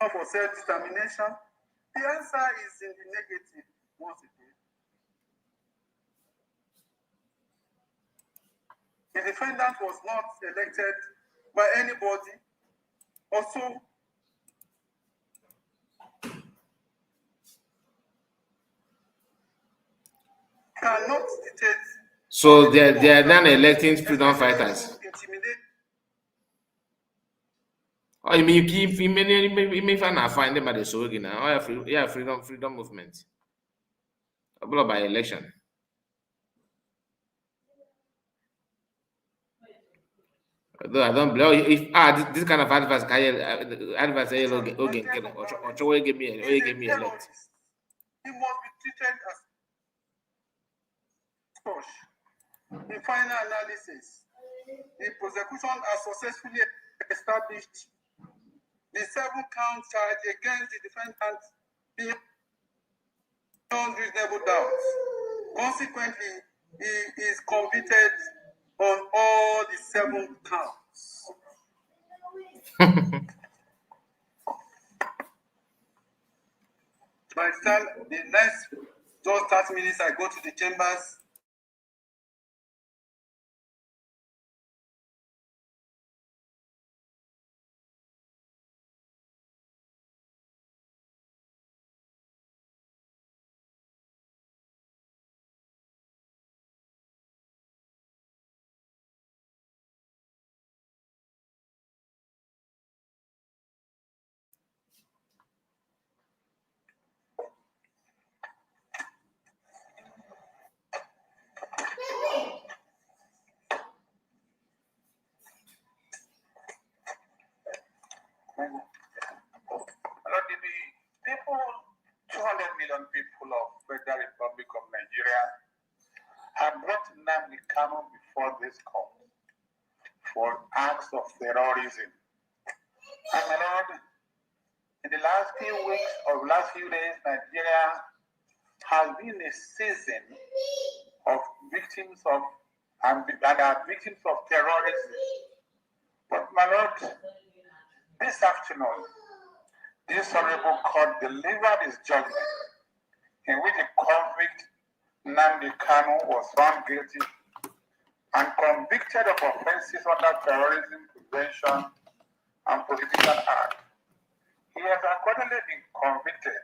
for self-determination. The answer is in the negative once again. The defendant was not elected by anybody. Also, cannot dictate. So they are then electing freedom fighters. Oh, you mean you may find them by the Sogi now? Oh, yeah, freedom movement. About by election. Though I don't believe if this kind of advice or give me elect. He must be treated as such. In final analysis, the prosecution has successfully established the 7-count charge against the defendant beyond reasonable doubt. Consequently, he is convicted on all the 7 counts. By the time the next just 30 minutes, I go to the chambers. million people of Federal Republic of Nigeria have brought Nnamdi Kanu before this court for acts of terrorism. And my Lord, in the last few weeks or last few days, Nigeria has been a season of victims of and are victims of terrorism. But my Lord, this afternoon, this honorable court delivered its judgment in which the convict Nnamdi Kanu was found guilty and convicted of offenses under Terrorism Prevention and Prohibition Act. He has accordingly been convicted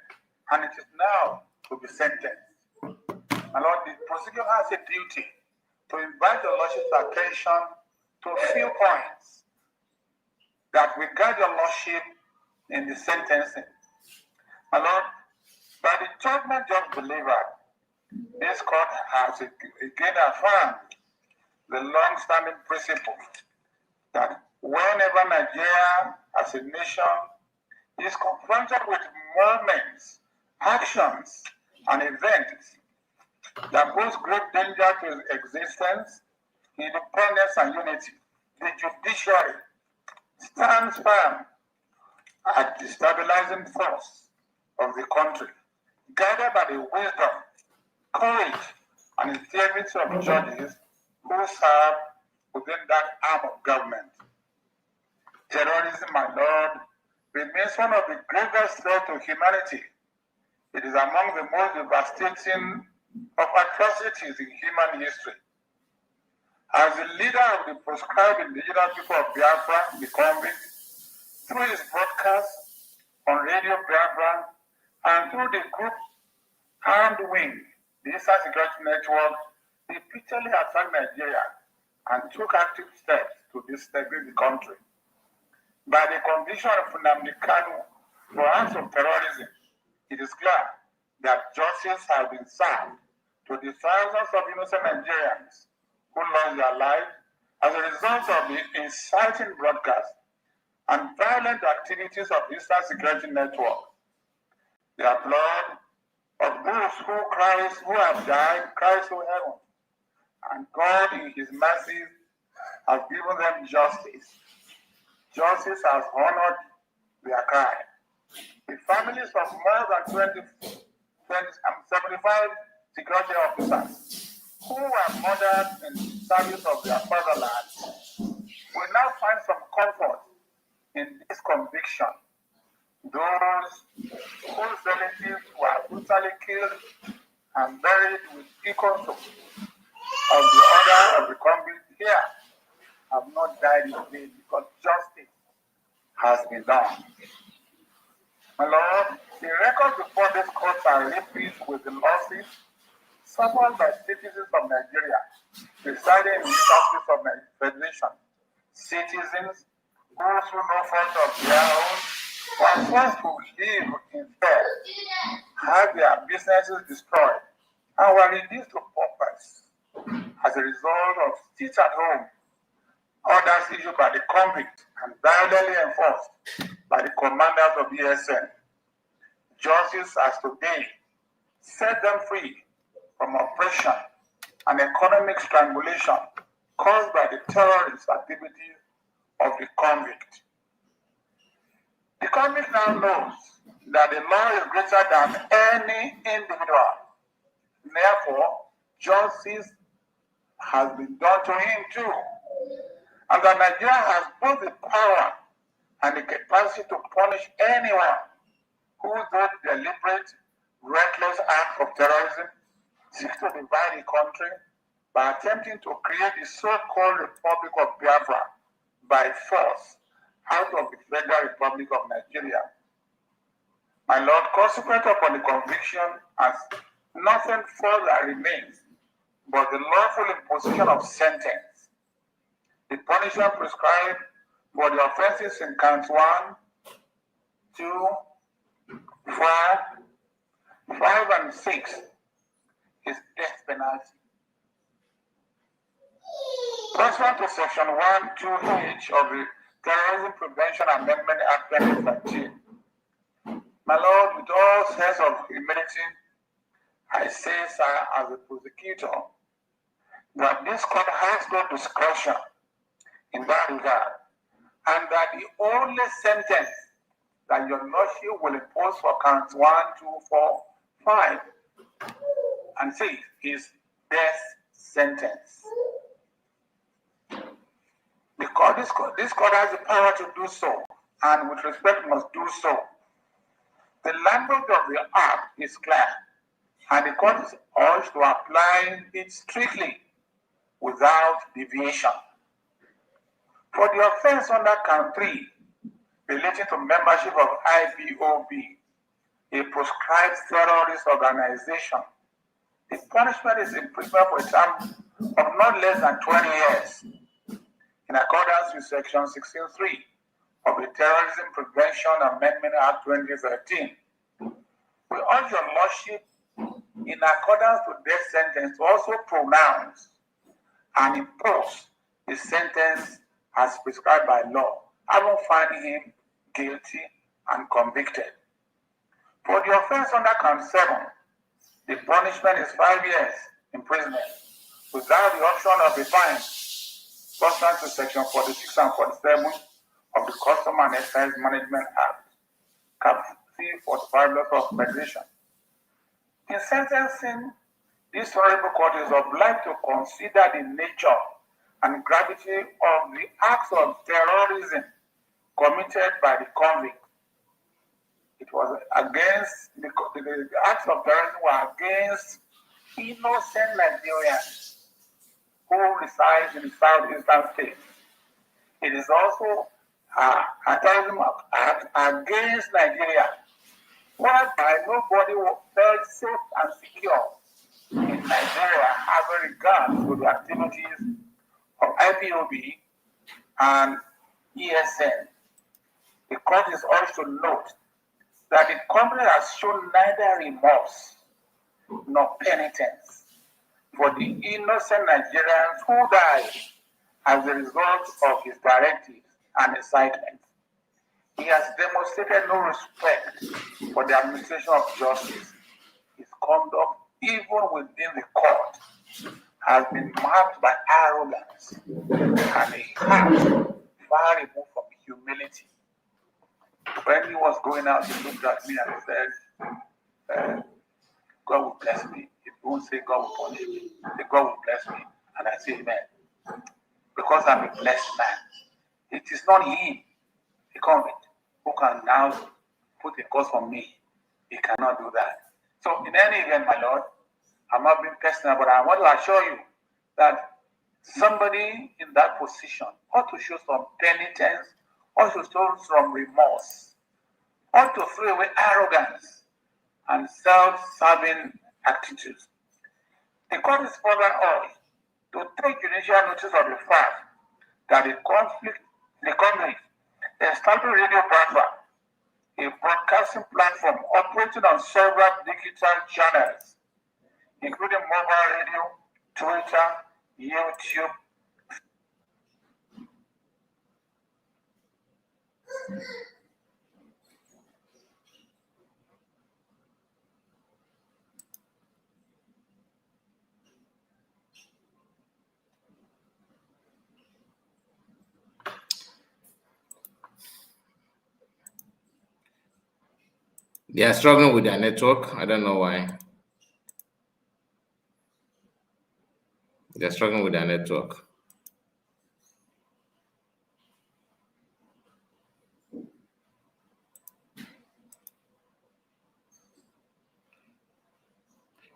and it is now to be sentenced. My Lord, the prosecutor has a duty to invite the Lordship's attention to a few points that will guide your Lordship in the sentencing. My Lord, by the judgment just delivered, this court has again affirmed the long-standing principle that whenever Nigeria as a nation is confronted with moments, actions, and events that pose great danger to its existence, independence, and unity, the judiciary stands firm at the stabilizing force of the country, guided by the wisdom, courage, and integrity of judges who serve within that arm of government. Terrorism, my Lord, remains one of the gravest threats to humanity. It is among the most devastating of atrocities in human history. As the leader of the proscribed indigenous people of Biafra, the convict, through his broadcasts on Radio Biafra and through the group Armed Wing, the Eastern Security Network, repeatedly attacked Nigeria and took active steps to destabilize the country. By the conviction of Nnamdi Kanu for acts of terrorism, it is clear that justice has been served to the thousands of innocent Nigerians who lost their lives as a result of the inciting broadcast and violent activities of the Eastern Security Network. The blood of those who have died cries to heaven, and God in his mercy has given them justice. Justice has honored their cry. The families of more than 75 security officers who were murdered in service of their fatherland will now find some comfort in this conviction. Those whose relatives were brutally killed and buried with equal of the order of the convict here have not died in vain because justice has been done. My Lord, the records before this court are replete with the losses suffered by citizens of Nigeria residing in the States of the Federation. Citizens, those who know fault of their own, were forced to live in fear, had their businesses destroyed, and were reduced to paupers as a result of sit-at-home orders issued by the convict and violently enforced by the commanders of ESN. Justice has today set them free from oppression and economic strangulation caused by the terrorist activities of the convict. The convict now knows that the law is greater than any individual. Therefore, justice has been done to him too. And that Nigeria has both the power and the capacity to punish anyone who does deliberate, reckless acts of terrorism, seeks to divide the country by attempting to create the so-called Republic of Biafra by force out of the Federal Republic of Nigeria. My Lord, consequent upon the conviction, as nothing further remains but the lawful imposition of sentence. The punishment prescribed for the offenses in counts 1, 2, 5, and 6 is death penalty. Pursuant to Section 1(2)(h) of the Terrorism Prevention Amendment Act 2013, My Lord, with all sense of humility, I say, sir, as a prosecutor, that this court has no discretion in that regard, and that the only sentence that your lordship will impose for counts 1, 2, 4, 5, and 6 is death sentence. Because this court has the power to do so, and with respect must do so. The language of the act is clear, and the court is urged to apply it strictly without deviation. For the offense under count 3, relating to membership of IPOB, a proscribed terrorist organization, the punishment is imprisonment for a term of not less than 20 years, in accordance with Section 16.3 of the Terrorism Prevention Amendment Act 2013. We urge your lordship, in accordance with death sentence, to also pronounce and impose the sentence as prescribed by law, having found him guilty and convicted. For the offense under count 7, the punishment is 5 years imprisonment without the option of a fine, pursuant to Section 46 and 47 of the Custom and Excise Management Act, Cap C45 Law of Federation. In sentencing, this honorable court is obliged to consider the nature and gravity of the acts of terrorism committed by the convict. It was against the acts of terrorism were against innocent Nigerians who reside in the southeastern states. It is also a terrorism act against Nigeria, whereby nobody felt safe and secure in Nigeria having regard to the activities of IPOB and ESN. The court is also to note that the company has shown neither remorse nor penitence for the innocent Nigerians who died as a result of his directives and incitement. He has demonstrated no respect for the administration of justice. His conduct, even within the court, has been marked by arrogance and a heart far removed from humility. When he was going out, he looked at me and said, God will bless me. He won't say God will punish me. Say God will bless me. And I say amen. Because I'm a blessed man. It is not him, the convict, who can now put a curse on me. He cannot do that. So in any event, my Lord, I'm not being personal, but I want to assure you that somebody in that position ought to show some penitence, ought to show some remorse, ought to throw away arrogance and self-serving attitudes. The court is further urged to take judicial notice of the fact that the company established radio platform, a broadcasting platform operating on several digital channels, including mobile radio, Twitter, YouTube. They are struggling with their network. I don't know why. They're struggling with their network.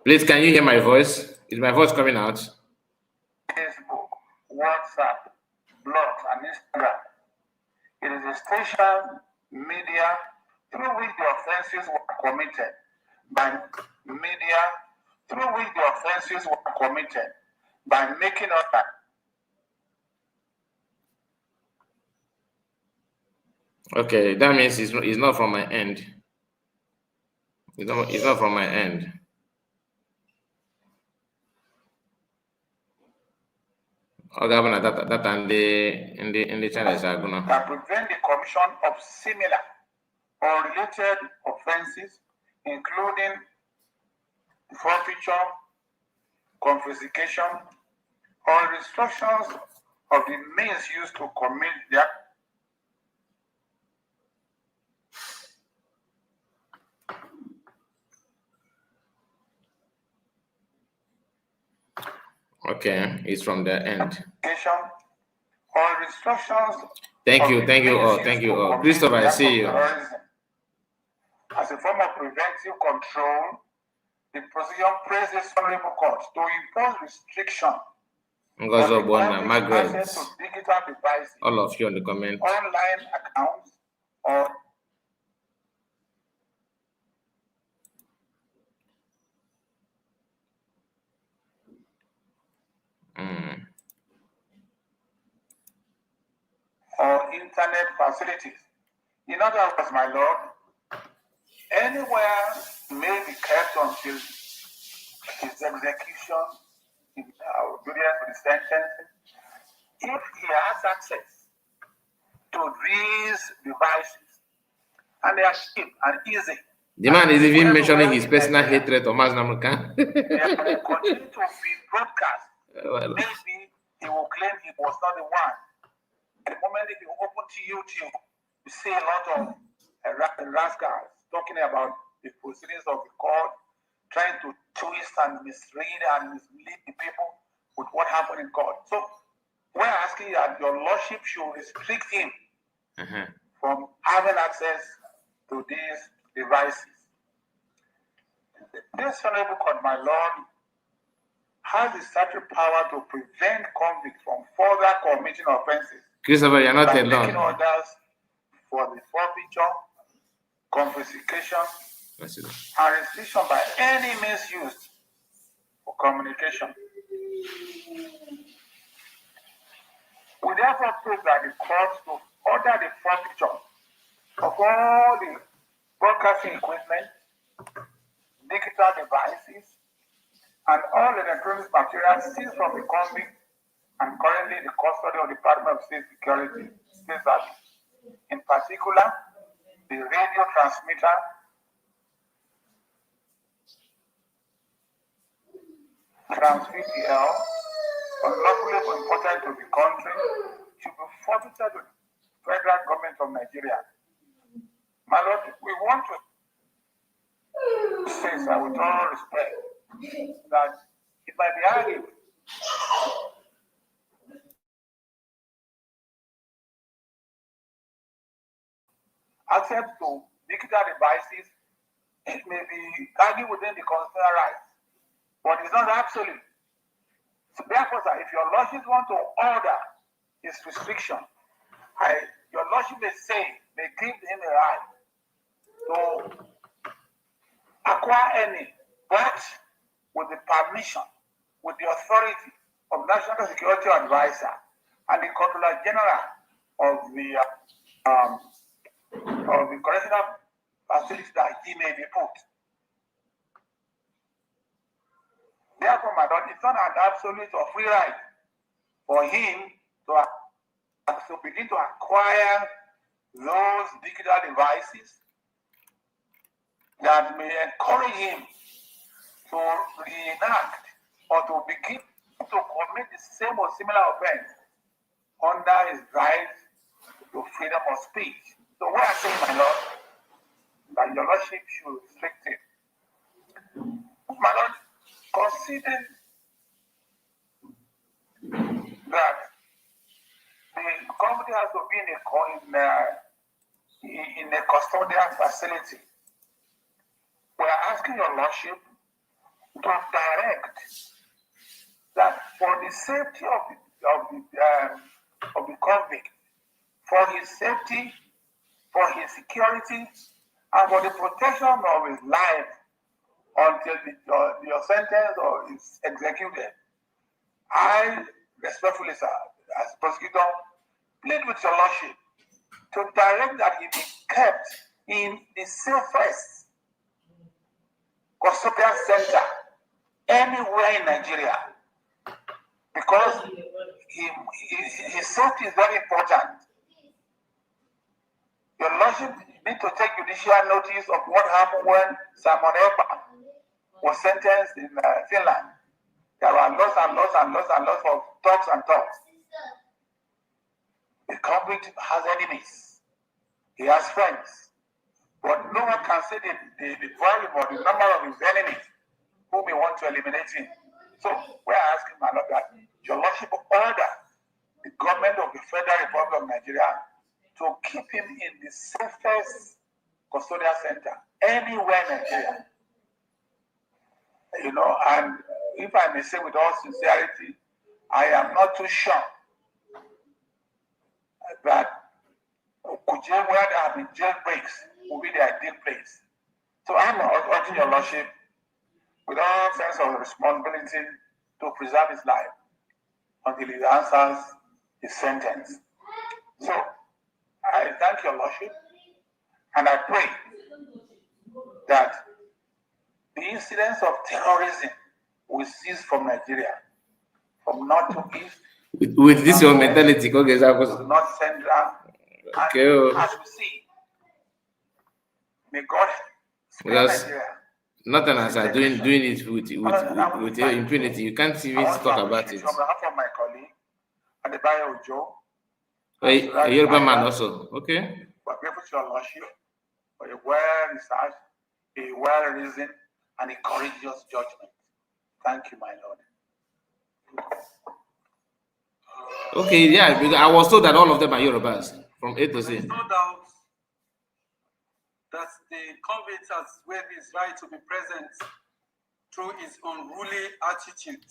Please, can you hear my voice? Is my voice coming out? Facebook, WhatsApp, blogs, and Instagram. It is a station media through which the offenses were committed by making up that. Okay, that means it's not from my end. It's not from my end. Okay, that and the channels are gonna that prevent the commission of similar or related offenses, including forfeiture, confiscation, or restrictions of the means used to commit the act. Okay, it's from the end. Or restrictions. Thank you, Christopher, I see you. As a form of preventive control, the prosecution praises Honorable Court to impose restriction Ngozo Bona, Margaret, access to digital devices, all of you on the comment. online accounts, or internet facilities. In other words, my lord, anywhere may be kept until his execution in obedience to the sentence. If he has access to these devices, and they are cheap and easy. The man is even mentioning his personal hatred of Mazi Nnamdi. They will continue to be broadcast. Maybe he will claim he was not the one. The moment if you open to YouTube, you see a lot of rascals talking about the proceedings of the court, trying to twist and mislead and mislead the people with what happened in court. So we're asking that your lordship should restrict him from having access to these devices. This honorable court, my lord, has the statutory power to prevent convicts from further committing offenses. Christopher, you're not alone. Making orders for the forfeiture, confiscation, and restriction by any means used for communication. We therefore pray that the court to order the forfeiture of all the broadcasting equipment, digital devices, and all electronic materials seized from the convict and currently the custody of the Department of State Security, State Service. In particular, the radio transmitter, trans-VTL, unlawfully imported to the country, should be forfeited to the federal government of Nigeria. My lord, we want to say, sir, with all respect, that it might be argued access to digital devices, it may be argued within the constitutional rights, but it's not absolute. So therefore, sir, if your lordship want to order this restriction, your lordship may give him a right to acquire any, but with the permission, with the authority of National Security Advisor and the Controller General of the correctional facility that he may be put. Therefore, my lord, it's not an absolute or free right for him to begin to acquire those digital devices that may encourage him to reenact or to begin to commit the same or similar offense under his right to freedom of speech. So we are saying, my lord, that your lordship should restrict it. My lord, considering that the company has to be in a custodial facility, we are asking your lordship to direct that for the safety of the convict, for his safety, for his security, and for the protection of his life until your sentence or is executed, I respectfully, sir, as prosecutor, plead with your lordship to direct that he be kept in the safest custodial center anywhere in Nigeria, because his safety is very important. Your lordship need to take judicial notice of what happened when Simon Ekpa was sentenced in Finland. There were lots and lots and lots and lots of talks and talks. The convict has enemies. He has friends. But no one can say the volume or the number of his enemies whom he wants to eliminate him. So we're asking, my Lord, that your Lordship order the government of the Federal Republic of Nigeria to keep him in the safest custodial center anywhere in Nigeria. You know, and if I may say with all sincerity, I am not too sure that Kuje, where there have been jailbreaks, will be the ideal place. So I'm urging your Lordship, with all sense of responsibility, to preserve his life until he answers his sentence. So I thank your Lordship, and I pray that the incidents of terrorism will cease from Nigeria, from north to east. With this your mentality, okay, North central. Okay. As we see, may God spare Because Nigeria. nothing as I doing it with impunity. You can't even talk about it. On behalf of my colleague, Adebayo Ojo, A Yoruba man also. Okay. we're grateful to your Lordship for a well-researched, a well-reasoned, and a courageous judgment. Thank you, my Lord. Okay, yeah, because I was told that all of them are Yorubas from A to Z. No doubt that the convict has waived his right to be present through his unruly attitude,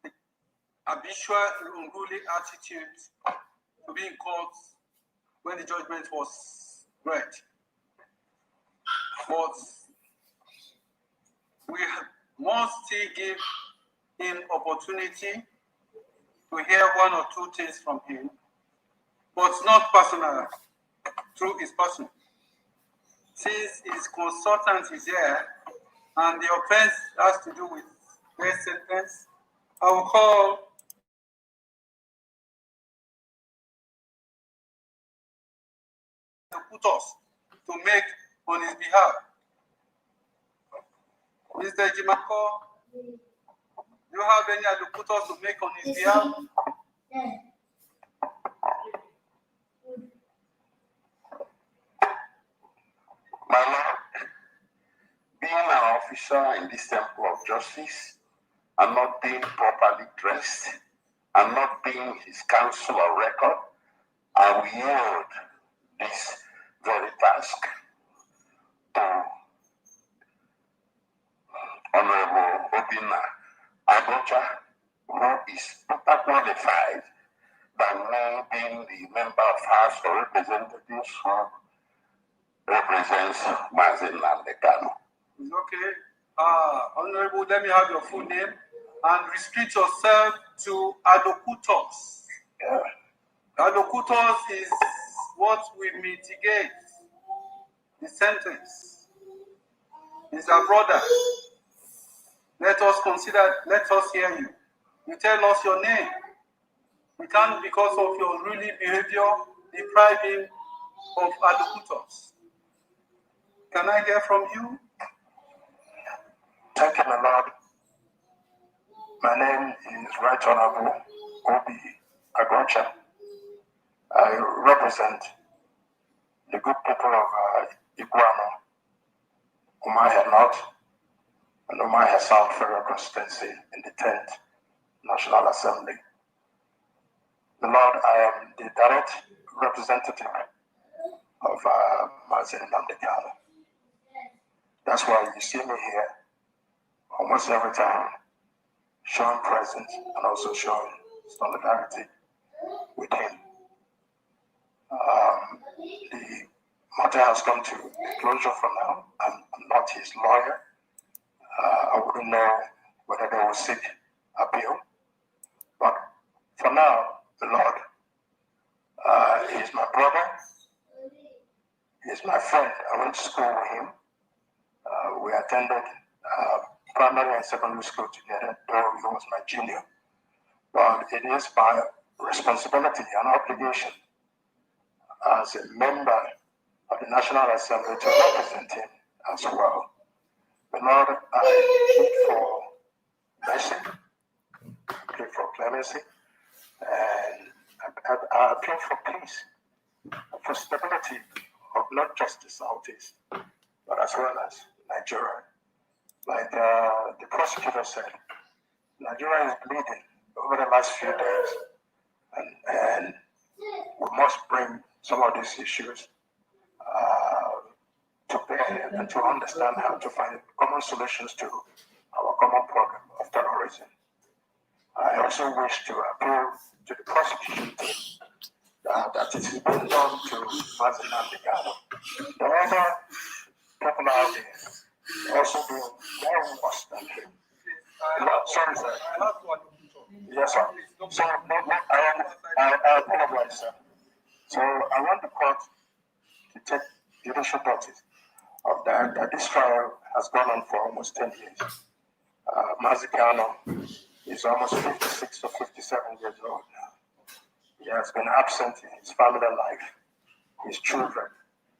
the habitual unruly attitude to be in court when the judgment was read. But we must still give him opportunity to hear one or two things from him, but not personal, through his person. Since his consultant is here and the offense has to do with death sentence, I will call the putors to make on his behalf. Mr. Jimako, do you have any allocutors to make on his behalf? My Lord, being an officer in this temple of justice and not being properly dressed and not being his counsel or record, I will yield this very task to Honorable Obina Agocha, who is better qualified than me being the member of House of Representatives who represents Mazi and Kanu. Okay. Honorable, let me have your full name and restrict yourself to allocutors. Yeah. Allocutors is what will mitigate the sentence. Mr. Brother, let us consider, let us hear you. You tell us your name. We can't, because of your ruling behavior, deprive him of allocutors. Can I hear from you? Thank you, my Lord. My name is Right Honorable Obi Agocha. I represent the good people of ecuti0n, Umuahia North, and Umuahia South Federal Constituency in the 10th National Assembly. The Lord, I am the direct representative of Mazi and Kanu. That's why you see me here almost every time, showing presence and also showing solidarity with him. The matter has come to a closure for now. I'm not his lawyer. I wouldn't know whether they will seek appeal. But for now, the Lord, he is my brother. He is my friend. I went to school with him. We attended primary and secondary school together, though he was my junior. But it is my responsibility and obligation as a member of the National Assembly to represent him as well. Lord, I plead for mercy, plead for clemency, and I appeal for peace, for stability of not just the Southeast, but as well as Nigeria. Like the prosecutor said, Nigeria is bleeding over the last few days, and we must bring some of these issues to bear and to understand how to find common solutions to our common problem of terrorism. I also wish to appeal to the prosecution team that it is being done to Mazi Nnamudi. The other people out there also doing more worse than him. Sorry, sir. Yes, sir. So, I apologize, sir. So, I want the court to take judicial notice of that this trial has gone on for almost 10 years. Mazi Kanu is almost 56 or 57 years old now. He has been absent in his family life, his children,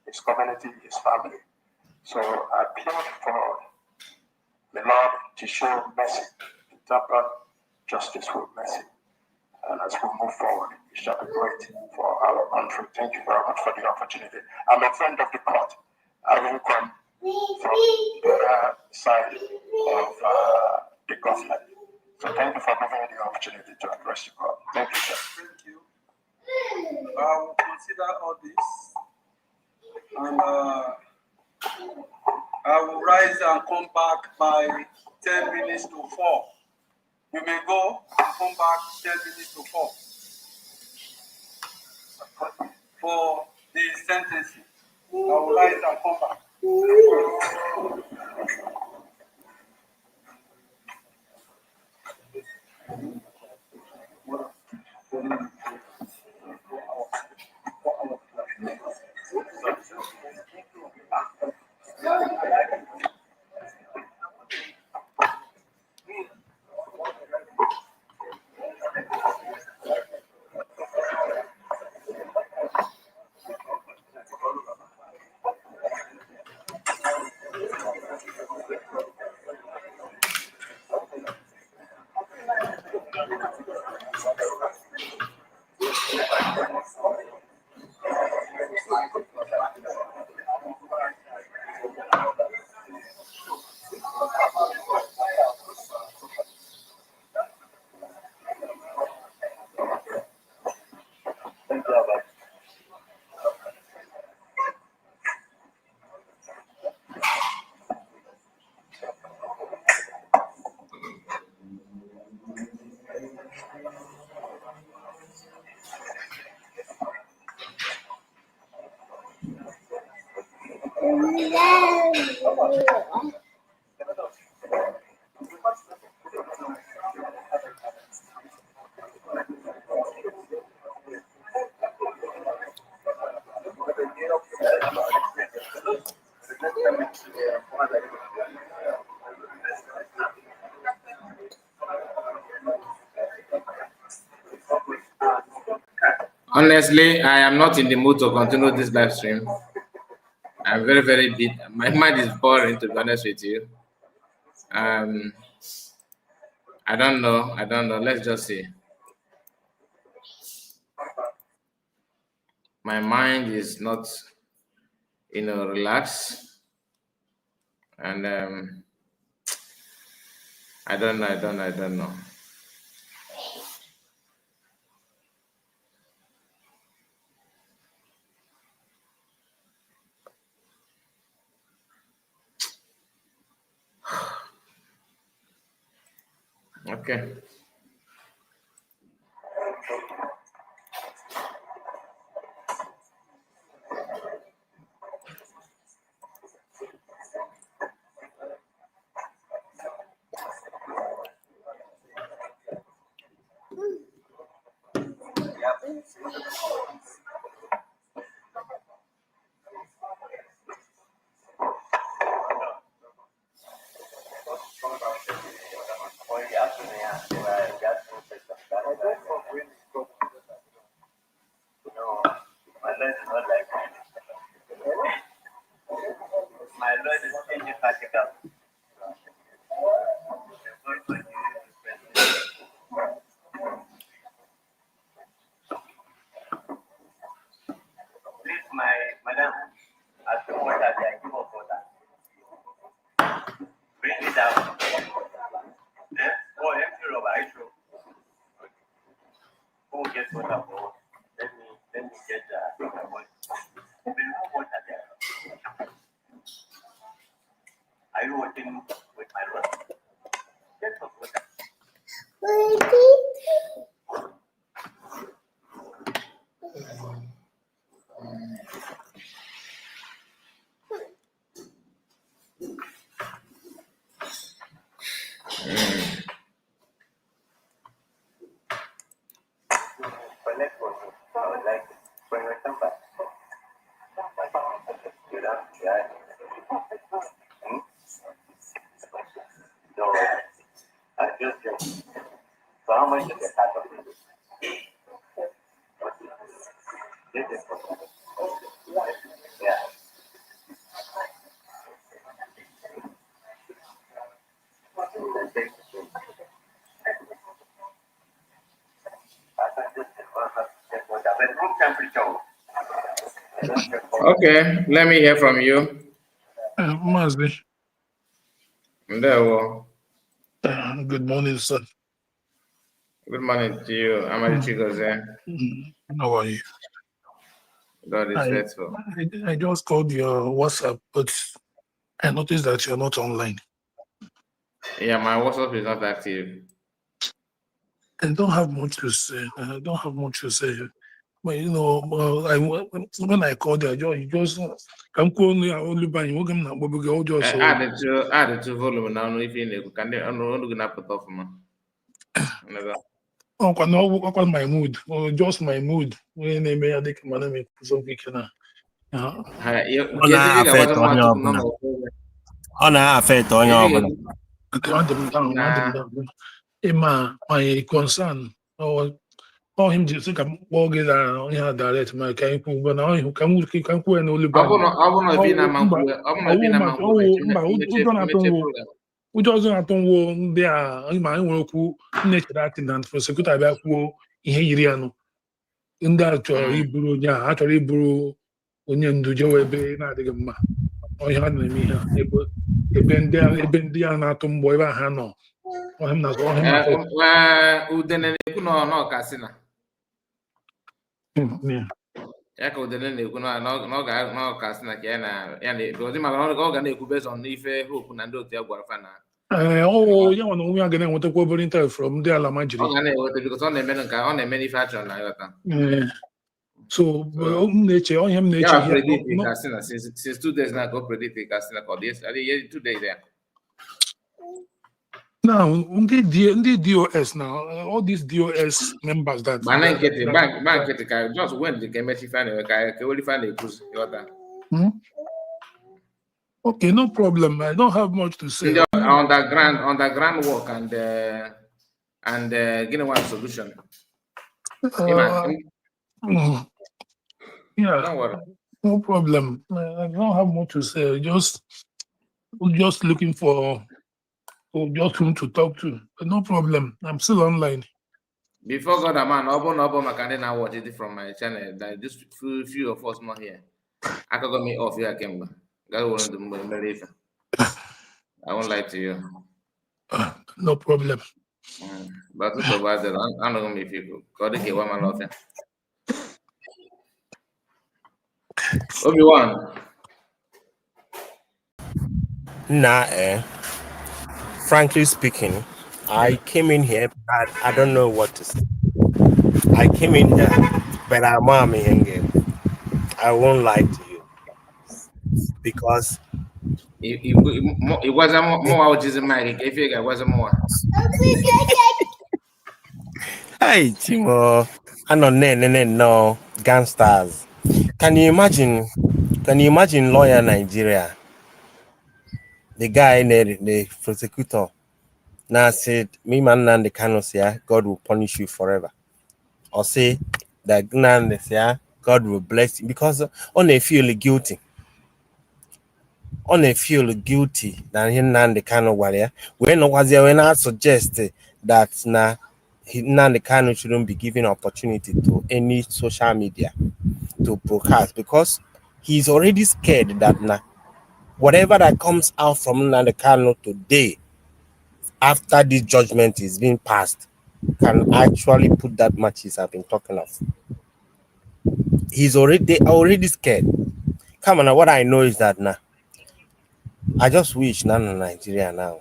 his community, his family. So I appeal for the Lord to show mercy, to temper justice with mercy. And as we move forward, it shall be great for our country. Thank you very much for the opportunity. I'm a friend of the court. I will come from the other side of the government. So thank you for giving me the opportunity to address the court. Thank you, sir. Thank you. I will consider all this, and I will rise and come back by 10 minutes to 4. You may go and come back 10 minutes to 4 for the sentencing. I will rise and come back. Honestly, I am not in the mood to continue this live stream. I'm very, very deep. My mind is boring, to be honest with you. I don't know. Let's just see. My mind is not, relaxed. And I don't know. Okay. Are you working with my brother? Get some water. Collect for you. I would like to bring your number. You know, yeah. No, I just joking. So how much is the cut of it? This is for you. Yeah. Okay, let me hear from you. Mazi. There we Good morning, sir. Good morning to you. I'm Mazi Chigozie. How are you? God is faithful. I just called your WhatsApp, but I noticed that you're not online. Yeah, my WhatsApp is not active. I don't have much to say. But you know, when I called you just come call me. Only by you. Add to volume now. If you can, I'm gonna put off, man. My mood, just my mood. When they may take my name, so we can. Ọ na-afet onye ọbụla. Ọ na-afet onye ọbụla. My concern or him just come walking on here direct my can but now you can and only by we just happen wo there ma nwere okwu nature that thing and prosecutor bịa kwuo ihe yiri ya no ndị a chọrọ iburu onye a chọrọ iburu onye ndu jewe ebe na-adịghị mma onye ha na-eme ihe a ebe ndị a na-atụ mgbọ ebe ha nọ Udene na-ekwu na ọ kasị na ya ka Udene na-ekwu na ọ kasị na ka ya na ozi maka ọ ga na-ekwu based on ife hope na ndị otu ya gwara fa na ya nwana onwe ya ga na-enwetakwa obere intel from ndị ala majiri ọ ga na-enweta because ọ na-eme nke ọ na-eme n'ife a chọrọ na yọta so m na-eche onye m na-eche ya predict kasị na since 2 days na ka o predict kasị na ka ọ dị 2 days ya. Now, the DOS now, all these DOS members that bank just when they can make okay, no problem. I don't have much to say. Underground work and getting one solution. Yeah, don't worry. No problem. I don't have much to say. Just looking for. Just whom to talk to, but no problem. I'm still online. Before God, man, open I now watch it from my channel. That just few of us not here. I could go me off here, Kemba. God will do my I won't lie to you. No problem. But it's about that. I'm not gonna be people. God, okay, one man love. Obi-Wan. Frankly speaking, I came in here, but I don't know what to say. I came in here, but I'm I won't lie to you. Because it wasn't more which is a mic. If it wasn't more. Hey, Timo, I don't no gangsters. Can you imagine lawyer Nigeria? The guy, the prosecutor, now said, me man and the Kanu say, God will punish you forever. Or say that God will bless you because on they feel guilty. Then him and the Kanu warrior. When I suggest that the Kanu shouldn't be given opportunity to any social media to broadcast because he's already scared that whatever that comes out from Nnamdi Kanu today after this judgment is being passed, can actually put that matches I've been talking of. They're already scared. Come on, now, what I know is that now, I just wish none of Nigeria now,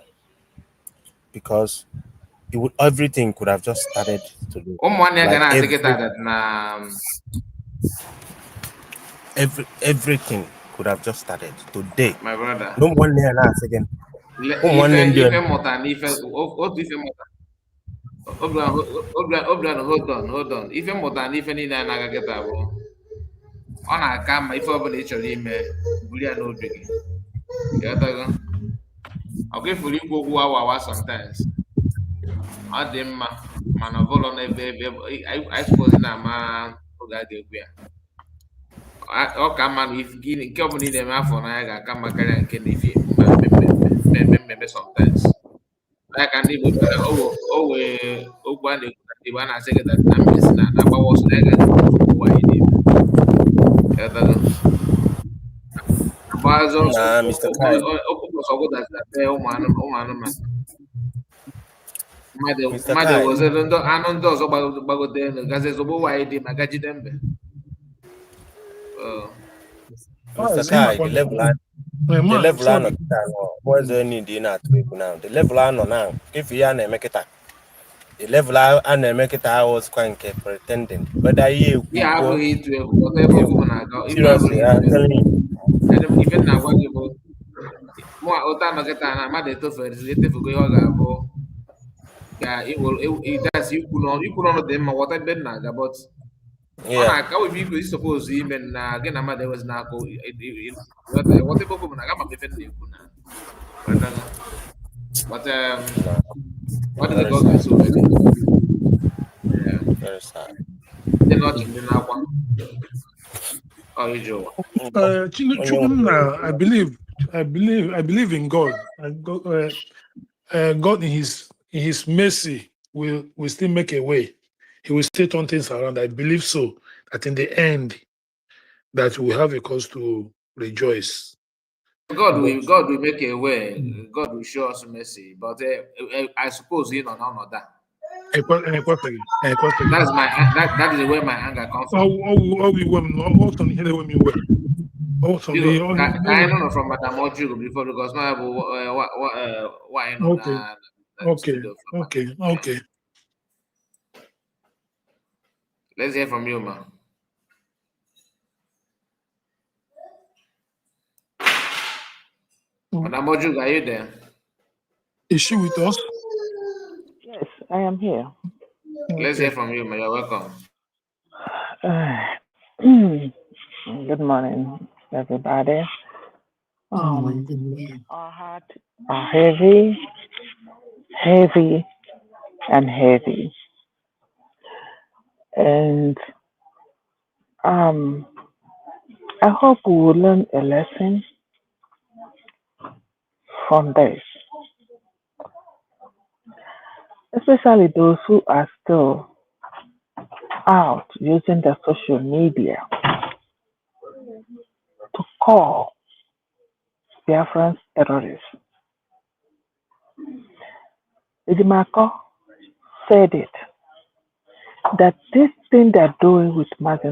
because everything could have just started today. Ụmụnne ga Like na-asị kịta that na everything could have just started today. my brother. No one there now again. Ife mmụta na ife otu ife mmụta Obiano, hold on. Ife mmụta na ife niile a na-aga kịta bụ ọ na-aka ma ife ọbụla ị chọrọ ime buru ya n'obi gị. Ịghọtago? Ọkụ ifuru ikwu okwu awawa sometimes. Ọ dị mma mana ọ bụrụ na ebe I suppose na ama oge a ga-ekwu ya. Ọ ka mma na nke ọbụla ị na-eme afọ n'anya ga-aka mma karịa nke na ife mmemme sometimes. Ya ka ndị Igbo o wee okwu a na-ekwu na ndị Igbo a na-asị gị na mmesi na agbawa ọsọ na ya ga-ekwu ụwa anyị na-eme. Agbazi ọsọ ụbọchị ọgụ dasịrị ụmụ anụmanụ. Mmadụ ewezere anụ ndị ọzọ gbagote elu gazi ezigbo ụwa anyị dị ma gajide mbe. Mr. Kai, the level I know now. What's the need in that now? The level I know now. If you are make it, the level I make it, I was quite pretending. But I hear seriously, I'm telling you. Even now, what you more ụta nọkịta na mmadụ etefugo ihe ọ ga-abụ ka that's ikwu n'ọnụ dị mma ghọta ebe na-aga but ọ na-aka obi ikwu isopose ime na gị na mmadụ ewezi n'aka ghọta ebe okwu na aga ma efe na-ekwu na but what is the government so ndị n'ọchị ndị n'akwa Chukwu, I believe in God. And God in His mercy will still make a way. He will still turn things around. I believe so. That in the end, that we have a cause to rejoice. God will make a way. God will show us mercy. But I suppose you know none of that. That is where my anger comes from. I don't know from Madam Oju before because now why Okay. Let's hear from you, man. Madam Oju, are you there? Is she with us? Yes, I am here. Let's hear from you, man. You're welcome. Good morning, everybody. Good Our heart are heavy, and heavy. And I hope we will learn a lesson from this, especially those who are still out using the social media to call Biafrans terrorists. Idimako said it, that this thing they're doing with Mazi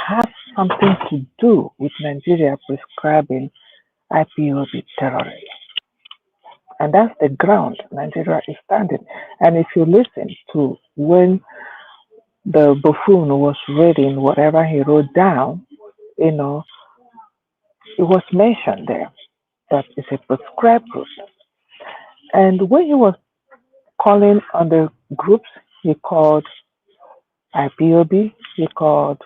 has something to do with Nigeria prescribing IPOB terrorism. And that's the ground Nigeria is standing. And if you listen to when the buffoon was reading whatever he wrote down, it was mentioned there that it's a prescribed route. And when he was calling on the groups, he called IPOB, he called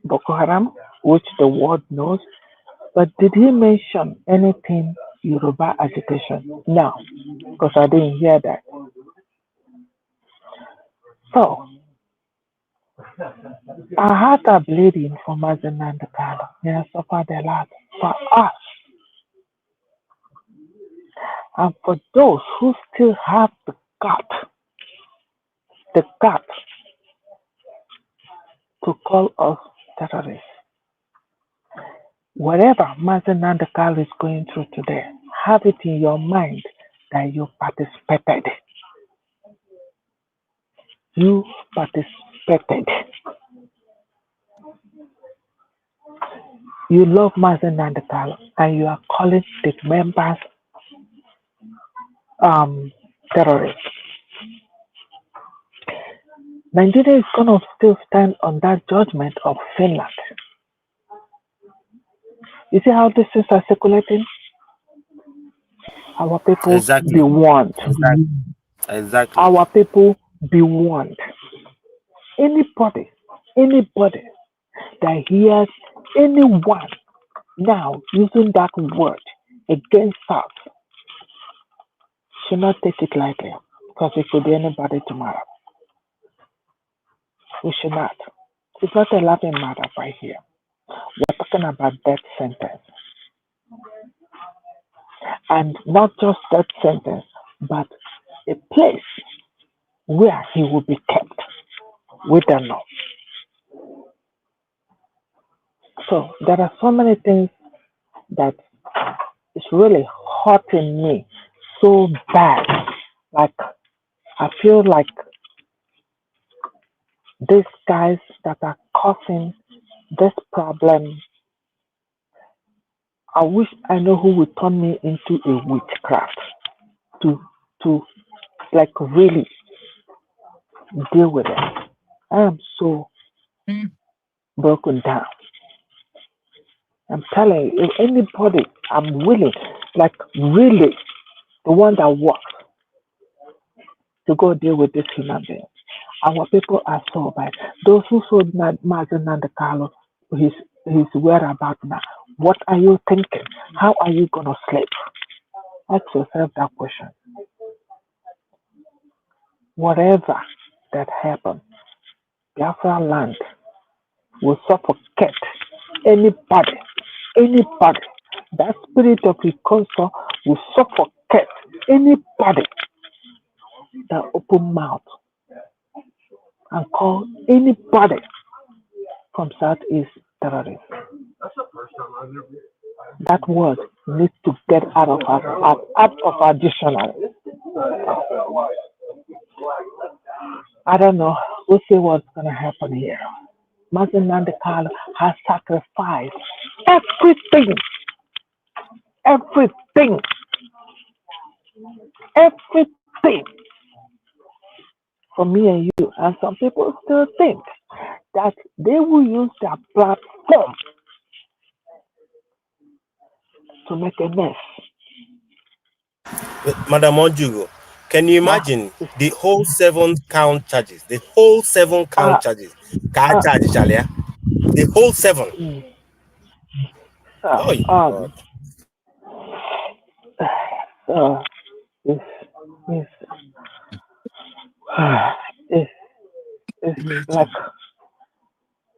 Boko Haram, which the world knows. But did he mention anything Yoruba agitation? No, because I didn't hear that. So, our hearts are bleeding for Mazi and Kanu. He has suffered a lot for us. And for those who still have the gut to call us terrorists. whatever Mazi Nandekal is going through today, have it in your mind that you participated. You participated. You love Mazi Nandekal and you are calling the members terrorists. Nigeria is going to still stand on that judgment of Finland. You see how these things are circulating? Our people Exactly. be warned. Exactly. Our people be warned. Anybody that hears anyone now using that word against us should not take it lightly because it could be anybody tomorrow. We should not. It's not a laughing matter right here. We're talking about death sentence. And not just death sentence, but a place where he will be kept. We don't know. So there are so many things that is really hurting me so bad. Like I feel like these guys that are causing this problem, I wish I know who would turn me into a witchcraft to like really deal with it. I am so broken down. I'm telling you, if anybody, I'm willing, like really, the one that works to go deal with this human being. Our people are so bad. Those who sold Mazi Nandekal his whereabouts now. What are you thinking? How are you gonna sleep? Ask yourself that question. Whatever that happened, Biafra land will suffocate anybody. That spirit of reconcile will suffocate anybody that open mouth and call anybody from Southeast terrorist. That word needs to get out of our dictionary. I don't know. We'll see what's gonna happen here. Mazi Nandekal has sacrificed everything, everything for me and you. And some people still think that they will use their platform to make a mess. Madam Ojugo, can you imagine the whole 7 count charges? The whole 7 count charges. Charge, Chalia. The whole 7. Oh, God. It's, it's like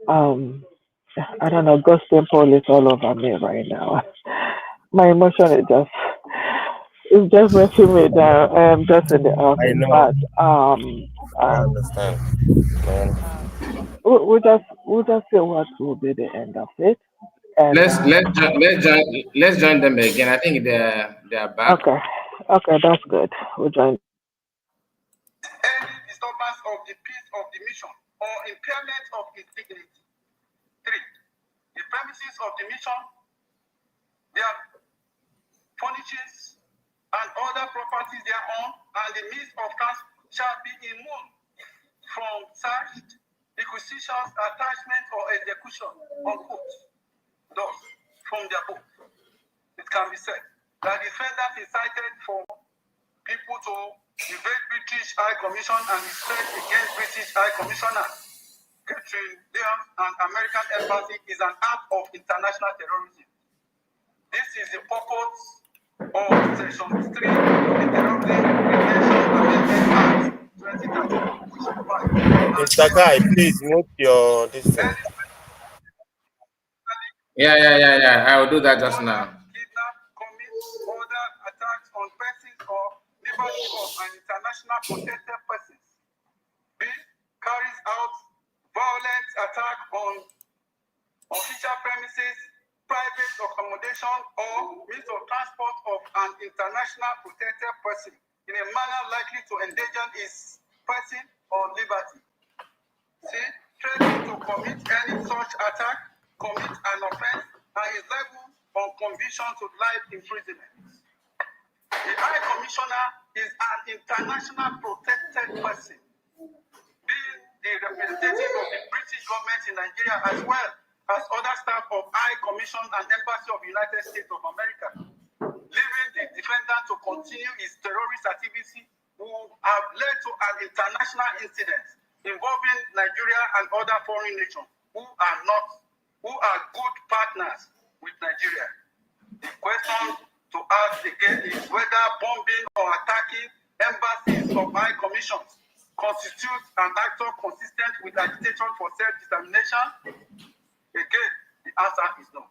I don't know, ghost temple is all over me right now. My emotion is it's just making me down. I'm just in the I office, know. but I understand. we'll just see what will be the end of it. And Let's join them again. I think they are back. okay, that's good. We'll join. Any disturbance of the peace of the mission or impairment of its dignity. 3. The premises of the mission, their furnishings, and other properties thereon, and the means of transport shall be immune from search, requisitions, attachment, or execution, unquote. Thus, from their book, it can be said that the defendant is cited for people to invade British High Commission and is threat against British High Commissioner Catherine Leon and American Embassy is an act of international terrorism. This is the purpose of Section 3 of the Terrorism Prevention Amendment Act 2013, which provides Mr. Guy, please mute your this thing. Yeah. I will do that just now. other attacks on persons or liberty of an international protected persons. B. Carries out violent attack on official premises, private accommodation or means of transport of an international protected person in a manner likely to endanger his person or liberty. C. Threatening to commit any such attack, commit an offense, and is liable on conviction to life imprisonment. The High Commissioner is an international protected person, being the representative of the British government in Nigeria as well as other staff of High Commission and Embassy of the United States of America, leaving the defendant to continue his terrorist activity who have led to an international incident involving Nigeria and other foreign nations who are good partners with Nigeria. The question to ask again is whether bombing or attacking embassies of high commissions constitutes an act consistent with agitation for self-determination. Again, the answer is no.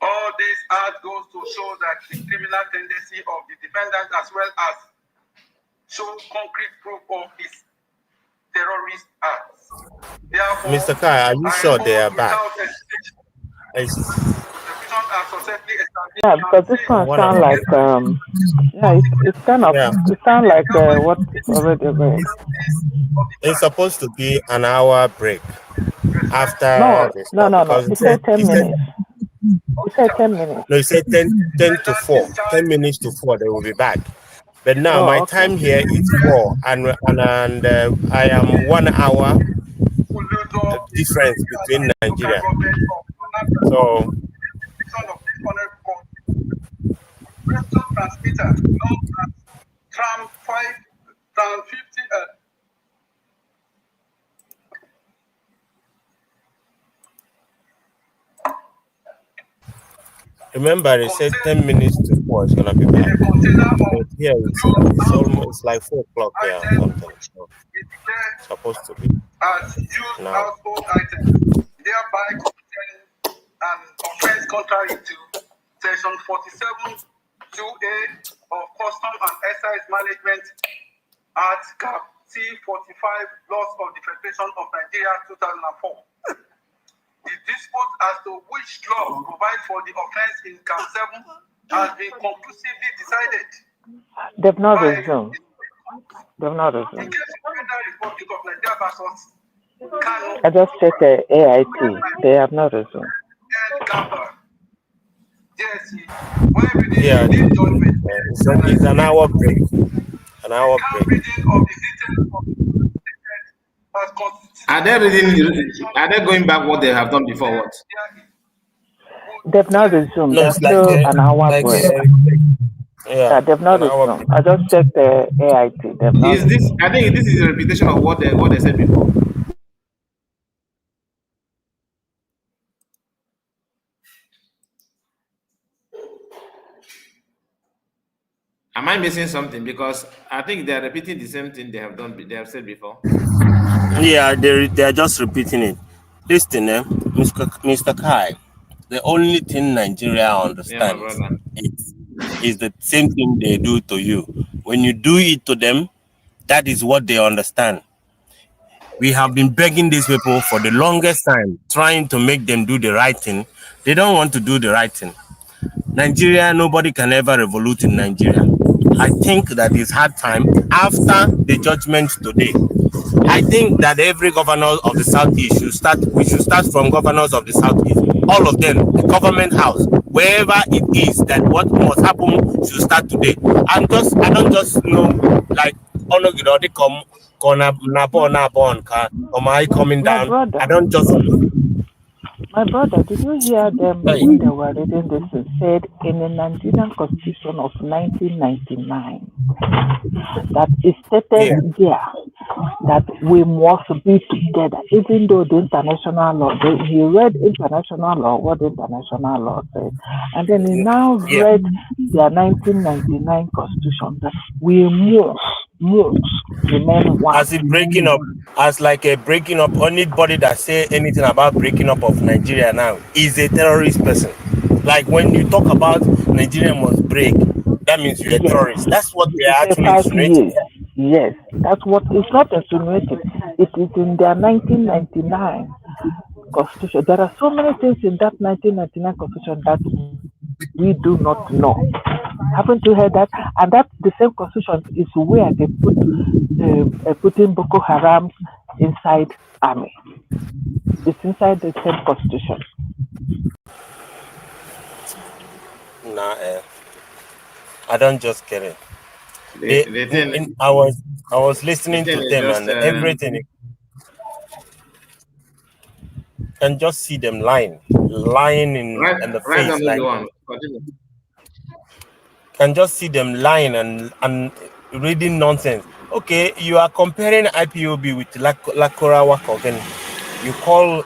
All this act goes to show that the criminal tendency of the defendant as well as show concrete proof of his terrorist acts. Therefore, Mr. Kai, are you sure they are back? Yeah, because this one sound like it's kind of it sound like what already read. It's supposed to be an hour break after No. because He said 10 minutes. He said 10 minutes. No, he said 10 to 4. 10 minutes to 4, they will be back. But now my time here is 4, and I am 1 hour difference between Nigeria. So transmitter, tram 5, tram 50. remember, they said 10 minutes to 4 is gonna be back. But here it's almost like 4 o'clock here or something. So it's supposed to be as used now. household items, thereby committing an offense contrary to section 47 2A of Custom and Excise Management Act Cap C45 Laws of the Federation of Nigeria 2004. The dispute as to which law provides for the offense in Cap 7 has been conclusively decided. They've not resumed. They've not resumed. In case of Federal Republic of Nigeria versus Kanu, I just checked the AIT. They have not resumed. Yeah, it's an hour break. An hour break. Are they going back what they have done before? What? They've not resumed. No, There's it's like still an hour break. Yeah, They've not resumed. I just checked the AIT. They've not resumed. I think this is a repetition of what they said before. Am I missing something? Because I think they are repeating the same thing they have said before. Yeah, they are just repeating it. Listen, Mr. Kai, the only thing Nigeria understands is the same thing they do to you. When you do it to them, that is what they understand. We have been begging these people for the longest time, trying to make them do the right thing. They don't want to do the right thing. Nigeria, nobody can ever revolute in Nigeria. I think that it's hard time after the judgment today. I think that every governor of the Southeast we should start from governors of the Southeast. All of them, the government house, wherever it is that what must happen should start today. I don't just know, like, am I coming down? I don't just know. My brother, did you hear them when they were reading this? It said in the Nigerian Constitution of 1999 that it stated there that we must be together, even though the international law, he read international law, what the international law said, and then he now read their 1999 Constitution that we must remain one. As in breaking up, as like a breaking up, anybody that say anything about breaking up of Nigeria now is a terrorist person. Like when you talk about Nigeria must break, that means you're a terrorist. That's what they are actually insinuating. Yes, that's what it's not insinuated. It is in their 1999 constitution. There are so many things in that 1999 constitution that we do not know. Haven't you heard that? And that the same constitution is where they putting Boko Haram inside army. It's inside the same constitution. Nah, I don't just get it. I was listening to them and everything. Can just see them lying in the face, like can just see them lying and reading nonsense. Okay, you are comparing IPOB with Lakorawa Kogen. You call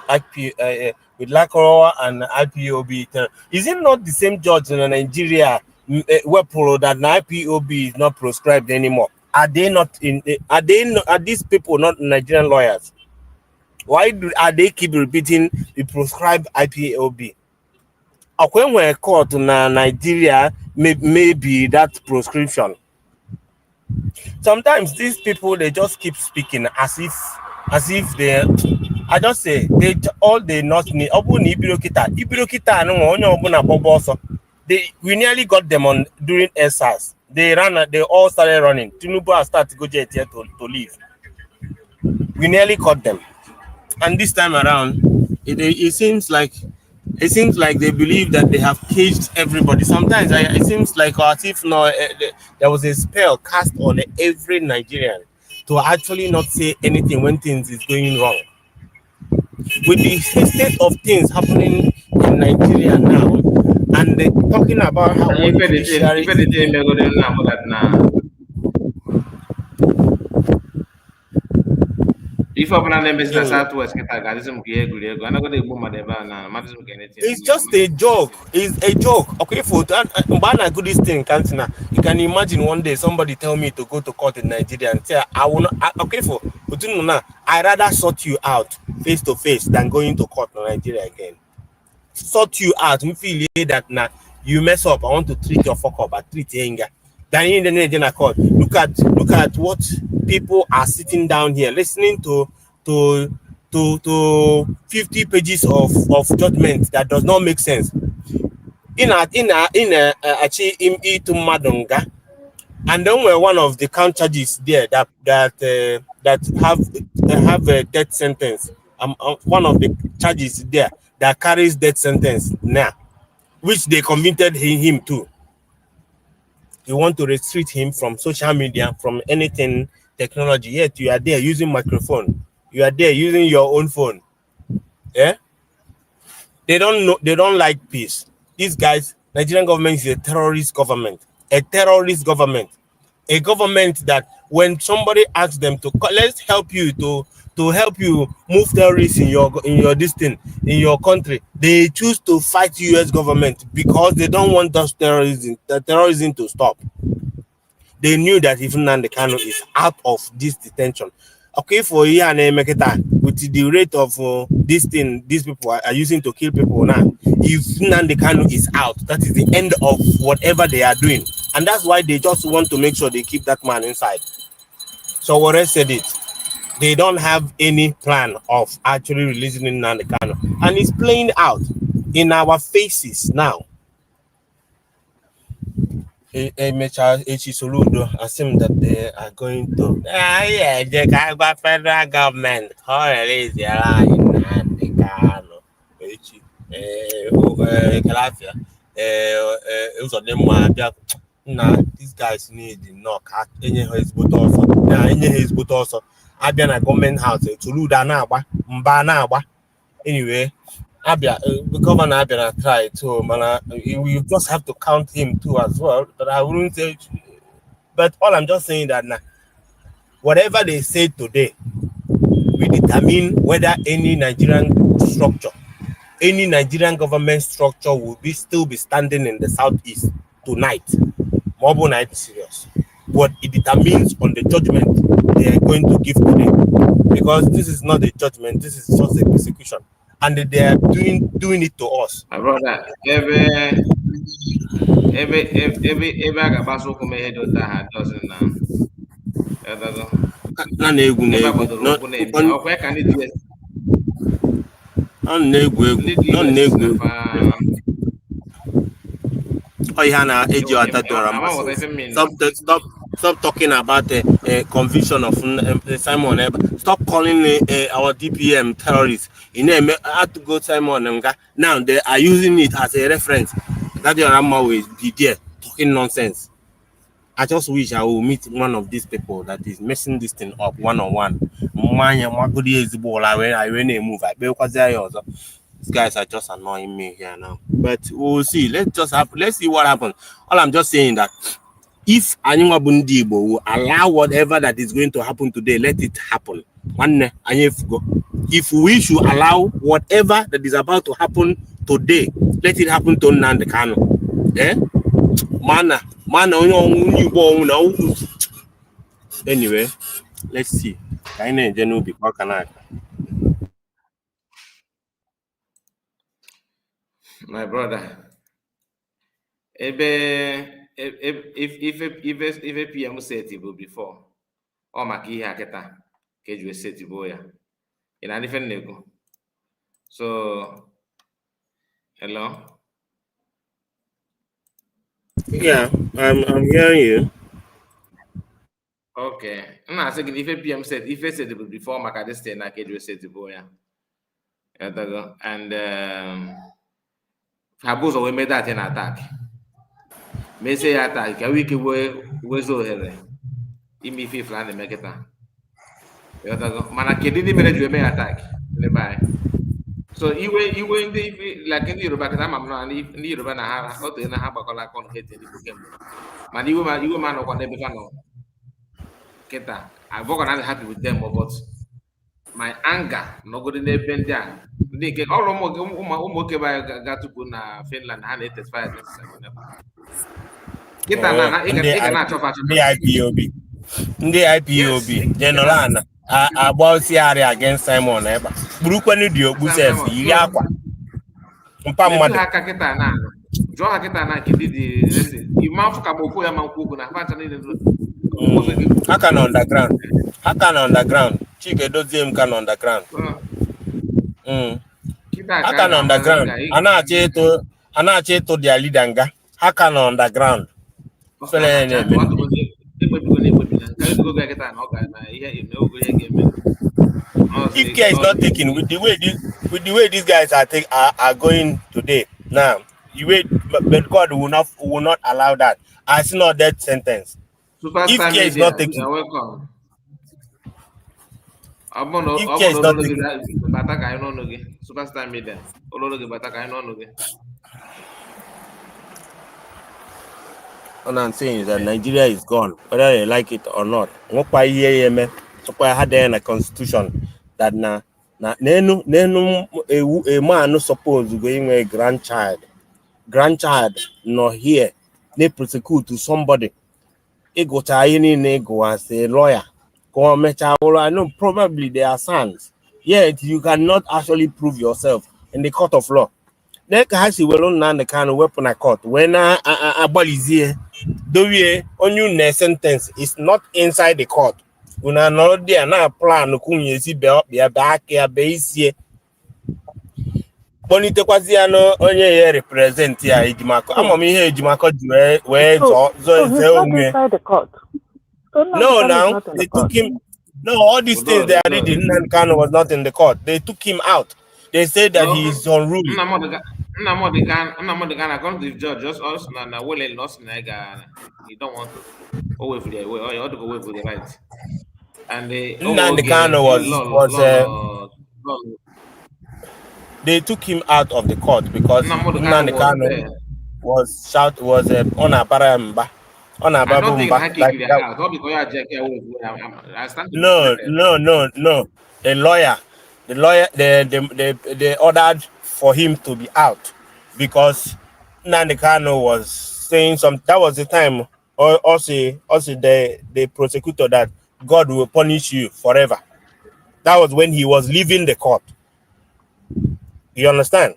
with Lakorawa and IPOB. Is it not the same judge in Nigeria where that IPOB is not proscribed anymore? Are they not in? Are these people not Nigerian lawyers? Why are they keep repeating the proscribed IPOB? When we're caught in Nigeria, maybe that prescription. Sometimes these people, they just keep speaking as if they, I just say all they not need. We nearly got them on during SARS. They all started running. Tinubu started to go jet here to leave. We nearly caught them, and this time around, it seems like they believe that they have caged everybody. Sometimes it seems like as if there was a spell cast on every Nigerian to actually not say anything when things is going wrong. With the state of things happening in Nigeria now, and they're talking about how it's just a joke. It's a joke. Okay, for that, good thing, you can imagine one day somebody tell me to go to court in Nigeria and say, I will not. Okay, for I rather sort you out face to face than going to court in Nigeria again. Sort you out. Me feel that now you mess up. I want to treat your fuck up. I treat anger. Then in the Nigerian court, look at what people are sitting down here listening to 50 pages of judgment that does not make sense. And then we're one of the count charges there that have a death sentence. One of the charges there that carries death sentence now, which they convicted him to. You want to restrict him from social media, from anything technology. Yet you are there using microphone. You are there using your own phone. Yeah? They don't like peace. These guys, Nigerian government is a terrorist government. A terrorist government. A government that when somebody asks them to let's help you to help you move terrorists in your distance, in your country, they choose to fight US government because they don't want the terrorism to stop. They knew that even Nnamdi Kanu is out of this detention. Okay, for a year and with the rate of this thing, these people are using to kill people now. If Nnamdi Kanu is out, that is the end of whatever they are doing. And that's why they just want to make sure they keep that man inside. So Warren said it. They don't have any plan of actually releasing Nnamdi Kanu. And it's playing out in our faces now. Soludo assume that they are going to the federal government release their Nnamdi Kanu. These guys need the knock at any hezbollah also. I've been a government house to Luda Mbana. Anyway, the governor Abia tried to, we just have to count him too as well. But I wouldn't say. But all I'm just saying that now, whatever they say today, we determine whether any Nigerian structure, any Nigerian government structure will still be standing in the southeast tonight. Mobile night is serious, but it determines on the judgment they are going to give today, because this is not a judgment, this is just a persecution, and they are doing it to us. My brother, every doesn't Oh, yeah, stop talking about the conviction of Simon Eba. Stop calling our DPM terrorists. You know, I had to go Simon Nga. Now they are using it as a reference. That your Rama will be there talking nonsense. I just wish I will meet one of these people that is messing this thing up one-on-one. These guys are just annoying me here now. But we'll see. Let's see what happens. All I'm just saying that if Anywa Bundibo will allow whatever that is going to happen today, let it happen. If we should allow whatever that is about to happen today, let it happen to Nnamdi Kanu. Eh? Anyway, let's see. My brother, if a PM set it before, or Maki Haketa, Kaju set it boya in a different nego. So, hello. Yeah, I'm hearing you. Okay. I'm not saying if a PM said if it said it before Makadeste and Kaju set it boya. And Habuzo we made that an attack. May say attack a week away was over. Imi fifth land make it. Mana kedidi mere me attack. So iwe ndị like ndị Yoruba kata ama m na ndị Yoruba na ha otu na ha gbakọla aka ọnụ hete ndị kemgbe mana iwe ma nọkwa n'ebe fa nọ kịta I'm not happy with them but my anger nọgodi n'ebe ndị a ndị nke ọrụ ụmụ oke ba ga tupu na Finland ha na-etesify against kịta na ị ga na-achọfa achọfa ndị IPOB general agbaosiarị against Simon Eba kpurukwenu dị okpusef iri akwa mpa mmadụ aka kịta na jụọ ha kịta na nke dị ime afọ ka okwu ya ma nkwu okwu na facha niile ha ka na underground Chike dozie m ka na underground ha ka na underground a na-achọ ịtụ dia leader nga ha ka na underground if care is not taken with the way these guys are going today now, you wait, but God will not allow that. I see no death sentence. If care is not taken, all I'm saying is that Nigeria is gone, whether they like it or not. I had there in a constitution that a man no supposed to go in a grandchild not here they prosecute to somebody. It go to nego as a lawyer. I know probably they are sons. Yet you cannot actually prove yourself in the court of law. Next has well on the kind of weapon I caught when I is here. Do we on you sentence is not inside the court. Una no there na plan kunye si be back here base here. Bonite kwazi ano onye ye represent ya Ejimako. Amom ihe Ejimako we so he's not inside the court. So no, now they took him. No, all these things they did in Kanu was not in the court. They took him out. They said that he is unruly. Nnamudi Kanu according to the judge just us na well lost na he don't want to wait for the way or to go wait for the right. And Nnamdi Kanu they took him out of the court because Nnamdi Kanu was on a baramba. On a babu no. The lawyer, they ordered for him to be out because Nnamdi Kanu was saying something. That was the time also the prosecutor that God will punish you forever. That was when he was leaving the court. You understand?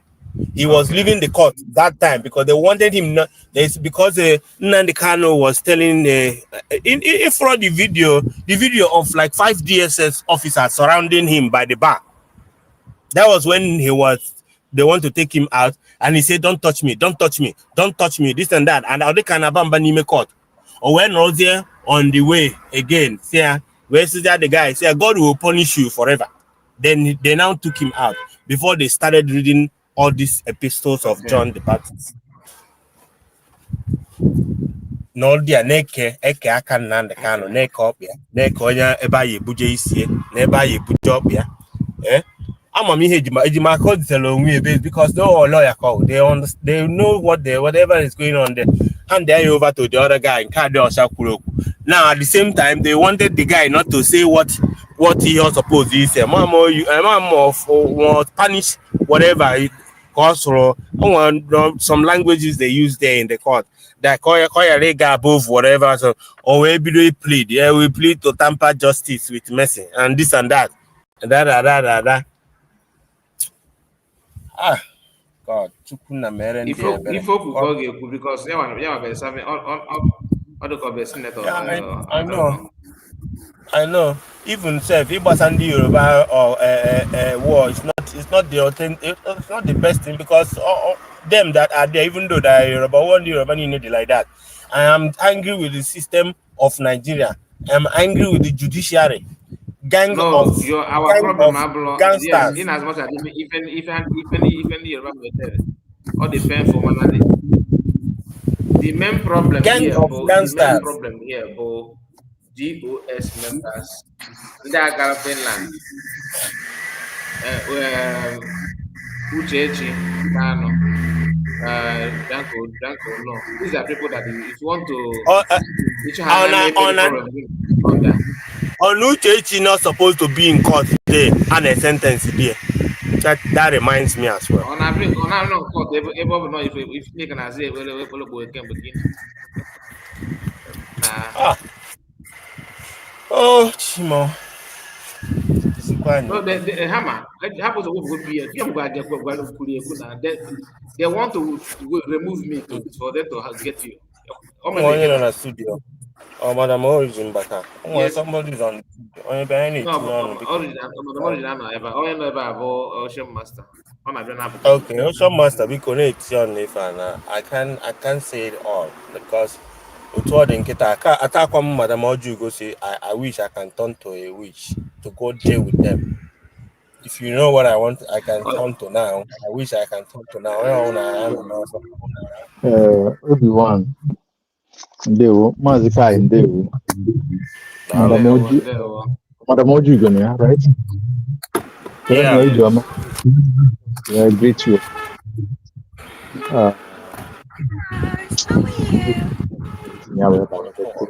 He was leaving the court that time because they wanted him not. Because Nnamdi Kanu was telling in front the video of like 5 DSS officers surrounding him by the bar. That was when they want to take him out, and he said, "Don't touch me, don't touch me, don't touch me," this and that. And they can abandon court. Or when Rozier on the way again, say, where's the guy? Say, God will punish you forever. Then they now took him out before they started reading all these epistles of John the Baptist. No, dia neke eke aka Nnamdi Kanu neke ọkpịa neke onye ebe a ebuje isie na ebe a ebuje ọkpịa. Ama m ihe ejima call onwe ebe because no lawyer call. They know whatever is going on there. Hand they over to the other guy in Kade Oshakuroko. Now at the same time they wanted the guy not to say what he was supposed to say. Mom punish whatever it calls for. Some languages they use there in the court. That call above whatever, so or maybe we plead. Yeah, we plead to tamper justice with mercy and this and that. And that. God, if you because they want serving all the senator. I know. Even if it was on the Yoruba or war, it's not the authentic. It's not the best thing because them that are there, even though they are Yoruba, one Yoruba need it like that. I am angry with the system of Nigeria. I'm angry with the judiciary. Our problem, gangsters. Yes, in as much as even Yoruba or the pen for Manali. The main problem here, Bo, GOS members, the Finland, Uchechi, Kanu, Danko, no. These are people that if you want to, on Uchechi not supposed to be in court today and a sentence there. That reminds me as well. On court, if you can say, Oh, Chimo. No, the hammer. They want to remove me for them to get you. On a studio. Oh, Madam Origin Baka. Yes. Somebody's on. Origin Ocean Master. Okay, Ocean Master, we connect on if I can't say it all because Madam Oju go say I wish I can turn to a witch to go jail with them. If you know what I want, I can turn to now. I wish I can turn to now. Everyone. Ndewo, Mazi Kai, Ndewo. Madam Oju, right? Yeah, great you.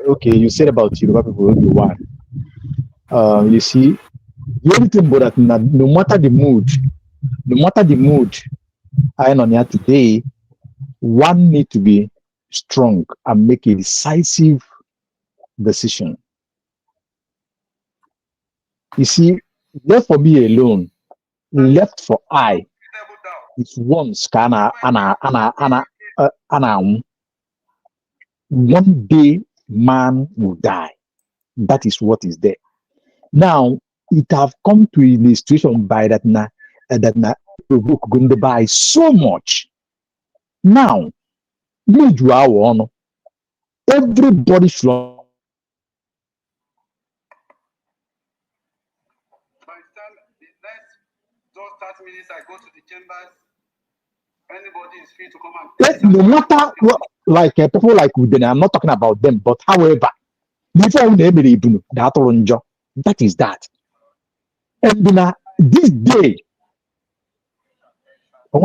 Okay, you said about Yoruba people, everyone. You see, the only thing about that, no matter the mood, I am on here today, one need to be strong and make a decisive decision. You see, left for me alone, left for I, is once one day man will die. That is what is there. Now it have come to a situation by that book going to buy so much. Now, everybody should. Minutes I go to the chambers. Anybody is free to come and no matter what, like people like Udene, I'm not talking about them, but however, that is that. And this day, no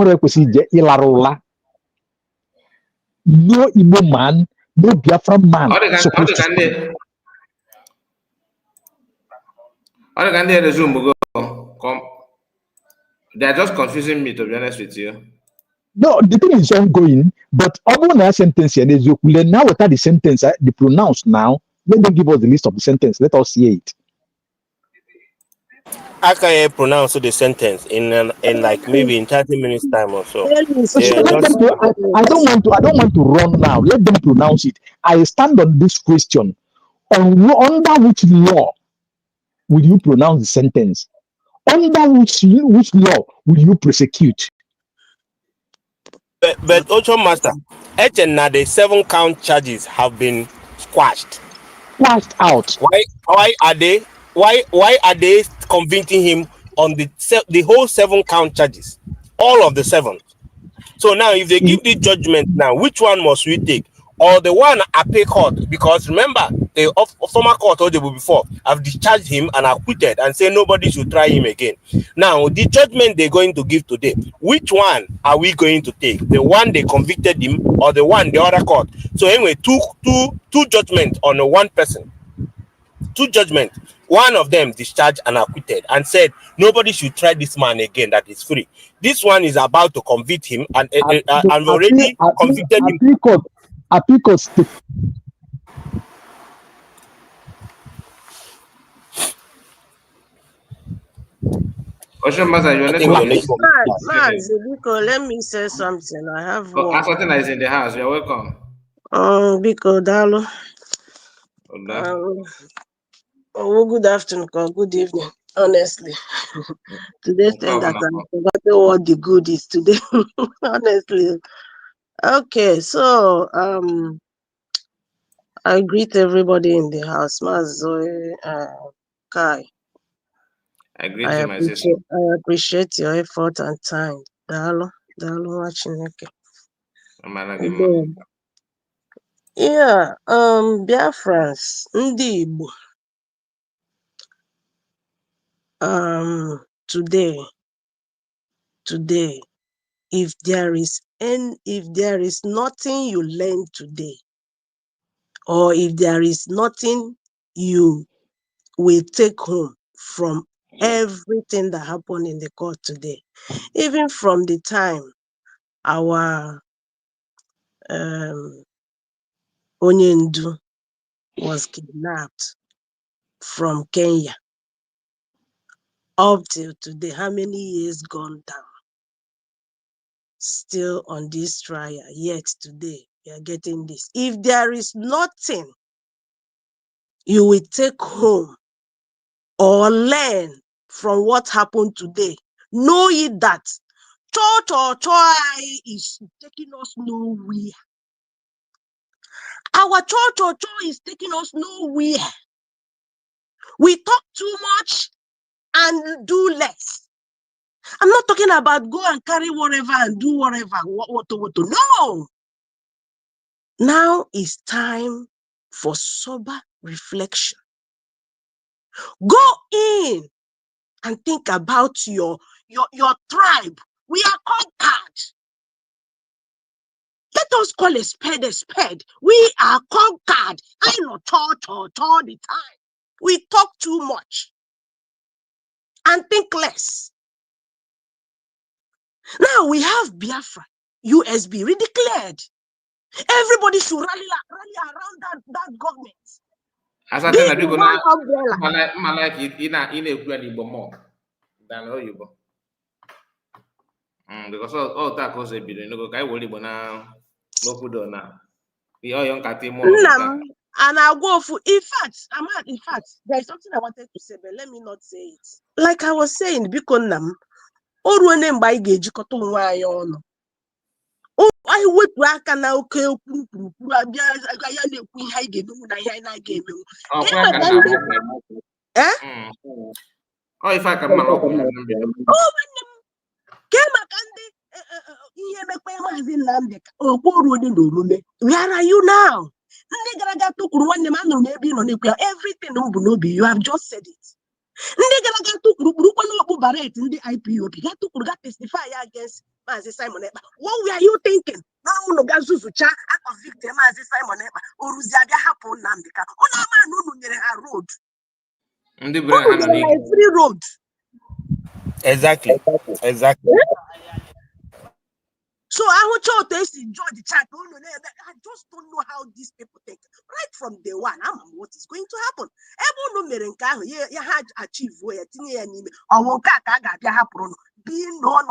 Igbo man, no Biafra man supposed to speak. They are just confusing me, to be honest with you. No, the thing is ongoing, but other sentence now without the sentence, the pronounce now, let them give us the list of the sentence. Let us see it. How can I pronounce the sentence in like maybe in 30 minutes time or so? I don't want to run now. Let them pronounce it. I stand on this question. Under which law will you pronounce the sentence? Under which law will you prosecute? But also, Master, now the 7 count charges have been squashed. Squashed out. Why are they convicting him on the whole 7 count charges? All of the 7. So now, if they give the judgment now, which one must we take? Or the one appeal court? Because remember, the former court told you before have discharged him and acquitted and say nobody should try him again. Now, the judgment they're going to give today, which one are we going to take? The one they convicted him or the other court? So anyway, two judgments on one person. 2 judgments. One of them discharged and acquitted and said nobody should try this man again, that is free. This one is about to convict him and already convicted him. Appeal court. Mazi, let me say something. I have one. Something is in the house. You're welcome. Biko Dalo. Good afternoon or good evening. Honestly, today saying that I forgot what the good is today. Honestly. Okay, so I greet everybody in the house. Mazi, Kai. I greet you, my sister. I appreciate your effort and time. Dalo watching. Yeah, Biafrans, Ndi Igbo. Today, if there is nothing you learn today, or if there is nothing you will take home from everything that happened in the court today, even from the time our Onyendu was kidnapped from Kenya up till today, how many years gone down? Still on this trial, yet today we are getting this. If there is nothing you will take home or learn from what happened today, know it that church is taking us nowhere. Our church is taking us nowhere. We talk too much and do less. I'm not talking about go and carry whatever and do whatever. No. Now is time for sober reflection. Go in and think about your tribe. We are conquered. Let us call a spade a spade. We are conquered. I know talk all the time. We talk too much and think less. Now we have Biafra, USB redeclared. Everybody should rally around that government. As I tell you, I like it in a Igbo more than Oyibo. Because all that cause a billion. No, I will Igbo now. No put on now. The young Kati more. And I'll go for. In fact, there is something I wanted to say, but let me not say it. Like I was saying, because Nam, Oruene by Gejikoto Wayon. Oh, I wait work and now okay, Oh, if I can malok. Oh, where are you now? Everything you have just said it. Testify against Mazi Simon. What were you thinking? Now no gazuzucha I convict Mazi Simon Oruzia happen Nambika. Ona man no road. Free road. Exactly. So I want you to enjoy the chat. I just don't know how these people think. Right from day one, I'm what is going to happen. You had achieved where I won't happen. Being known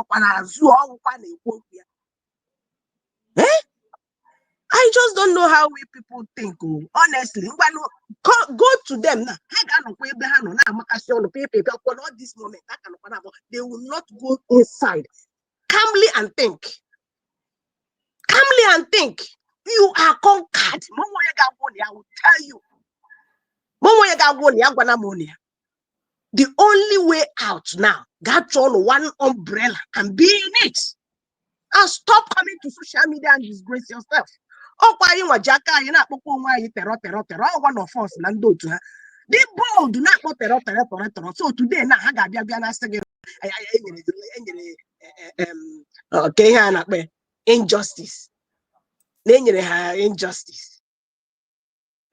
I just don't know how we people think. Oh, honestly, go to them now. All this moment, they will not go inside calmly and think. Calmly and think. You are conquered. I will tell you. The only way out now, get on one umbrella and be in it. And stop coming to social media and disgrace yourself. Oh, why you are Jacka? You're not terror. One of us, Nando to her. They bold do not go terror. So today, now I got okay, injustice. Injustice.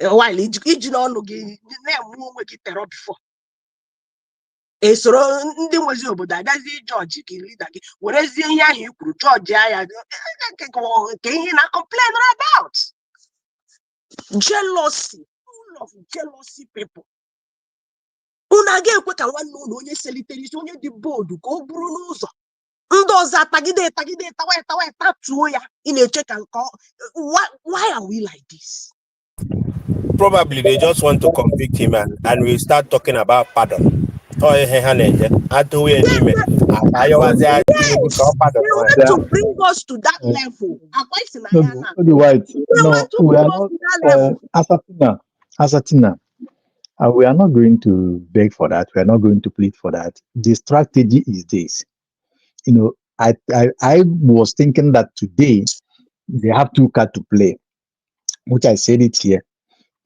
While you know, terror before. Esoro ndị nwezi obodo agazi judge gị leader gị werezie ihe ahụ ikwuru judge ya ke ihe na complain about jealousy, full of jealousy people. Unu ga-ekwe ka nwanne unu onye selitere isi onye dị bold ka o buru n'ụzọ ndị ọzọ atagide tawa tatuo ya ị na-eche ka nke why are we like this? Probably they just want to convict him and we start talking about pardon. Oh, yes, they want to bring us to that level. We are not Asatina. We are not going to beg for that. We are not going to plead for that. The strategy is this. I was thinking that today they have two cards to play, which I said it here.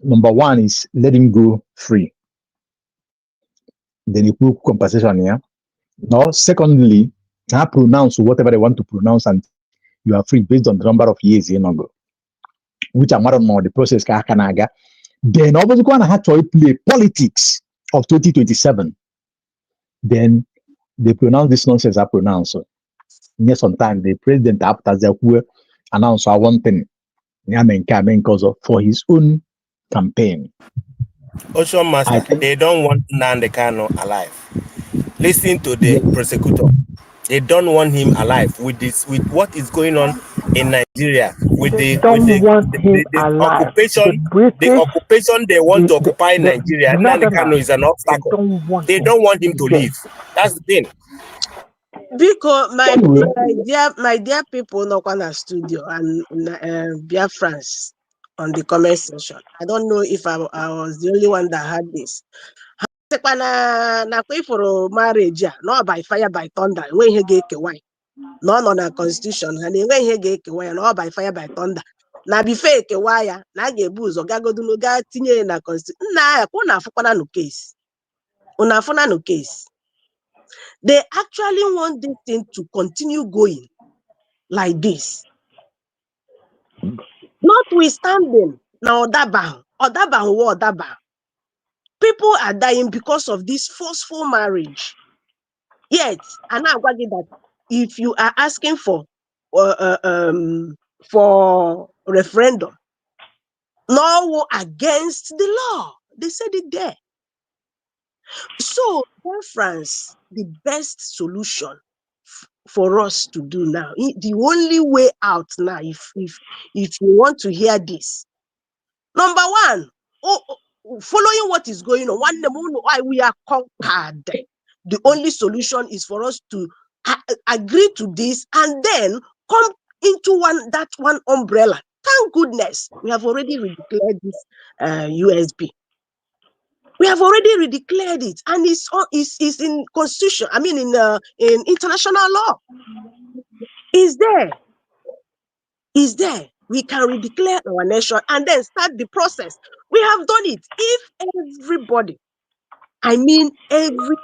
Number one is let him go free. Then you put compensation here. Now, secondly, I pronounce whatever they want to pronounce and you are free based on the number of years you know, which I'm not know the process. Then obviously going to have to play politics of 2027. Then they pronounce this nonsense I pronounce. Yes, sometimes the president after the announce one thing for his own campaign. Also, Master, they don't want Nnamdi Kanu alive. Listen to the prosecutor. They don't want him alive with what is going on in Nigeria with the occupation. The occupation they want to occupy Nigeria. Nnamdi Kanu is an obstacle. They don't want him to leave. That's the thing. Because my dear people no in studio and dear friends on the comment section. I don't know if I was the only one that had this. Na for marriage, not by fire by thunder. When he get away, none on our constitution, and when he get away, not by fire by thunder. Na be fake wire, na get booze or gago do no gat tinye na constitution. Na una fukana no case. Una funa no case. They actually want this thing to continue going like this. Notwithstanding, now Odaba. People are dying because of this forceful marriage. Yet, and now that if you are asking for referendum, no against the law, they said it there. So, France, the best solution for us to do now, the only way out now, if you want to hear this, number one, following what is going on, why we are conquered. The only solution is for us to agree to this and then come into that one umbrella. Thank goodness we have already redeclared this USB. We have already redeclared it, and it's in constitution. I mean, in international law, is there. We can redeclare our nation and then start the process. We have done it. If everybody, I mean every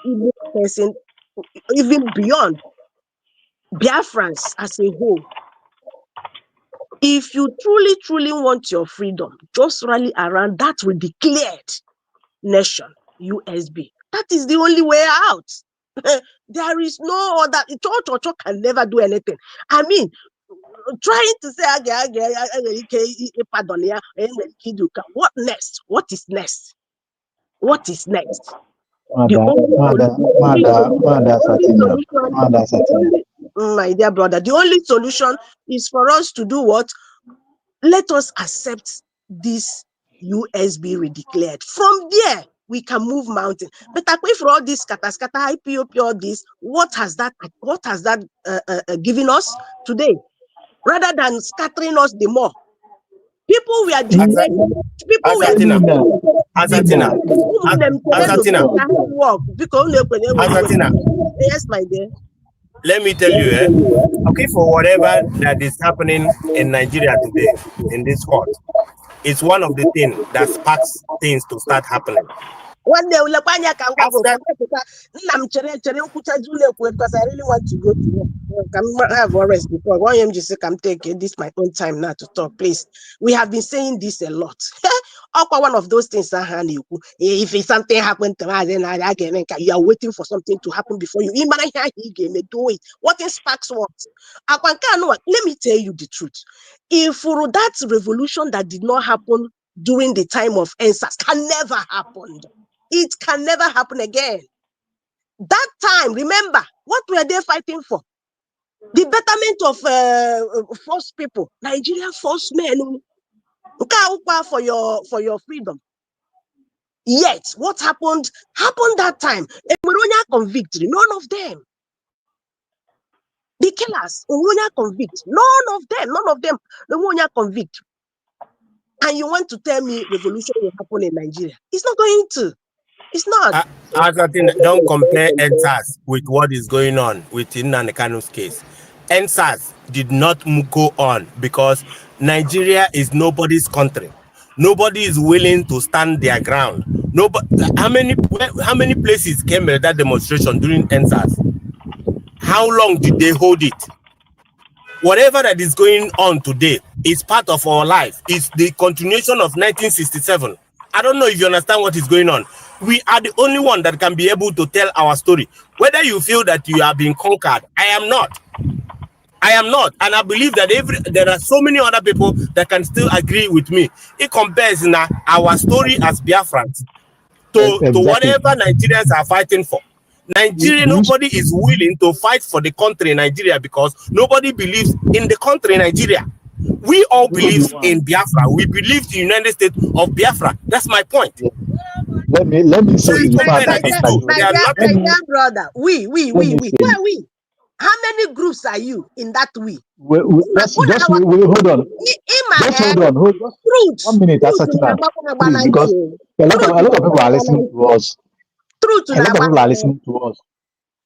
person, even beyond Biafrans as a whole, if you truly want your freedom, just rally around that redeclared nation, USB. That is the only way out. There is no other. Church can never do anything. I mean, trying to say what next? What is next? What is next? My dear brother, the only solution is for us to do what? let us accept this USB redeclared. From there, we can move mountain. But for all this scatter, IPOP, all this, what has that given us today? Rather than scattering us the more. People we are generating, people we are work. Yes, my dear. Let me tell you, okay, for whatever that is happening in Nigeria today, in this court, it's one of the things that sparks things to start happening. One day, because I really want to go to work. I have rest because one am just I'm taking this my own time now to talk. Please, we have been saying this a lot. One of those things if something happened to us, then you are waiting for something to happen before you. Do it. What in sparks what? Let me tell you the truth. If for that revolution that did not happen during the time of NSAS can never happen. It can never happen again. That time, remember, what were they fighting for? The betterment of forced people, Nigeria forced men for your freedom. Yet, what happened that time? Convict, none of them. The killers, convict, none of them, the convict. And you want to tell me revolution will happen in Nigeria? It's not going to. It's not. Don't compare NSAS with what is going on with Nnamdi Kanu's case. NSAS did not go on because Nigeria is nobody's country. Nobody is willing to stand their ground. Nobody. How many places came at that demonstration during NSAS? How long did they hold it? Whatever that is going on today is part of our life. It's the continuation of 1967. I don't know if you understand what is going on. We are the only one that can be able to tell our story. Whether you feel that you have been conquered, I am not. I am not. And I believe that there are so many other people that can still agree with me. It compares now our story as Biafrans to whatever Nigerians are fighting for. Nigeria, nobody is willing to fight for the country Nigeria because nobody believes in the country Nigeria. We all believe in Biafra. We believe the United States of Biafra. That's my point. Let me say in fact, my dear brother, we. Who are we? How many groups are you in that we? Just hold on. Just hold on. Hold just 1 minute, Asatina. Please, because a lot of people are listening to us. A lot of people are listening to us.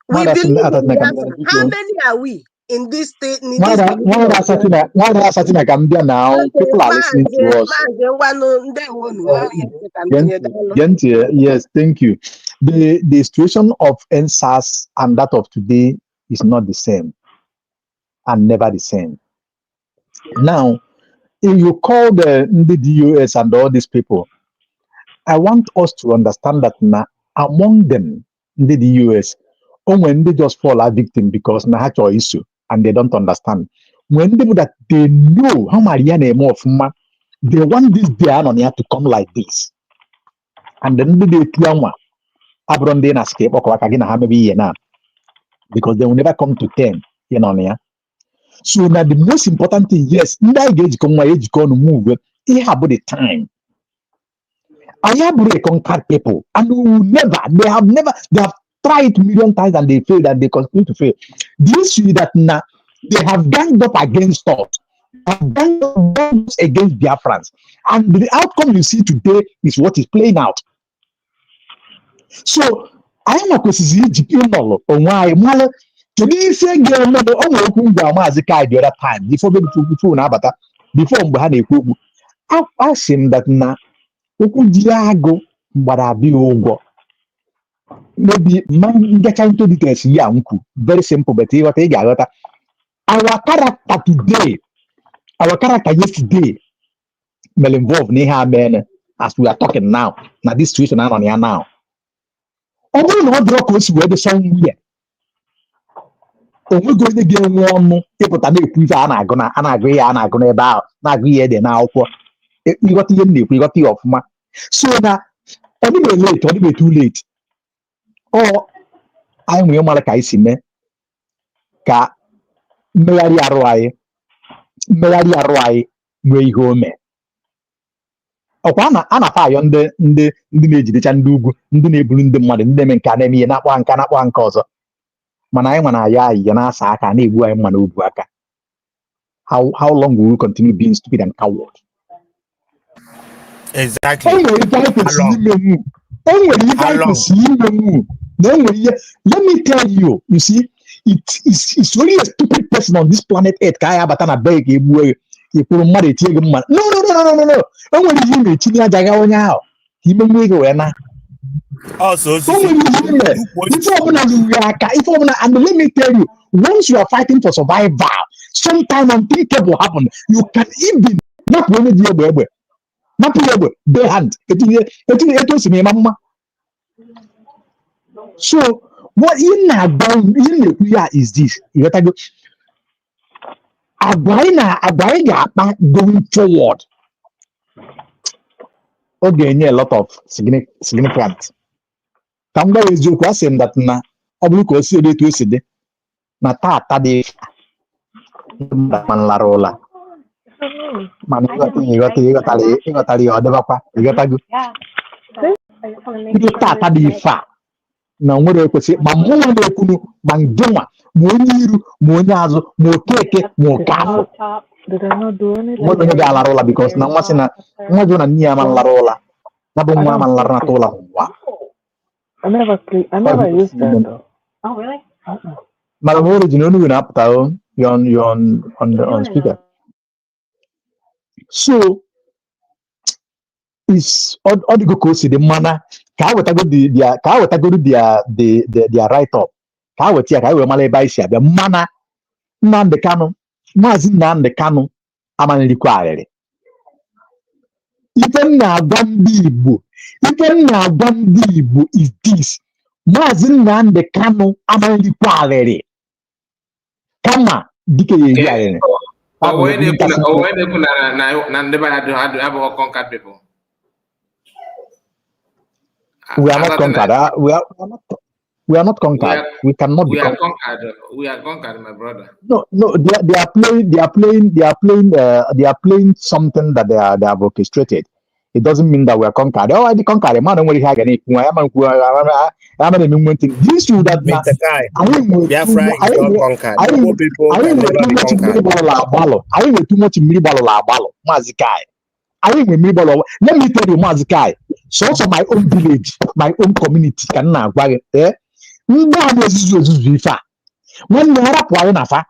We believe in Biafra. How many are we in this state? Why Asatina Gambia now? People are listening to us. Yes, thank you. The situation of NSAS and that of today is not the same and never the same. Now, if you call the DOS and all these people, I want us to understand that now among them, the DOS, or when they just fall a victim because na actual issue and they don't understand. When people that they know how Mariana more they want this day on here to come like this. And then they do Abron then escape or now because they will never come to 10 So now the most important thing, yes, age can move it have the time. I have conquered people and they have tried million times and they failed and they continue to fail. The issue is that now they have ganged up against us. They have ganged up against Biafrans. And the outcome you see today is what is playing out. So I am a question on why to this game Mazi the other time before I asked him that now Diago Barabi maybe man get into details very simple but our character today, our character yesterday will involve men as we are talking now. Now this situation on here now. Although no draw close where the song here. We're going to get one people that make prove and agree about agree there now. We got the of ma. So now anyway late, anyway too late. Or I am your Malakai Sime ka Mary Arroy nwee ihe o mee. Ọkwa a na-afa ayọ ndị na-ejidecha ndị ugwu, ndị na-eburu ndị mmadụ, ndị na-eme nke a na-eme ihe na-akpọ nka na-akpọ nke ọzọ. Mana anyị nwa na-ayọ ayịyọ na-asa aka na-egbu anyị mma na obu aka. How long will we continue being stupid and coward? Exactly. Let me tell you, you see, it's only a stupid person on this planet Earth. No. Also, and let me tell you, once you are fighting for survival, sometime unthinkable happen. You can even not when you not bare hand. So what in is this? You got to go. Going forward. Okay, a lot of significant. Kamba is you question that na obuko si ede tu sede na ta de man la rola man you got ode bakwa you got go ta de fa na nwere kwesi ma mo na ekunu ma ngenwa mo nyiru mo nyazo mo keke mo kafo mo do ga la rola because na nwasi na nwajo na niya man la rola na bo nwa man la na tola wa. I never used that though. Oh really? Madam original you up town you're on speaker. So is all the go see the manner ka wetago their write up ka wetia ka we mala bai sia be mana Nnamdi Kanu Mazi Nnamdi Kanu amanlikwa arere ife na-agwa ndị Igbo is this: Mazi Nnamdi Kanu amanlikwa arere kama dike yeri arere. We are not conquered. We are not conquered. We cannot be conquered. We are conquered, my brother. No. They are playing something that they have orchestrated. It doesn't mean that we are conquered. Oh, I did conquer. Man, what I this should that I too much Mazikai. Let me tell you, Mazikai. So for my own village, my own community can now there. When you are nafa,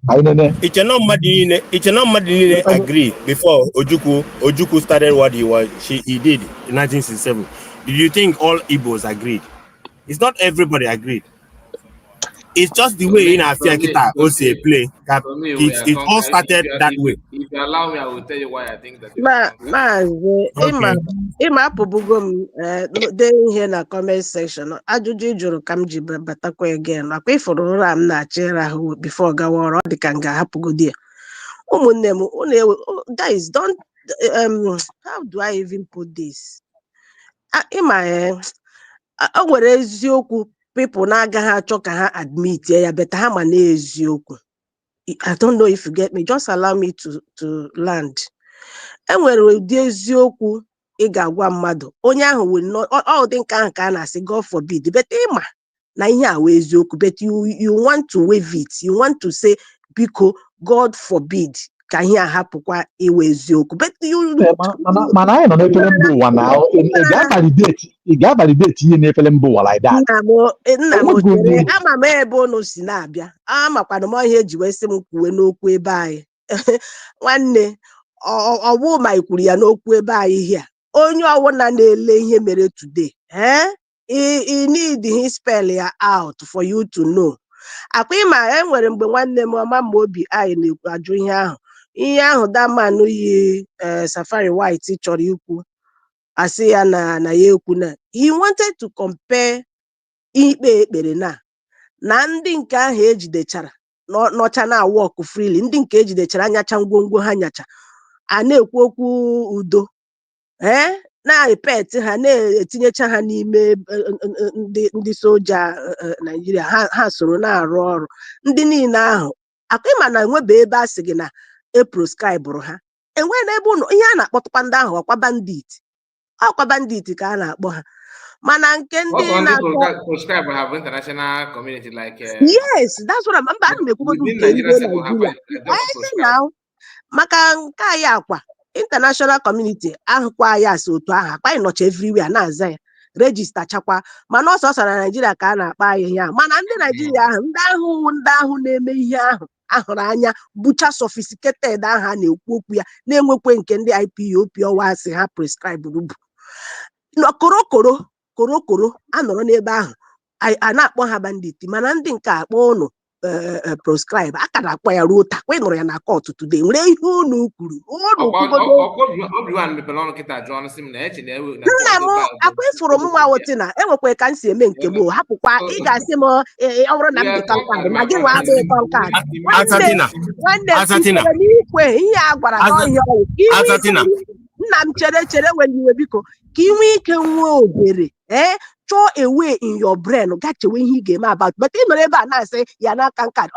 It's not Madine agree before Ojukwu started what he did in 1967. Did you think all Igbos agreed? It's not everybody agreed. It's just the way in Afiakita also play. It all started that way. If you allow me, I will tell you why I think that. Ima apụbugom de ihe na comment section. Ajụjụ jụrụ ka m ji batakwa again. Akwa ifuru ụra m na-achịra ahụ before gawa ọrụ ọ dị ka m ga-ahapụgodi ya. Ụmụnne m, guys, don't how do I even put this? Ịma o nwere eziokwu people na-agaghị achọ ka ha admit ya but ha ma na eziokwu. I don't know if you get me. Just allow me to land. Enwere ụdị eziokwu ị ga-agwa mmadụ onye ahụ will not all dị nke ahụ ka a na-asị God forbid but ịma na ihe a wee eziokwu but you want to wave it. You want to say biko God forbid ka ihe a hapụkwa iwe eziokwu but mana anyị nọ n'efere mba ụwa na ị ga-validate ihe n'efere mba ụwa like that. Nna m chere ama m ebe unu si na-abịa amakwana m ihe eji wee sị m kwuwe n'okwu ebe anyị nwanne ọwụ ma ikwuru ya n'okwu ebe anyị hia onye ọwụna na-ele ihe mere today you need his spell ya out for you to know. Akwa ịma enwere mgbe nwanne m ọma ma obi anyị na-ekwu ajụ ihe ahụ damanụ yi safari white chọrọ ikwu asị ya na ya ekwu na he wanted to compare ikpe ekpere na ndị nke ahụ ejidechara n'ọcha na work freely ndị nke ejidechara anyacha ngwongwo ha nyacha a na-ekwu okwu udo na-epet ha na-etinyecha ha n'ime ndị soja Naijiria ha soro na-arụ ọrụ ndị niile ahụ akwa na enwebe ebe a sị gị na proscribụrụ ha enwe n'ebe ụlọ ihe a na-akpọtụkwa ndị ahụ ọkwa bandit ka a na-akpọ ha mana nke ndị proscribe have international community like yes that's what I'm ekwugodu nke ndị Naijiria now maka nke anyị akwa international community ahụkwa ya asị otu ahụ akpa anyị nọcha everywhere na-aza ya regista chakwa mana ọsọsọ na Naijiria ka a na-akpa anyị ihe ahụ mana ndị Naijiria ahụ ndị ahụ na-eme ihe ahụ ahụrụ anya bụcha sophisticated ahụ a na-ekwu okwu ya na-enwekwe nke ndị IPOB ọwa asị ha prescribe bụ korokoro anọrọ n'ebe ahụ a na-akpọ ha bandit mana ndị nke akpọ ụnụ proscribe aka na-akpọ ya ruo taa kwe nụrụ ya na kọtụ today nwere ihe unu kwuru nna m akwa ifuru m nwa wote na enwekwa ka m si eme nke m hapụkwa ị ga-asị m ọ bụrụ na m dị kọnkad ma gị nwa adịghị kọnkad nwanne m n'ikwe ihe a gwara n'ọhịa ọwụ nna m chere were iwe biko ka ị nwee ike nwee ohere chọọ away in your brain gachewe ihe ị ga-eme about but ị nọrọ ebe a na-asị ya na kankad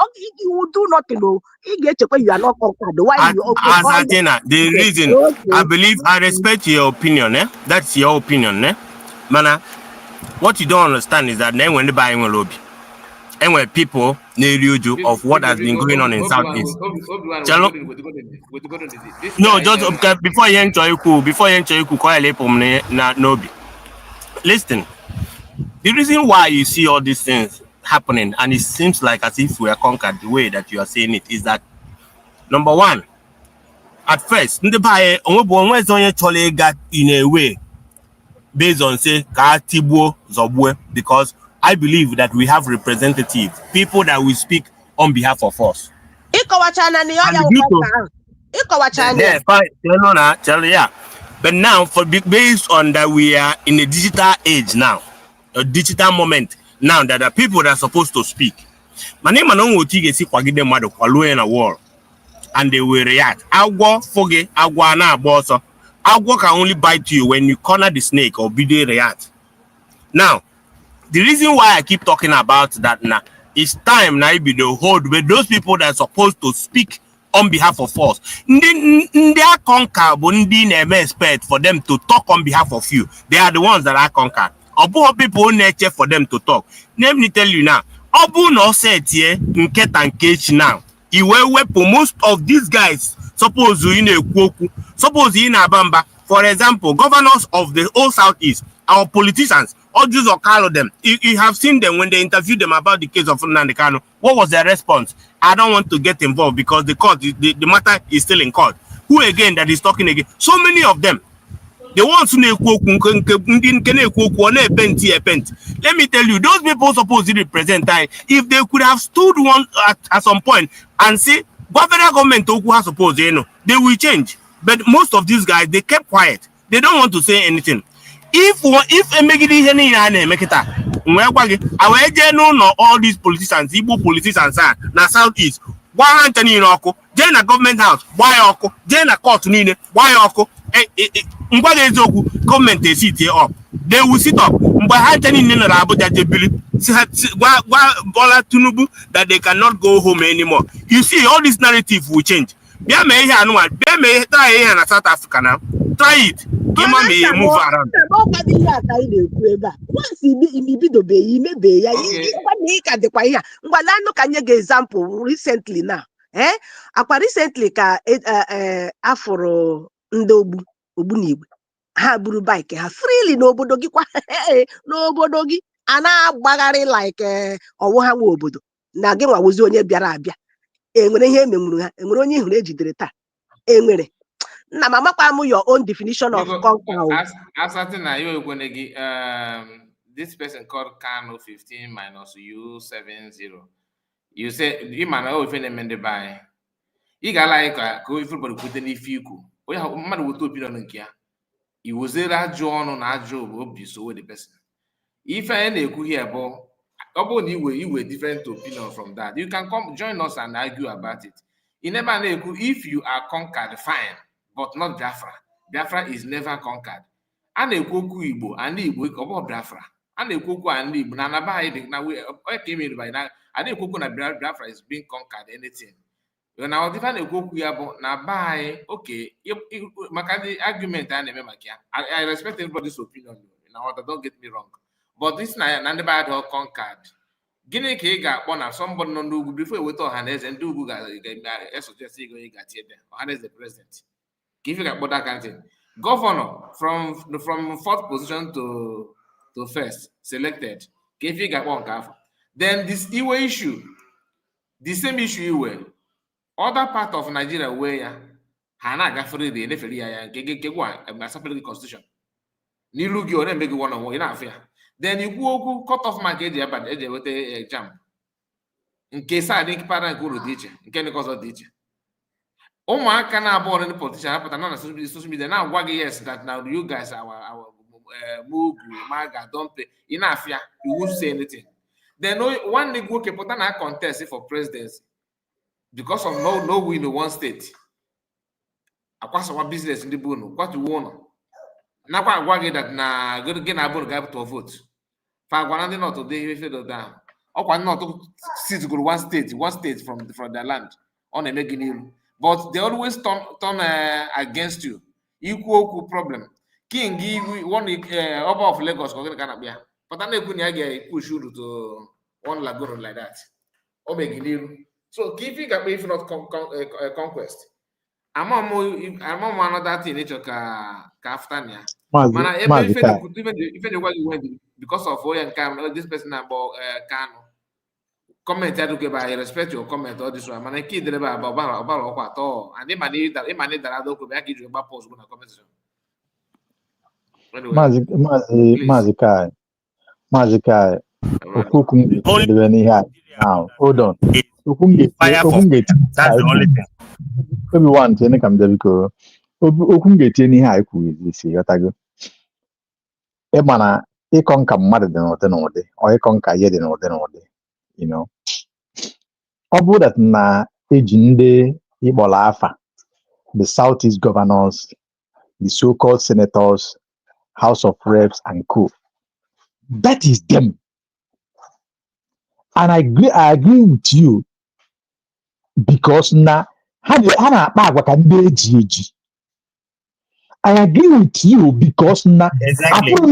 do nothing ị ga-echekwa you are not conquered why you Asatina, the reason I believe I respect your opinion, that's your opinion, mana what you don't understand is that when the buying will be and when people need you of what has been going on in Southeast. No, just before you enter you listen. The reason why you see all these things happening and it seems like as if we are conquered the way that you are saying it is that number one, at first, in a way based on say because I believe that we have representatives, people that will speak on behalf of us. But now, based on that, we are in a digital age now, a digital moment now that the people that are supposed to speak. My name is in a war, and they will react. Agwa foge, agwa na bossa. Agwa can only bite you when you corner the snake or be they react. Now, the reason why I keep talking about that now, it's time now be the hold with those people that are supposed to speak on behalf of us. They are conquered, but they expect for them to talk on behalf of you. They are the ones that are conquered. Obu people nature for them to talk. Let me tell you now. Obu no said here in Ket and Cage now. Most of these guys suppose you in a Kwoku, suppose in Abamba. For example, governors of the whole Southeast, our politicians, all Jews or call them. You have seen them when they interviewed them about the case of Nnamudi Kanu. What was their response? I don't want to get involved because the court, the matter is still in court. Who again that is talking again? So many of them. The ones who let me tell you, those people supposed to represent time. If they could have stood one at some point and say, government has supposed, they will change. But most of these guys, they kept quiet. They don't want to say anything. If all these politicians, Igbo politicians are now Southeast, why aren't any then a government house, why then a court why government they sit here up. They will sit up. But that they cannot go home anymore. You see, all this narrative will change. South Africa now. Try it. Move around. Once example recently now. Recently ka afro ndobu ogbunigwe ha buru bike ha freely n'obodo gị kwa n'obodo gị ana agbagharị like ọwụ ha nwe obodo na gị nwawozi onye bịara abịa enwere ihe emenwuru ha enwere onye ihuru ejidere taa enwere nna mama kwa m your own definition of conquer asati na yo egwene gị this person called Kanu 15 minus U70 you say you man o ife na mende by ị ga-ala ka everybody kwute n'ife ikwu onye mmadụ weta opinion nke ya iwozere ajụ ọnụ na ajụ obi so with the person ife anyị na-ekwu here bụ ọ bụrụ na iwe different opinion from that you can come join us and argue about it. You never na-ekwu if you are conquered fine but not Biafra. Biafra is never conquered. a na-ekwu okwu Igbo and Igbo ọ bụ Biafra a na-ekwu okwu and Igbo na na ba dị na we ka emere by na a na-ekwu okwu na Biafra is being conquered anything na ọdịfa na-ekwu okwu ya bụ na ba anyị okay maka the argument a na-eme maka ya I respect everybody's opinion na order, don't get me wrong but this na ndị ba dị conquered gịnị ka ị ga-akpọ na somebody nọ n'ugwu before eweta ọha na eze ndị ugwu ga-esuggest ego ị ga-atie ebe ọha na eze president ka ife ga-akpọ that kind of thing. Governor from fourth position to first selected ka ife ị ga-akpọ nke afọ then this iwe issue the same issue iwe other part of Nigeria wee ya ha na-agafere dị enefere ya nke gwa asapere gị constitution n'ilu gị ọ na-eme gị one on one ị na-afụ ya then ikwu okwu cut off mark eji eweta exam nke sadị nkipara nke uru dị iche nke nke ọzọ dị iche ụmụaka na-abụọ ndị politician apụta na social media na-agwa gị yes that now you guys our Mugu Maga don't pay ị na-afịa you won't say anything then one nwoke pụta na contest for presidency because of no win in one state akwasawa business ndị bụ unu kwatuwo ụlọ nakwa agwa gị that na gị na abụrụ ga-apụta vote fa agwa na ndị nọtụ dị ihe fedo down ọkwa ndị nọtụ sit gụrụ one state from their land ọ na-eme gị n'iru but they always turn against you ikwu okwu problem king ọba of Lagos ka ọ gịnị ka na-akpụ ya pụta na-ekwu na ya ga-epush uru to one lagoon like that o megị n'iru so ka ife ga-akpa if not conquest amam another thing ịchọ ka after ya mana ebe ife na-egwa gị wend because of onye nke this person na-akpọ Kanu comment adụghị ebe I respect your comment all this one mana nke idere ebe ọbara ọkwa atọ and ịma na ịdara ada okwu ya ka iji gba pause na comment section Mazi Kai okwu m n'ihe a now hold on okwu m ga-etinye n'ihe a kwuru isi ghọtago ịma na ịkọ nka mmadụ dị n'ụdị ọ ịkọ nka ihe dị n'ụdị you know ọ bụrụ that na eji ndị ịkpọrọ afa the Southeast governors the so-called senators House of Reps and co that is them and I agree with you because na ha na-akpa agwa ka ndị eji I agree with you because na after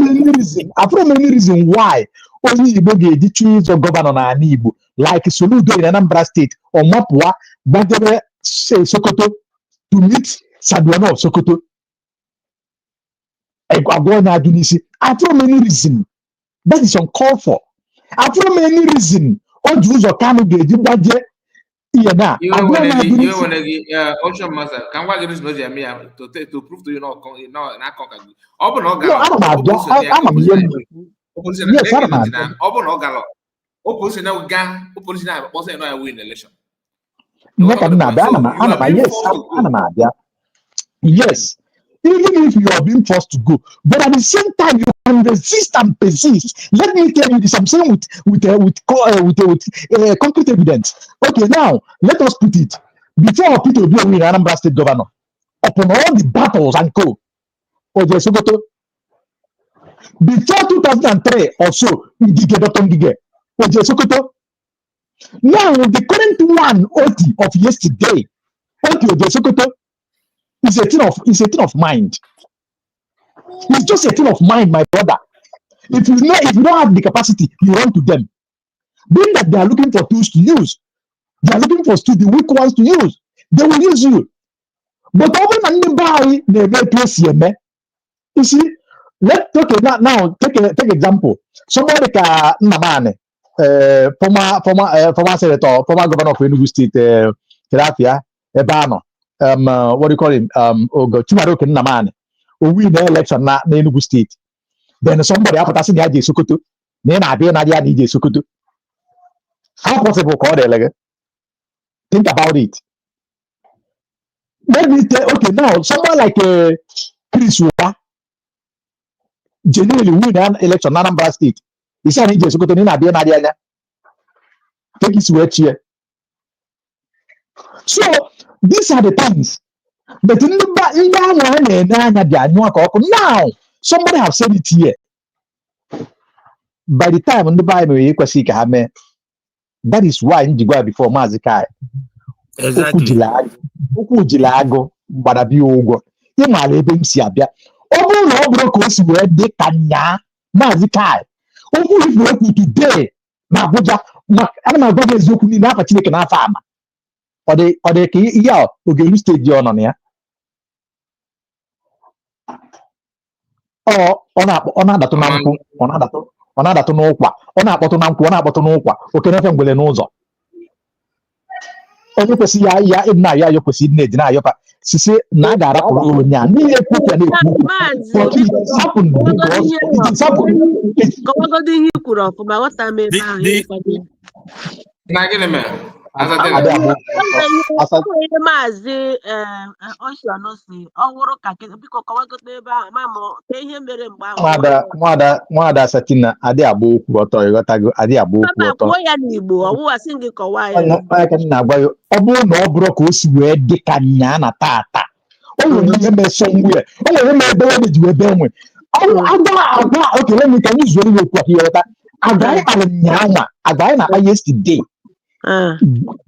many reason why onye Igbo ga-eji chụọ ịzọ gọvanọ n'ala Igbo like Soludo in Anambra State or Mapua gbadebe Sokoto to meet Saduano of Sokoto agwa onye adụ n'isi after many reason that is uncalled for after many reason o ji ụzọ Kanu ga-eji gbaje ihe na Ocean Master can why get this to prove to you not ọ bụ na ọ gara opposition akpọsị na win election yes even if you are being forced to go but at the same time you can resist and persist. Let me tell you this, I'm saying with concrete evidence. Okay, now let us put it before Peter Obi win Anambra State governor upon all the battles and co. Oje Sokoto before 2003 or so Ngige Oje Sokoto. Now the current one Oti of yesterday Oti Oje Sokoto is a thing of mind. It's just a thing of mind, my brother. If you don't have the capacity, you run to them. Being that they are looking for tools to use, they are looking for the weak ones to use. They will use you. But over anybody, they may you see. Let's now take example. Somebody like Nnamudi, former senator, former governor of Enugu State, Terafia Ebano. What do you call him? Chimaroke Nnamudi. Who win the election na Enugu State. Then somebody after saying Aje Sokoto, then I be na Aje Sokoto. How possible call the think about it. Let me tell okay now someone like Chris Woba genuinely win an election in Anambra State. He said Aje Sokoto then I be na Aje. Take his word here. So these are the things. But now Somebody have said it here. By the time on the Bible, that is why in the before Mazi Kai. Exactly. Okwu jilago gbadabi ụgwọ ịmara ebe m si abịa ọ bụrụ na ọ bụrụ ka o si wee dị ka nyaa Maazị Kai okwu ifu okwu today na Abuja ana m agwa gị eziokwu niile afa Chineke n'afọ ama ọ dị ka ihe a oge elu steji ọ nọ na ya ọ na-adatụ na nkwụ ọ na-adatụ n'ụkwa ọ na-akpọtụ na nkwụ ọ na-akpọtụ n'ụkwa oke na-efe ngwele n'ụzọ onye kwesịrị ya ịdị na-ayọ ayọ kwesịrị ịdị na-eji na-ayọpa sisi na a ga-arapụrụ onye a n'ihe ekwupụta kọwagodo ihe i kwuru ọfụma ghọta m ebe ahụ ihe Maazị Oshiano si ọ wụrụ ka biko kọwagodo ebe ahụ ma ihe mere mgbe ahụ nwada Satina adị agba okwu ọtọ ịghọtago adị agba okwu ọtọ kwuo ya n'Igbo ọwụwasị gị kọwaa ya na-agwa ya ọ bụrụ na ọ bụrụ ka o si wee dị ka nyaa na tata o nwere ihe mesọ nwunye o nwere ime ebe onye ji ebe enwe agwa okele m ka anyị zuo ihe okwu aka ịghọta agwa anyị kpara nyaa nwa agwa anyị na-akpa yesterday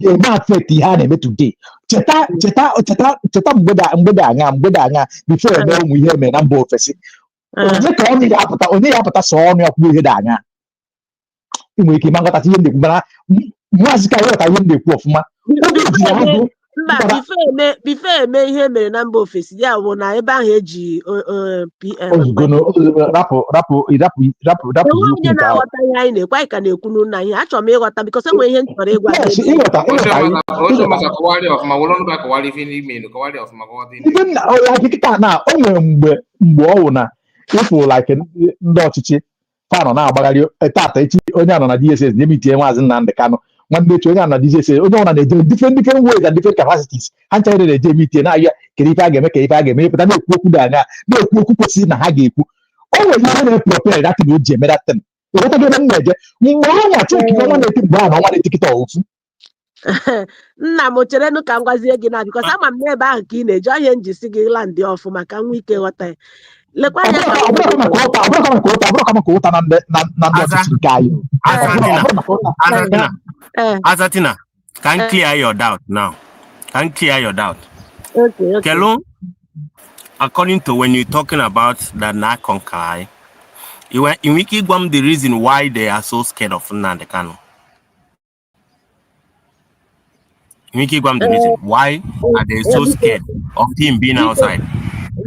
ga-eme afet ihe a na-eme today cheta mgbede anya bifo eme ụmụ ihe eme na mba ofesi onye ka onye ya apụta sọ ọnụ ya kwuo ihe dị anya inwere ike ịma nghọtacha ihe ndị ekwu mana Maazị Kai ghọta ihe ndị ekwu ọfụma mba bifo eme ihe mere na mba ofesi ya bụ na ebe ahụ eji onye na-aghọta ihe anyị na-ekwe anyị ka na-ekwu na ihe achọrọ m ịghọta bikọs enwe ihe m chọrọ ịgwa kịta na o nwere mgbe ọ wụ na ịfụ like ndị ọchịchị fanọ na-agbagharị tata echi onye anọ na DSS nye m itinye Maazị Nnamdi Kanu nwanne echi onye anọ na DSS onye ọbụla na-eje different ways and different capacities ha nchaghị na-eje eme itinye na-ahịa kedu ife a ga-eme ka ife a ga-eme ịpụta na-ekwu okwu dị anya na-ekwu okwu kwesịrị na ha ga-ekwu o nwere ihe na-epropel datin o ji eme datin ịghọtago ebe m na-eje mgbe ọ na-achọ okike ọnwa na-eti mgbe ahụ ọnwa na-eti kịta ofu nna m cherenụ ka m gwazie gị na bikọs ama m n'ebe ahụ ka ị na-eje ihe njisi gị landị ọfụma ka nwa ike ghọta ya lekwa anya Azatina, can clear your doubt now. Can clear your doubt. Okay. Kelo, according to when you're talking about the Nakonkai, you were in Wikigwam the reason why they are so scared of Nnamdi Kanu. In Wikigwam the reason why are they so scared of him being outside?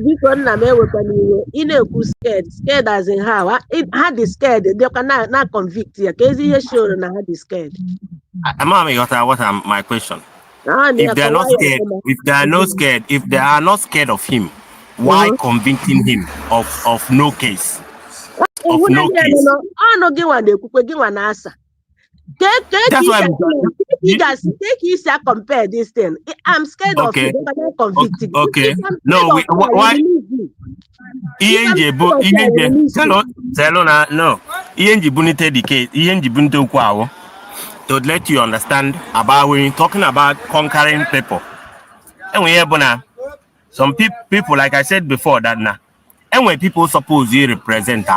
Biko nna m ewekwana iwe ị na-ekwu scared as in how ha dị scared dịkwa na convict ya ka ezi ihe showro na ha dị scared. What am my question? If they are not scared, if they are not scared of him, why convicting him of no case? Of no case. Ọnụ gị nwa na-ekwukwe gị nwa na-asa. That's why you guys take easy compare this thing. I'm scared of you. Convicted. Okay. No, why? No. To let you understand about when you're talking about conquering people. And we have some people, like I said before, that now, and when people suppose you represent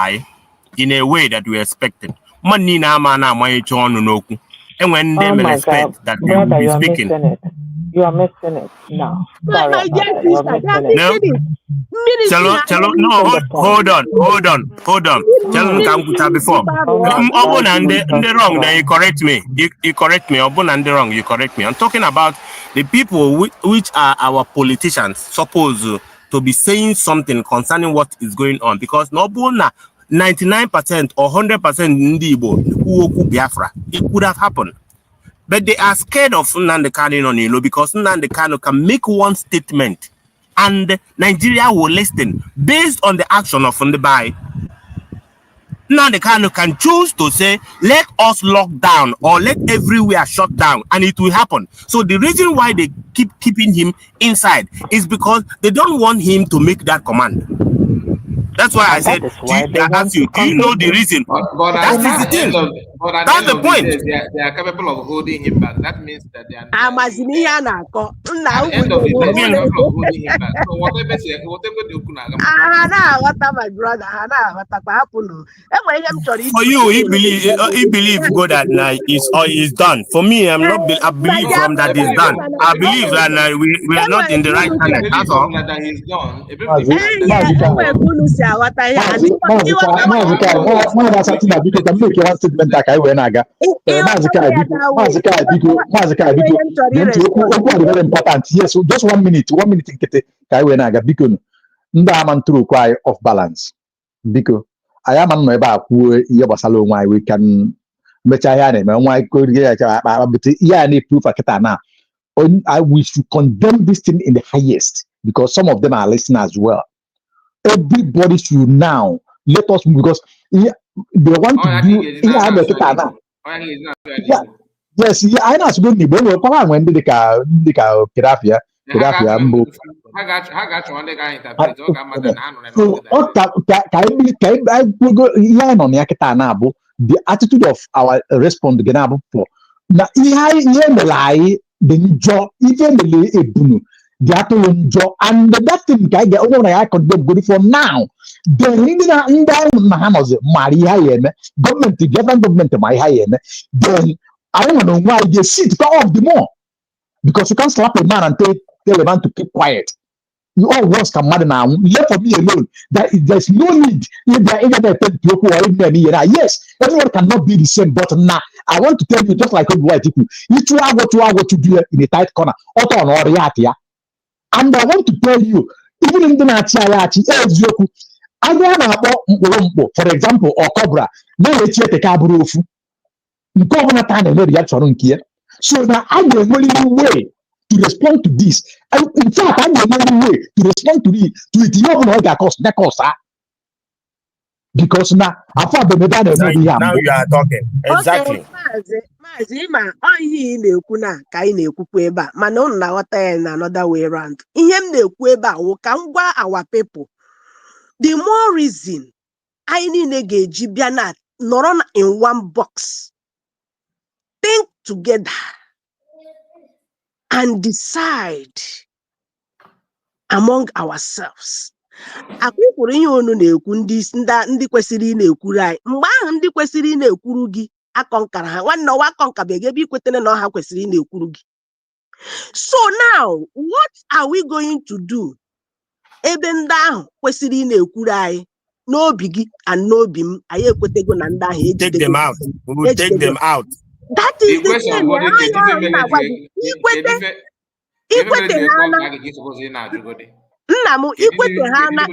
in a way that we expected. Money na mana my chononoku. And when they expect that they will be speaking. You are missing it now. No. No, hold on. Tell them come before. Obon and the wrong, then you correct me. You correct me. Obon and the wrong, you correct me. I'm talking about the people which are our politicians supposed to be saying something concerning what is going on, because no bona 99% or 100% Ndibo who Biafra, it could have happened. But they are scared of Nnamdi Kanu because Nnamdi Kanu can make one statement and Nigeria will listen based on the action of Ndibai. Nnamdi Kanu can choose to say, let us lock down or let everywhere shut down, and it will happen. So the reason why they keep keeping him inside is because they don't want him to make that command. That's why I said, do you know the reason? But that is the thing. But at That's the the end of the point. day, they are capable of holding him back. That means that they are. Amazing ihe a na-akọ nna At the end ụmụnne of the day, they are m capable of holding him back. So whatever the Okunaga. ha na-aghọta my brother ha na-aghọtakwa hapụnụ enwere ihe m chọrọ For ikwu you, he believe go that now is done. For me, I'm not. I believe from that is done. I believe that we are not in the right channel. That's all. That he's gone. enwere ka unu si aghọta ihe a Maazị Satina biko ka m na-eke one statement a ka anyị wee na-aga Maazị Kai biko okwu a dị very important. Yes, just 1 minute nkịtị ka anyị wee na-aga biko ndị ama ntụrụ okwu anyị off balance biko anyị ama nọ ebe a kwuo ihe gbasara onwe anyị we can mechaa ihe a na-eme nwa anyị korige ya akpa bute ihe a na-eproof kịta na we should condemn this thing in the highest because some of them are listening as well. Everybody should now let us move because they want to do yes, I know good ni bono pa when the ka kirafia mbo the attitude of our response gonna for na ihe melai the njo even the ebunu the atolo njo and that thing guy get over I condemn good for now the in na hanoze mari ha yeme government my ha yeme then I don't know why they sit off the more because you can't slap a man and tell a man to keep quiet. You all once come mad now. Let for me alone. There's no need. Yes, everyone cannot be the same. But now I want to tell you, just like white people, you try what you do in a tight corner. And I want to tell you, even in the for example, or Cobra, now let's take a cabrufu. So now I'm the only way to respond to this. And in fact, I'm the only way to respond to it. Because now you are talking. Exactly. Mazi ma ihe na-ekwu na ka anyị na-ekwukwa ebe a mana unu na-aghọta ya na another way around. Ihe m na-ekwu ebe a wụ ka m gwa our people the more reason anyị niile ga-eji bịa na nọrọ in one box. Think together and decide among ourselves. Akwụkwụrụ ihe onu na-ekwu ndị kwesịrị na-ekwuru anyị mgbe ahụ ndị kwesịrị na-ekwuru gị akọnkara ha nwanne ọwa akọnkabeghị ebe ikwetene na ọha kwesịrị na-ekwuru gị. So now what are we going to do ebe ndị ahụ kwesịrị na-ekwuru anyị n'obi gị and n'obi m anyị ekwetego na ndị ahụ take them out. We will take them out. That is the thing. Ikwete ha na nna m ikwete ha na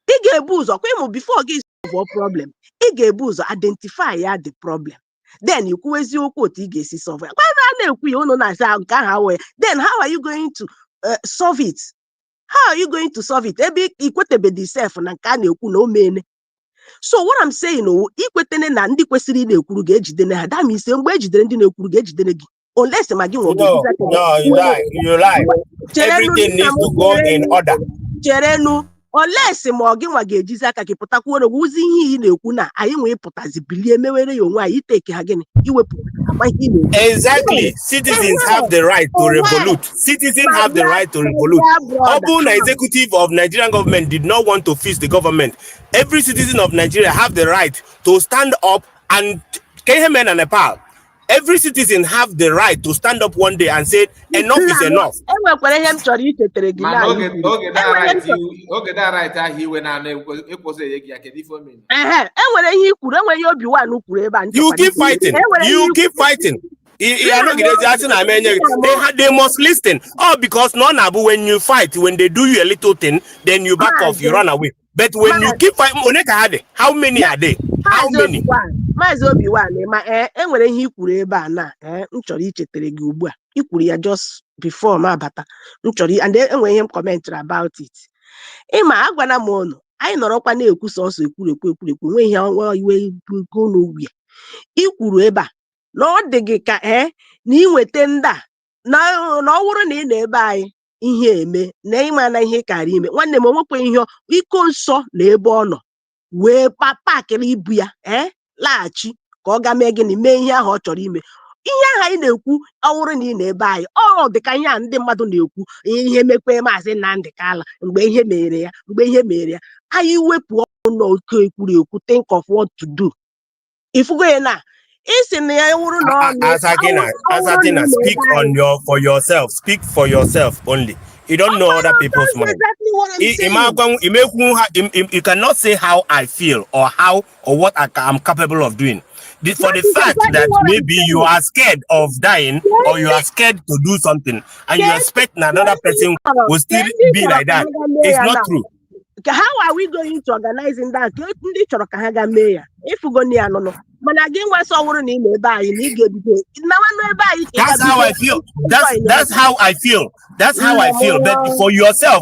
ị ga-ebu ụzọ kwa ịmụ before gị solve problem ị ga-ebu ụzọ identify ya the problem then ikwu eziokwu otu ị ga-esi solve ya. Kwa a na-ekwu ya unu na-asị nke ahụ wee then how are you going to solve it? How are you going to solve it? Ebe ikwetebedi self na nke a na-ekwu na o meene. So what I'm saying ikwetene na ndị kwesịrị na-ekwuru ga-ejidene ha that means mgbe ejidere ndị na-ekwuru ga-ejidene gị unless ma gị you lie. Everything needs to go in order. Cherenu unless ma gị nwa ga-ejizi aka gị pụtakwuo na ụzi ihe ị na-ekwu na anyị nwee pụtazi bilie mewere ya onwe anyị iteke ha gịnị iwepụ exactly. Citizens have the right to revolute. Citizens have the right to revolute. Obu, executive of Nigerian government did not want to fix the government. Every citizen of Nigeria have the right to stand up and Kehemen and Nepal. Every citizen have the right to stand up one day and say enough is enough. You keep fighting. You keep fighting. They must listen. Oh, because when you fight, when they do you a little thing, then you back off, you run away. But when you keep fighting, how many are they? How many? Mazi Obi-Wan ma enwere ihe ikwuru ebe a na m chọrọ ichetere gị ugbu a ikwuru ya just before ma abata m chọrọ and enwere ihe m commentary about it. Ịma agwana m unu anyị nọrọkwa na-ekwu sọsọ ekwuru nwe ihe iwe go n'ubi ikwuru ebe a na ọ dị gị ka na inweta ndị a na ọ wụrụ na ị na ebe anyị ihe eme na ịma na ihe karịa ime nwanne m onwekwa ihe iko nsọ na ebe ọ nọ wee pakịrị ibu ya laghachi ka ọ ga mee gịnị mee ihe ahụ ọ chọrọ ime ihe ahụ anyị na-ekwu ọwụrụ na ị na-ebe anyị ọ dị ka ihe a ndị mmadụ na-ekwu ihe mekwe maazị Nnamdi Kanu mgbe ihe mere ya anyị wepụ ọnụ n'oke ekwuru ekwu think of what to do ifugo ya na isi na ya wụrụ na Asatina, speak for yourself. Speak for yourself only. You don't know other people's mind. Exactly what I'm saying. You cannot say how I feel or what I'm capable of doing. For the fact that maybe you are scared of dying or you are scared to do something and you expect another person will still be like that, it's not true. How are we going to organize in that? That's how I feel. That's how I feel. That's how I feel. But for yourself,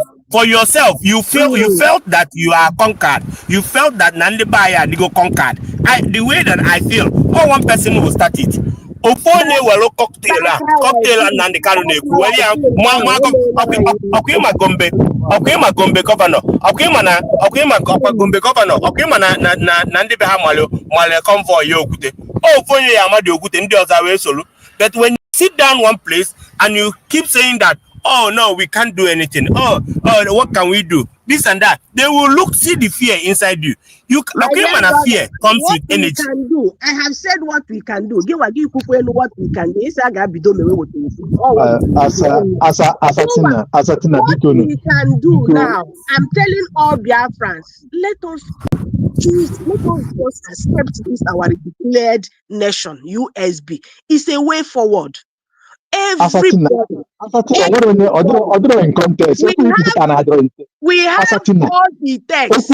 you felt that you are conquered. You felt that Nandibaya go conquered. The way that I feel, one person will start it. Ofone welo cocktail and Nnamdi Kanu neku weli okwima gombe governor okwima na ndị be ha male convoy okute ofonye ya amadi okute ndị ọzọ wee solo. But when you sit down one place and you keep saying that, oh no, we can't do anything, oh what can we do, this and that, they will see the fear inside you. Fear comes with energy. Can do. I have said what we can do. Give what we can do. What we can do now. I'm telling all Biafrans, let us just accept this our declared nation, USB. It's a way forward. Everybody. We have all the text.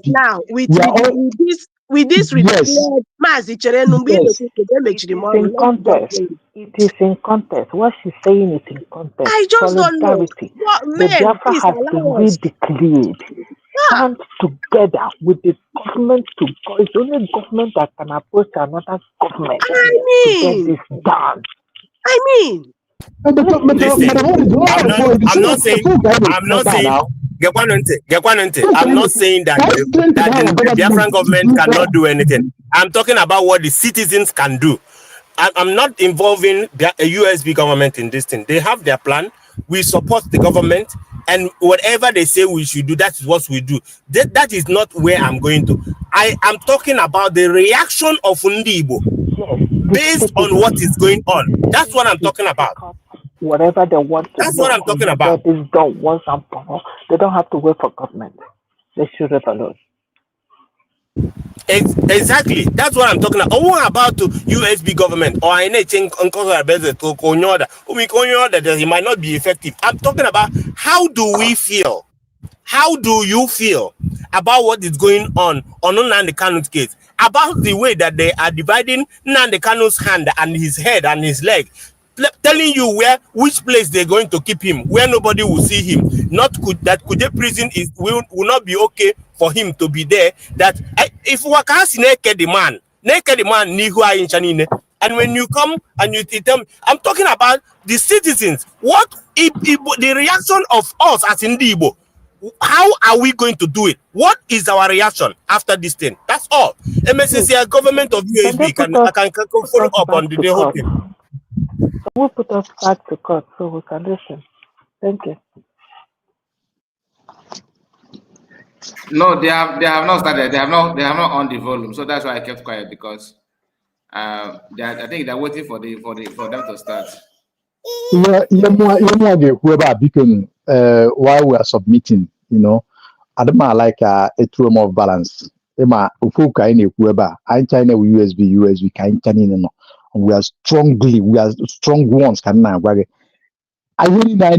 Now with this Mazi in context. It is in context. What she's saying is in context. I just don't know. The Biafra has been redeclared. Stand together with the government to go. It's only government that can approach another government to get this done. I'm not saying that the Biafran government cannot do anything. I'm talking about what the citizens can do. I'm not involving the USB government in this thing. They have their plan. We support the government, and whatever they say we should do, that is what we do. That is not where I'm going to. I am talking about the reaction of Ndibo based on what is going on. That's what I'm talking about. Whatever they want to That's what I'm talking about. Is done once and for all. They don't have to wait for government. They should revolve. Exactly. That's what I'm talking about. What about the USB government or anything that it might not be effective? I'm talking about how do we feel? How do you feel about what is going on Nnamdi Kanu's case? About the way that they are dividing Nnamdi Kanu's hand and his head and his leg, telling you which place they're going to keep him, where nobody will see him. That Kuje prison will not be okay for him to be there. That if Wakasi naked the man Nihua in Chanine, and when you come and you tell me, I'm talking about the citizens. What if the reaction of us as Ndibo? How are we going to do it? What is our reaction after this thing? That's all. MSCC government of USB can follow up on the whole thing. We'll put us back to court so we can listen. Thank you. No, they have not started. They have not on the volume. So that's why I kept quiet, because I think they're waiting for them to start. While we are submitting, I don't like a room of balance. Emma, Ufuka in Ecueba, I China with USB, can we are strong ones. Can now, I really know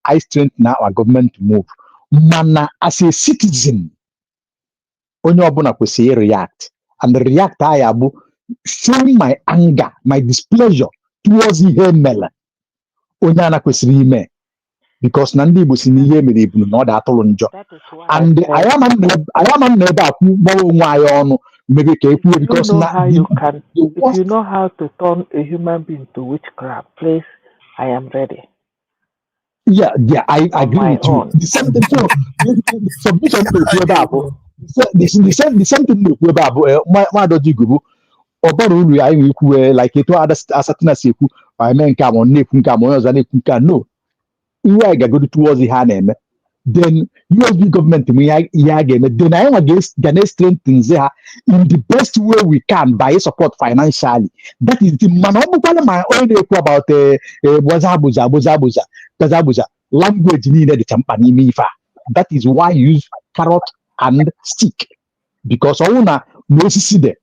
I strengthen our government to move. Mana as a citizen, only abuna kwesi react and react. I abu showing my anger, my displeasure towards the mela. Onyana kwesi me because Nandi was in the me ibnu no that alonjo. And I am a neighbor who on maybe because if you know how to turn a human being to witchcraft, please, I am ready. Yeah, I on agree my with you. own. The same thing. So the submission to Kwebabo. The same thing to Kwebabo. My doji gubu. Ọbara uru anyị nwee ikwu like etu asatana si ekwu I mee nke a ma ọ na-ekwu nke a ma onye ọzọ na-ekwu nke a no ihe anyị ga-agodo towards ihe a na-eme then USB gọọmenti nwe ihe a ga-eme then anyị ga na-strengthen ha in the best way we can by support financially that is the mana ọ bụkwala ma onye na-ekwu about gbaza language niile dịcha mkpa n'ime ife a that is why you use carrot and stick because ọnwụ na osisi dị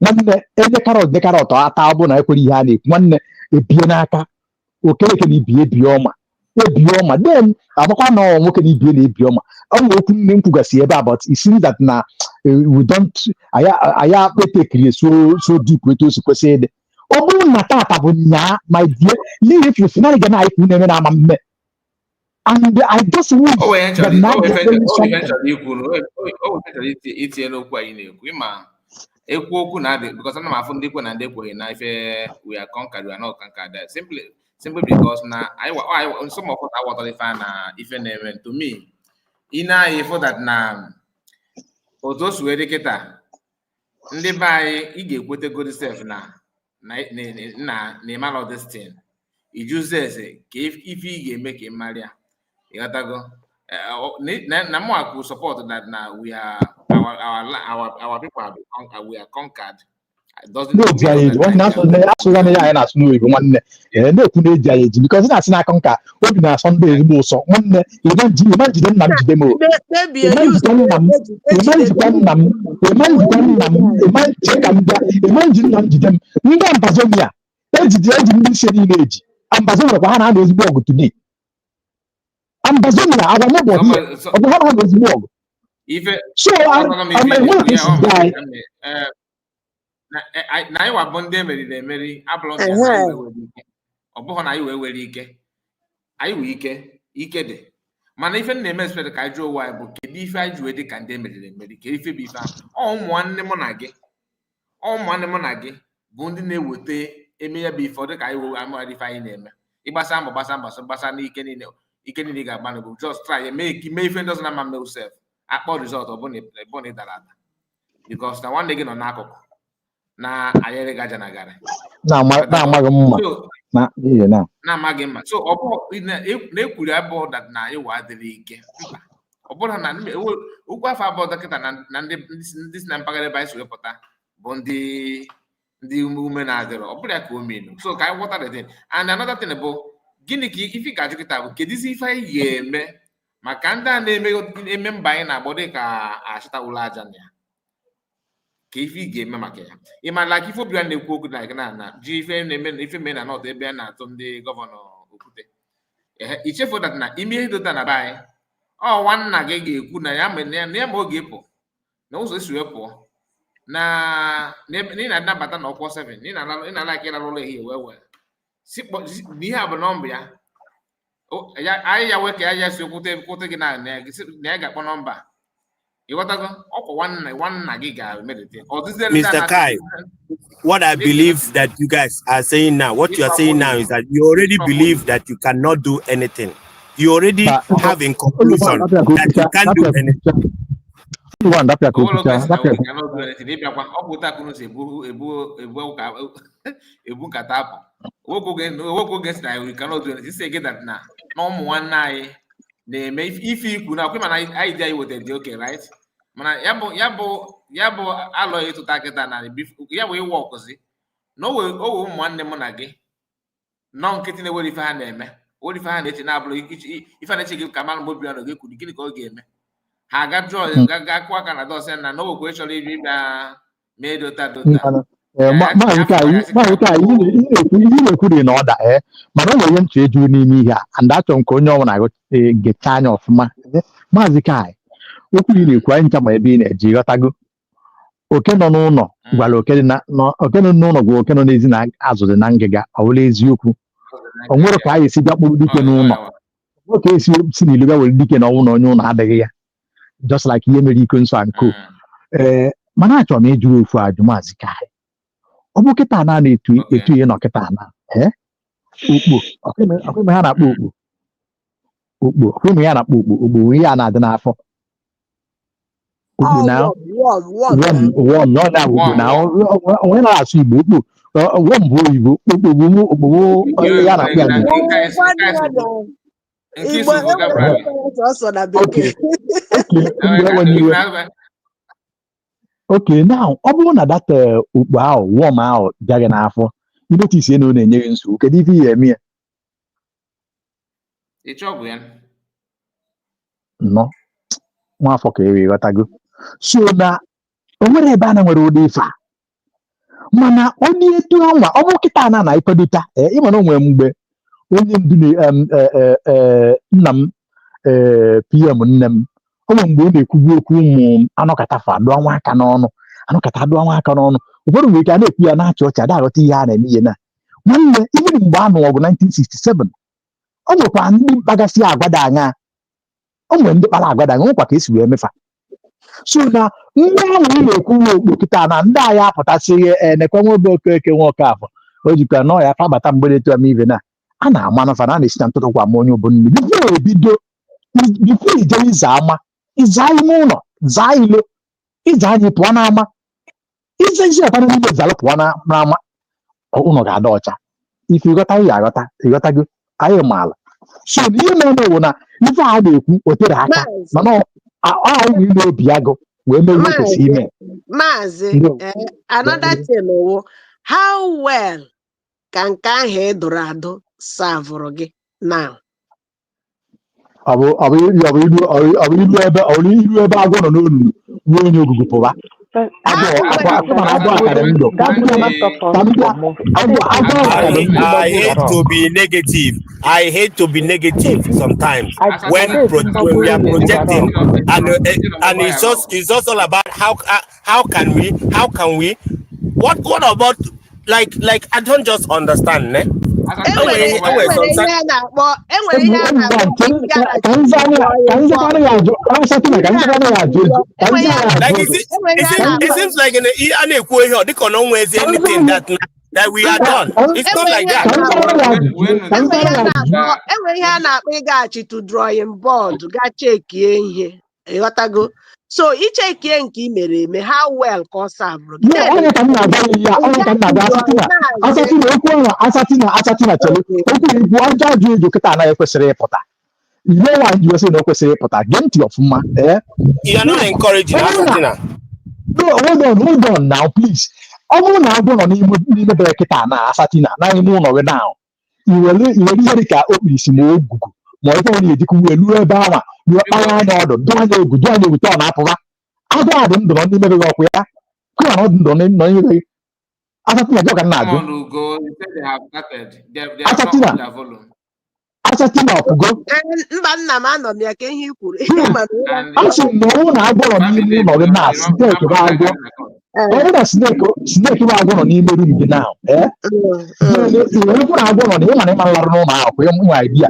nwanne ede karọt ata ọ bụ na ekwere ihe a na-ekwu nwanne ebie n'aka okereke na ebie ọma then agbakwa na nwoke na ibie na ebi ọma ọ nwere okwu nne m kwugasị ebe a but it seems that na we don't aya akpetekiri so deep etu o si kwesị ịdị ọ bụrụ na tata bụ nyaa my dear n'ihi if you finally ga na-ekwu na-eme na ama mme and I just wish that now itinye n'okwu anyị na-ekwu ịma ekwu okwu na adị because ana m afụ ndị kwe na ndị ekweghị na ife we are conquered we are not conquered simply because na some of us aghọtara ife na ife na-eme to me ị na-anyị for that na otu o si wee dị kịta ndị be anyị ị ga-ekwete good self na ịmara this thing ijuzi ese ka ife ị ga-eme ka ị mara ya ịghọtago na mụ akụ support that na we are our people we are conquered. na-eji anyị eji nwanne asụga na ya anyị na-asụ n'oyibo nwanne na-ekwu na-eji anyị eji because na-asị n'aka nka obi na-asọ ndị ezigbo ụsọ nwanne ịma njide nna m jide m ịma njikwa nna m ịma nche ka m bịa ịma nji nna m jide m ndị ambazomia eji ndị isi niile eji ambazomia kwa ha na-anọ ezigbo ọgụ today ambazomia agwa mụ bụ ọgụ ha na-anọ ezigbo ọgụ so na anyị wabụ ndị emeri abụrụ ọ bụghị na anyị wee were ike anyị wee ike dị mana ife na-eme expect ka anyị jụọ ụwa anyị bụ kedu ife anyị ji wee dị ka ndị emeri kedu ife bụ ife ahụ ụmụnne mụ na gị bụ ndị na-eweta eme ya bụ ife ọ dị ka anyị wee amara ife anyị na-eme ịgbasa mbọ gbasa n'ike niile ga-agbanụ bụ just try mee ife ndị ọzọ na mma sef akpọ rizọt ọ bụ na ị dara ada because na nwanne gị nọ n'akụkụ na ayere gaja na gara na-amaghị mma na-amaghị mma so ọ bụ na-ekwuri abụọ na anyị wa adịrị ike mba ọ bụrụ na okwu afọ abụọ dọkịta na ndị si na mpaghara ebe anyị si wepụta bụ ndị ume na-adịrọ ọ bụrụ ya ka o menu so ka anyị ghọta the thing and another thing bụ gịnị ka ife ga-ajụ kịta bụ kedizi ife anyị ga-eme maka ndị a na-eme mba anyị na-agbọ dị ka achịtawụla aja na ya ka ife ị ga-eme maka ya ị ma like ife obiwa na-ekwu okwu na ji ife na-eme ife mee na nọt ebe a na-atụ ndị gọvanọ okwute ichefu dat na ime ihe dota na be anyị nwanna gị ga-ekwu na ya ma oge pụ na ụzọ esi wee pụọ na ị na-anabata na ọkwọ 7 ị na-ala aka ịlara ụlọ ehihie wee n'ihe a bụ nọmba ya anyị ya wee ka ya si kwute gị na ya ga-akpọ nọmba ịghọtago ọkwa nwanna gị ga-emedite Mr. Kai, what I believe that you guys are saying now, what you are saying now is that you already believe that you cannot do anything. You already have in conclusion that you can't do anything. ebu nkata apụ nwoke oge si na we cannot do anything say that na ụmụ nwanne anyị na-eme ife ikwu na akwụ mana anyị dị anyị weta dị oke right mana ya bụ alọ ịtụta kịta na ya bụ ịwa ọkụzi na owe ụmụ nwanne mụ na gị nọ nkịtị na-ewere ife ha na-eme were ife ha na-eche na-abụrụ ife na-eche gị ka mara mobi ọnụ ga-ekwuru gịnị ka ọ ga-eme ha ga jụọ ga-akụ aka na dọsị na n'owekwe chọrọ iri ịbịa mee dota maazị ka ihe na-ekwuri na ọda mana ọ nwere ihe ntụ eju n'ime ihe a and achọrọ m ka onye ọbụla gechaa anya ọfụma maazị ka okwu ị na-ekwu anyị ncha ma ebe ị na-eji ghọtago oke nọ n'ụlọ gwara oke nọ n'ụlọ gwa oke nọ n'ezi na azụ dị na ngịga ọ bụla eziokwu o nwere ka anyị esi bịa kpụrụ dike n'ụlọ nwoke esi n'ilu bịa were dike na ọnwụ na onye ụlọ adịghị ya just like ihe mere iko nsọ anko mana achọrọ m ịjụrụ ofu ajụ maazị ka ọ bụ kịta na-etu ihe nọ kịta na okpo ọkụme ha na-akpọ okpo Ukpo. Kweme ya na ukpo ya na adị n'afọ. Ukpo na worm no na ukpo na onwe na asụ Igbo ukpo. Worm bụ oyibo. Ukpo bụ ya na akpụ ya n'Igbo. Igbo enwere ọsọ na bekee. Okay, now ọ bụrụ na data ukpo ahụ worm ahụ bịa gị n'afọ, inotis na ọ na-enye gị nsogbu, kedu ife ihe eme ya? Ịchọgbu ya. Nnọọ, nwafọ ka ewee ghọtago. So na o nwere ebe a na nwere ụdị ife a, mana ọ dị etu ọnwa ọ bụ kịta na ịkwadota ịma na o nwere mgbe onye ndu nna m PM nne m ọ nwere mgbe ọ na-ekwubu okwu ụmụ anọkatafa adụọ nwa aka n'ọnụ ụfọdụ nwere ike a na-ekwu ya na-achị ọchị ada aghọta ihe a na-eme ihe na nwanne ihe mgbe a nụ ọgụ 1967 ọ nwekwa ndị mkpagasị agwada anya o nwere ndị kpara agwada anya nwekwa ka esi wee mefa so na ndị ahụ ị na-ekwu okpu kịta na ndị agha apụtasịghị nekwe nwe obe okeke nwoke afọ o jikwa nọọ ya fabata mgbede etu ama ibe na a na-ama nọfa na a na-esi na ntụtụ kwa ma onye obodo bifo ebido bifo ije ịza ama ịza ime ụlọ zaa ilo ịza anyị pụọ n'ama ize isi ọtara n'ime zalụ pụọ n'ama ụlọ ga-ada ọcha ife ịghọta ya aghọta ịghọtago anyị maala so ihe na-eme bụ na ife a na-ekwu o tere aka mana ahụ ime obi agụ wee mee ihe kwesịrị ime. Mazi, another thing wo how well ka nke ahụ edoro adụ savụrụ gị now? Ọ bụ ilu ebe agwọ nọ n'olulu ruo onye ogugu pụba I hate to be negative. I hate to be negative sometimes when we are projecting, and it's just all about how can we what about like I don't just understand, ne? It seems like in anything that we are done. It's not like that. To drawing board, ga check ihe. Ịghọtago? So ichekie nke i mere eme how well ka ọ savụrụ gị. Onye ka m na-agwa ya onye ka m na-agwa asatina chelu okwu igbu ọjọ ajụ ego kịta anaghị ekwesịrị ịpụta ihe nwa ji wesị na o kwesịrị ịpụta gee ntị ọfụma you are not encouraging asatina. No, hold on now please. Ọ bụrụ na agwọ nọ n'ime bere kịta na asatina na ime ụlọ gị now iwere ihe dịka okpirisi ma ogugu ma ọ bụrụ na ejikwu elu ebe ahụ ruo kpara anya ọdụ dụ anya ogu tọ na-apụba agwọ adị ndụ nọ n'ime gị ọkụ ya kụwa na ọdụ ndụ nọ n'ime gị asatina jọ ka m na-ajụ asatina ọpụgo mba nna m anọ m ya ka ihe i kwuru asị m na ọnwụ na agwọ nọ n'ime ụlọ gị na sneki bụ agwọ ọbụ na sneki bụ agwọ nọ n'ime rum gị na iwerekwu na agwọ nọ na ịma na ịma nlarụ n'ụlọ ahụ kwa nwa idea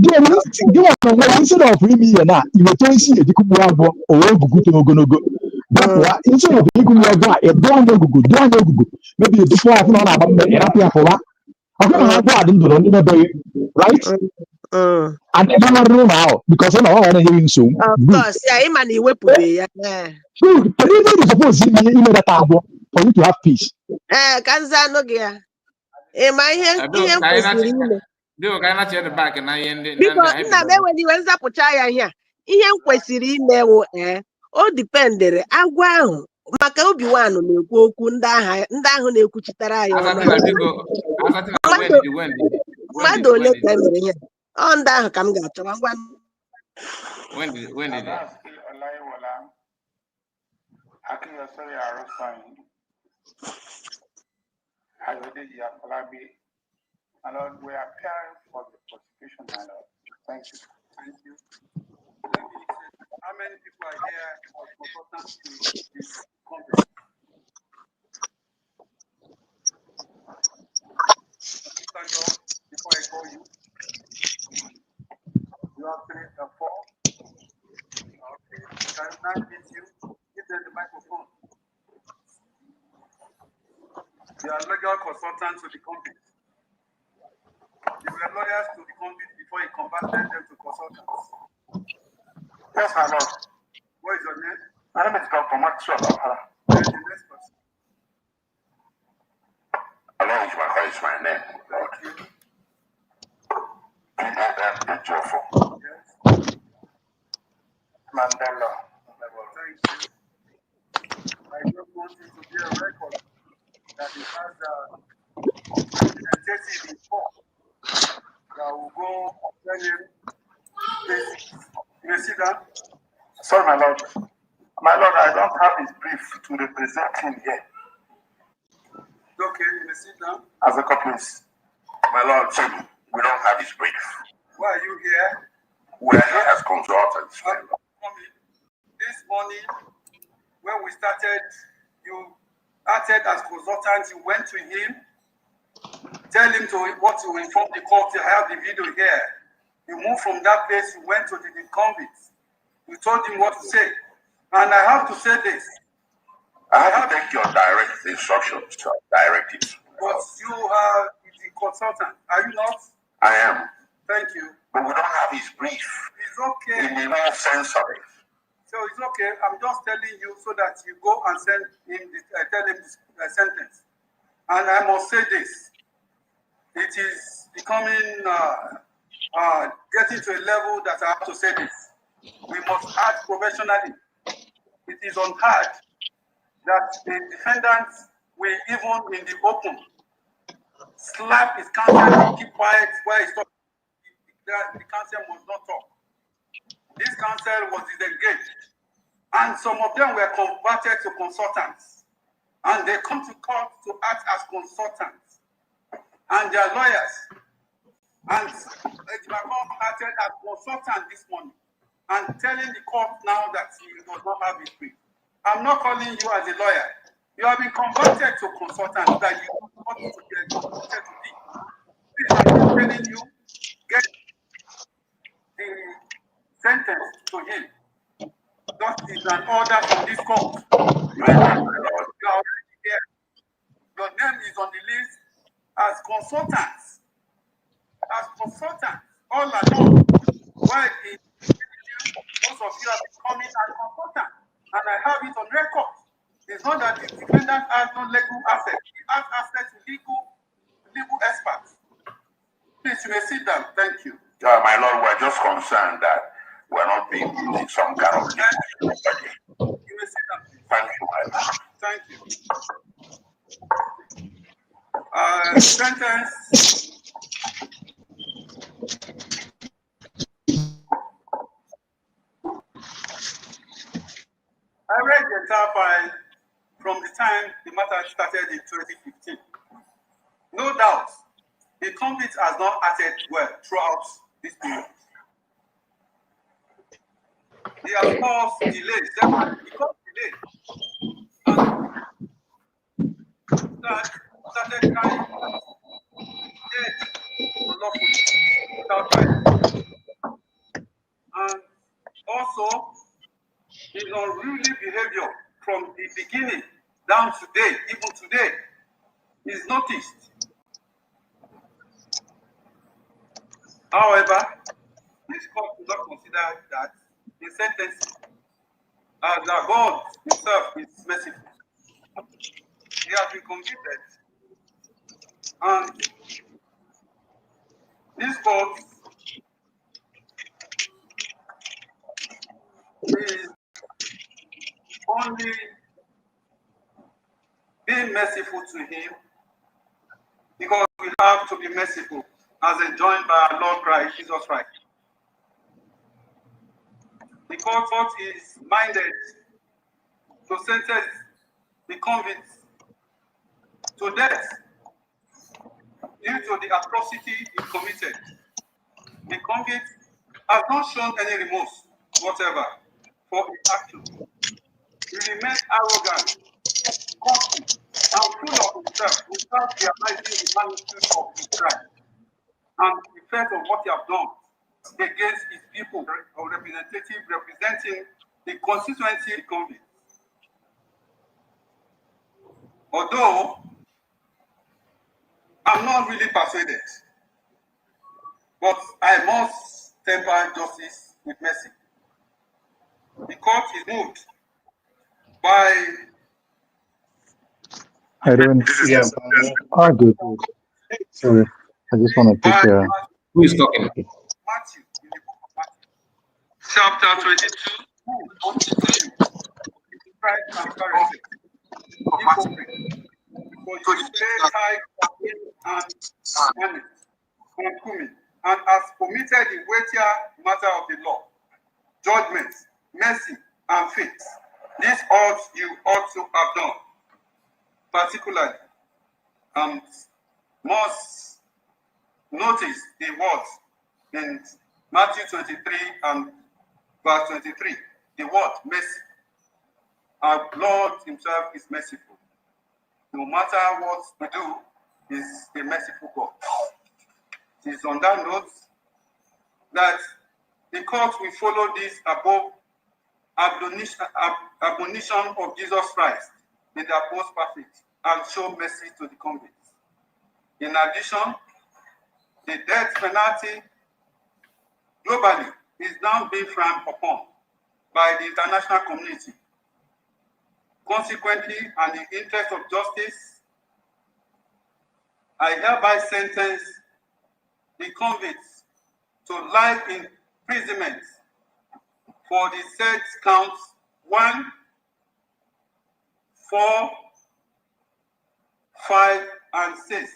gị nwa nwere isi na ọfụ ime ihe na iweta isi ejikụkpụ agwọ owe ogugu toro ogologo dapụwa isi na ọfụ igụnye ọgwụ a ịdụ anya ogugu mebi edupụ afụ na ọ na-agba mgbe ịrapụ ya fụwa ọkụ na agwọ adị ndụ nọ n'ime be gị right and ebe nlarụ n'ụlọ ahụ because na ọ na-enye gị nsogbu kedu ebe ị suppose ime data agwọ for you to have peace. Ka nza anụ gị ya ịma ihe kwesịrị ime biko nna m enwere iwe nzapụcha ya ihe m kwesịrị ime wụ o dipendere agwọ ahụ maka obi nwanụ na-ekwu okwu ndị ahụ na-ekwuchitara ya mmadụ ole ka e mere ihe ọ ndị ahụ ka m ga-achọwa ngwa My Lord, we are preparing for the prosecution, my Lord. Thank you. Thank you. How many people are here as consultants to this conference? Before I call you, you have 3 or 4. Okay. Can I meet you? Give them the microphone. You are legal consultants to the company. You were lawyers to the company before he converted them to consultants. Yes, my lord. What is your name? My name is Dr. Maxwell Apara. And the next person. Along with my name. Thank you. Ejiofor. Yes. Mandela. Thank you. I just want it to be a record that it has a representative in court that will go tell him this. You may sit down. Sorry, my lord. My lord, I don't have his brief to represent him here. Okay, you may sit down. As a please. My lord, we don't have his brief. Why are you here? We are here as consultants. This morning, when we started, you acted as consultant. You went to him, tell him what to inform the court. I have the video here. You moved from that place, you went to the convicts. You told him what to say. And I have to say this. I have to take your direct instructions, directives. But you are the consultant, are you not? I am. Thank you. But we don't have his brief. It's okay. We may not censor it. So it's okay. I'm just telling you so that you go and send him tell him the sentence. And I must say this. It is becoming getting to a level that I have to say this. We must act professionally. It is unheard that the defendant will, even in the open, slap his counsel and keep quiet while he's talking. The counsel must not talk. This counsel was disengaged. And some of them were converted to consultants. And they come to court to act as consultants. And they are lawyers. And Ejimako acted as consultant this morning. And telling the court now that he does not have his brief. I'm not calling you as a lawyer. You have been converted to consultant that you want to get converted to be. Please, I'm just telling you, get the sentence to him. That is an order from this court. You are already here. Your name is on the list as consultants. As consultants, all along. Why most of you have been coming as consultants, and I have it on record. It's not that the defendant has no legal assets. He has access to legal experts. Please, you may sit down. Thank you. My lord, we're just concerned that we're not being in some kind of You may sit down, please. Thank you, my lord. Thank you. Sentence. I read the entire file from the time the matter started in 2015. No doubt, the convict has not acted well throughout this period. He has caused delays. He caused delays. And that started crying dead unlawfully without trial. And also, his unruly behavior from the beginning down to today, even today, is noticed. However, this court does not consider that in sentencing, as God himself is merciful. He has been convicted. And this court is only being merciful to him because we have to be merciful as enjoined by our Lord Christ, Jesus Christ. The court is minded to sentence the convict to death due to the atrocity he committed. The convict has not shown any remorse whatever for his actions. He remains arrogant, cocky, and full of himself without realizing the magnitude of his crime and the effect of what he has done against his people or representing the constituency convict. Although I'm not really persuaded, But I must temper justice with mercy. The court is moved by I don't. Yeah. Ah, good, good. Sorry, I just want to take. Who is talking? Okay. Matthew in the book of Matthew, chapter 22, Christ and Pharisees, hypocrite. For you pay tithe of meat and honey and cumin, and has committed the weightier matter of the law, judgment, mercy, and faith. This ought you ought to have done, particularly, and must notice the words in Matthew 23 and verse 23. The word mercy. Our Lord himself is merciful. No matter what we do, is a merciful God. It is on that note that the court will follow this above admonition of Jesus Christ in the post perfect and show mercy to the convicts. In addition, the death penalty globally is now being frowned upon by the international community. Consequently, and in the interest of justice, I hereby sentence the convicts to life imprisonment for the said counts 1, 4, 5, and 6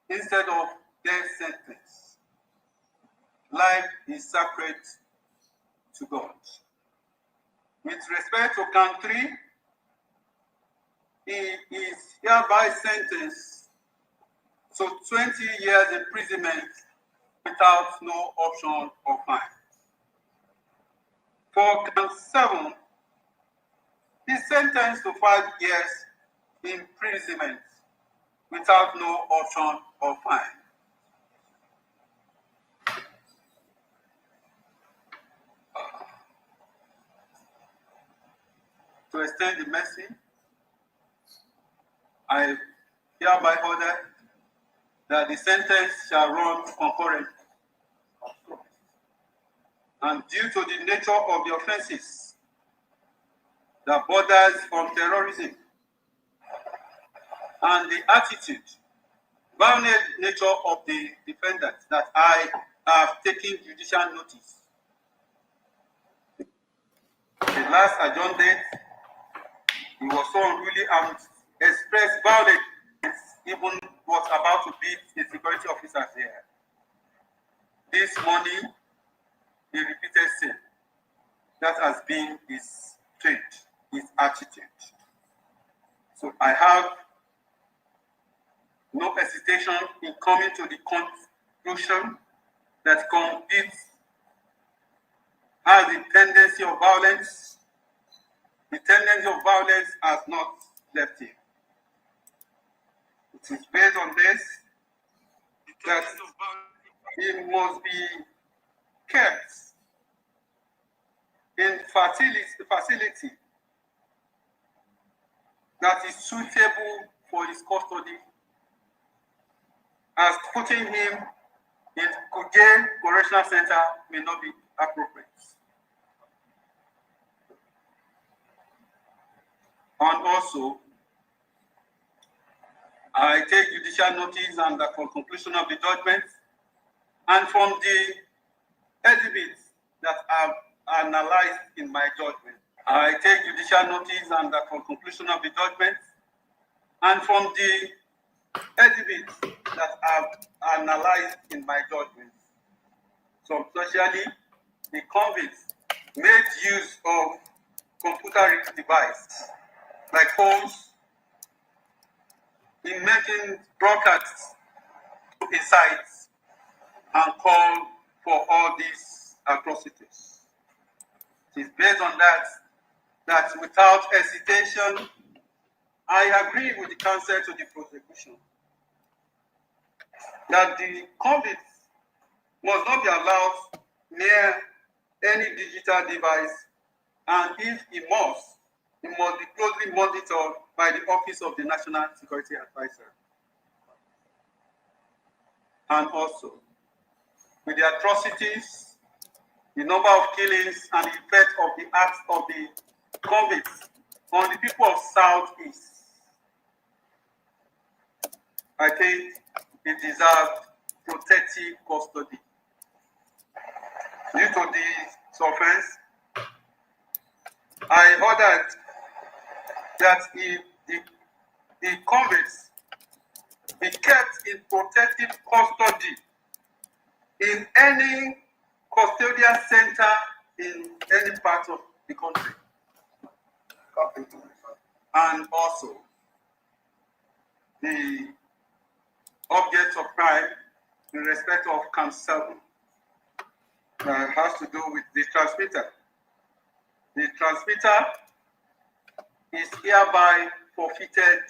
instead of death sentence. Life is sacred to God. With respect to count 3, he is hereby sentenced to 20 years imprisonment without no option of fine. For count 7, he is sentenced to 5 years imprisonment without no option of fine. To extend the mercy, I hereby order that the sentence shall run concurrently. And due to the nature of the offenses that borders on terrorism and the attitude, violent nature of the defendant, that I have taken judicial notice. The last adjourned date, he was so unruly and expressed violence, even was about to beat the security officers here. This morning, he repeated sin. That has been his trait, his attitude. So I have no hesitation in coming to the conclusion that convicts has the tendency of violence. The tendency of violence has not left him. It is based on this that he must be kept in facility that is suitable for his custody, as putting him in Kuje Correctional Center may not be appropriate. And also, I take judicial notice and for conclusion of the judgment, and from the exhibits that I've analyzed in my judgment. I take judicial notice and for conclusion of the judgment, and from the exhibits that I've analyzed in my judgment. So, especially the convicts made use of computer devices like phones in making broadcasts to incite and call for all these atrocities. It is based on that without hesitation, I agree with the counsel to the prosecution that the convicts must not be allowed near any digital device, and if he must be closely monitored by the Office of the National Security Advisor. and also with the atrocities, the number of killings, and the effect of the acts of the convicts on the people of Southeast, I think it deserved protective custody. Due to this offense, I ordered that if the convicts be kept in protective custody in any custodial center in any part of the country. And also, the objects of crime in respect of Camp 7 has to do with the transmitter. The transmitter is hereby forfeited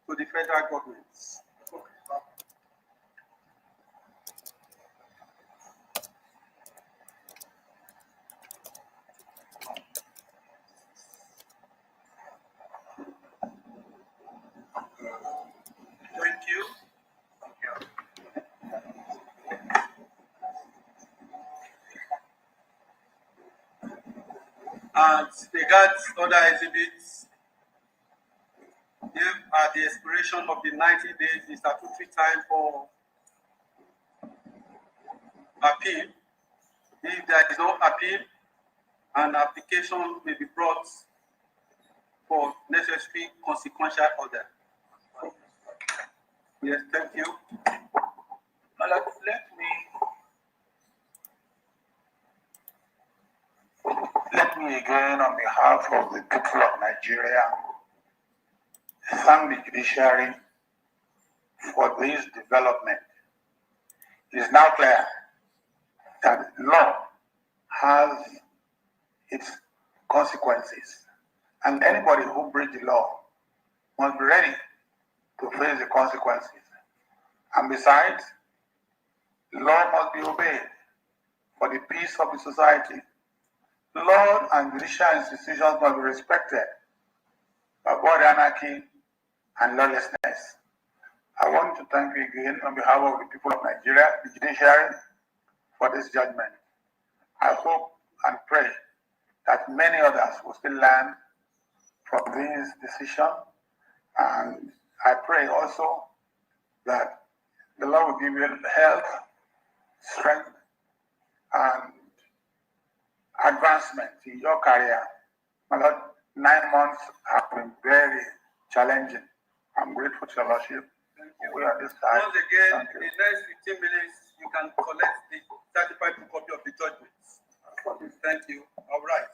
to the federal government. Thank you. And regards other exhibits, if at the expiration of the 90 days is statutory time for appeal, if there is no appeal, an application may be brought for necessary consequential order. Yes, thank you. Let me again, on behalf of the people of Nigeria, thank the judiciary for this development. It is now clear that law has its consequences, and anybody who breaks the law must be ready to face the consequences. And besides, law must be obeyed for the peace of the society. Law and judicial institutions must be respected to avoid anarchy and lawlessness. I want to thank you again on behalf of the people of Nigeria, the judiciary, for this judgment. I hope and pray that many others will still learn from this decision, and I pray also that the Lord will give you health, strength, and advancement in your career. My Lord, 9 months have been very challenging. I'm grateful to your Lordship. We are this time. Once again, in the next 15 minutes, you can collect the certified copy of the judgments. Thank you. All right.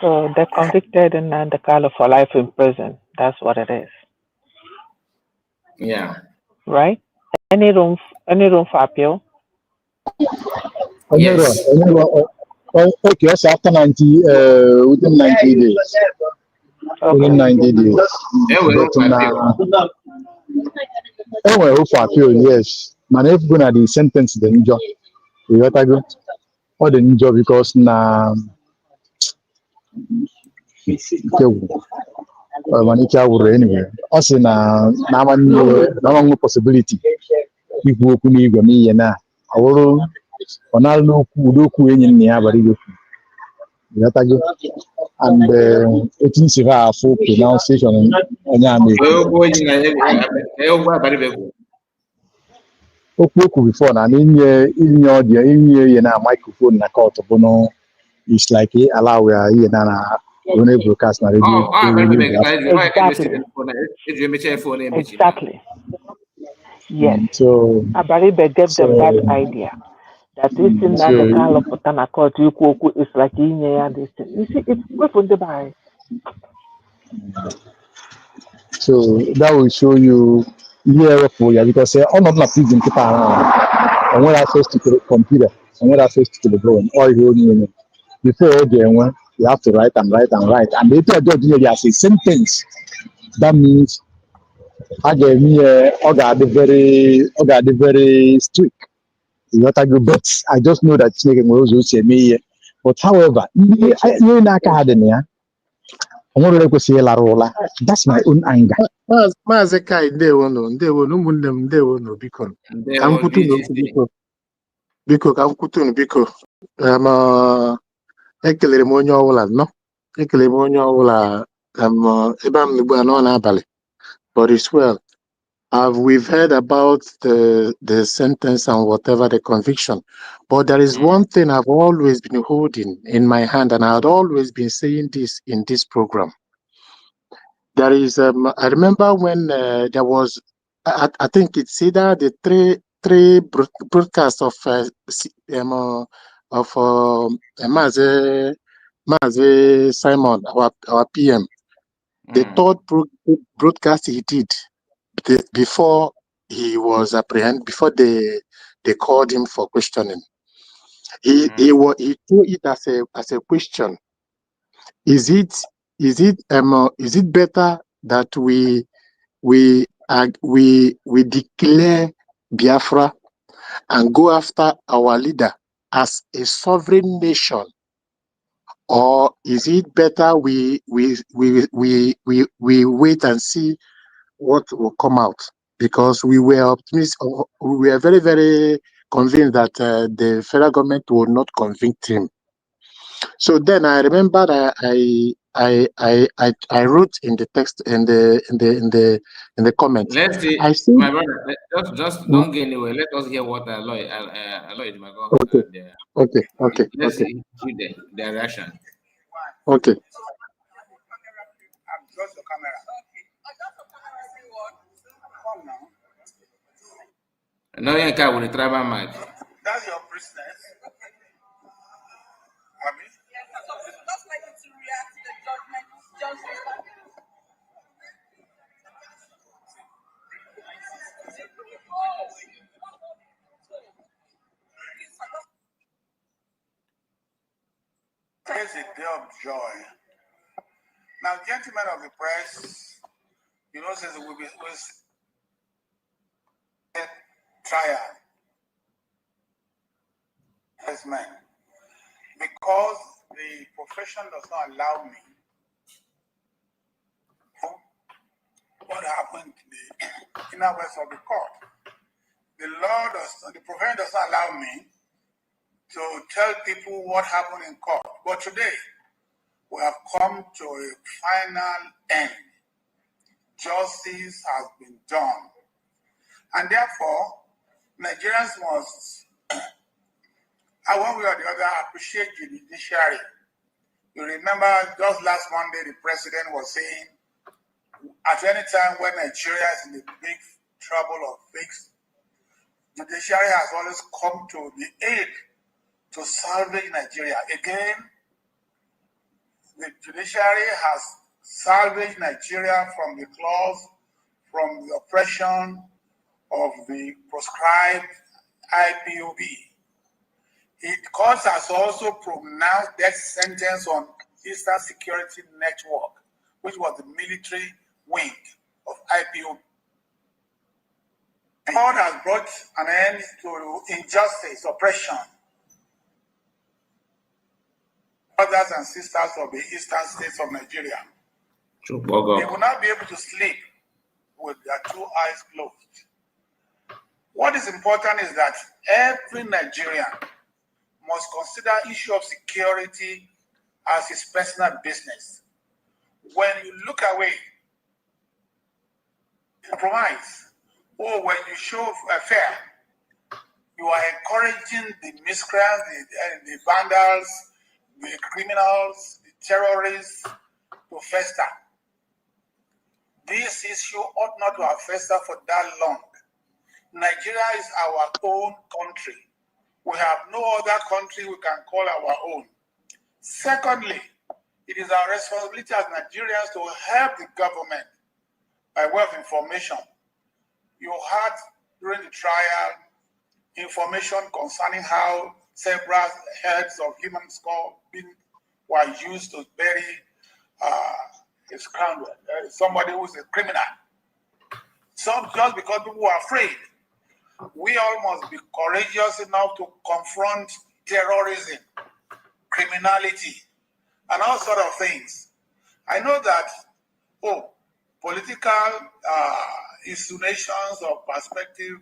So they convicted Nnamdi for life in prison. That's what it is, Yeah. right? Any room for appeal? Yes. Okay, also after 90, within 90 days. Within 90 days. Anyway, for appeal, yes. Man, if going to the sentence, the ninja, we got to go. Or the ninja because now. Manica would anyway. Also, now one possibility. If we open you, me and now. Our on all no kudoku in the Abarigo. And it is a full pronunciation. okwu before na inye audio inye na microphone na court bụ no it's like allow ya na only broadcast na radio Exactly. Yes. So Abaribe gave them that idea. That this thing that the kind of Potana court is like this thing. You see, it's good for the buy. So that will show you for you because all of my prison people around and when access to the computer and when access to the phone all you before you have to write and they tell you as a sentence. That means I gave me very strict. But I just know that Chineke will also me. But however, that's my own anger. Maazị Kai ndewo ụmụnne m ndewo biko ka m kwutu unu biko ekelere m onye ọbụla ekelere m onye ọbụla ebe a m ugbu a nọ n'abalị but it's well. We've heard about the sentence and whatever the conviction, but there is one thing I've always been holding in my hand, and I had always been saying this in this program. There is, I remember when there was, I think it's either the three broadcasts of Mazi Simon, our PM. The third broadcast he did before he was apprehended, before they called him for questioning. He threw it as a question. Is it better that we declare Biafra and go after our leader as a sovereign nation, or is it better we wait and see what will come out? Because we were optimistic, we were very, very convinced that the federal government would not convict him. So then I remember that I wrote in the text in the comments. Let's see, I said, my brother. Just don't get anywhere. Let us hear what Aloy Okay. Let's see their reaction. Okay. No, you can't with the tribal mic. That's your business. Abi? Just like to react to the judgment. It's a day of joy. Now, gentlemen of the press, since we trial, as men, because the profession does not allow me. What happened in the inner west of the court? The profession does not allow me to tell people what happened in court. But today, we have come to a final end. Justice has been done. And therefore, Nigerians must, one way or the other, appreciate the judiciary. You remember just last Monday, the president was saying, at any time when Nigeria is in a big trouble or fix, the judiciary has always come to the aid to salvage Nigeria. Again, the judiciary has salvaged Nigeria from the claws, from the oppression of the proscribed IPOB. The court has also pronounced death sentence on Eastern Security Network, which was the military wing of IPOB. The court has brought an end to injustice, oppression. Brothers and sisters of the eastern states of Nigeria. They will not be able to sleep with their two eyes closed. What is important is that every Nigerian must consider issue of security as his personal business. When you look away, compromise, or when you show fear, You are encouraging the miscreants, the vandals, the criminals, the terrorists to fester. This issue ought not to have festered for that long. Nigeria is our own country. We have no other country we can call our own. Secondly, it is our responsibility as Nigerians to help the government by way of information. You had during the trial information concerning how several heads of human skull were used to bury a scoundrel, somebody who's a criminal. Some just because people were afraid. We all must be courageous enough to confront terrorism, criminality, and all sort of things. I know that, political insinuations or perspective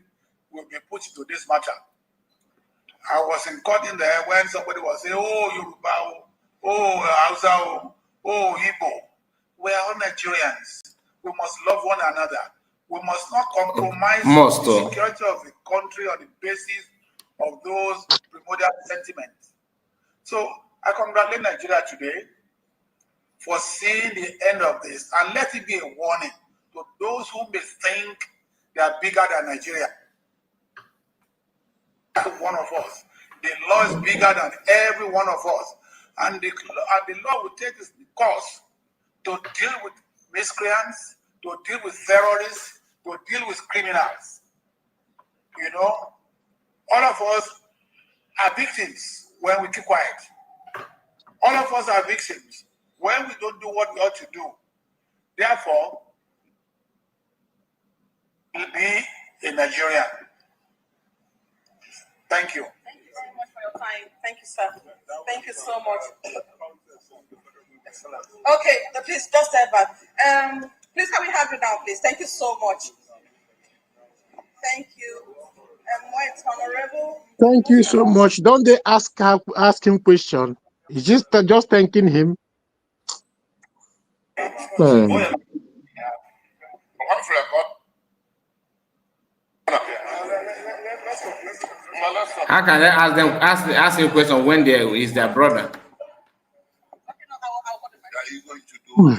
will be put into this matter. I was in court in there when somebody was saying, oh, Yoruba, oh, Hausa, oh, Igbo. We are all Nigerians. We must love one another. We must not compromise the security of the country on the basis of those primordial sentiments. So I congratulate Nigeria today for seeing the end of this, and let it be a warning to those who may think they are bigger than Nigeria. One of us. The law is bigger than every one of us. And the law will take its course to deal with miscreants, to deal with terrorists, to deal with criminals. You know, all of us are victims when we keep quiet. All of us are victims when we don't do what we ought to do. Therefore, we'll be a Nigerian. Thank you. Thank you very much for your time. Thank you, sir. Thank you so much. Okay, please just step back. Please can we have you now, please? Thank you so much. Thank you. White Honorable. Thank you so much. Don't they ask him question? It's just thanking him. How can I ask him a question when there is their brother? Are you going to do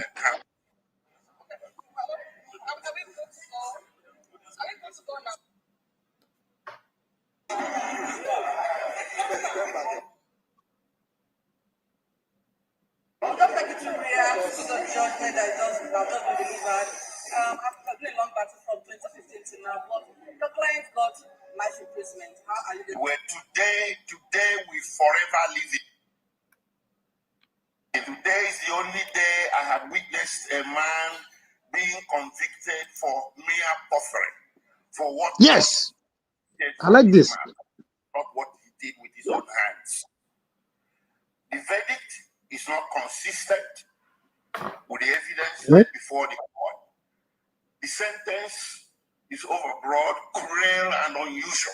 I'll just take it to react to the judgment that has just been delivered. After a long battle from 2015 to now, but the client got life imprisonment. How are you doing? Well, today we forever live it. Today is the only day I have witnessed a man being convicted for mere buffering. For what? Yes, I like this. Not what he did with his own hands. The verdict is not consistent with the evidence laid before the court. The sentence is overbroad, cruel, and unusual.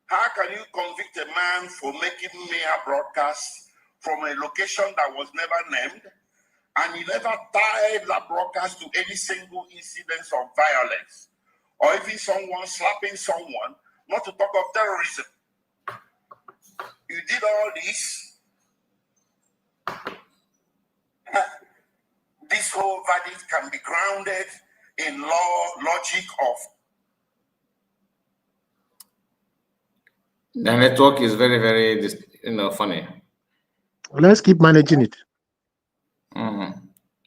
How can you convict a man for making mere broadcasts from a location that was never named, and he never tied that broadcast to any single incident of violence, or even someone slapping someone, not to talk of terrorism? You did all this. This whole verdict can be grounded in logic of. The network is very, very, funny. Let's keep managing it. We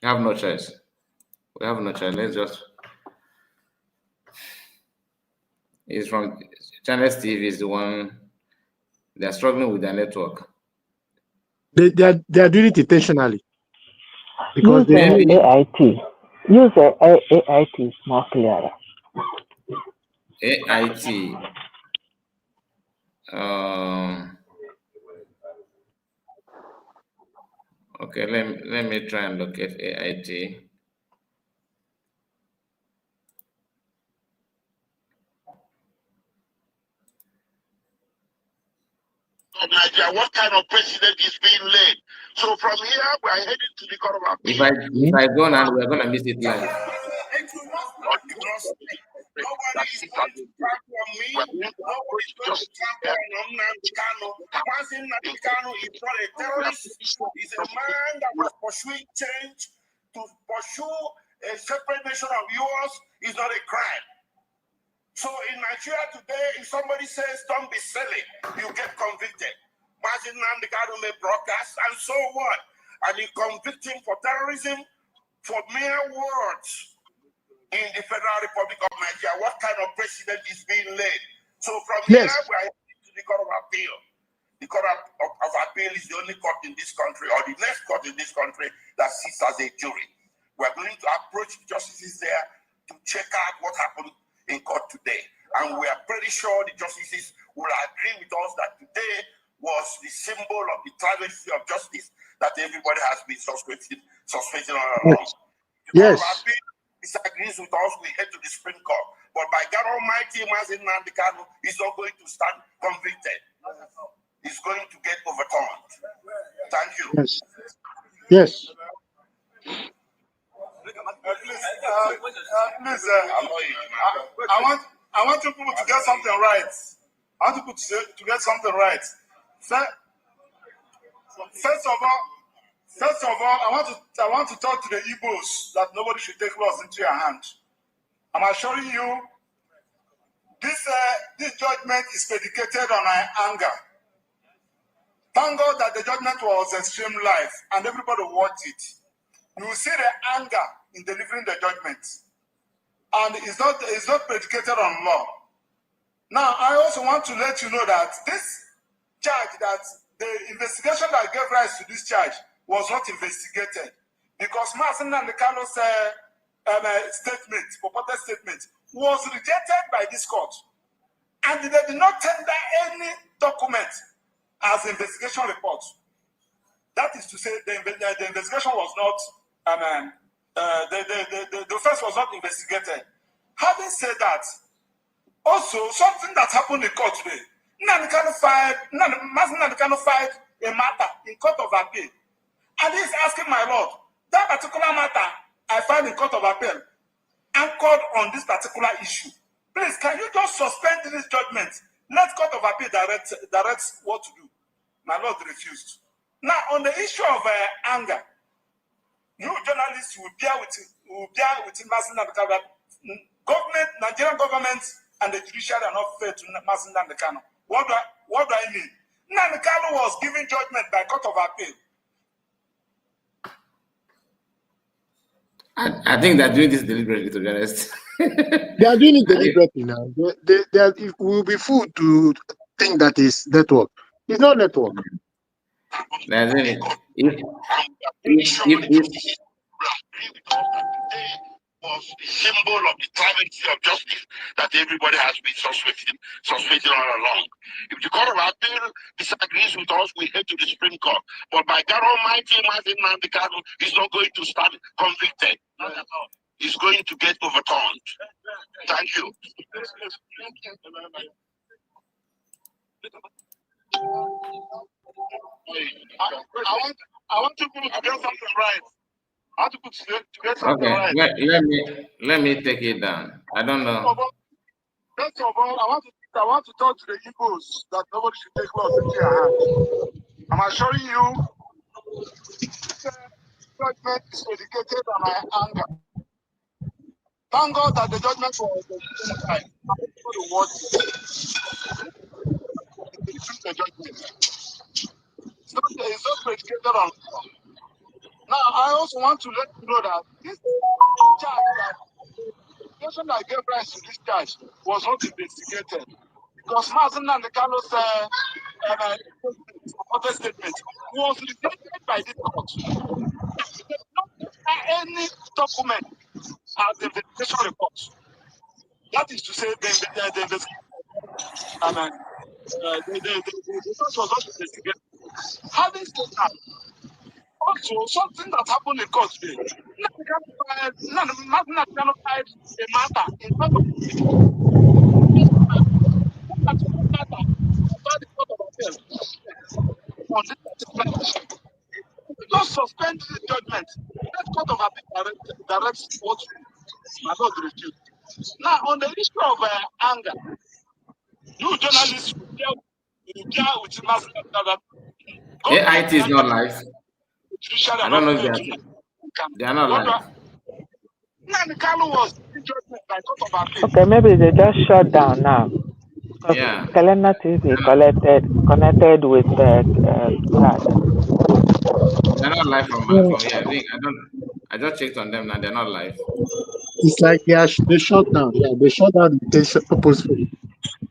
have no choice. We have no choice. Let's just. It's from Channels TV is the one. They're struggling with their network. They are doing it intentionally. Because use AIT. Use AIT is more clearer. AIT. Okay, let me try and locate AIT. Nigeria, what kind of president is being led? So from here, we are heading to the court of appeal. If I go now, we're gonna miss it live. Nobody is going to trample on me. Nobody is going to trample on Nnamdi Kanu. Mazi Nnamdi Kanu is not a terrorist. He's a man that was pursuing change. To pursue a separate nation of yours is not a crime. So in Nigeria today, if somebody says, don't be silly, you get convicted. Mazi Nnamdi Kanu may broadcast, and so what? And you convict him for terrorism for mere words. In the Federal Republic of Nigeria, what kind of precedent is being laid? So from here, we are to the Court of Appeal. The Court of Appeal is the only court in this country, or the next court in this country, that sits as a jury. We're going to approach the justices there to check out what happened in court today. And we are pretty sure the justices will agree with us that today was the symbol of the travesty of justice that everybody has been suspecting all along. Yes. Disagrees with us, we head to the Supreme Court. But by God Almighty, Mazi Nnamdi Kanu is not going to stand convicted. He's going to get overturned. Thank you. Yes. Yes. Please, I want you people to get something right. I want you people to get something right. First of all, I want to talk to the Igbos that nobody should take laws into your hand. I'm assuring you, this judgment is predicated on our anger. Thank God that the judgment was extreme life and everybody watched it. You will see the anger in delivering the judgment, and it's not predicated on law. Now, I also want to let you know that this charge, that the investigation that gave rise to this charge was not investigated, because Mazi Nnamdi Kanu's statement, purported statement, was rejected by this court, and they did not tender any document as investigation report. That is to say, the investigation was not, the offense was not investigated. Having said that, also something that happened in court today, Mazi Nnamdi Kanu filed a matter in court of appeal, and he's asking my lord, that particular matter I filed in court of appeal anchored on this particular issue. Please, can you just suspend this judgment? Let court of appeal direct what to do. My lord refused. Now, on the issue of anger, you journalists will bear with Mazi Nnamdi Kanu. Government, Nigerian government, and the judiciary are not fair to Mazi Nnamdi Kanu. What do I mean? Nnamdi Kanu was given judgment by court of appeal. I think they're doing this deliberately, to be honest. They are doing it deliberately now. It will be fool to think that is network. It's not network. That's it. Was the symbol of the travesty of justice that everybody has been suspecting all along. If the Court of Appeal disagrees with us, we head to the Supreme Court. But by God Almighty, Mazi Nnamdi Kanu is not going to stand convicted. He's going to get overturned. Thank you. I want to get something right. How to get something Okay, right. let me take it down. I don't know. First of all, I want to talk to the Igbos that nobody should take laws into your hands. I'm assuring you, judgment is predicated on my anger. Thank God that the judgment was right. Everybody watched the judgment. So it's not predicated on law. Now, I also want to let you know that this charge, the person that gave rise to this charge, was not investigated, because Mazi Nnamdi Kanu's statement was rejected by this court. There is not any document as the investigation report. That is to say, the investigation was not investigated. Having said that, also, something that happened in court today, Mazi Nnamdi Kanu filed a matter in court of on this particular issue. Just suspend the judgment. Let court of appeal direct what my lord refused. Now, on the issue of anger, you journalists will deal with mass that AIT is not live. I don't know if they are not live. Nnamdi Kanu was judgment by court of appeal. Okay, maybe they just shut down now. Yeah. Kalena TV connected with that. They're not live from here. I think I just checked on them now. They're not live. It's like they shut down. Yeah, they shut down purposefully.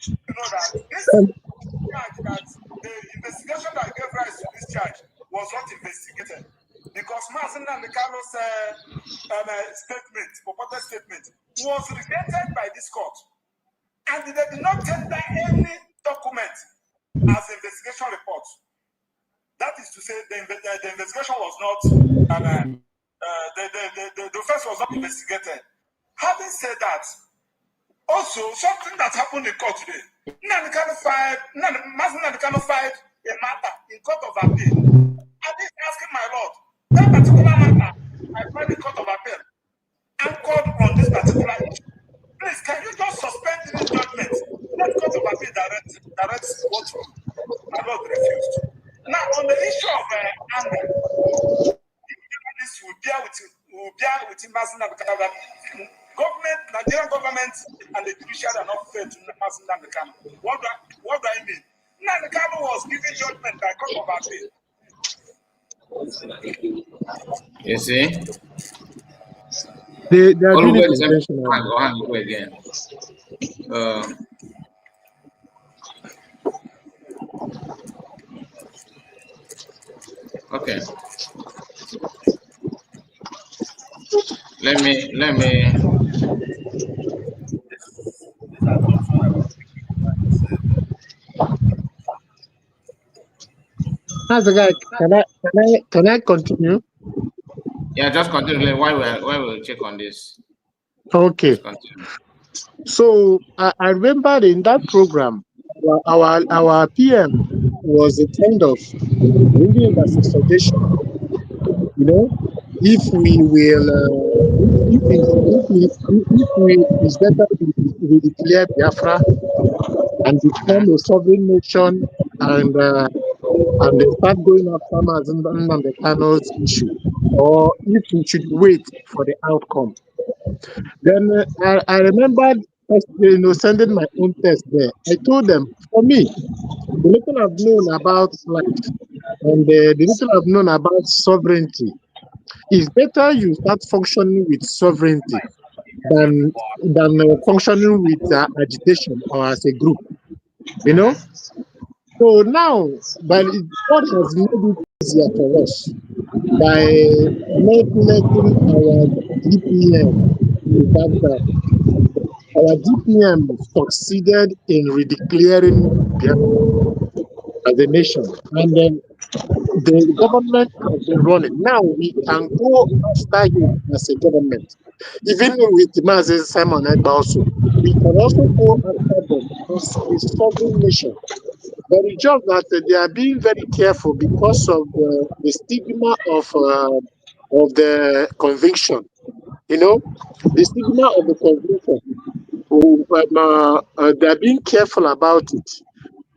You know that this charge that the investigation that gave rise to this charge was not investigated because Mazi Nnamdi Kanu's statement, purported statement, was rejected by this court, and they did not tender any document as investigation report. That is to say, the investigation was not, the offense was not investigated. Having said that, also something that happened in court today, Mazi Nnamdi Kanu filed a matter in court of appeal. And he's asking my lord, that particular matter I filed in court of appeal anchored on this particular issue. Please, can you just suspend this judgment? Let court of appeal direct what to do. My lord refused. Now, on the issue of anger, this will bear with Mazi Nnamdi Kanu. Nigerian government and the judiciary are not fair to Mazi Nnamdi Kanu. What do I mean? Nnamdi Kanu was given judgment by court of appeal. You see? They are doing it intentionally. Go again. Okay. Let me. As a guy, can I continue? Yeah, just continue. Why we'll check on this. Okay. So I remember in that program, our PM was a kind of bringing us a suggestion. You know, if we will, it's better we declare Biafra and become a sovereign nation and they start going after Nnamdi Kanu's issue, or if we should wait for the outcome. Then I remembered, sending my own test there. I told them, for me, the little I've known about life and the little I've known about sovereignty, it's better you start functioning with sovereignty than functioning with agitation or as a group. You know. So now, but God has made it easier for us by not letting our DPM, in fact, our DPM succeeded in redeclaring Biafra as a nation, and then the government has been running. Now we can go after him as a government, even with Mazi Simon Egba also. We can also go after them as a sovereign nation. But it's just that they are being very careful because of the stigma of the conviction. You know, the stigma of the conviction. They are being careful about it.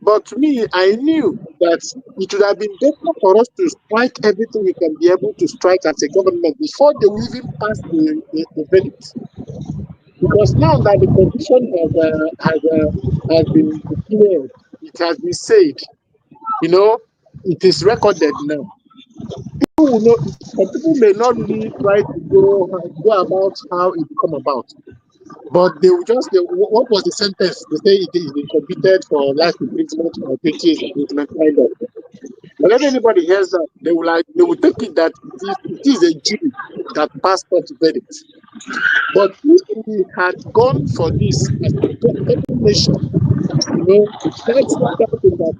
But to me, I knew that it would have been better for us to strike everything we can be able to strike as a government before they will even pass the verdict. Because now that the conviction has been declared, it has been said, you know, it is recorded now. People will know. Some people may not really try to go about how it come about, but they will just. What was the sentence? They say it is convicted for life imprisonment or 20 years imprisonment, kind of. Whenever anybody hears that, they will take it that it is a jury that passed that verdict. But if we had gone for this as a government nation, you know, that's something that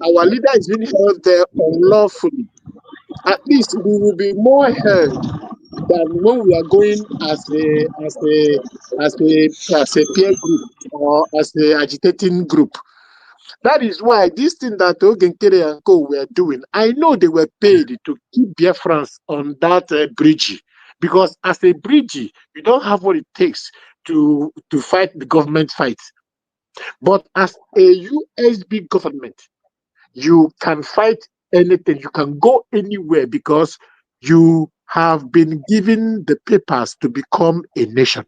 our leader is being held there unlawfully. At least we will be more held than when we are going as a peer group or as a agitating group. That is why this thing that Ogenkere and Co were doing, I know they were paid to keep Biafrans on that bridge. Because as a bridge, you don't have what it takes to fight the government fight. But as a USB government, you can fight anything. You can go anywhere because you have been given the papers to become a nation.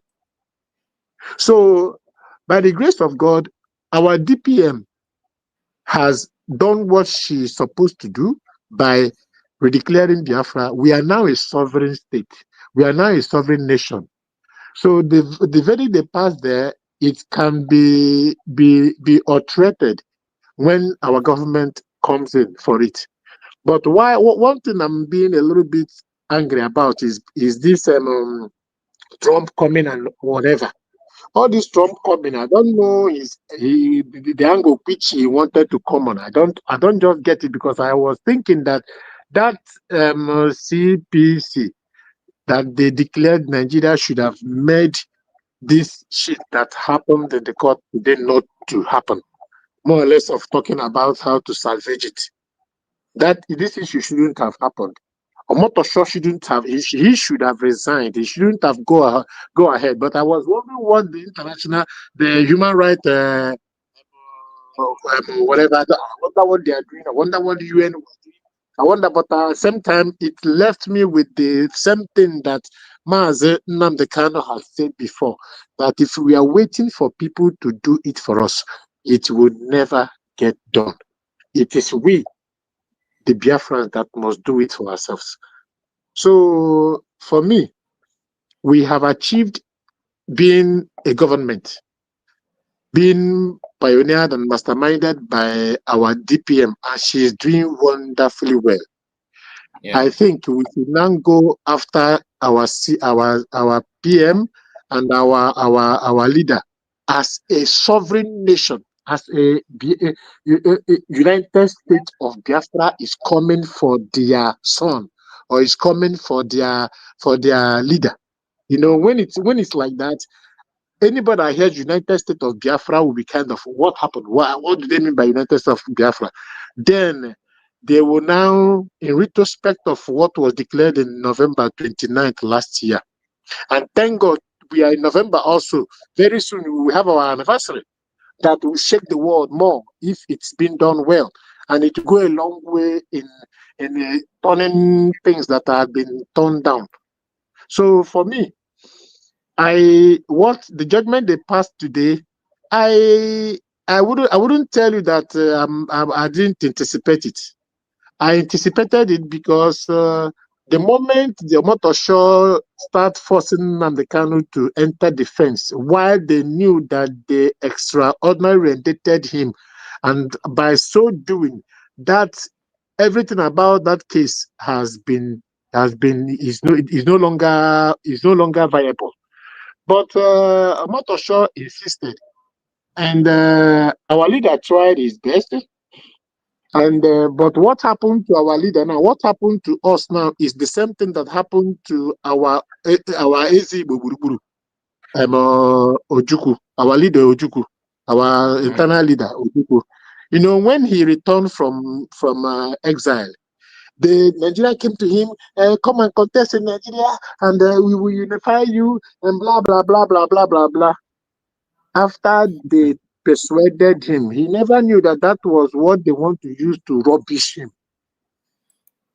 So, by the grace of God, our DPM has done what she's supposed to do by redeclaring Biafra. We are now a sovereign state. We are now a sovereign nation. So the verdict they passed there, it can be altered when our government comes in for it. But one thing I'm being a little bit angry about is this Trump coming and whatever. All this Trump coming, I don't know the angle which he wanted to come on. I don't just get it, because I was thinking that CPC that they declared Nigeria should have made this shit that happened in the court today not to happen. More or less of talking about how to salvage it. That this issue shouldn't have happened. Omotosho shouldn't have. He should have resigned. He shouldn't have go ahead. But I was wondering what the human rights, whatever. I wonder what they are doing. I wonder what the UN was doing. I wonder, but at the same time, it left me with the same thing that Mazi Nnamdi Kanu has said before, that if we are waiting for people to do it for us, it will never get done. It is we, the Biafrans, that must do it for ourselves. So for me, we have achieved being a government, being pioneered and masterminded by our DPM, and she is doing wonderfully well. Yeah. I think we should now go after our PM and our leader as a sovereign nation, as a United States of Biafra is coming for their son, or is coming for their leader. You know, when it's like that, anybody that hears United States of Biafra will be kind of, what happened? What do they mean by United States of Biafra? Then they will now, in retrospect of what was declared in November 29th last year, and thank God we are in November also. Very soon we will have our anniversary that will shake the world more if it's been done well, and it will go a long way in turning things that have been turned down. So for me, what the judgment they passed today, I wouldn't tell you that I didn't anticipate it. I anticipated it because the moment the Omotosho start forcing Nnamdi Kanu to enter the fence, while they knew that they extraordinarily indicted him, and by so doing, that everything about that case is no longer viable. But Omotosho insisted, and our leader tried his best. And but what happened to our leader now? What happened to us now is the same thing that happened to our AZ Buruburu, Ojuku, our leader Ojuku, our internal leader Ojuku. You know, when he returned from exile, the Nigeria came to him, come and contest in Nigeria, and we will unify you, and blah blah blah blah blah blah blah. After they persuaded him, he never knew that that was what they want to use to rubbish him.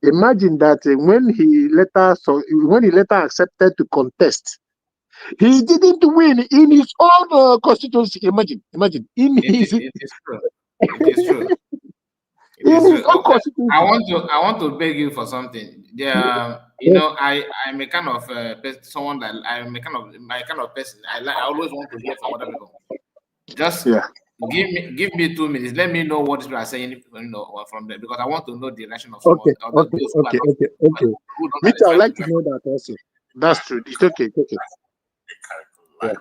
Imagine that when he later accepted to contest, he didn't win in his own constituency. Imagine in his It is true. It is true. It in is his true. own Okay, constituency. I want to beg you for something. You know, I'm a kind of someone that I'm a kind of person. I always want to hear from other people. Just Yeah. give me 2 minutes. Let me know what people are saying, you know, from them, because I want to know the reaction of Okay. those who are not, who don't Me too, I identify like with to them. know that also. That's true. It's okay. It's okay. Yeah.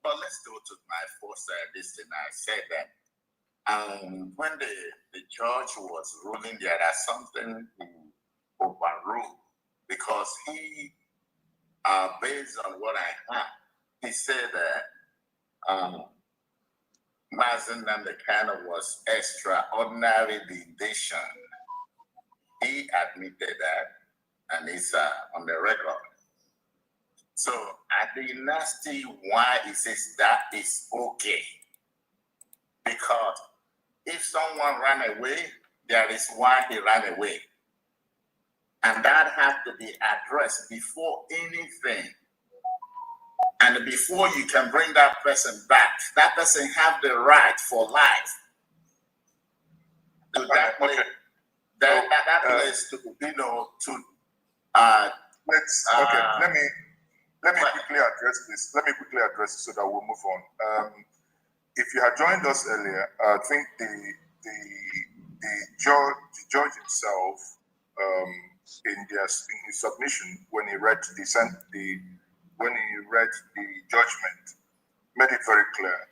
But let's go to my first this thing I said that when the judge was ruling, there are something he overruled, because he, based on what I heard, he said that Mazi Nnamdi Kanu was extraordinary rendition. He admitted that, and it's on the record. So at the nasty why it says that is okay. Because if someone ran away, there is why he ran away. And that has to be addressed before anything. And before you can bring that person back, that person have the right for life. To that place, that place to, to let me quickly address this. Let me quickly address it so that we'll move on. If you had joined us earlier, I think the judge himself, in his submission, when he read the judgment, made it very clear.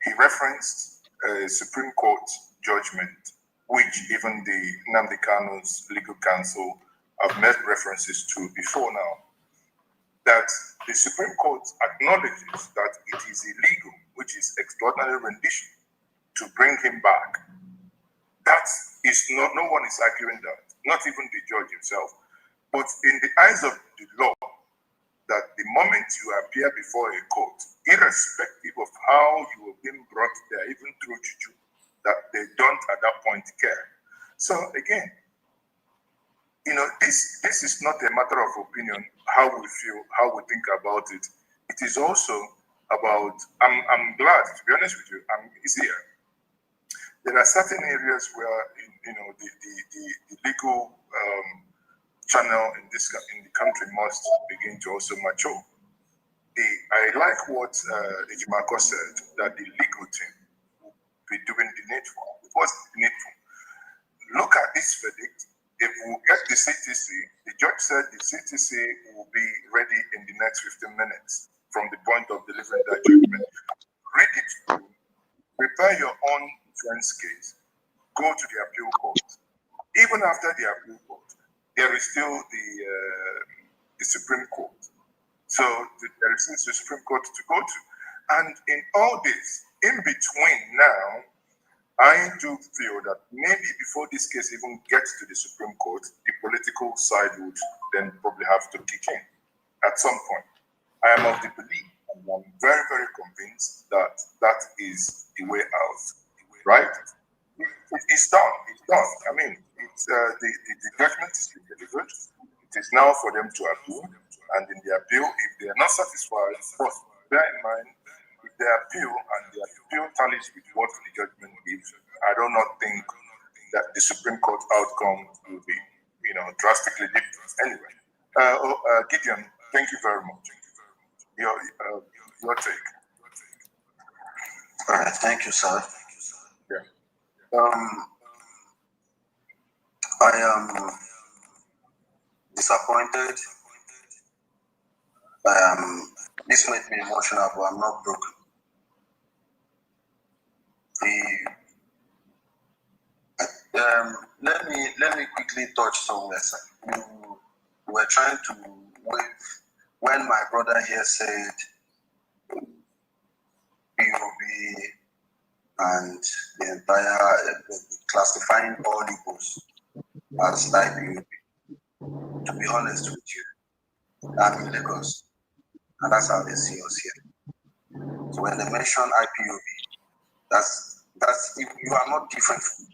He referenced a Supreme Court judgment, which even the Nnamudi Kanu's legal counsel have made references to before now, that the Supreme Court acknowledges that it is illegal, which is extraordinary rendition, to bring him back. That is not, no one is arguing that, not even the judge himself. But in the eyes of the law, that the moment you appear before a court, irrespective of how you have been brought there, even through juju, that they don't at that point care. So again, this is not a matter of opinion, how we feel, how we think about it. It is also about, I'm glad, to be honest with you, it's here. There are certain areas where, the legal channel in the country must begin to also mature. I like what Ejimako said, that the legal team will be doing the needful. What's needful? Look at this verdict. If we get the CTC, the judge said the CTC will be ready in the next 15 minutes from the point of delivering that judgment. Read it through, prepare your own defense case, go to the appeal court. Even after the appeal court, there is still the Supreme Court. So there is still the Supreme Court to go to. And in all this, in between now, I do feel that maybe before this case even gets to the Supreme Court, the political side would then probably have to kick in at some point. I am of the belief, and I'm very, very convinced that that is the way out, right? It's done. It's done. I mean, it's the judgment is delivered. It is now for them to appeal, and in the appeal, if they are not satisfied, first bear in mind, if they appeal and the appeal tallies with what the judgment gives, I do not think that the Supreme Court outcome will be, drastically different. Anyway, Gideon, thank you very much. Your take. All right, thank you, sir. Yeah. I am disappointed. This made me emotional, but I'm not broken. Let me quickly touch somewhere, sir. You were trying to wave when my brother here said POB and the entire classifying all Igbos as IPOB. To be honest with you, I'm in Lagos, and that's how they see us here. So when they mention IPOB, that's you are not different from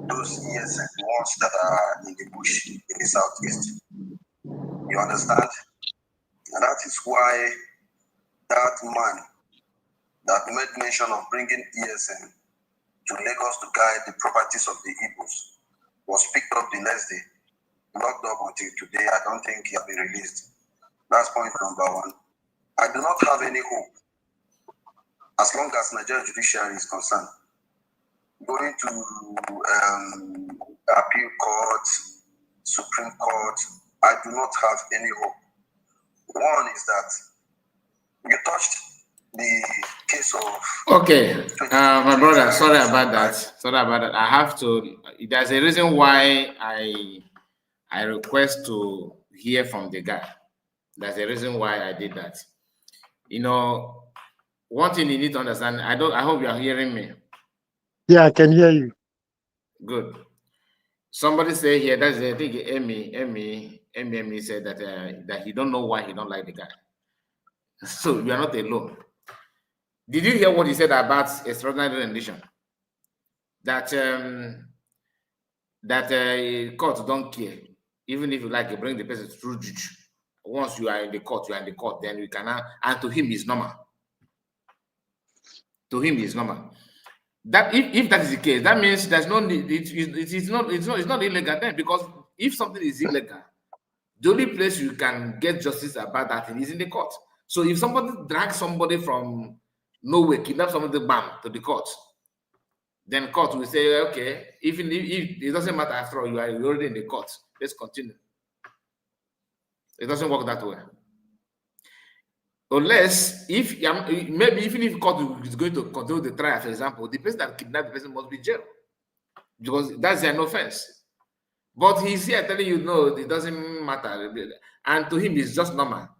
those ESN, the ones that are in the bush in the southeast. You understand? And that is why that man that made mention of bringing ESN to Lagos to guide the properties of the Igbos was picked up the next day, locked up until today. I don't think he has been released. That's point number one. I do not have any hope, as long as Nigerian judiciary is concerned, going to appeal court, Supreme Court. I do not have any hope. One is that you touched the case of... Okay, my brother, sorry about that. I have to, there's a reason why I request to hear from the guy. There's a reason why I did that. One thing you need to understand, I hope you are hearing me. Yeah, I can hear you. Good. Somebody say here, that's I think Emmy, MME said that that he don't know why he don't like the guy. So you are not alone. Did you hear what he said about extraordinary rendition? That court don't care. Even if you like, you bring the person through juju. Once you are in the court, you are in the court. Then you cannot. And to him, it's normal. To him, it's normal. That if that is the case, that means there's no need. It's not illegal then, because if something is illegal, the only place you can get justice about that thing is in the court. So if somebody drags somebody from nowhere, kidnap somebody, bam, to the court, then court will say, okay, even if it doesn't matter after all, you're already in the court. Let's continue. It doesn't work that way. Unless if maybe even if court is going to continue the trial, for example, the person that kidnapped the person must be jailed because that's an offense. But he's here telling you no, it doesn't matter, and to him it's just normal.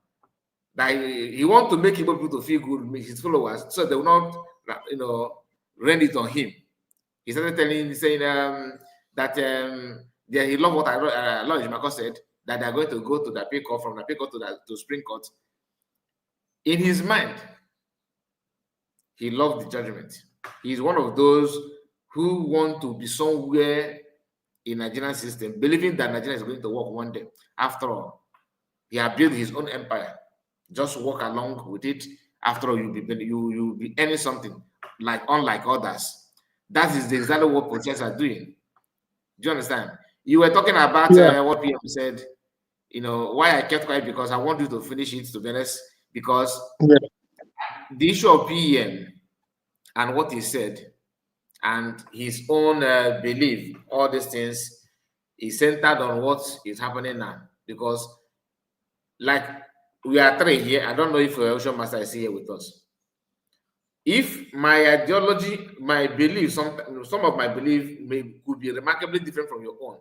That he wants to make people to feel good, make his followers, so they will not, rend it on him. He started saying that he loved what Lord Jimako said, that they're going to go to the appeal court, from the appeal court to Supreme Court. In his mind, he loved the judgment. He's one of those who want to be somewhere in Nigerian system, believing that Nigeria is going to work one day. After all, he has built his own empire. Just walk along with it. After all, you'll be earning something, unlike others. That is exactly what protesters are doing. Do you understand? You were talking about what PM said, why I kept quiet, because I want you to finish it, to be honest, because the issue of PM and what he said and his own belief, all these things, is centered on what is happening now. Because, like, we are three here. I don't know if Ocean Master is here with us. If my ideology, my belief, some of my belief could be remarkably different from your own.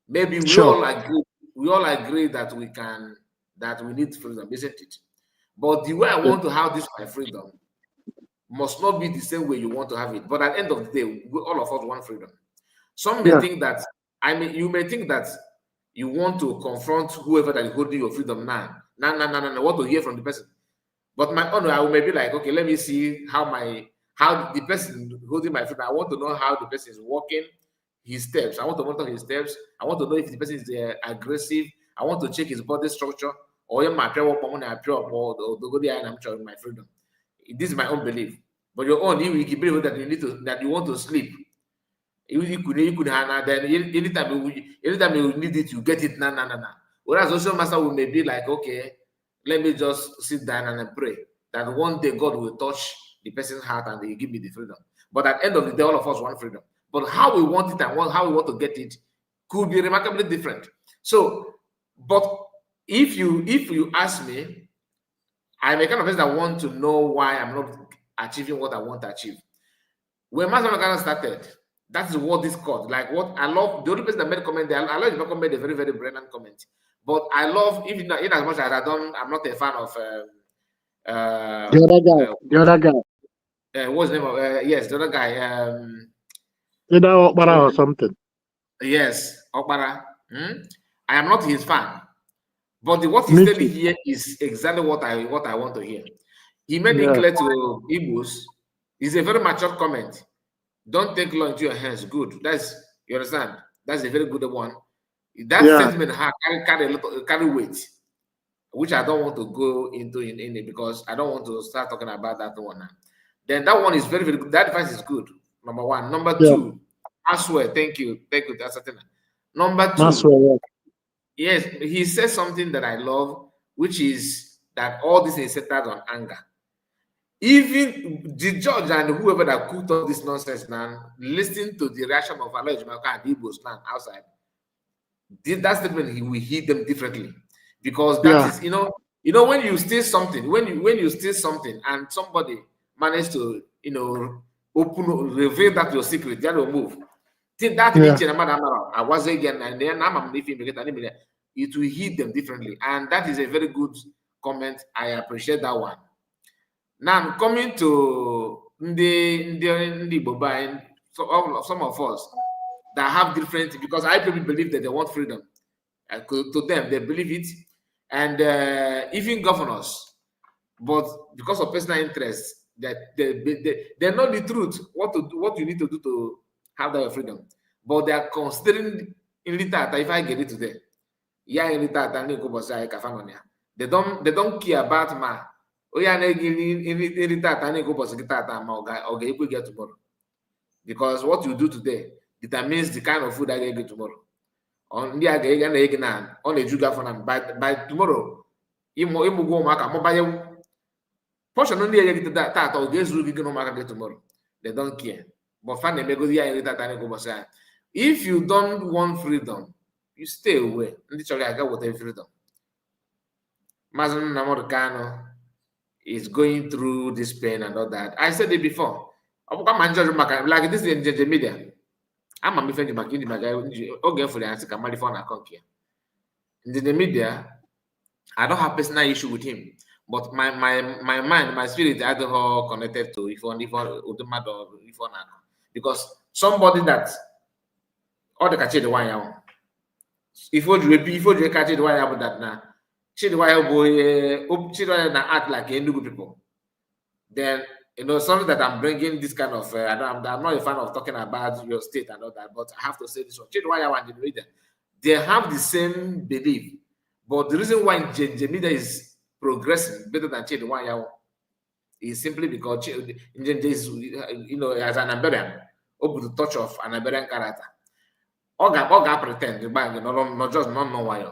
Maybe we all agree. We all agree that we need freedom, isn't it? But the way I want to have this my freedom must not be the same way you want to have it. But at the end of the day, all of us want freedom. Some may think that you may think that you want to confront whoever that is holding your freedom now. No. I want to hear from the person. But my own, I may be like, okay, let me see how the person holding my freedom. I want to know how the person is walking, his steps. I want to monitor his steps. I want to know if the person is aggressive. I want to check his body structure. Or my freedom. This is my own belief. But your own, you believe that you want to sleep. You could have then anytime you need it, you get it. No. Whereas social master will maybe like, okay, let me just sit down and pray that one day God will touch the person's heart and he give me the freedom. But at the end of the day, all of us want freedom. But how we want it and how we want to get it could be remarkably different. So, but if you ask me, I'm a kind of person that want to know why I'm not achieving what I want to achieve. When Mazi started, that is what this called. Like what I love, the only person that made a comment there, I love the comment, a very, very brilliant comment. But I love, in as much as I'm not a fan of the other guy. What's the name of yes, the other guy. Either Okpara or something. Yes, Okpara. I am not his fan. But what he's telling here is exactly what I want to hear. He made it clear to Igbos. It's a very mature comment. Don't take law into your hands. Good. You understand? That's a very good one. That statement carry weight, which I don't want to go into in it because I don't want to start talking about that one now. Then that one is very, very good. That advice is good. Number one. Number two, Aswell. Thank you. Number two. Yes, he says something that I love, which is that all this is centered on anger. Even the judge and whoever that cooked all this nonsense now, listening to the reaction of Aloy Jimaka and Igbos now outside, that statement he will hit them differently, because that is when you steal something, when you steal something and somebody managed to reveal that your secret, that will move. I was again, and then it will hit them differently, and that is a very good comment. I appreciate that one. Now coming to the Boba, so some of us that have different, because I really believe that they want freedom. To them, they believe it, and even governors. But because of personal interest, that they know the truth, what you need to do to have that freedom. But they are considering in return if I get it today. Yeah, in return, they don't care about ma. Oh yeah, in return, tomorrow. Because what you do today determines the kind of food I get tomorrow. On the on the by tomorrow, portion only get that or tomorrow. They don't care. But if you don't want freedom, you stay away. Literally, I got whatever freedom. Mazi Nnamudi Kanu is going through this pain and all that. I said it before. Like this in the media. I'm a friend in the media. I don't have personal issue with him, but my mind, my spirit, I don't know connected to because somebody that all the catch the one out. If you catch the one out that now, she the wire boy, she don't act like Enugu people. Then something that I'm bringing this kind of. I'm not a fan of talking about your state and all that, but I have to say this one. They have the same belief, but the reason why Media is progressing better than Chidwaya is simply because Njenje is, as an Iberian, open to touch of an Iberian character. Oga pretend the bank, not just not know why.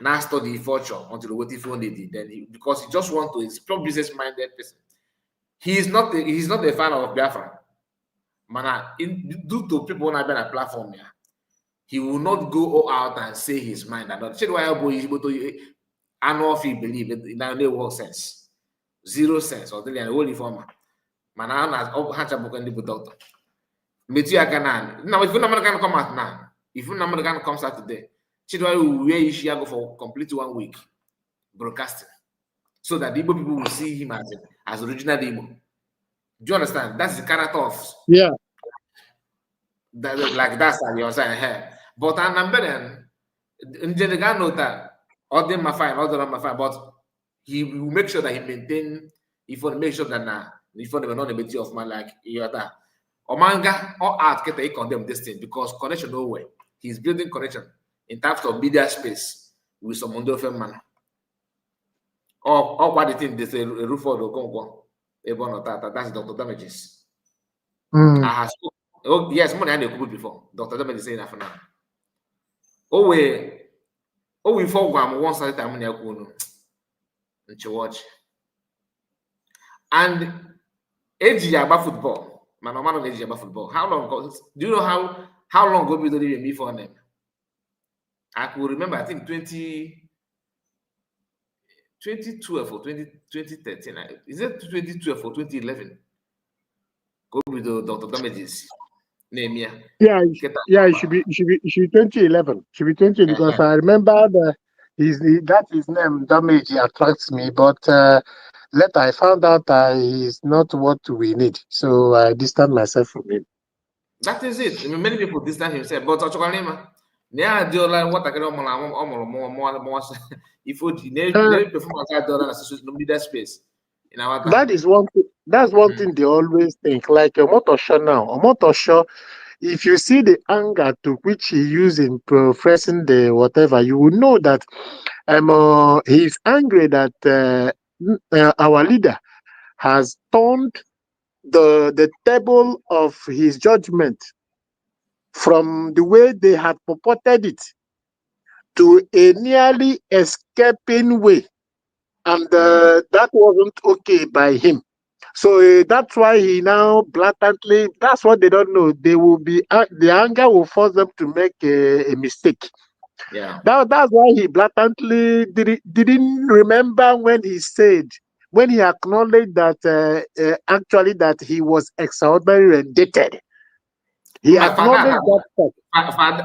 Now study fortune until what if only then because he just want to. He's a business-minded person. He's not a fan of Biafra. Due to people on a platform here, he will not go out and say his mind. And that's why boy is able to annual fee believe it in no work sense. 0 sense or the holy former. Man, has book and the doctor. Now, if you're not going to come out now, if you're not going to come out today, Chidwai will wear his go for complete 1 week broadcasting so that the Igbo people will see him as original Igbo. Do you understand? That's the character of that's how you're saying here. But an Amberian, Njenigan know that all them are fine, all them are fine, but he will make sure that he maintain, if you make sure that now, if you not a bit of man like Yota. Or manga or art get a condemn this thing because connection nowhere. He's building connection in terms of media space with some Mondofe man. Or what the thing they say roof for the Congo. That's Dr. Damages. Oh, yes, more than I before. Dr. Damages saying that for now. We forgot one side time and watch. And age about football. Man, no man age about football. How long? Do you know how long ago we did me for them? I could remember. I think 2012 or 2013. Is it 2012 or 2011? Go with the Dr. Damages. Name Yeah, it should be 2011. Should be 20 because I remember that his name Damage attracts me, but later I found out he's not what we need, so I distance myself from him. That is it. I mean, many people distance himself, but what I more if you perform space in our that is one thing. That's one thing they always think. Like a Motosho now, a Motosho. If you see the anger to which he used in professing the whatever, you will know that he's angry that our leader has turned the table of his judgment from the way they had purported it to a nearly escaping way, and that wasn't okay by him. So that's why he now blatantly, that's what they don't know. They will be, the anger will force them to make a mistake. Yeah. That's why he blatantly didn't remember when he acknowledged that actually that he was extraordinarily indebted. He acknowledged that.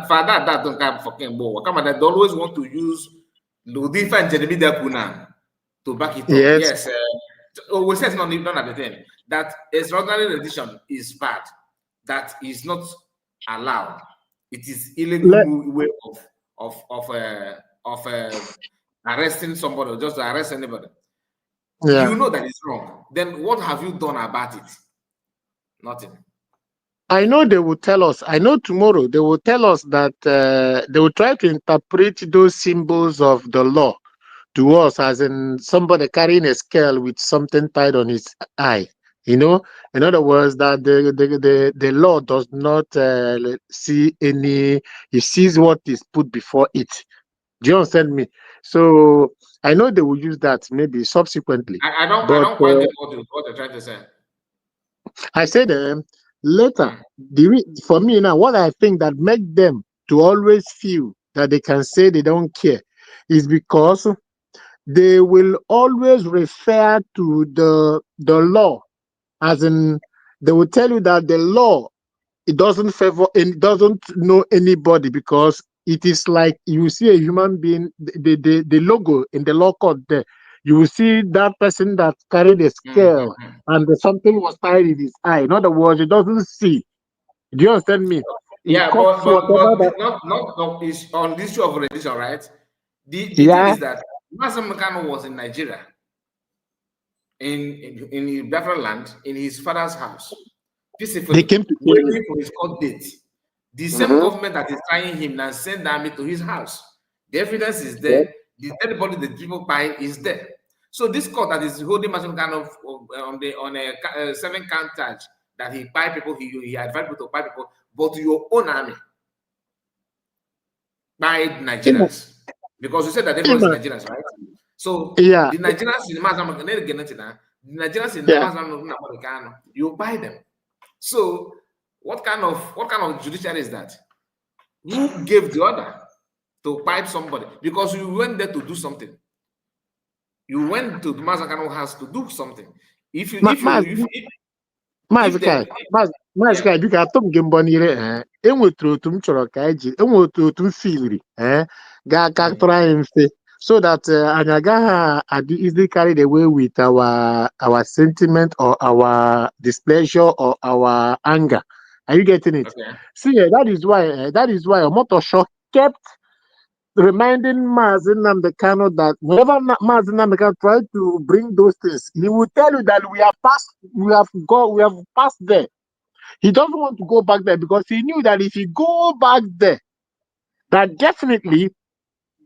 Father, that don't come fucking ball. Come on, they always want to use the different media to back it up. Yes. We said none at the time that extraordinary rendition is bad. That is not allowed. It is illegal way arresting somebody or just to arrest anybody. Yeah. You know that it's wrong. Then what have you done about it? Nothing. I know they will tell us. I know tomorrow they will tell us that they will try to interpret those symbols of the law to us as in somebody carrying a scale with something tied on his eye. You know, in other words, that the law does not see any. He sees what is put before it. Do you understand me? So I know they will use that maybe subsequently. I don't But quite get what they're trying to say. I said later, for me now, what I think that make them to always feel that they can say they don't care is because they will always refer to the law, as in they will tell you that the law, it doesn't favor and it doesn't know anybody, because it is like you see a human being, the logo in the law court there, you will see that person that carried a scale and something was tied in his eye. In other words, it doesn't see. Do you understand me? It Yeah, cuts but whatever that. not is on this issue of religion, right? The thing Yeah. is that Mazi Kanu was in Nigeria, in his Biafra land, in his father's house, peacefully, They came to kill him. waiting for his court date. The same government that is trying him now send the army to his house. The evidence is there. The dead body the people buying is there. So this court that is holding Mazi Kanu on a 7-count charge that he buy people, he advised people to buy people, but your own army by Nigerians, because you said that everyone is Nigerians, right? So yeah, the Nigerians in Nnamudi Kanu, you buy them. So what kind of judiciary is that? Who gave the order to pipe somebody? Because you went there to do something. You went to the Mazi Kanu house to do something. Maazị Kai, biko atụ m gị mbọ n'ire enwetara otu m chọrọ ka anyị ji enwetara otu m filiri ga-aka tụrụ anyị mfe, so that anyị agaghị adị easily carried away with our sentiment or our displeasure or our anger. Are you getting it? Okay. See, that is why Omotosho kept reminding Mazi Nnamdi Kanu that whenever Mazi Nnamdi Kanu tried to bring those things, he will tell you that we have passed there. He doesn't want to go back there because he knew that if he go back there, that definitely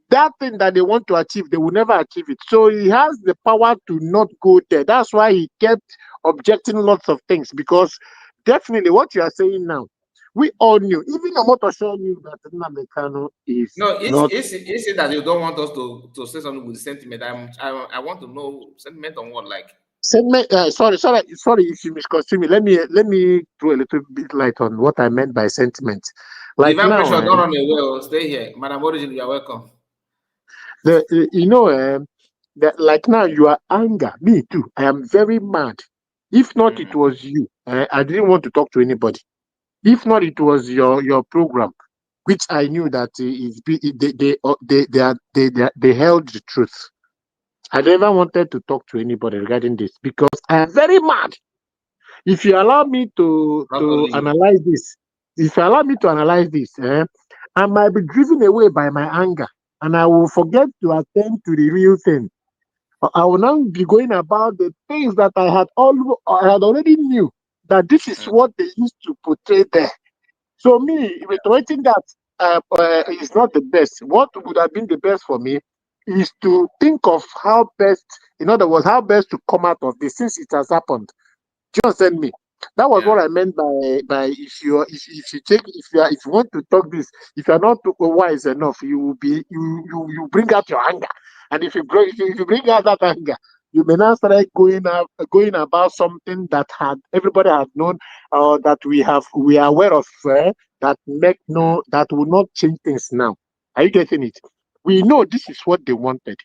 that thing that they want to achieve, they will never achieve it. So he has the power to not go there. That's why he kept objecting lots of things, because definitely what you are saying now, we all knew. Even Omotosho knew that Nnamdi Kanu is not. Is it that you don't want us to say something with sentiment? I want to know sentiment on what, like. Sentiment. Sorry. If you misconstrue me, let me throw a little bit light on what I meant by sentiment. Like Divine now, pressure, don't run away. Stay here, Madam Origin. You are welcome. That like now you are anger. Me too. I am very mad. If not, it was you. I didn't want to talk to anybody. If not, it was your program, which I knew that they held the truth. I never wanted to talk to anybody regarding this because I am very mad. If you allow me to analyze this, I might be driven away by my anger, and I will forget to attend to the real thing. I will now be going about the things that I had already knew that this is what they used to portray there. So me reiterating that is not the best. What would have been the best for me is to think of how best, in other words, how best to come out of this since it has happened. Do you understand me? That was what I meant by if you want to talk this, if you are not wise enough, you bring out your anger, and if you bring out that anger, you may now start going about something that everybody had known, that we are aware of, that will not change things now. Are you getting it? We know this is what they wanted.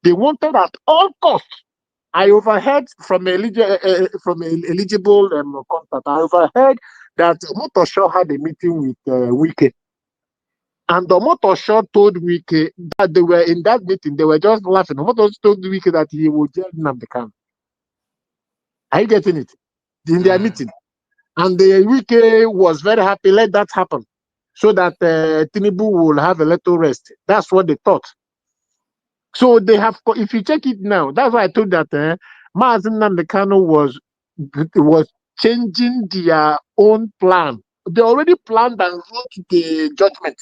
They wanted at all costs. I overheard from eligible contact. I overheard that Motosho had a meeting with Wike, and the Motosho told Wike that they were in that meeting. They were just laughing. Motosho told Wike that he would jail Nnamdi Kanu. Are you getting it? In their meeting, and the Wike was very happy. Let that happen. so that Tinubu will have a little rest. That's what they thought. So they have, if you check it now, that's why I told that Mazi Nnamdi Kanu was changing their own plan. They already planned and wrote the judgment.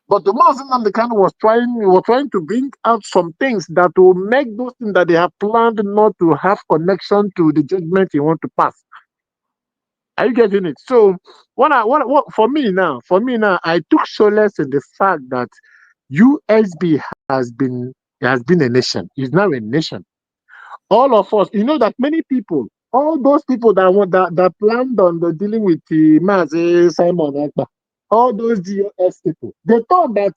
But the Mazi Nnamdi Kanu was trying to bring out some things that will make those things that they have planned not to have connection to the judgment he want to pass. Are you getting it? So what for me now, I took solace in the fact that USB has been a nation. Is now a nation. All of us, you know that many people, all those people that planned on the dealing with the Mazi Simon Ekpa, all those DOS people, they thought that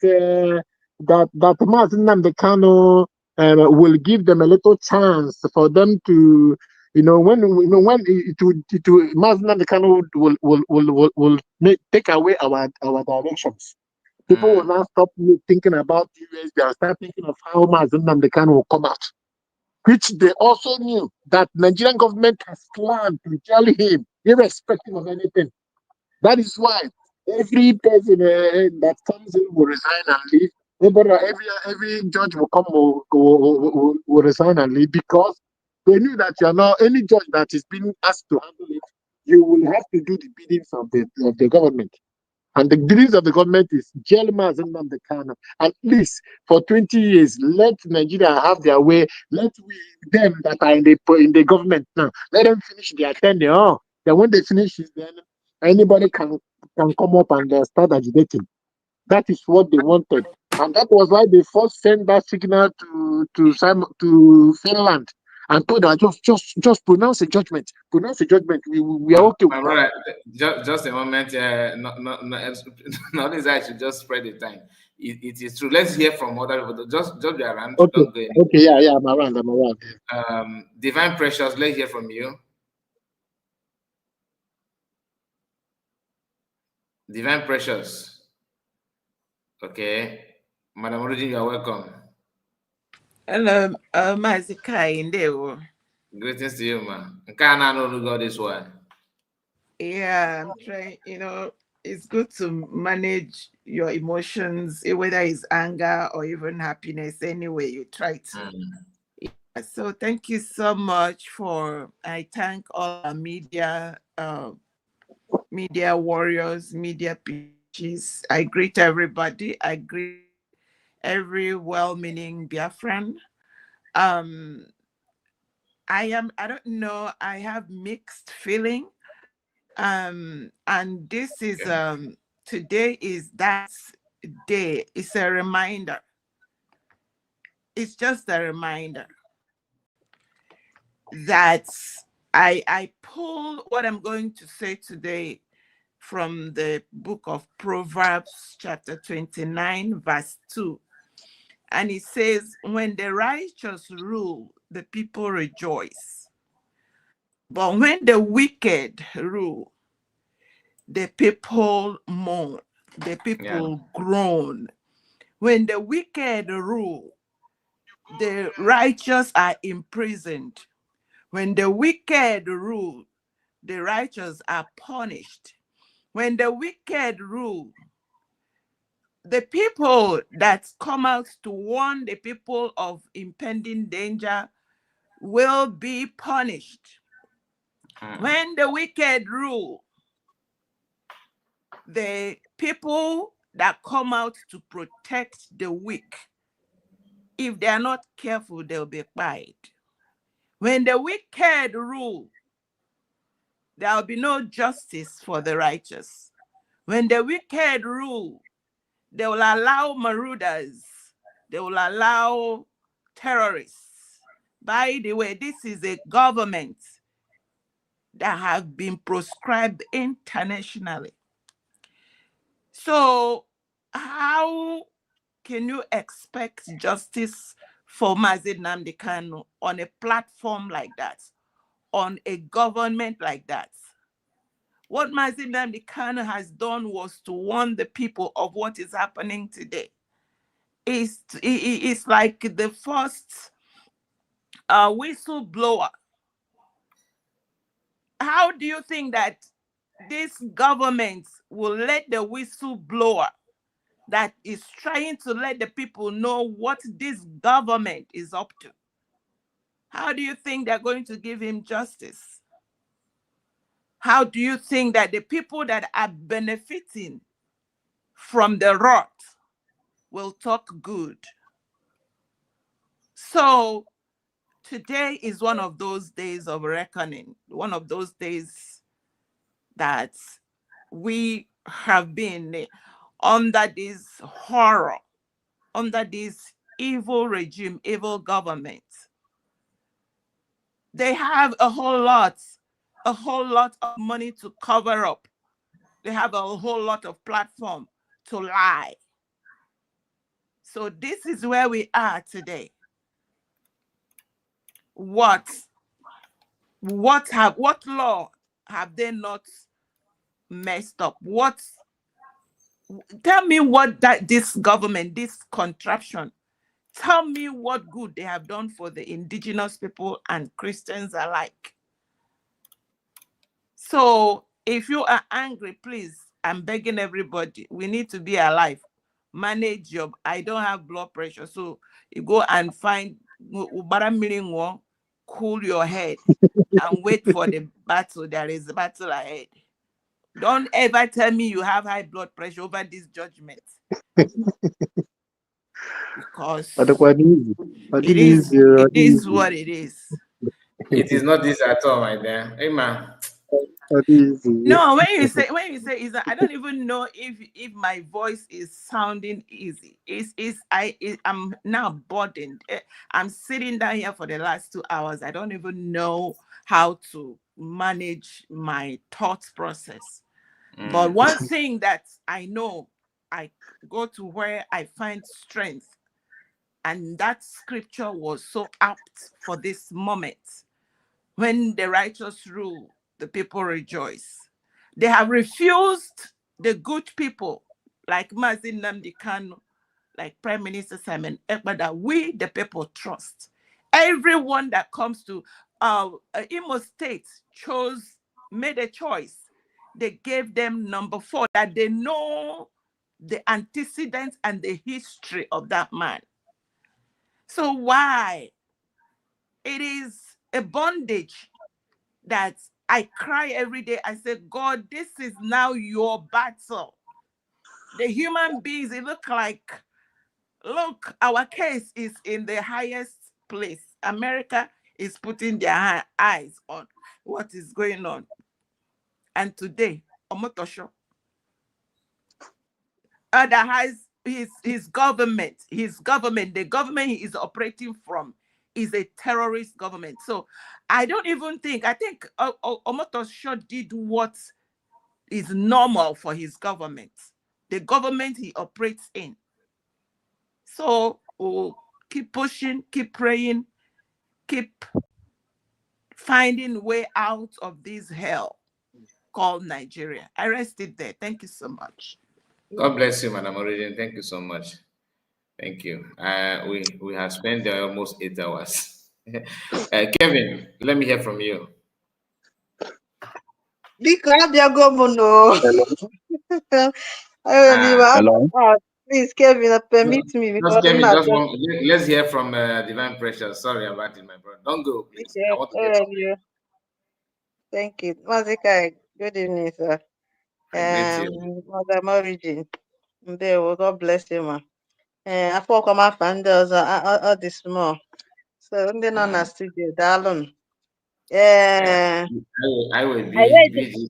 that Mazi Nnamdi Kanu will give them a little chance for them to, when Mazi Nnamdi Kanu will take away our directions. People will now stop thinking about USB and start thinking of how Mazi Nnamdi Kanu will come out, which they also knew that Nigerian government has planned to jelly him, irrespective of anything. That is why every person that comes in will resign and leave. Every judge will come will resign and leave, because they knew that you are not any judge that is being asked to handle it. You will have to do the biddings of the government. And the biddings of the government is jail Mazi Nnamdi Kanu. At least for 20 years, let Nigeria have their way. Let them that are in the government now, let them finish their tenure. Then when they finish it, then anybody can come up and start agitating. That is what they wanted. And that was why they first sent that signal to Finland and told them, just pronounce a judgment. Pronounce a judgment. We are okay My with brother, that. just a moment. Not is I should just spread the time. It is true. Let's hear from other people. Just be around. Okay. Don't go anywhere. Okay. Yeah. I'm around. Divine Precious, let's hear from you. Divine Precious. Okay. Madam Origin, you are welcome. Hello, Mazi Ndewo. Greetings to you, man. Can I know got this one? Yeah, I'm trying, it's good to manage your emotions, whether it's anger or even happiness. Anyway, you try to. Yeah, so thank you so much I thank all our media warriors, media pitches. I greet everybody. I greet every well-meaning Biafran. I don't know, I have mixed feeling. And this is today is that day. It's a reminder. It's just a reminder that I pull what I'm going to say today from the book of Proverbs, chapter 29, verse 2. And it says, when the righteous rule, the people rejoice. But when the wicked rule, the people mourn, the people groan. When the wicked rule, the righteous are imprisoned. When the wicked rule, the righteous are punished. When the wicked rule, the people that come out to warn the people of impending danger will be punished. When the wicked rule, the people that come out to protect the weak, if they are not careful, they'll be quiet. When the wicked rule, there will be no justice for the righteous. When the wicked rule, they will allow marauders, they will allow terrorists. By the way, this is a government that have been proscribed internationally. So how can you expect justice for Mazi Nnamdi Kanu on a platform like that, on a government like that? What Mazi Nnamdi Kanu has done was to warn the people of what is happening today. It's like the first whistleblower. How do you think that this government will let the whistleblower that is trying to let the people know what this government is up to, how do you think they're going to give him justice? How do you think that the people that are benefiting from the rot will talk good? So today is one of those days of reckoning, one of those days that we have been under this horror, under this evil regime, evil government. They have a whole lot of money to cover up. They have a whole lot of platform to lie. So this is where we are today. What law have they not messed up? Tell me what this government, this contraption, tell me what good they have done for the indigenous people and Christians alike. So if you are angry, please, I'm begging everybody, we need to be alive. Manage your, I don't have blood pressure, so you go and find, cool your head and wait for the battle. There is a battle ahead. Don't ever tell me you have high blood pressure over this judgment. Because it is what it is. It is not this at all, my dear. Hey, man. No, when you say is I don't even know if my voice is sounding easy. I'm now burdened. I'm sitting down here for the last 2 hours. I don't even know how to manage my thought process. But one thing that I know, I go to where I find strength, and that scripture was so apt for this moment. When the righteous rule, the people rejoice. They have refused the good people like Mazi, Nnamudi, Kanu, like Prime Minister Simon Ekpa, that we, the people, trust. Everyone that comes to Imo State made a choice. They gave them number 4, that they know the antecedents and the history of that man. So why? It is a bondage that I cry every day. I say, God, this is now your battle. The human beings, it look, our case is in the highest place. America is putting their eyes on what is going on. And today, Omotosho, that has his government, the government he is operating from is a terrorist government. So I think Omotosho did what is normal for his government, the government he operates in. So we'll keep pushing, keep praying, keep finding way out of this hell called Nigeria. I rest it there. Thank you so much. God bless you, Madam Origin. Thank you so much. Thank you. We have spent there almost 8 hours. Kevin, let me hear from you. Hello. Please, Kevin, permit me Just because Kevin, I'm just one. Let's hear from Divine Precious. Sorry about it, my brother. Don't go, please. I want to hear from you. Thank you. Mazika, good evening, sir. I greet you. Madam Origin. God bless you, ma. I folk my funders all this more. So ndị nọ na studio, daalụ. I will be.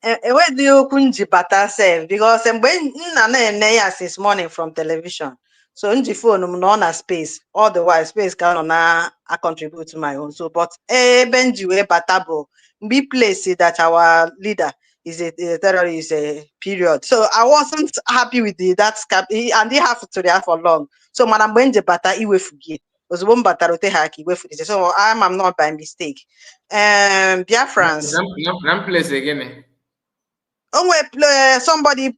Enweghị okwu nji bata sef because mgbe nna na-ene ya since morning from television, so nji phone m nọ na space all the while space ka nọ na contribute to my own. So but ebe nji wee bata bụ mgbe place that our leader is a terrorist period. So I wasn't happy with that scap and they have to there for long. So mana mgbe nji bata iwefu gị ozugbo m batara ote ha ka iwefu gị. So I'm not by mistake. Biafrans. Place again. Somebody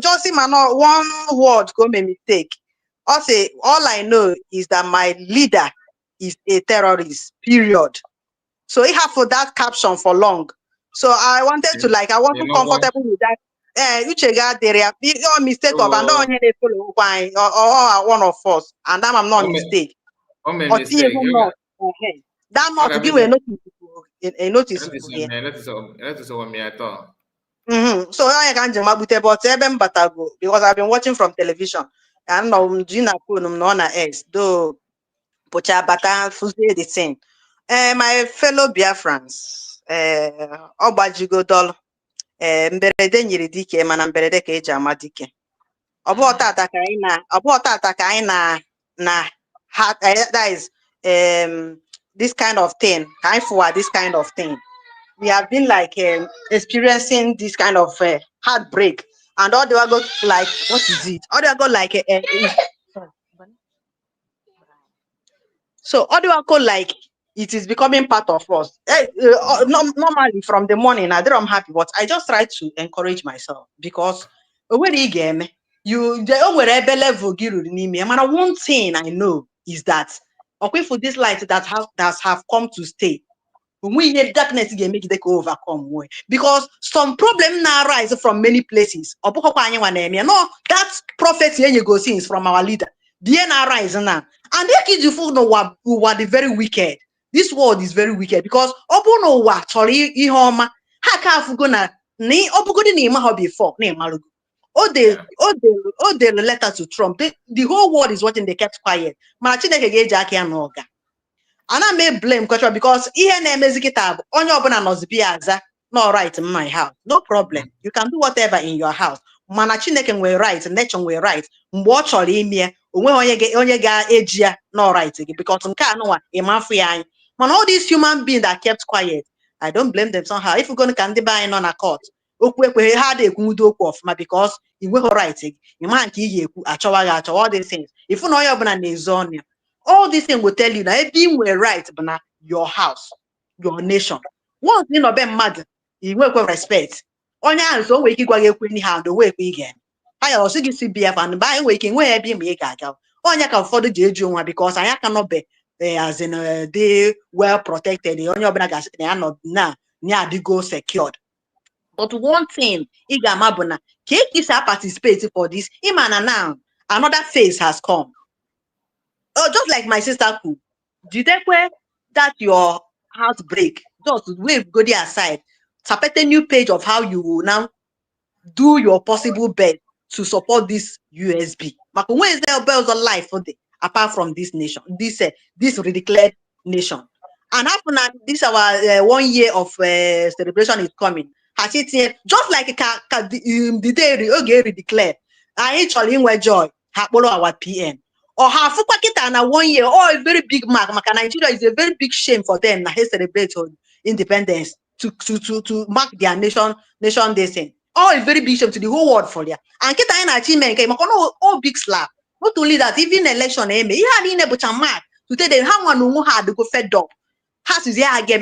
just him one word go make mistake. Also, all I know is that my leader is a terrorist, period. So he have for that caption for long. So I wanted to I want to You know what? comfortable with that. Uche got there. Your mistake of and Oh, don't they follow why or one of us, and that I'm not what made mistake. what Or see mistake? even not. That not to Okay, give a notice here. let us what me I thought. So I can't but even batago because I've been watching from television. And now Gina Kunum no na X though Pocha Bata Fuzi the same. My fellow Biafrans, Obajigo Dol, mberede nyiri dike mana mberede ka eji ama dike. Ọ bụ tata ka anyị na that is this kind of thing. Ka anyị fụwa this kind of thing. We have been experiencing this kind of heartbreak, and all they go like, what is it? All they go like so all they go like it is becoming part of us. Normally from the morning, I'm happy, but I just try to encourage myself because when you get me, the level and one thing I know is that okay for this light that have come to stay. We hear darkness again make it overcome way because some problem now rise from many places. No, that prophecy you go see is from our leader. The now rise now, and they kids you know who are the very wicked. This world is very wicked because no what sorry ihoma haka gonna ni obugodi ni ma before ni malugo. The letter to Trump. The whole world is watching. They kept quiet. Machineke ge jaki anoga. And I may blame culture because ihe na-emezi kịta bụ onye ọbụla nọzi biya aza no right in my house. No problem. You can do whatever in your house. Mana Chineke nwere right, nature nwere right. Mgbe ọ chọrọ ime onwe onye ga-eji ya no right gị because nke a nụwa ịmafụ ya anyị. Mana all these human beings that kept quiet, I don't blame them somehow. If you go ka ndị be anyị nọ na court, okwu ekweghị ha dị ekwudo okwu ọfụma because i nweghị right gị. Ịma nke ị ga-ekwu achọwa gị achọwa all these things. Ifu na onye ọbụla na-ezo ọnụ ya. All these things will tell you that if you were right, but your house, your nation. Once you know them mad, you will respect. On your so we keep going anyhow the way we get. I also give CBF and by waking where be me gaga. On you can afford the JJ because I cannot be as in they well protected. The only obligas they are not now near the go secured. But one thing, Igamabuna, cake is participating for this. Imana now another phase has come. Oh, just like my sister could. Did they pray that your heartbreak? Just wave go there aside. Tapete a new page of how you will now do your possible best to support this USB. But when is there bells of life for the apart from this nation, this redeclared nation? And after this our 1 year of celebration is coming. Has it just like the day redeclared? I actually in joy. Follow our PM. Or have na 1 year, a very big mark. Nigeria is a very big shame for them. Now they celebrate independence to mark their nation day thing. A very big shame to the whole world for them. And kita in achievement came all big slap. Not only that, even election he had in a mark to tell them how one had to go fed up. Has is here again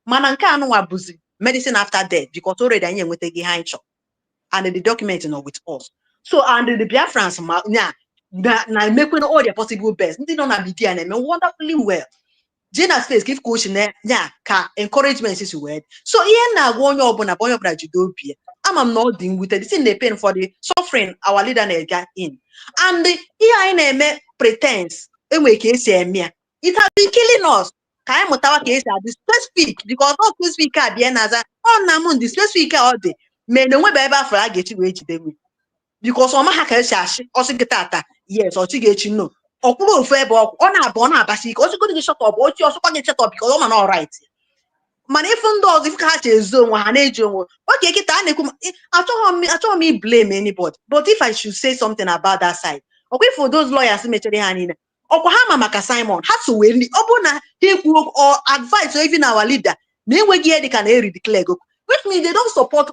mananka no abuzi medicine after death because already I with the behind shop. And the document with us. So and the Biafrans na making all their possible best. They don't have the and wonderfully well. Jenna's face give coach ka encouragement is word. So here now one your judopia. I'm not dealing with it. It's in the pain for the suffering our leader got in. And the here in pretense and we can say me. It has been killing us. Kai mutawa case at the specific because all specific are bien as Nnamudi the specific all day. May no way ever for I get you wage them. Because ọma ha ka esi ashị ọsị gị tata yes ọchị ga-echi no ọkwụrụ ofu ebe ọ na-abụ ọ na-abasi ike ọsịgodi gị shọtọp ochi ọsọkwa gị chetọp because ọ ma na ọrait mana ife ndị ọzọ ife ka ha chezo onwe ha na-eji onwe oke kịta a na-ekwu achọghị m blame anybody but if I should say something about that side ọkwa ife those lawyers mechere ha niile ọkwa ha ma maka Simon ha so wee ọ bụ na ha ekwu or advice or even our leader na enweghị ihe dịka na declare go which means they don't support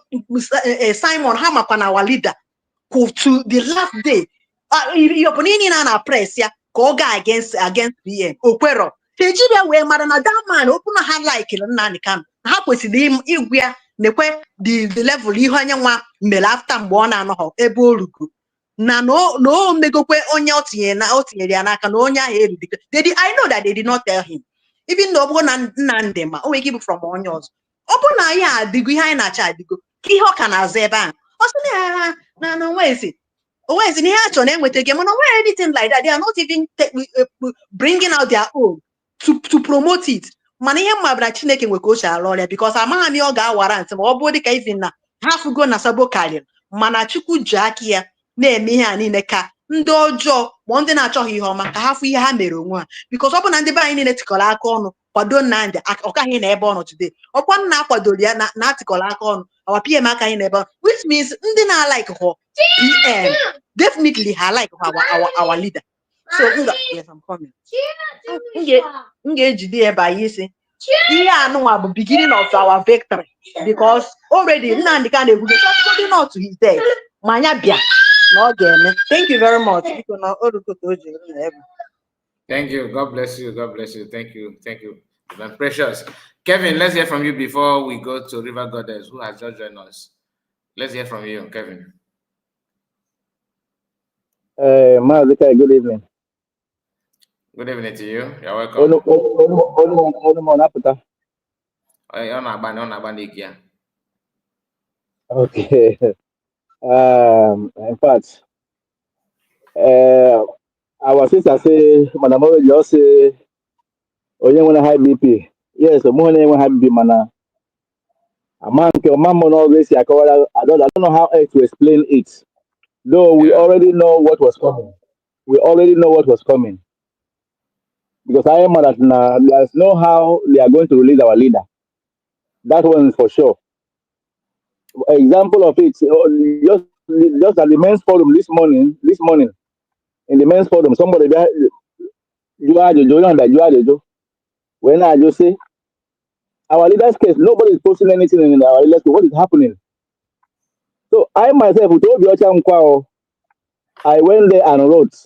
Simon ha makwa na our leader to the last day. Your opinion na press ya go against PM. Okwero. Nigeria where madam that man open hand like Nnamdi Kanu. Ha kwesịrị igwe nekwe the level ihe onye nwa mere after mgbe ọ na-anọ ebe orugo. Na no megokwe onye otinyere ya n'aka na onye ahụ erudike. I know that they did not tell him. Even though Nnamdi ma o nwere ike from onye ọzọ. Open na ya adigo ihe anyị na-acha adigo. Ka ihe ọ ka na-aza ebe ahụ. Ọ sị na onwezi ihe a chọrọ na-enweta gị mana onwere anything like that. They are not even bringing out their own to promote it. Mana ihe mma bụ na Chineke nwe ka o si arụ ọrịa because amaghị m ihe ọ ga-awara ntị ma ọ bụrụ dịka izi na ha fugo na sabo karịrị mana Chukwu ji aka ya na-eme ihe a niile ka ndị ọjọọ ma ndị na-achọghị ihe ọma ka ha fụ ihe ha mere onwe ha because ọ bụ na ndị be anyị niile tikọrọ aka ọnụ kwado Nnamdi ọ kaghị na ebe ọ nọ today ọkwa nna akwadoro ya na atịkọrọ aka ọnụ our PM akaghị na ebe ọ which means ndị na-alike her PM definitely ha like our leader. So yes, I'm coming. M ga-ejide ebe anyị isi ihe anụnwa bụ beginning of our victory because already Nnamdi ka na-ekwugo somebody not to his death ma anya bịa na ọ ga-eme. Thank you very much. Thank you. God bless you. God bless you. Thank you. Thank you. You've been precious. Kevin, let's hear from you before we go to River Goddess, who has just joined us. Let's hear from you, Kevin. Mazi, good evening. Good evening to you. You're welcome. Okay. In fact, our sister say, Madam Ori just say, oh, you want a high BP? Yes, the morning will have BP, mana. A man, your mom always say, I don't know how else to explain it. Though we already know what was coming. We already know what was coming. Because I am that now, there's no how they are going to release our leader. That one is for sure. Example of it, just at the men's forum this morning, in the men's forum, somebody you are the when I just say our leader's case, nobody is posting anything in our leader's case. What is happening? So I myself, I went there and wrote.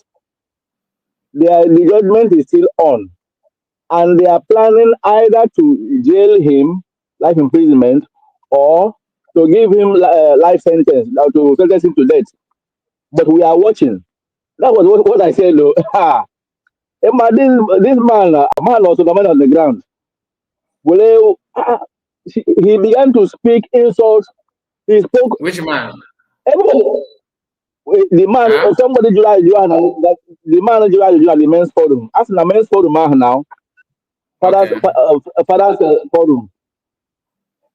The judgment is still on, and they are planning either to jail him, life imprisonment, or to give him life sentence, to sentence him to death. But we are watching. That was what I said, though. This man, a man was on the ground. Well, he began to speak insults. He spoke. Which man? Everybody. The man, somebody the man the men's forum. As the men's forum now, father's forum.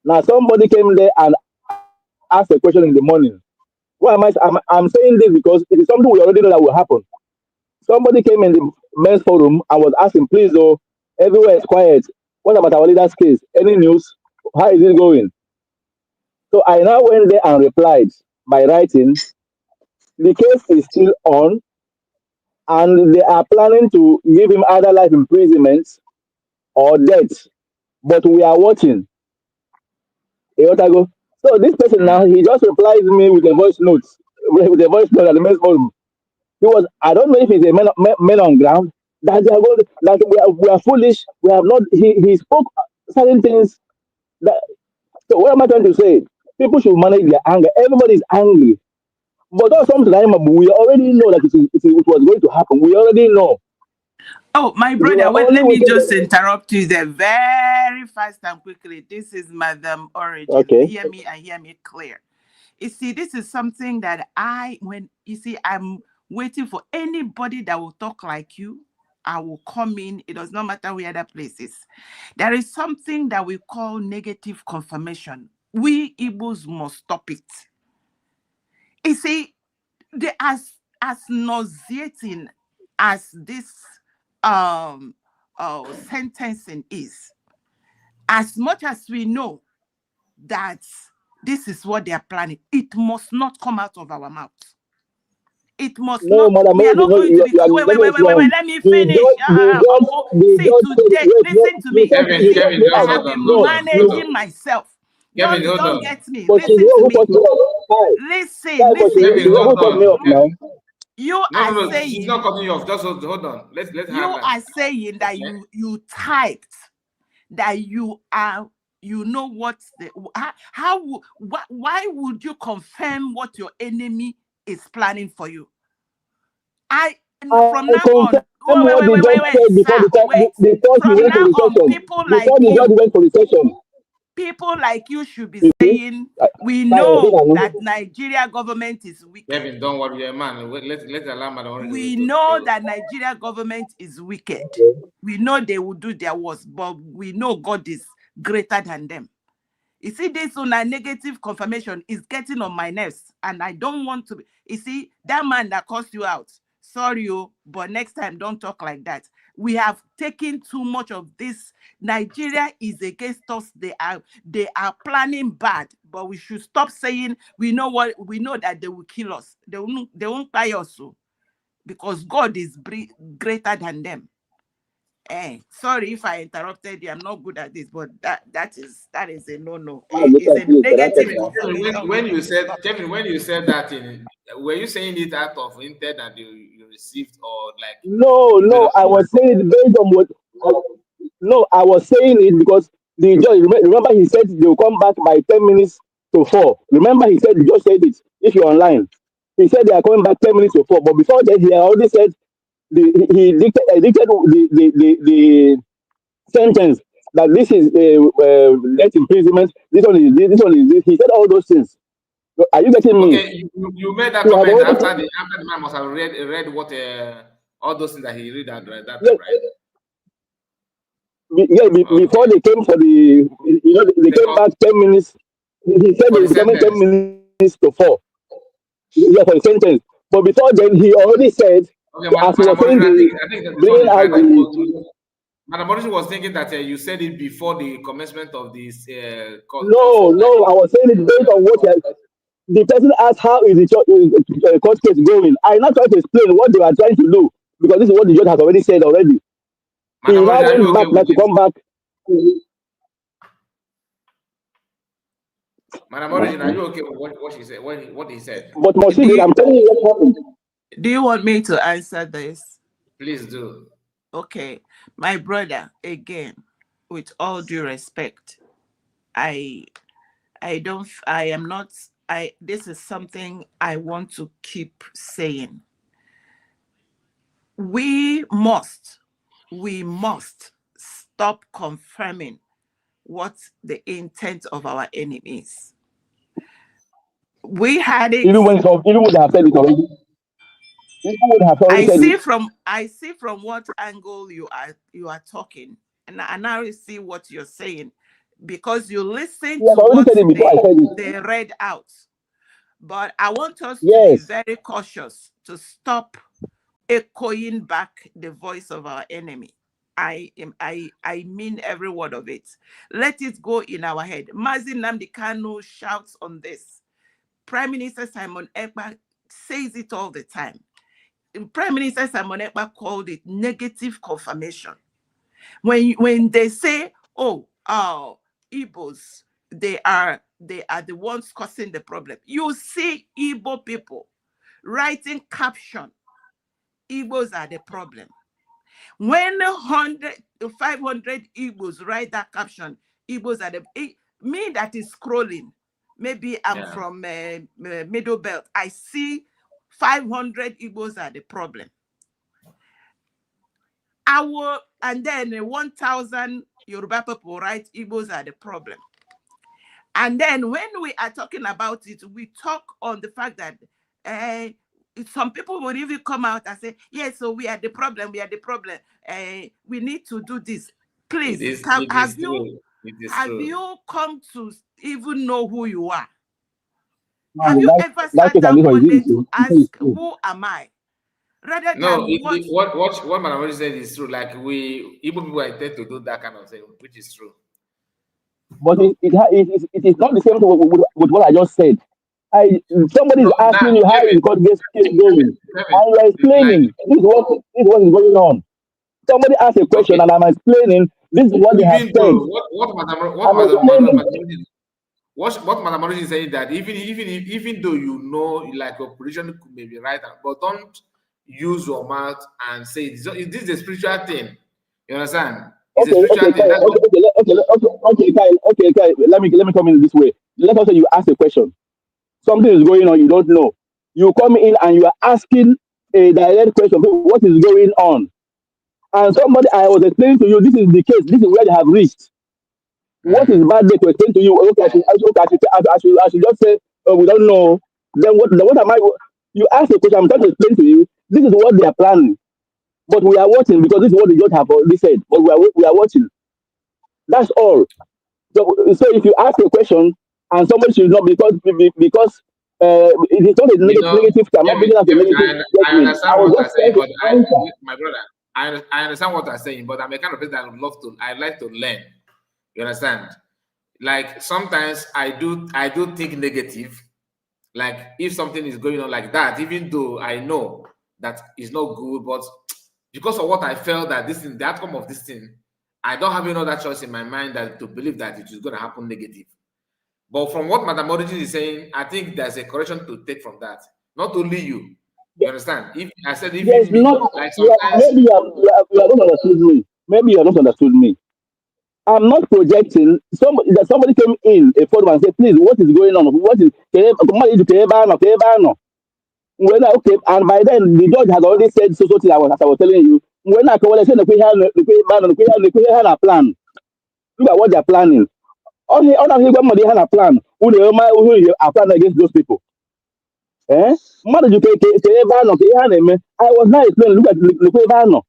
Now somebody came there and asked a question in the morning. Why am I'm saying this because it is something we already know that will happen. Somebody came in the men's forum and was asking, please, though, everywhere is quiet. What about our leader's case? Any news? How is it going? So I now went there and replied by writing, the case is still on, and they are planning to give him either life imprisonment or death. But we are watching. So this person now, he just replies me with a voice note at the men's forum. I don't know if he's a man on ground, that they are going, that we are foolish. We have not, he spoke certain things. So what am I trying to say? People should manage their anger. Everybody is angry. But also sometimes we already know that it was going to happen. We already know. Oh, my brother, wait, let me just interrupt you there very fast and quickly. This is Madam Origin. Okay. Hear me and hear me clear. You see, this is something that I'm waiting for anybody that will talk like you. I will come in. It does not matter where other places. There is something that we call negative confirmation. We Igbos must stop it. You see, as nauseating as this sentencing is, as much as we know that this is what they are planning, it must not come out of our mouth. It must not. Madam, We are not going to be. Wait. Let me finish. Listen to me. I have been managing myself. Don't get me. Listen to me. Listen. You are saying. He's not cutting you off. Just hold on. Let's you are saying that you typed that you are. You know what? Why would you confirm what your enemy is planning for you? From now on, wait. From now on, people like you. People like you should be saying, we know that Nigeria government is wicked. Kevin, don't worry, man. Let allow Madam. We know that Nigeria government is wicked. We know they will do their worst, but we know God is greater than them. You see, this on a negative confirmation is getting on my nerves, and I don't want to be. You see, that man that cursed you out, sorry, but next time don't talk like that. We have taken too much of this. Nigeria is against us. They are planning bad, but we should stop saying we know that they will kill us. They won't buy us, because God is greater than them. Sorry if I interrupted you. I'm not good at this, but that is a no. It's a negative confirmation. When you said, Kevin, when you said that, were you saying it out of intent that you received, or like? No, I was saying it based on what. No, I was saying it because the judge. Remember, he said they will come back by 10 minutes to 4. Remember, he said, the judge said it. If you're online, he said they are coming back 10 minutes to 4. But before that, he already said he dictated the sentence that this is less imprisonment. This one is this. This one is this. He said all those things. Are you getting me? Okay, you made that comment after the man must have read what all those things that he read at that time, right? Before they came for they came back 10 minutes. He said they were coming 10 minutes to 4. Yeah, for the sentence. But before then, he already said, as he was saying, bringing out Madam Morrison was thinking that you said it before the commencement of this court. No, I was saying it based on what the person asked, how is the court case going? I now try to explain what they are trying to do, because this is what the judge has already said already. He now went back now to come back. Madam Origin, are you okay with what she said? What he said? But Moshid, I'm telling you what happened. Do you want me to answer this? Please do. Okay, my brother, again, with all due respect, this is something I want to keep saying. We must stop confirming what the intent of our enemies. We had it. Even would have said it already. I see from what angle you are talking, and I now see what you're saying, because you listen to what they read out. But I want us to be very cautious to stop echoing back the voice of our enemy. I mean every word of it. Let it go in our head. Mazi Nnamudi Kanu shouts on this. Prime Minister Simon Ekpa says it all the time. Prime Minister Simon Ekpa called it negative confirmation. When they say, Igbos, they are the ones causing the problem. You see Igbo people writing caption, Igbos are the problem. When 500 Igbos write that caption, Igbos are me that is scrolling. Maybe I'm from Middle Belt. I see 500 Igbos are the problem. And then 1,000 Yoruba people write Igbos are the problem. And then when we are talking about it, we talk on the fact that some people would even come out and say, yes, so we are the problem, we need to do this. Please, have you come to even know who you are? Have you ever sat down one day to ask, who am I? Rather than what Madam said is true. Like Igbo people are tend to do that kind of thing, which is true. But it is not the same with what I just said. Somebody is asking you how is God gets going, and you are explaining this is what is going on. Somebody asked a question, and I'm explaining this is what they have said. What Madam Origin is saying, that even though you know, like your position may be right, but don't use your mouth and say this is a spiritual thing. You understand? It's a spiritual thing. Okay. Let me come in this way. Let us say you ask a question. Something is going on, you don't know. You come in and you are asking a direct question. What is going on? And somebody, I was explaining to you, this is the case. This is where they have reached. What is bad day to explain to you? Okay, I should just say, oh, we don't know. Then what am I? You ask a question, I'm trying to explain to you. This is what they are planning. But we are watching because this is what the judge have already said. But we are watching. That's all. So if you ask a question and somebody should not because it is not a You know, negative, I'm not Kevin, bringing up a negative I judgment. I understand was what you're just saying, trying to but answer. my brother, I understand what you're saying, but I'm a kind of person that would love to. I like to learn. You understand? Like sometimes I do think negative. Like if something is going on like that, even though I know that is not good, but because of what I felt that this thing, the outcome of this thing, I don't have any other choice in my mind that to believe that it is going to happen negative. But from what Madam Origin is saying, I think there's a correction to take from that. Not only you. You understand? If I said There's even me, not. like sometimes. Maybe you have not understood me. Maybe you have not understood me. I'm not projecting. Somebody came in a photo and said, please, what is going on? What is when okay, and by then the judge has already said so thing as I was telling you. When I call, I said the plan. Look at what they're planning. All the people they have a plan. Who are planning against those people? Eh? Mother, you I was not explaining. Look at the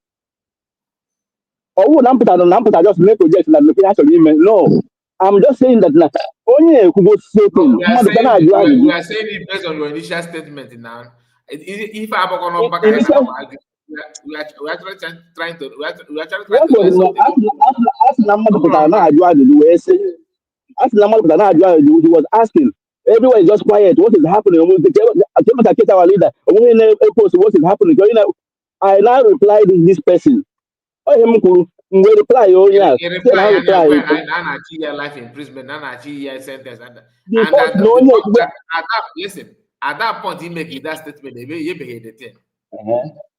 oh, Namputa just make projects that look at agreement. No, I'm just saying that now. Only who goes No, sleeping. we are saying it based on your initial statement now. If I have a back, Initial, we are actually trying to what learn was something. asking Namputa Back. now? Asking Namputa he was asking. Everyone is just quiet. What is happening? Our leader. What is happening? I now replied this person. Oh, him we reply. Oh yeah. He Say now reply and reply I achieve life imprisonment, and achieve sentence, and because that no the one. fact that listen, at that point he make that statement, he behave the thing.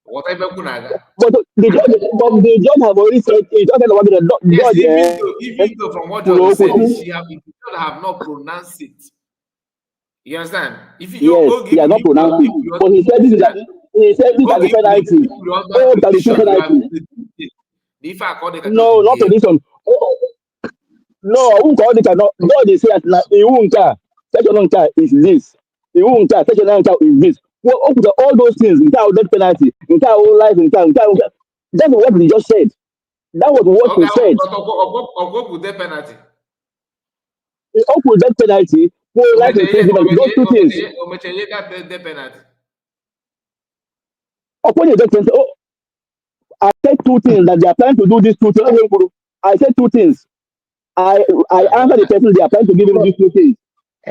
Whatever kunaga. But the judge have already said it. Talking about the Yes, judge. even though from what George said, she have not pronounced it. You understand? If you Yes, he has not pronounced it. But he said this is he said these are the penalties. Oh, that is the penalty. if I call the No, not petition. Oh, no, who called it cannot. God is saying that he won't care. Section on care is this. He won't care. Section on care is this. Well, up to all those things, in our death penalty, in our whole life, in that's what he just said. That was what okay, he said. I'll go with the penalty. The up with death penalty, whole life imprisonment, those two things. The penalty. Upon the death penalty, oh, I said two things that they are trying to do these two things. I said two things. I answered the person they are trying to give him these two things.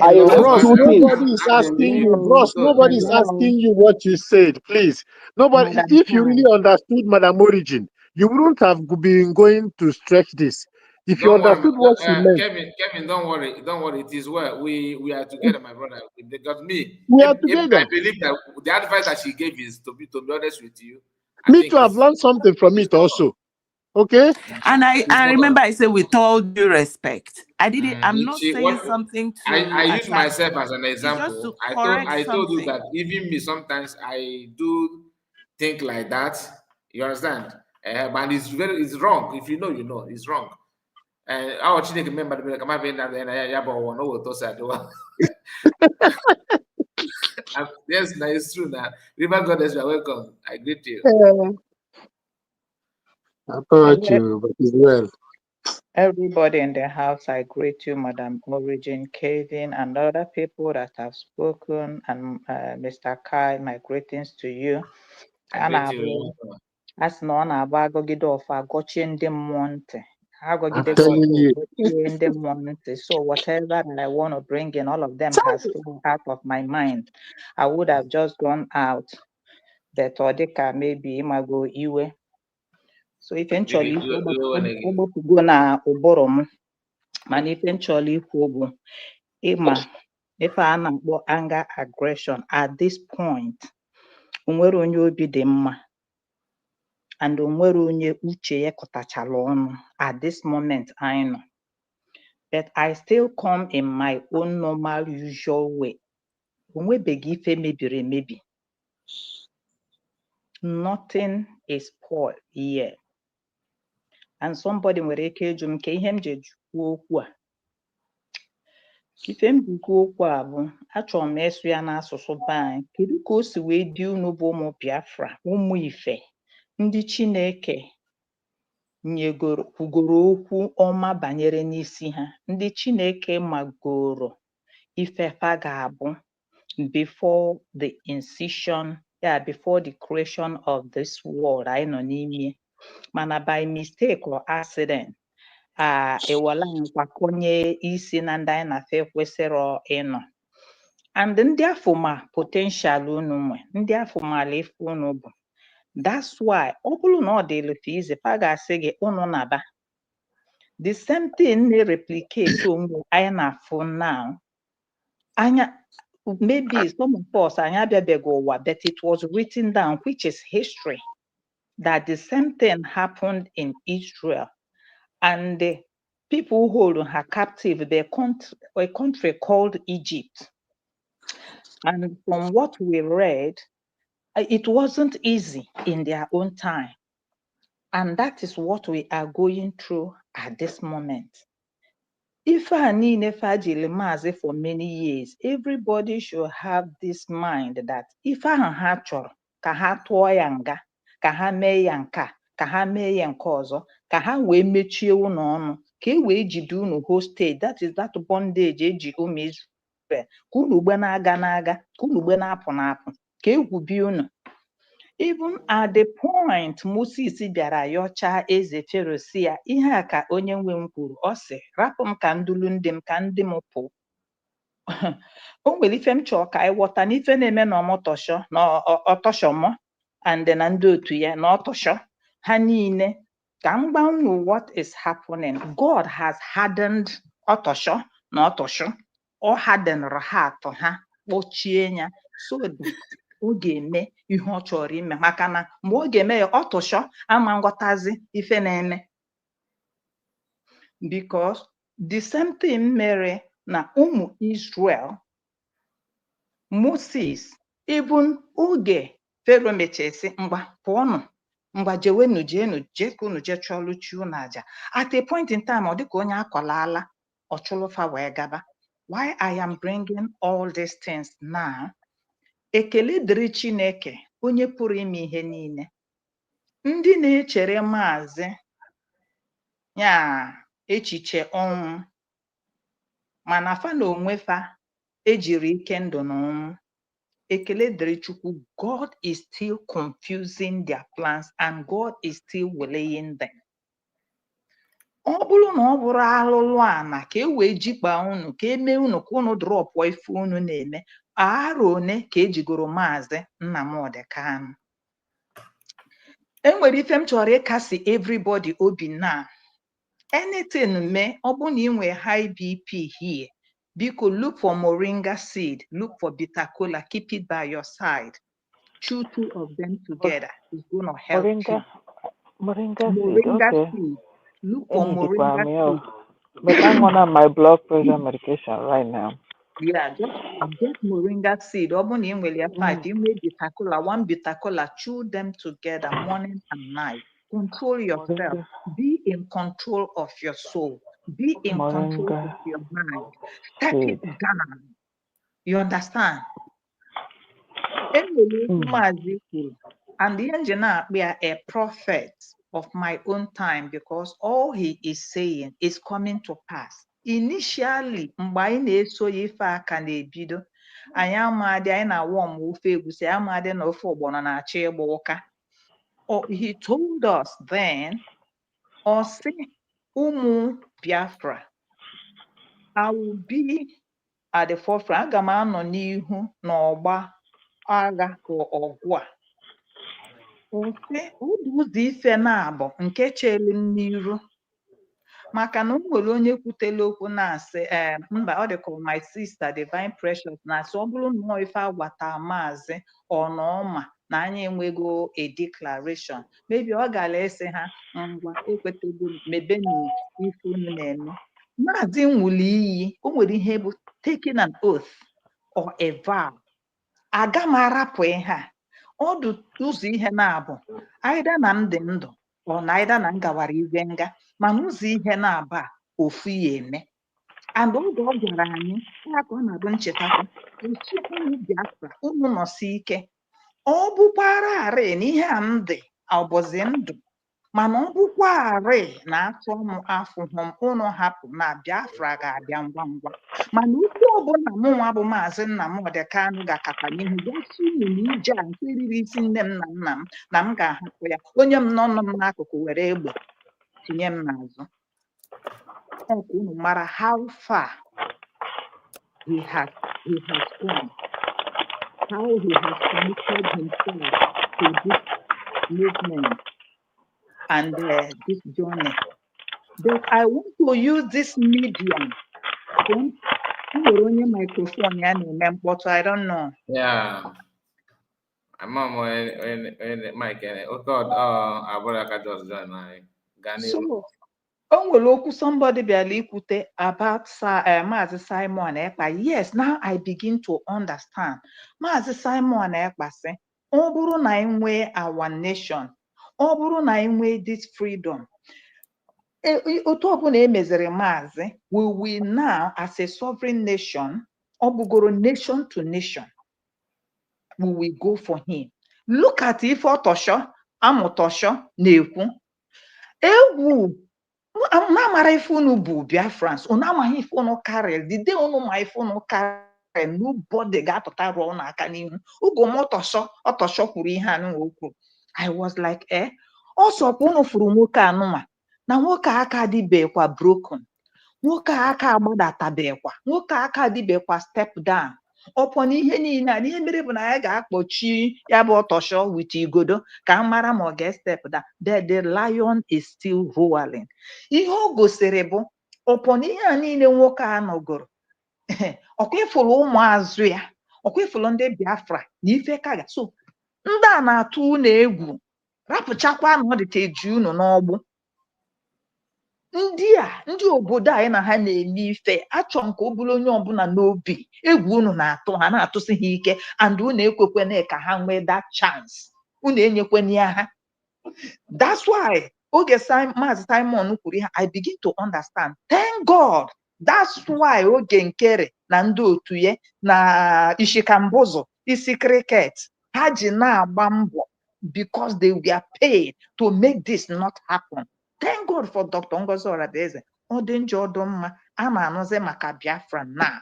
I wrote Bros, two things. nobody is asking you. Bros, nobody is asking you what you said. Please, nobody. If you really understood Madam Origin, you wouldn't have been going to stretch this. If you Don't worry, understood what she meant, Kevin, don't worry. It is well. We are together, my brother. Because me, we are I together. believe that the advice that she gave is to be honest with you. Me too. I've learned something from it also. Okay. And I remember I said with all due respect. I'm not saying something I to use attack myself you. as an It's just example. to correct I told you something. that even me sometimes I do think like that. You understand? But it's wrong. If you know, you know. It's wrong. And our children remember the come having that no to say yes, now it's true now. River Goddess, you are welcome. I greet you. About you, but it's well. Everybody in the house, I greet you, Madam Origin, Kevin, and other people that have spoken, and Mr. Kai, my greetings to you. I greet you. As no one agogide of agọchie ndị mmụọ ntị. I'm telling you. Ndị mmụọ ntị. So whatever that I want to bring in, all of them has flown out of my mind. I would have just gone out. But Odika maybe Imago Iwe. So eventually go na ụbụrụ m. Mana eventually ikwu bụ ịma ife a na-akpọ anger aggression at this point. Onwere onye obi dị mma. And onwere onye uche ya kọtachala ọnụ at this moment I know. But I still come in my own normal usual way. Onwebeghị ife mebiri emebi. Nothing is spoiled here. And somebody nwere ike ịjụ m ka ihe m ji kwuo okwu a ife m ji kwuo okwu a bụ achọrọ m ịsụ ya n'asụsụ be anyị. Kedu ka o si wee dị unu bụ ụmụ Biafra, ụmụ Ife, ndị Chineke kwugoro okwu ọma banyere n'isi ha, ndị Chineke magoro ifefa ga-abụ before the incision, before the creation of this world anyị nọ n'ime, mana by mistake or accident ewela nkwakonye isi na ndị anyị na-afe kwesịrị ịnọ. And ndị afọ ma potential unu nwe, ndị afọ mala ife unu bụ. That's why ọ bụrụ na ọ dịlụ fizi pa ga-asị gị unu naba. The same thing na-replicate onwe anyị na-afụ now. Anya maybe some of us anyị abịabeghị ụwa, but it was written down, which is history, that the same thing happened in Israel. And the people who hold her captive, a country called Egypt. And from what we read, it wasn't easy in their own time. And that is what we are going through at this moment. If I need Mazi for many years, everybody should have this mind that if I have chọrọ ka ha tụọ ya nga, ka ha mee ya nka, ka ha mee ya nke ọzọ, ka ha wee mechie unu ọnụ, ka e wee jide unu hostage, that is that bondage eji ụmụ Israel, ka unu gbe na-aga n'aga, ka unu gbe na-apụ n'apụ, ka egwu bi unu. Even at the point Moses bịara yọchaa eze Fero si ya, ihe a ka onye nwe m kwuru, ọ sị rapụ m ka ndulu ndị m, ka ndị m pụ. O nwere ife m chọọ ka anyị ghọta n'ife na-eme na ọmọtọshọ na ọtọshọmọ and na ndị otu ya na ọtọshọ ha niile, ka m gwa unu what is happening. God has hardened ọtọshọ na ọtọshọ. Ọ hardened ha atọ ha, kpọchie ya so that ọ ga-eme ihe ọ chọrọ ime, maka na mgbe ọ ga-eme ya ọtụshọ ama nghọtazi ife na-eme. Because the same thing mere na ụmụ Israel, Moses, even oge Fero mechesi ngwa pụọnụ, ngwa jewenu jeenu jee ka unu jee chọọlụ chi unu aja. At a point in time ọ dịka onye akwalaala ọchụlụfa wee gaba. Why I am bringing all these things now? Ekele dịrị Chineke onye pụrụ ime ihe niile. Ndị na-echere Maazị ya echiche ọnwụ, mana fa na onwe fa ejiri ike ndụ na ọnwụ. Ekele dịrị Chukwu, God is still confusing their plans and God is still waylaying them. Ọ bụrụ na ọ bụrụ alụlụ ana ka e wee jikpa unu, ka eme unu ka unu drọpụ ife unu na-eme, aro one ka ejigoro Maazị Nnamudi Kanu. Enwere ife m chọrọ ịkasi everybody obi na anything mee, ọ bụ na ị nwee high BP here, biko look for moringa seed, look for bitter kola, keep it by your side, chew 2 of them together, it's gonna help you. Moringa seed, okay. Seed. Look for moringa seed. But I'm on my blood pressure medication right now. Yeah, just get moringa seed. Open in will your fight. You made bitter kola, 1 bitter kola, chew them together morning and night. Control yourself. Moringa. Be in control of your soul. Be in control of your mind. Step it down. You understand? And the engineer be a prophet of my own time, because all he is saying is coming to pass. Initially, mgbe anyị na-eso ya ife aka na-ebido, anyị amadị anyị na-awọ m ofe egusi, amadị na ofe ọgbọnọ na-achọ ịgba ụka. He told us then, ọ sị ụmụ Biafra, I will be at the forefront. Aga m anọ n'ihu n'ọgba agha ka ọgụ a. Ụzọ ife na-abụ nke chere n'iru, maka na o nwere onye kwutela okwu na-asị mba, ọ dịka my sister Divine Precious na-asị ọ bụrụ na ife agwata Maazị ọnọma na anyị enwego a declaration, maybe ọ gara ese ha ngwa ekwetego mebe na ife unu na-eme. Maazị nwụrụ iyi, o nwere ihe bụ taking an oath or a vow. Aga m arapụ ihe a. Ọdụ ụzọ ihe na-abụ aida na m dị ndụ ọ na aida na m gawara iwe nga, mana ụzọ ihe na-abụ a ofu ya eme. and oge ọ gwara anyị ya ka ọ na-abụ nchetakwa echi unu Biafra unu nọsi ike ọ bụkwara arị na ihe a m dị ọbụzi ndụ mana ọ bụkwa arị na atụ m afụhụ m unu hapụ na Biafra ga-abịa ngwa ngwa mana ukwu ọbụla mụnwa bụ Maazị Nnamdi Kanu ga-akata n'ihu gosi unu na ije a nke riri isi nne m na nna m na m ga-ahapụ ya onye m nọ m n'akụkụ were egbe tinye m n'azụ ka unu mara how far he has gone, how he has committed himself to this movement and this journey. But I want to use this medium. Microphone, I don't know. Yeah. I'm on Mike. Oh God, I just joined my Ghanaian. So, somebody be about Mazi Simon Ekpa. Yes, now I begin to understand. Mazi Simon Ekpa say, "Oburu na inwe our nation, oburu na inwe this freedom." Otu ọbụla emezere Mazi, we will now, as a sovereign nation, obugoro nation to nation, we will go for him. Look at if Otosho, Amotosho, na-ekwu. Egwu na-amara ife unu bụ Biafrans, unu amaghị ife unu karịrị. The day unu ma ife unu karịrị, nobody ga-apụta rụọ unu aka n'ihu. Oge m Otosho kwuru ihe anụ okwu. I was like, ọsọ unu furu nwoke anụnwa na nwoke aka adịbekwa broken, nwoke aka agbadatabekwa, nwoke aka adịbekwa step down. Ọpọ n'ihe niile a n'ihe mere bụ na ya ga-akpọchi ya bụ Otosho with igodo ka a mara ma ọ ga-step down. The lion is still roaring. Ihe o gosiri bụ ọpọ n'ihe a niile nwoke a nọgoro ọkwa ịfụrụ ụmụazụ ya, ọkwa ịfụrụ ndị Biafra na ife ka ga so ndị a na-atụ unu egwu rapụchakwa na ọ dịka eji unu n'ọgbụ. Ndị obodo anyị na ha na-eme ife achọ nke ọ bụrụ onye ọbụla n'obi egwu unu na-atụ ha na-atụsi ha ike and unu ekwekwana ka ha nwee that chance, unu enyekwana ya ha. That's why oge Maazị Simon kwuru ha, I begin to understand. Thank God. That's why oge Nkere na ndị otu ya na Ishikambozo isi cricket ha ji na-agba mbọ because they were paid to make this not happen. Thank God for Dr. Ngozi Oradeze. Ọ dị njọ ọdụ mma a na-anụzi maka Biafra now.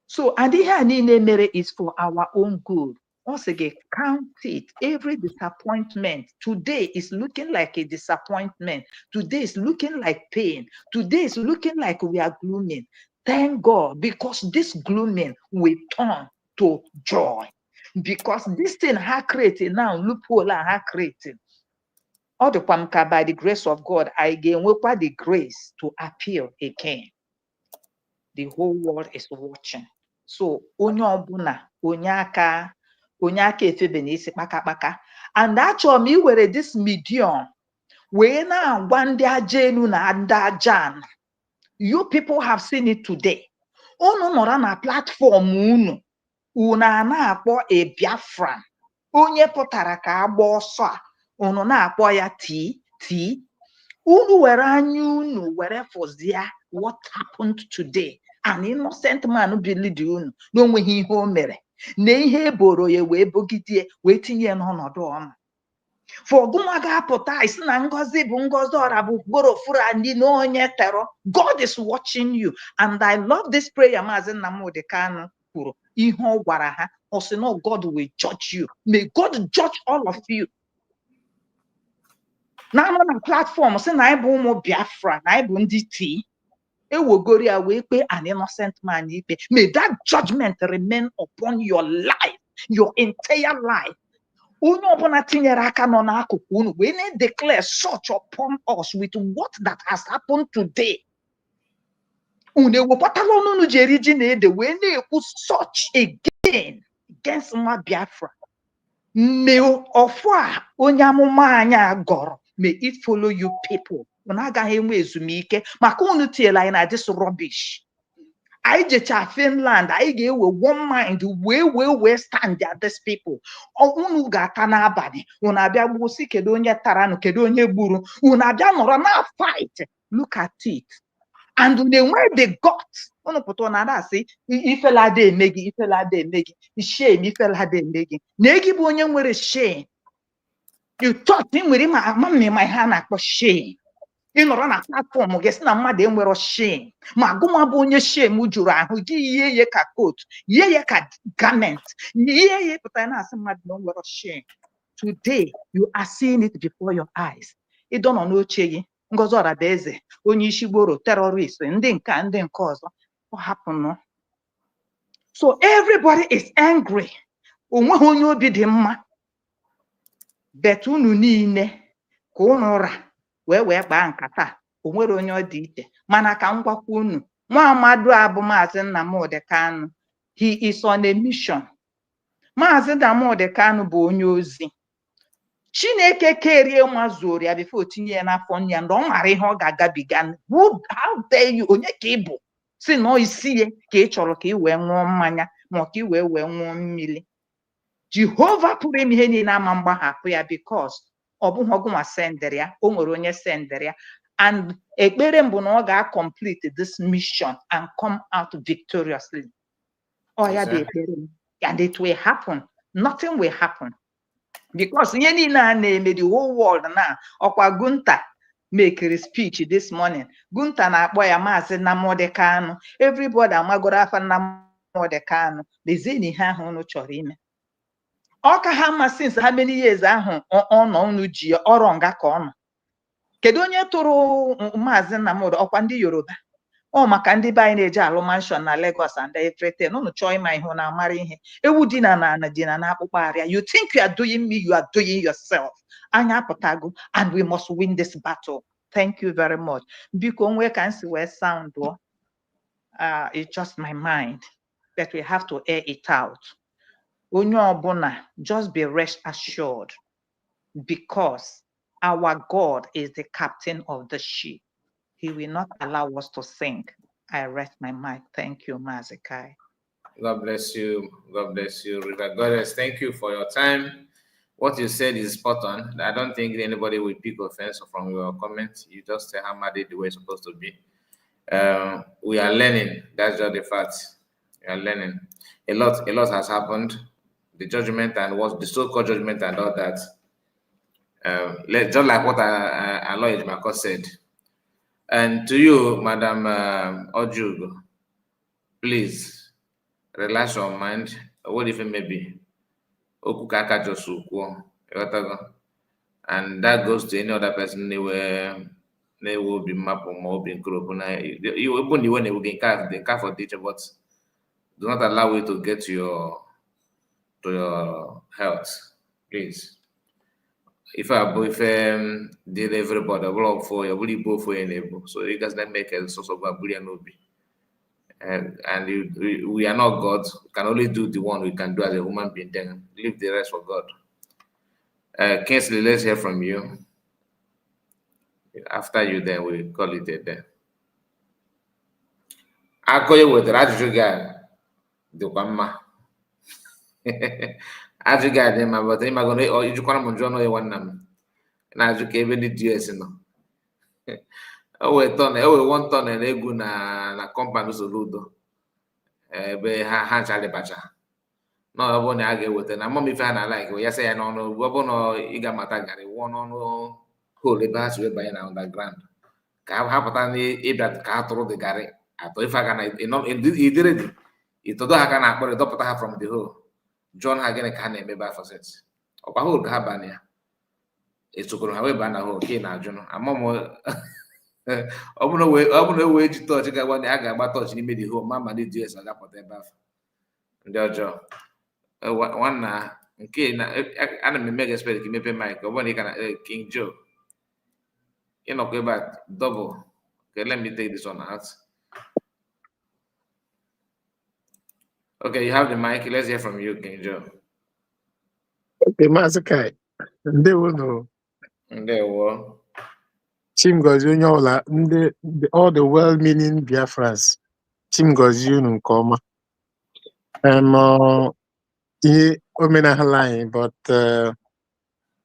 So and ihe a niile mere is for our own good. Once again, count it. Every disappointment today is looking like a disappointment. Today is looking like pain. Today is looking like we are glooming. Thank God, because this glooming will turn to joy. Because this thing ha created now, loophole ha created. All the kwamka by the grace of God, I ga-enwekwa the grace to appeal again. The whole world is watching. So onye ọbụla onye aka efebe n'isi kpakakpaka, and achọrọ m iwere this medium wee na-agwa ndị aja elu na ndị aja ana. You people have seen it today. Unu nọrọ na platform unu a na-akpọ a Biafran, onye pụtara ka agba ọsọ a unu na-akpọ ya tii. Unu were anya unu were fụzia what happened today. An innocent man believed unu n'onweghị ihe o mere na ihe eboro ya wee bogidie wee tinye n'ọnọdụ ọma. For gụnwa ga-apụta isi na Ngozi bụ Ngozi ọra bụ gborofuru ndị na onye terọ. God is watching you, and I love this prayer Maazị Nnamdi Kanu kwuru ihe ọ gwara ha. Ọ sị na God will judge you. May God judge all of you. Na platform sị na anyị bụ ụmụ Biafra na anyị bụ ndị tii ewogoro ya wee kpee an innocent man ikpe. May that judgment remain upon your life, your entire life. Onye ọbụla tinyere aka nọ n'akụkụ unu wee na-declare such upon us with what that has happened today. Unu ewepụtala ọnụ unu ji eri ji na ede wee na-ekwu such again against nwa Biafra. May ọfụ a onye amụma anyị agọrọ, may it follow you people. Unu agaghị enwe ezumike maka unu tiela anyị na this rubbish. Anyị jecha Finland, anyị ga-ewe one mind wee stand at these people. Unu ga-ata n'abalị, unu abịa gbusi kedu onye taranụ, kedu onye gburu, unu abịa nọrọ na fight. Look at it. and where they got unu pụta na ada asị ifela ada eme gị ifela ada eme gị shame ifela ada eme gị na egi bụ onye nwere shame. You thought ị nwere ma ihe a na-akpọ shame. Ị nọrọ na platform gị sị na mmadụ enwero shame ma gụnwa bụ onye shame juru ahụ gị yie ya ka coat yie ya ka garment yie ya pụta na asị mmadụ na nwere shame. Today you are seeing it before your eyes. Ị dọ nọ n'oche gị Ngozi Orabaeze onye isi gboro terrorist ndị nke ọzọ what happened? So everybody is angry. Onweghị onye obi dị mma. Bet unu niile ka unu ra wee kpaa nkata onwere onye ọ dị iche mana ka m gwakwa unu nwa amadu abụ Maazị Nnamudi Kanu. He is on a mission. Maazị Nnamudi Kanu bụ onye ozi. Chineke kerie nwa zuoro ya before tinye ya n'afọ nne ya ndị ọ mara ihe ọ ga-agabiga. How dare you onye ka ị bụ si na isi ya ka ị chọrọ ka ị wee ṅụọ mmanya ma ka ị wee ṅụọ mmiri. Jehova pụrụ ime ihe niile ama mgbahapụ ya because ọ bụghị ọgụnwa sendere ya o nwere onye sendere ya and ekpere mbụ na ọ ga-complete this mission and come out victoriously. Ọ ya dị ekpere and it will happen. Nothing will happen. Because ihe niile a na-eme the whole world na ọkwa Gunta make a speech this morning. Gunta na-akpọ ya Maazị Nnamudi Kanu. Everybody amagoro afa Nnamudi Kanu. Lezienụ ihe ahụ unu chọrọ ime. Ọ ka ha ma since how many years ahụ ọ nọ unu ji ọrụ nga ka ọ nọ. Kedu onye tụrụ Maazị Nnamudi ọkwa ndị Yoruba? Ọ maka ndị be anyị na-eji alụ mansion na Lagos and everything. Unu chọọ ịma ihe na amara ihe. Ewu dị na akpụkpọ arịa. You think you are doing me, you are doing yourself. Anya apụtago and we must win this battle. Thank you very much. Biko nwe ka nsi wee sound it's just my mind that we have to air it out. Onye ọbụla just be rest assured because our God is the captain of the ship. He will not allow us to sink. I rest my mind. Thank you, Mazi Kai. God bless you. God bless you, River Goddess. Thank you for your time. What you said is spot on. I don't think anybody will pick offense from your comments. You just hammered it the way it's supposed to be. We are learning. That's just the fact. We are learning. A lot has happened. The judgment and what the so-called judgment and all that. Just like what Aloy Ejimako said. And to you, Madam Ojugo, please relax your mind. What if it may be? And that goes to any other person they will be map or more being group. You open the one they will get the car for teacher, but do not allow it to get to your health, please. If I did everybody block for your bully both for enable, so you guys then make a source of a bullion obi. And we are not God. We can only do the one we can do as a human being. Then leave the rest for God. Kingsley, let's hear from you. After you, then we call it a day. I'll call you with the Raju guy. The Wama. Raju guy, then my brother, I'm going to, or you can't enjoy one name. Now you can't even do this, no. One ton and egu na company soludo. Be ha chale bacha. No, I want to argue with it. I'm mommy fan I like. We say I don't know. We no iga matagari. One no whole lebas we buy na underground. Ka ha patani ibrat ka through the gari. Ato if I can no in it. Ito do ha kana akpore do pata from the hole. John ha gene ka na emeba for sense. Okwa hole ha bania. Esukuru ha we bana hole ke na ajuno. Amomo ọ bụrụ wee ji tọọchị ga-agba na a ga-agba tọọchị n'ime dị home ma ndị DS aga-apụta ebe afọ ndị ọjọọ nwanna nke na ana m eme expect ka imepe mic ọ bụrụ na ị ka na King Joe ịnọkwa ebe a double okay, let me take this one out. Okay, you have the mic. Let's hear from you, King Joe. Okay, Mazi Kai. Ndewo. Team goes all the well-meaning Biafrans. Team goes nkoma. Ihe omenala but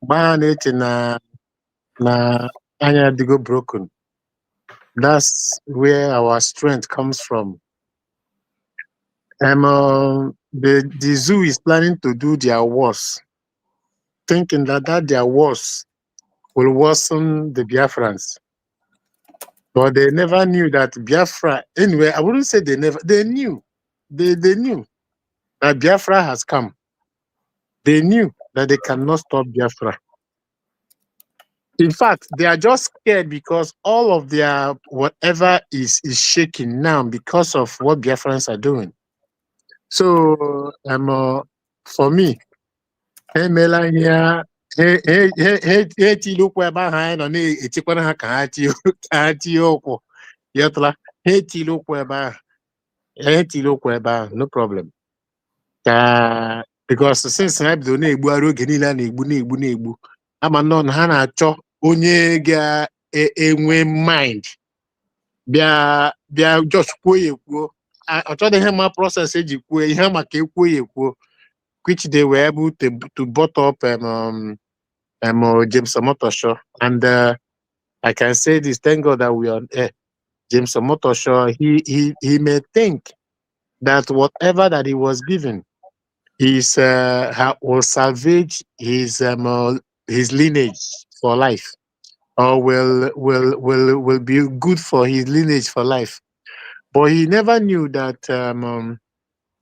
gbaa na anya digo broken. That's where our strength comes from. The zoo is planning to do their worst, thinking that their worst will worsen the Biafrans. But they never knew that Biafra, anyway, I wouldn't say they never, they knew. They knew that Biafra has come. They knew that they cannot stop Biafra. In fact, they are just scared because all of their whatever is shaking now because of what Biafrans are doing. So, for me, hey, Melania, hey, Tilukwe behind on it, Tikwana Kati, Yatla, hey, Tilukwe, no problem. Because since I've done a Buaro Genila, Negbu, I'm a non Hana Cho, onye ga-enwe mind bịa just kwuo ya ekwuo. Ọchọdị ihe ma process eji kwuo ihe maka ekwuo ya ekwuo, which they were able to brought up James Omotosho. And I can say this, thank God that we are on air. James Omotosho, he may think that whatever that he was given will salvage his lineage for life, or will be good for his lineage for life. But he never knew that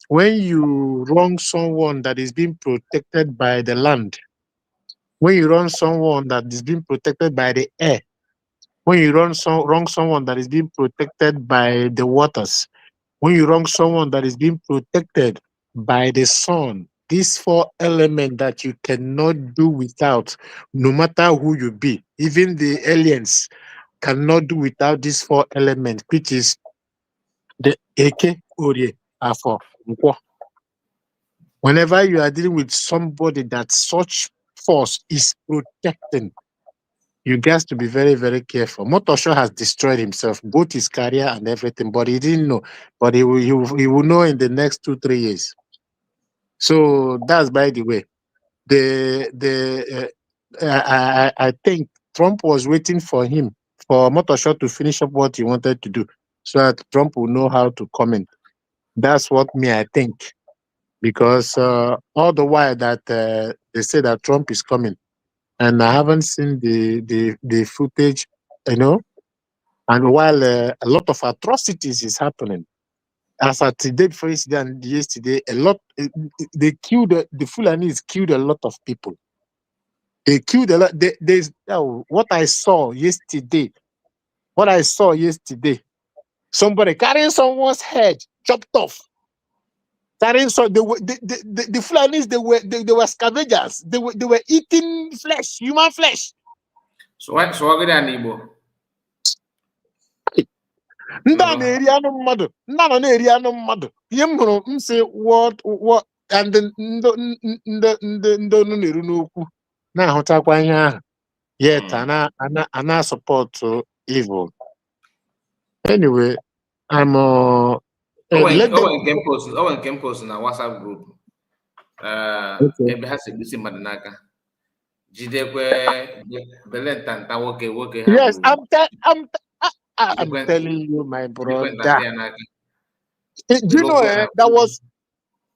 when you wrong someone that is being protected by the land, when you wrong someone that is being protected by the air, when you wrong someone that is being protected by the waters, when you wrong someone that is being protected by the sun, these four elements that you cannot do without, no matter who you be, even the aliens cannot do without these four elements, which is the Eke Orie Afo Nkwo. Whenever you are dealing with somebody that such force is protecting, you guys to be very, very careful. Motosho has destroyed himself, both his career and everything, but he didn't know. But he will know in the next 2-3 years. So that's by the way. I think Trump was waiting for Motosho to finish up what he wanted to do, so that Trump will know how to comment. That's what I think. Because all the while that they say that Trump is coming, and I haven't seen the footage, and while a lot of atrocities is happening, as at today, before yesterday, they killed, the Fulanis killed a lot of people. They killed a lot. What I saw yesterday, somebody carrying someone's head chopped off. So the Fulanis, they were scavengers. They were eating flesh, human flesh. So what good an Igbo? Nda na-eri anụ mmadụ, nda nọ na-eri anụ mmadụ. Ihe m hụrụ m sị what and ndị onu na-eru n'okwu na-ahụtakwa ihe ahụ. Yet ana support evil. Anyway, I'm let them Owen post na WhatsApp group. Ebe ha si gbisi mmadụ n'aka. Jidekwe belentanta nwoke ha. Yes, I'm telling you, my brother. Do you know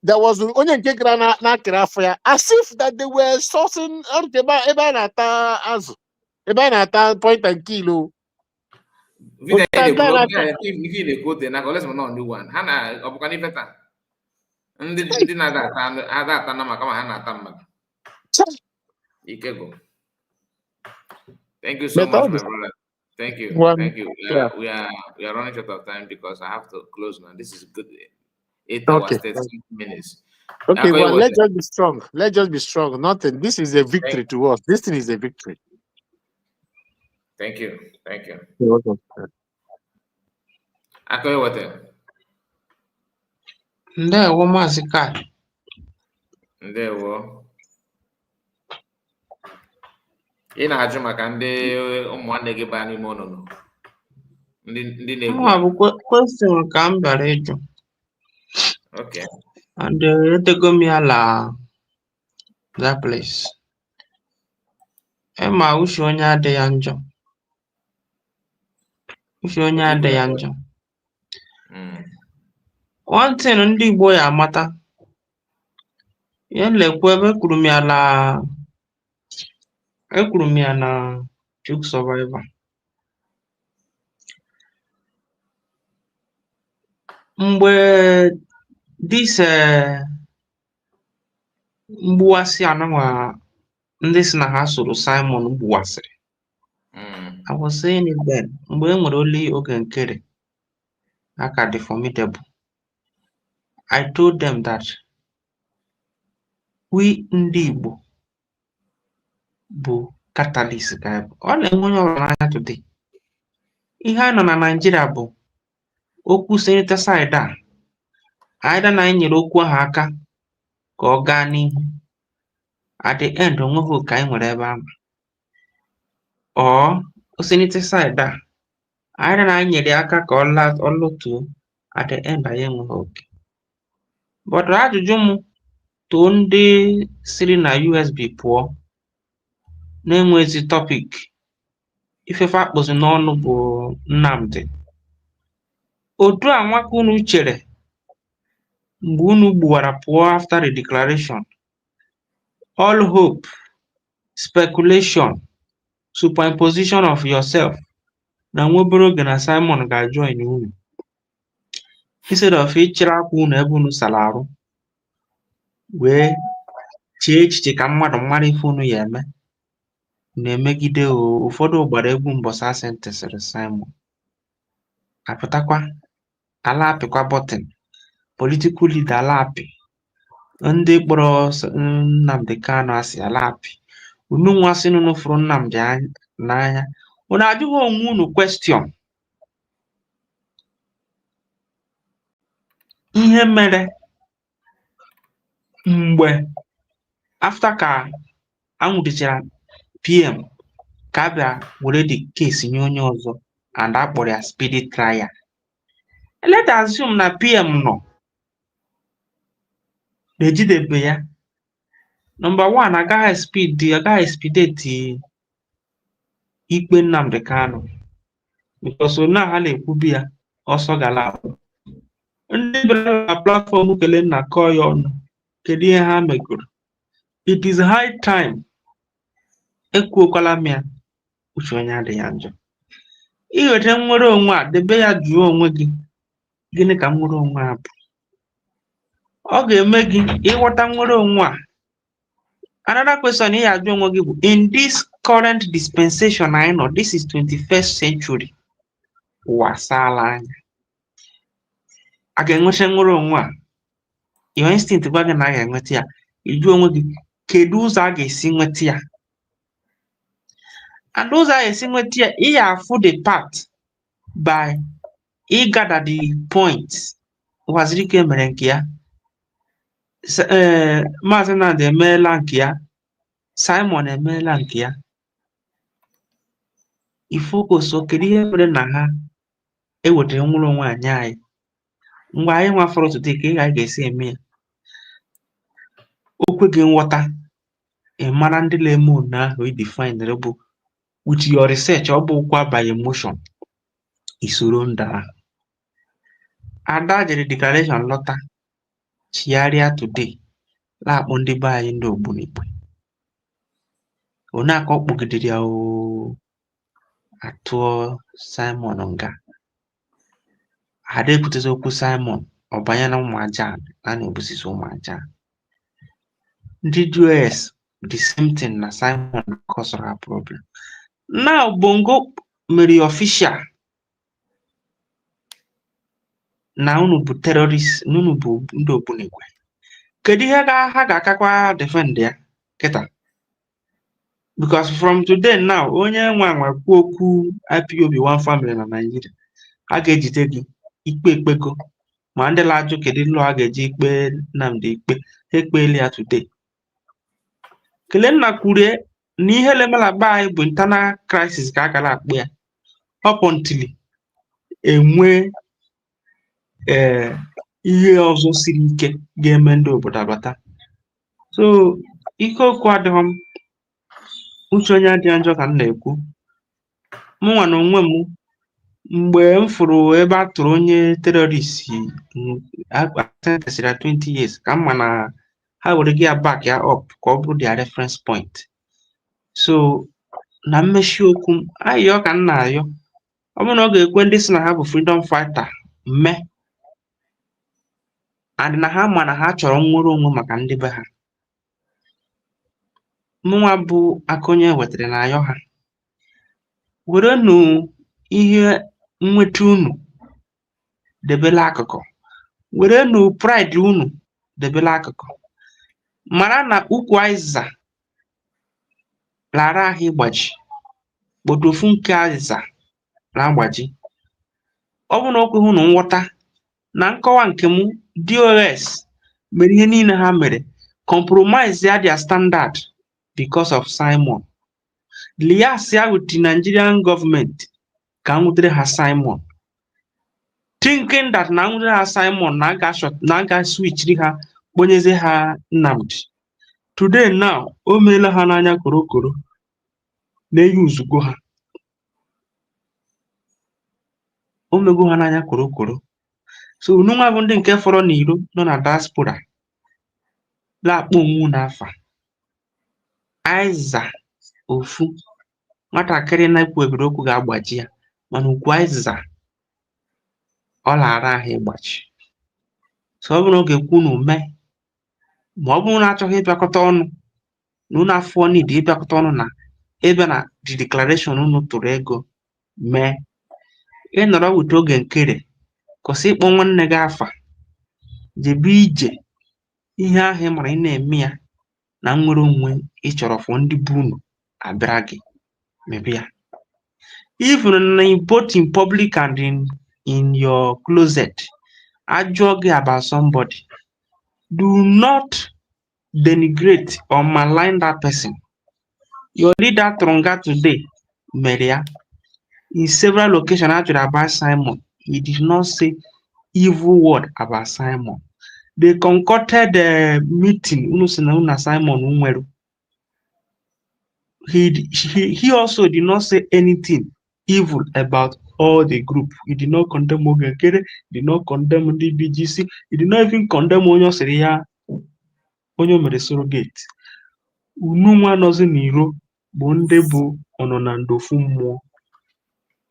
there was onye nke gara na akịrị afọ ya, as if that they were sourcing ebe a na-ata azụ, ebe a na-ata point and kill. Ndị na-ada ata na maka ma ha na-ata mmadụ. Ikego. Thank you so much, my brother. Thank you. Thank you. We are running short of time because I have to close now. This is good. 8 hours, 13 minutes. Okay, well, let's just be strong. Let's just be strong. Nothing. This is a victory to us. This thing is a victory. Thank you. Thank you. You're welcome. Ndewo Mazi Kai. Ndewo. Ị na-ajụ maka ndị ụmụnne gị baa n'ime ọnụnụ. Ndị na-egwu. Bụ question ka m bịara ịjụ. Okay. And etego m ya that place. Ma uche onye adịghị njọ. If you onye adịghị ya njọ. One thing ndị Igbo ya amata. Ya lekwa ebe ekwuru m ya na Chook Survivor. Mgbe this mgbuwasị anụnwa ndị si na ha soro Simon gbuwasịrị. I was saying it then. Mgbe e nwere oli oge nkere aka dị formidable. I told them that we ndị Igbo bụ catalyst ka bụ. Ọ na-enwe onye ọbụla n'anya today. Ihe a nọ na Nigeria bụ okwu senator side a. Aida na anyị nyere okwu ahụ aka ka ọ gaa n'ihu. At the end, onweghị ka anyị nwere ebe ahụ. Or senator side a. Aida na anyị nyere aka ka ọ lọtuo. At the end, anyị enweghị oke. But ajụjụ m too ndị siri na USB pụọ na-enwezi topic ifefe akpụzi n'ọnụ bụ Nnamdi. Otu a nwaka unu chere mgbe unu gbuwara pụọ after the declaration. All hope, speculation, superimposition of yourself na nwebere oge na Simon ga-join unu. Instead of ịchịrị akwa unu ebe unu sara arụ wee chee echiche ka mmadụ mara ife unu ya eme. Na-emegide ụfọdụ gbara egwu mbọsị asị ntịsịrị Simon. Apụtakwa ala apịkwa bọtịn. Political leader ala apị. Ndị kpọrọ Nnamdi Kanu asị ala apị. Unu nwa sị unu fụrụ Nnamdi n'anya. Unu ajụghị onwe unu question. Ihe mere mgbe after ka anwụdịchara PM ka abịa were the case nye onye ọzọ and akpọrọ ya speedy trial. Let us assume na PM nọ na-ejidebe ya. Number one, agaghị expedite ikpe Nnamdi Kanu because onye ha na-ekwubi ya ọsọ gara abụ. Ndị bịara na platform kele nna kọọ ya ọnụ kedu ihe ha megoro. It is high time ekwuokwala m ya uche onye adịghị ya njọ. Iweta nnwere onwe a debe ya jụọ onwe gị gịnị ka nnwere onwe a bụ. Ọ ga-eme gị ịghọta nnwere onwe a. Another question ị ajụ onwe gị bụ in this current dispensation anyị nọ, this is 21st century. Ụwa saala anya. A ga-enweta nnwere onwe a. Your instinct gwa gị na a ga-enweta ya. Ịjụ onwe gị kedu ụzọ a ga-esi nweta ya. And ụzọ a ga-esi nweta ya ị ga-afụ the path by gather the points. Wazirike mere nke ya. Mazi Nnamdi emeela nke ya. Simon emeela nke ya. Ifocus kedu ihe mere na ha ewetara nnwere onwe anyị anyị. Mgbe anyị nwafọrọ today ka ị ga-esi eme ya. Okwe gị nghọta ị mara ndị na-eme unu ahụ define bụ with your research ọ bụ kwa by emotion isoro ndị ahụ. Ada jere declaration lọta chigharịa today na-akpọ ndị be anyị ndị Ogbunigwe. Onye aka ọ kpọgidere ya atụọ Simon nga. Ada ekwutezi okwu Simon ọ banye na ụmụ aja a na-ebusisi ụmụ aja. Ndị US the same thing na Simon caused a problem. Now Bongo mere official na unu bụ terrorist na unu bụ ndị Ogbunigwe. Kedu ihe ha ga-akakwa defend ya kịta? Because from today now onye nwa kwuo okwu IPOB one family na Nigeria a ga-ejide gị ikpe ekpego ma ndị na-ajụ kedu ilu a ga-eji ikpe Nnamdi ikpe ha ekpeela ya today. Kelenna kwuru na ihe lemela gba anyị bụ internal crisis ka a gara akpụ ya up until enwe ihe ọzọ siri ike ga-eme ndị obodo abata. So ike okwu adịghị m uche onye adịghị njọ ka m na-ekwu. Mụnwa na onwe m mgbe m fụrụ ebe a tụrụ onye terrorist sentence ya 20 years ka m ma na ha were gị ya back ya up ka ọ bụrụ their reference point. So na mmechi okwu m ayọ ka m na-ayọ ọ bụrụ na ọ ga-ekwe ndị si na ha bụ freedom fighter mme and na ha ma na ha chọrọ nnwere onwe maka ndị be ha, mụnwa bụ aka onye wetara na ayọ ha werenụ ihe nnweta unu debela akụkụ, werenụ pride unu debela akụkụ, mara na ukwu azịza lara ahụ ịgbaji kpodofu nke azịza na-agbaji. Ọ bụ na o kweghị unu nghọta na nkọwa nke m DOS mere ihe niile ha mere compromise ya their standard because of Simon. Lias ya with the Nigerian government ka nwutere ha Simon, thinking that na nwutere ha Simon na aga switchiri ha kponyeze ha Nnamdi. Today now o meela ha n'anya korokoro na-eyi uzugo ha, o mego ha n'anya korokoro. So unu nwa bụ ndị nke fọrọ n'iro nọ na diaspora na-akpọ onwe n'afa Aiza ofu nwatakịrị na-ekwu ebere okwu ga-agbaji ya, mana ukwu Aiza ọ lara ahụ ịgbaji. So ọ bụrụ na ọ ga-ekwu unu mee, ma ọ bụrụ na achọghị ịbịakọta ọnụ na unu afọ n'ide ịbịakọta ọnụ na ebe na the declaration unu tụrụ ego mee, ịnọrọ wute oge nkere kwụsị ịkpọ nwanne gị afa, jebe ije ihe ahụ ị mara ị na-eme ya na nnwere onwe ị chọrọ fọ ndị bụ unu abịara gị mebe ya. Even both in public and in your closet, ajụọ gị about somebody, do not denigrate or malign that person. Your leader Tronga today mere ya in several locations actually about Simon. He did not say evil word about Simon. They concocted a meeting una Simon Unweru. He also did not say anything evil about all the group. He did not condemn Ogekere, did not condemn the BGC, he did not even condemn Onyo Seria, Onyo Mere Surrogate. Unu nwa nọzi n'iro bụ ndị bụ ọnọ na ndofu mmụọ.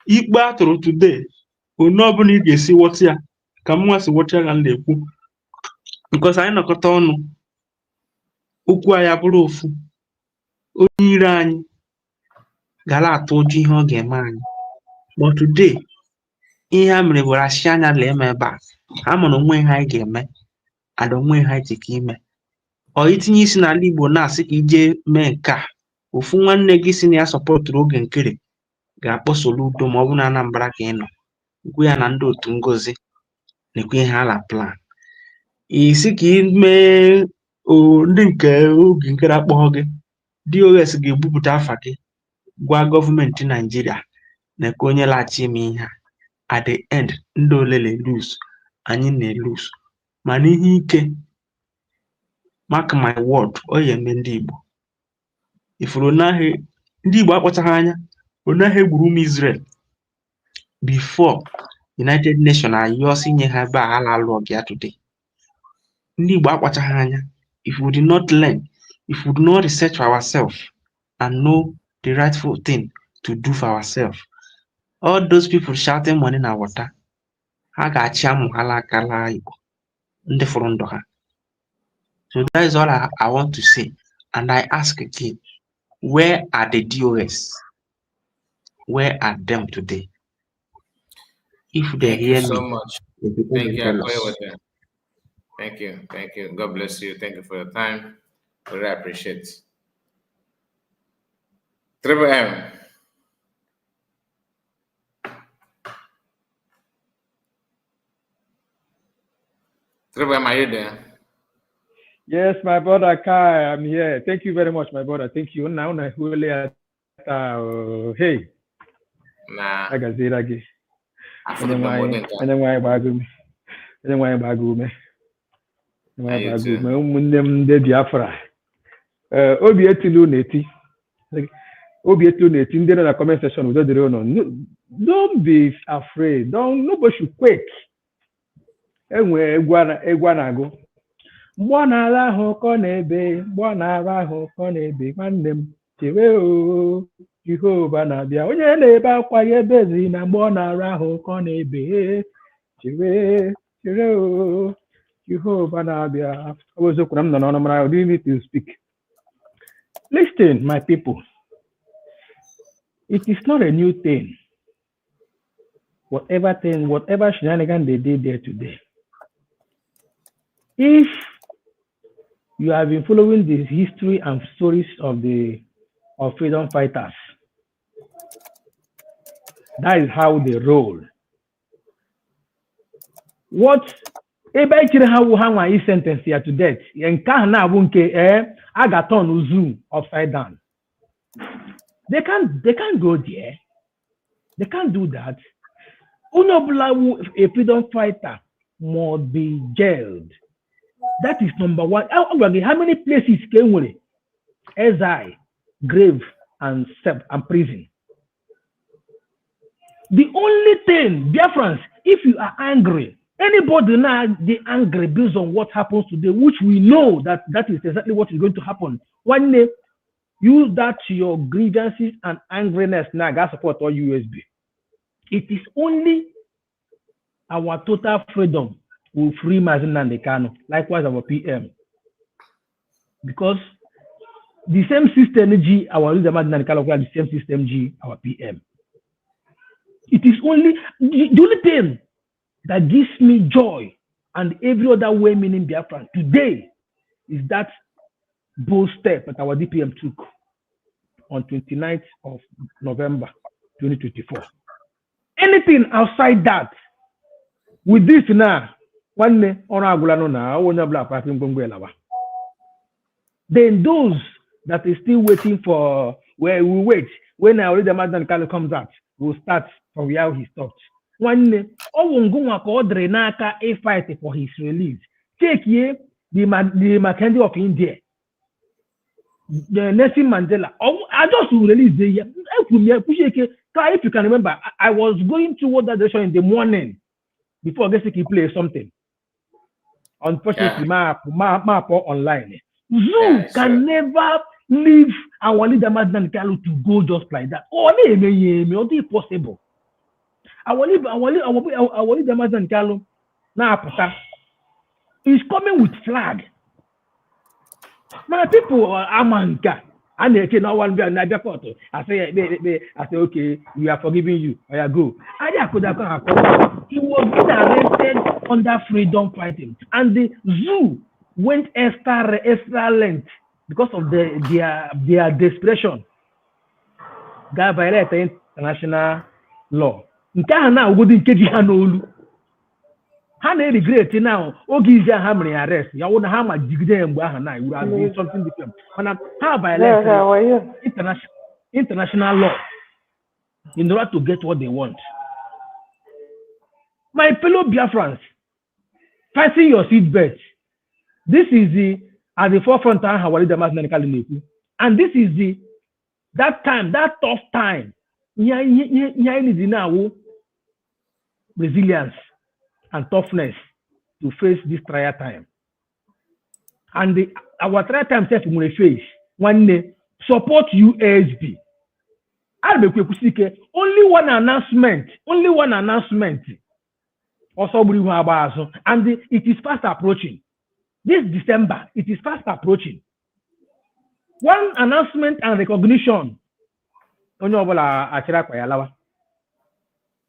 Ikpe atụrụ today, onye ọbụla ị ga-esi ghọta ya ka mwa si ghọta ya na-ekwu, because anyị nọkọta ọnụ okwu anyị abụrụ ofu, onye ire anyị gara atụ ụjọ ihe ọ ga-eme anyị. But today ihe ha mere were asị anya lee eme ebe a, ha mana onwe ha anyị ga-eme ada onwe ha ji ka ime. Ọ itinye isi n'ala Igbo na-asị ka ije mee nke a, ofu nwanne gị si na ya sọpọtụrụ oge nkere ga-akpọsolu udo ma ọ bụ na Anambra ka ị nọ, gwu ya na ndị otu Ngozi na-ekwe ihe ala plan. Isi ka ime ndị nke oge nkere akpọghọ gị, DOS ga-ebupụta afa gị gwa gọọmenti Naijiria na-ekwe onye laghachi ime ihe a. At the end, ndị ole na-elose, anyị na-elose. Mana ihe ike, mark my word, ọ ya eme ndị Igbo. Ifuru naghị ndị Igbo akpọchaghị anya, onaghị egburu ụmụ Israel before United Nations ayọsi inye ha ebe a ala alụ ọgụ ya today. Ndị Igbo akpọchaghị anya. If we did not learn, if we do not research for ourselves and know the rightful thing to do for ourselves, all those people shouting money na water, ha ga-achị amụ ha lakala Igbo ndị fụrụ ndụ ha. So that is all I want to say. And I ask again, where are the DOS? Where are them today? If they Thank you hear so me, much. they become Thank you. I jealous. agree with them. Thank you. Thank you. God bless you. Thank you for your time. I really appreciate it. Triple M. Triple M, are you there? Yes, my brother Kai, I'm here. Thank you very much, my brother. Thank you. Now, hey. Nah. Agaziragi. I feel no more than that. Ụmụnne m ndị Biafra, obi etilu na-eti Obietune, in the comment section with the no, don't be afraid. Nobody should quake. Enwe egwana go. Mwana ala ho konebe, mwana ala ho konebe, nwannem chewe o, Jehova na-abịa. Onye na-ebe akwa ya ebezi na mwana ala ho konebe, chewe o, Jehova na-abịa. I was okwu na m nọ n'ọnụ mara, I didn't need to speak. Listen, my people. It is not a new thing. Whatever shenanigan they did there today. If you have been following the history and stories of freedom fighters, that is how they roll. What ebe how is sentenced here to death? Nkana bunke agaton zoom upside down. They can't go there. They can't do that. A freedom fighter must be jailed. That is number one. How many places came with it? Exile, grave, and prison. The only thing, dear friends, if you are angry, anybody now they angry based on what happens today, which we know that is exactly what is going to happen. One day, use that to your grievances and angriness now. Got support or USB. It is only our total freedom will free Mazi and Kanu, likewise our PM. Because the same system G, our leader Mazi and Kanu, the same system G, our PM. It is only the only thing that gives me joy and every other way meaning Biafran today is that bold step that our DPM took on 29th of November 2024. Anything outside that, with this now, one day then those that is still waiting for where we wait when our leader Mazi Kanu comes out, we'll start from where he stopped. One day, a fight for his release. Take here the Mackenzie of India, the Nelson Mandela. I just release the year. If you can remember, I was going toward that direction in the morning before Gesiki play something. Unfortunately, my online. Zoo can never leave our leader Mazi Kanu to go just like that. Only possible. Our leader Mazi Kanu now is coming with flag. My people are Amanka. And they can now one be another photo. I say, okay, we are forgiving you. I go. He was arrested under freedom fighting, and the zoo went extra length because of their desperation. That violated international law. Now wouldn't get you. How they regret now? Ogi's how many arrests? You wouldn't have my degree and you would have been something different. How violate international law in order to get what they want. My fellow Biafrans, fasten your seatbelts. This is at the forefront of our leader Mazi Kanu, and this is that tough time. Resilience and toughness to face this trial time. And our trial time self will face one day support USB. Only one announcement. Also, and it is fast approaching. This December, it is fast approaching. One announcement and recognition.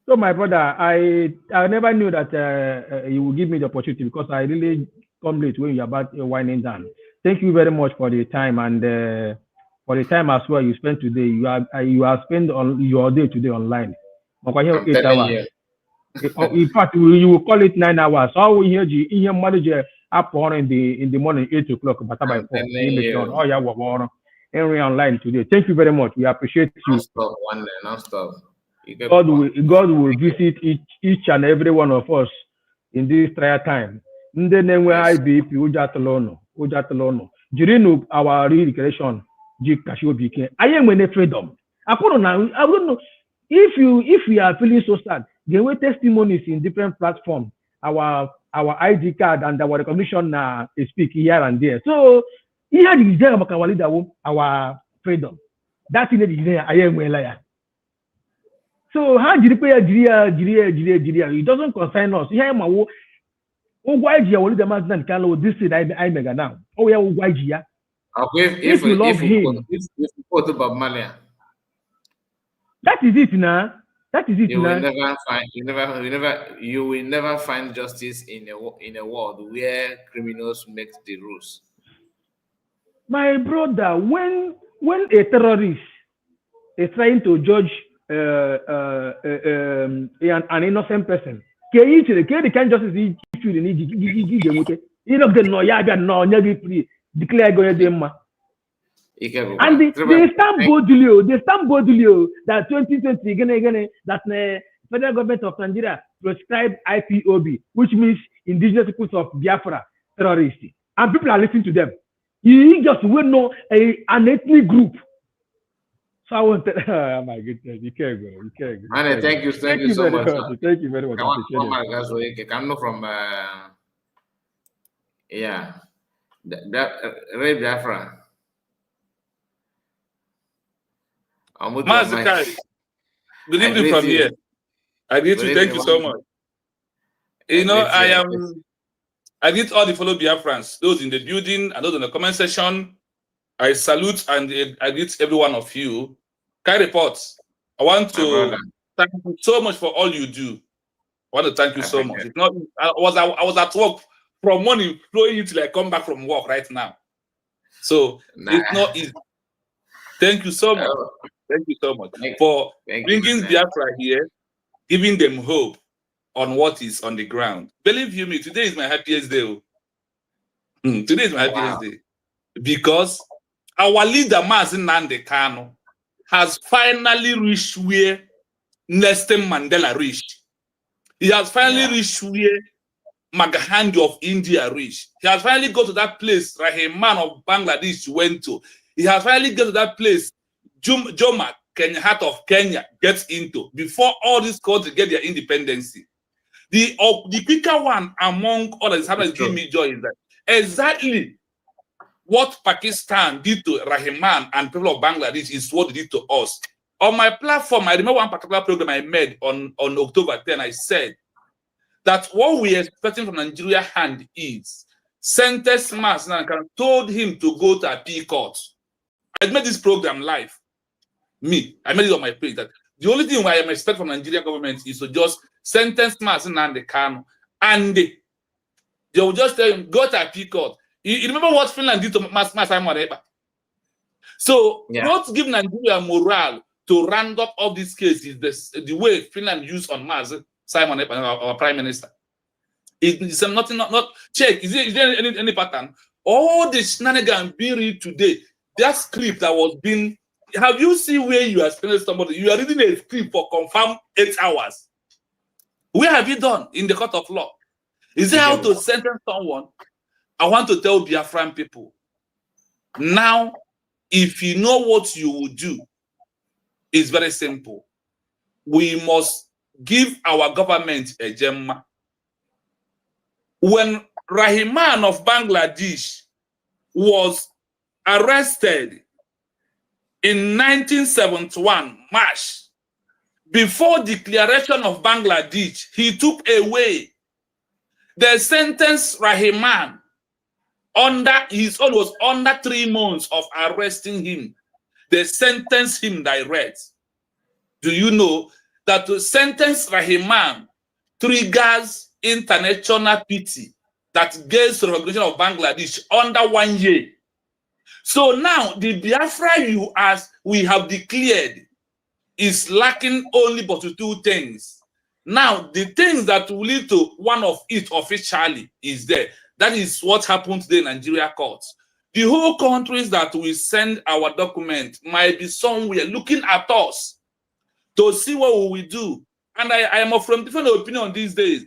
So, my brother, I never knew that you would give me the opportunity because I really come late when you're about winding down. Thank you very much for the time and for the time as well you spent today. You have spent on your day today online. 8 hours. In fact, you will call it 9 hours. So we hear you in your manager up on in the morning 8 o'clock, but by 4. Oh yeah, we're online today. Thank you very much. We appreciate you. Non-stop. God will visit each and every one of us in this trial time. IBP during our redeclaration, I am in freedom. I don't know if you are feeling so sad. There were testimonies in different platforms. Our ID card and our recognition speak here and there. So here is there our freedom. That is the I am a liar. So how did you pay it doesn't concern us. Here my why do you the master and Carlo this is I mega now. Oh yeah, why yeah. If you love him, if you go to Bob Marley, that is it now. That is it you now. will never find you will never find justice in a world where criminals make the rules. My brother, when a terrorist is trying to judge an innocent person, the kind justice you not get no declare go and they stand boldly that 2020 that federal government of Nigeria prescribed IPOB, which means indigenous peoples of Biafra terrorists, and people are listening to them. You just will know an ethnic group. So I want to, oh my goodness, you can't go. And thank you so much. Thank you very much. Kanu from Ray Biafra. Mazi, good evening from here. I greet you. Thank you so much. You know, I greet all the fellow Biafrans, those in the building and those in the comment section. I salute and I greet every one of you. Kai reports. I want to thank you so much for all you do. I want to thank you so much. If not, I was at work from morning, flowing until I come back from work right now. So it's not easy. Thank you so much. Thank you so much for bringing Biafra here, giving them hope on what is on the ground. Believe you me, today is my happiest day. Today is my happiest day because our leader, Mazi Nnamudi Kanu, has finally reached where Nelson Mandela reached. He has finally reached where Mahatma of India reached. He has finally got to that place Rahman of Bangladesh went to. He has finally got to that place Jomo Kenyatta of Kenya gets into before all these countries get their independence. The quicker one among others that give me joy is that exactly what Pakistan did to Rahman and people of Bangladesh is what they did to us. On my platform, I remember one particular program I made on October 10. I said that what we are expecting from Nigeria hand is sentence mass and told him to go to appeal court. I made this program live. I made it on my page that the only thing I am expecting from Nigerian government is to just sentence Mazi Nnamudi Kanu, and they will just tell him go to appeal court. You remember what Finland did to Mazi? So what give Nigeria morale to round up all these cases the way Finland used on Mazi Simon our prime minister. It's nothing. Not check. Is there any pattern? All the shenanigans being read today. That script that was being. Have you seen where you are spending somebody? You are reading a script for confirmed 8 hours. Where have you done in the court of law? Is it how to sentence someone? I want to tell Biafran people. Now, if you know what you will do, it's very simple. We must give our government a gemma. When Rahman of Bangladesh was arrested in 1971, March, before declaration of Bangladesh, he took away the sentence Rahman under his own was under 3 months of arresting him. They sentenced him direct. Do you know that to sentence Rahman triggers international pity that gives recognition of Bangladesh under 1 year? So now the Biafra you as we have declared is lacking only but 2 things. Now the things that will lead to one of it officially is there. That is what happened today in Nigeria courts. The whole countries that we send our document might be somewhere looking at us to see what we will do. And I am of from different opinion these days.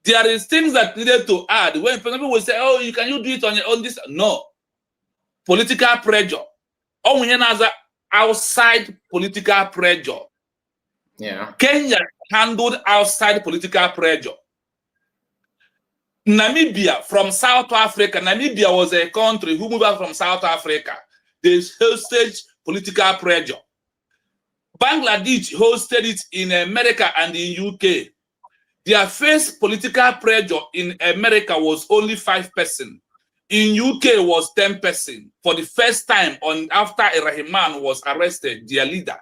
There is things that needed to add. When people will say, oh, you do it on your own? This no. Political pressure. Oh, outside political pressure. Yeah. Kenya handled outside political pressure. Namibia from South Africa. Namibia was a country who moved out from South Africa. They hosted political pressure. Bangladesh hosted it in America and in UK. Their first political pressure in America was only 5%. In UK was 10% for the first time after Rahman was arrested, their leader,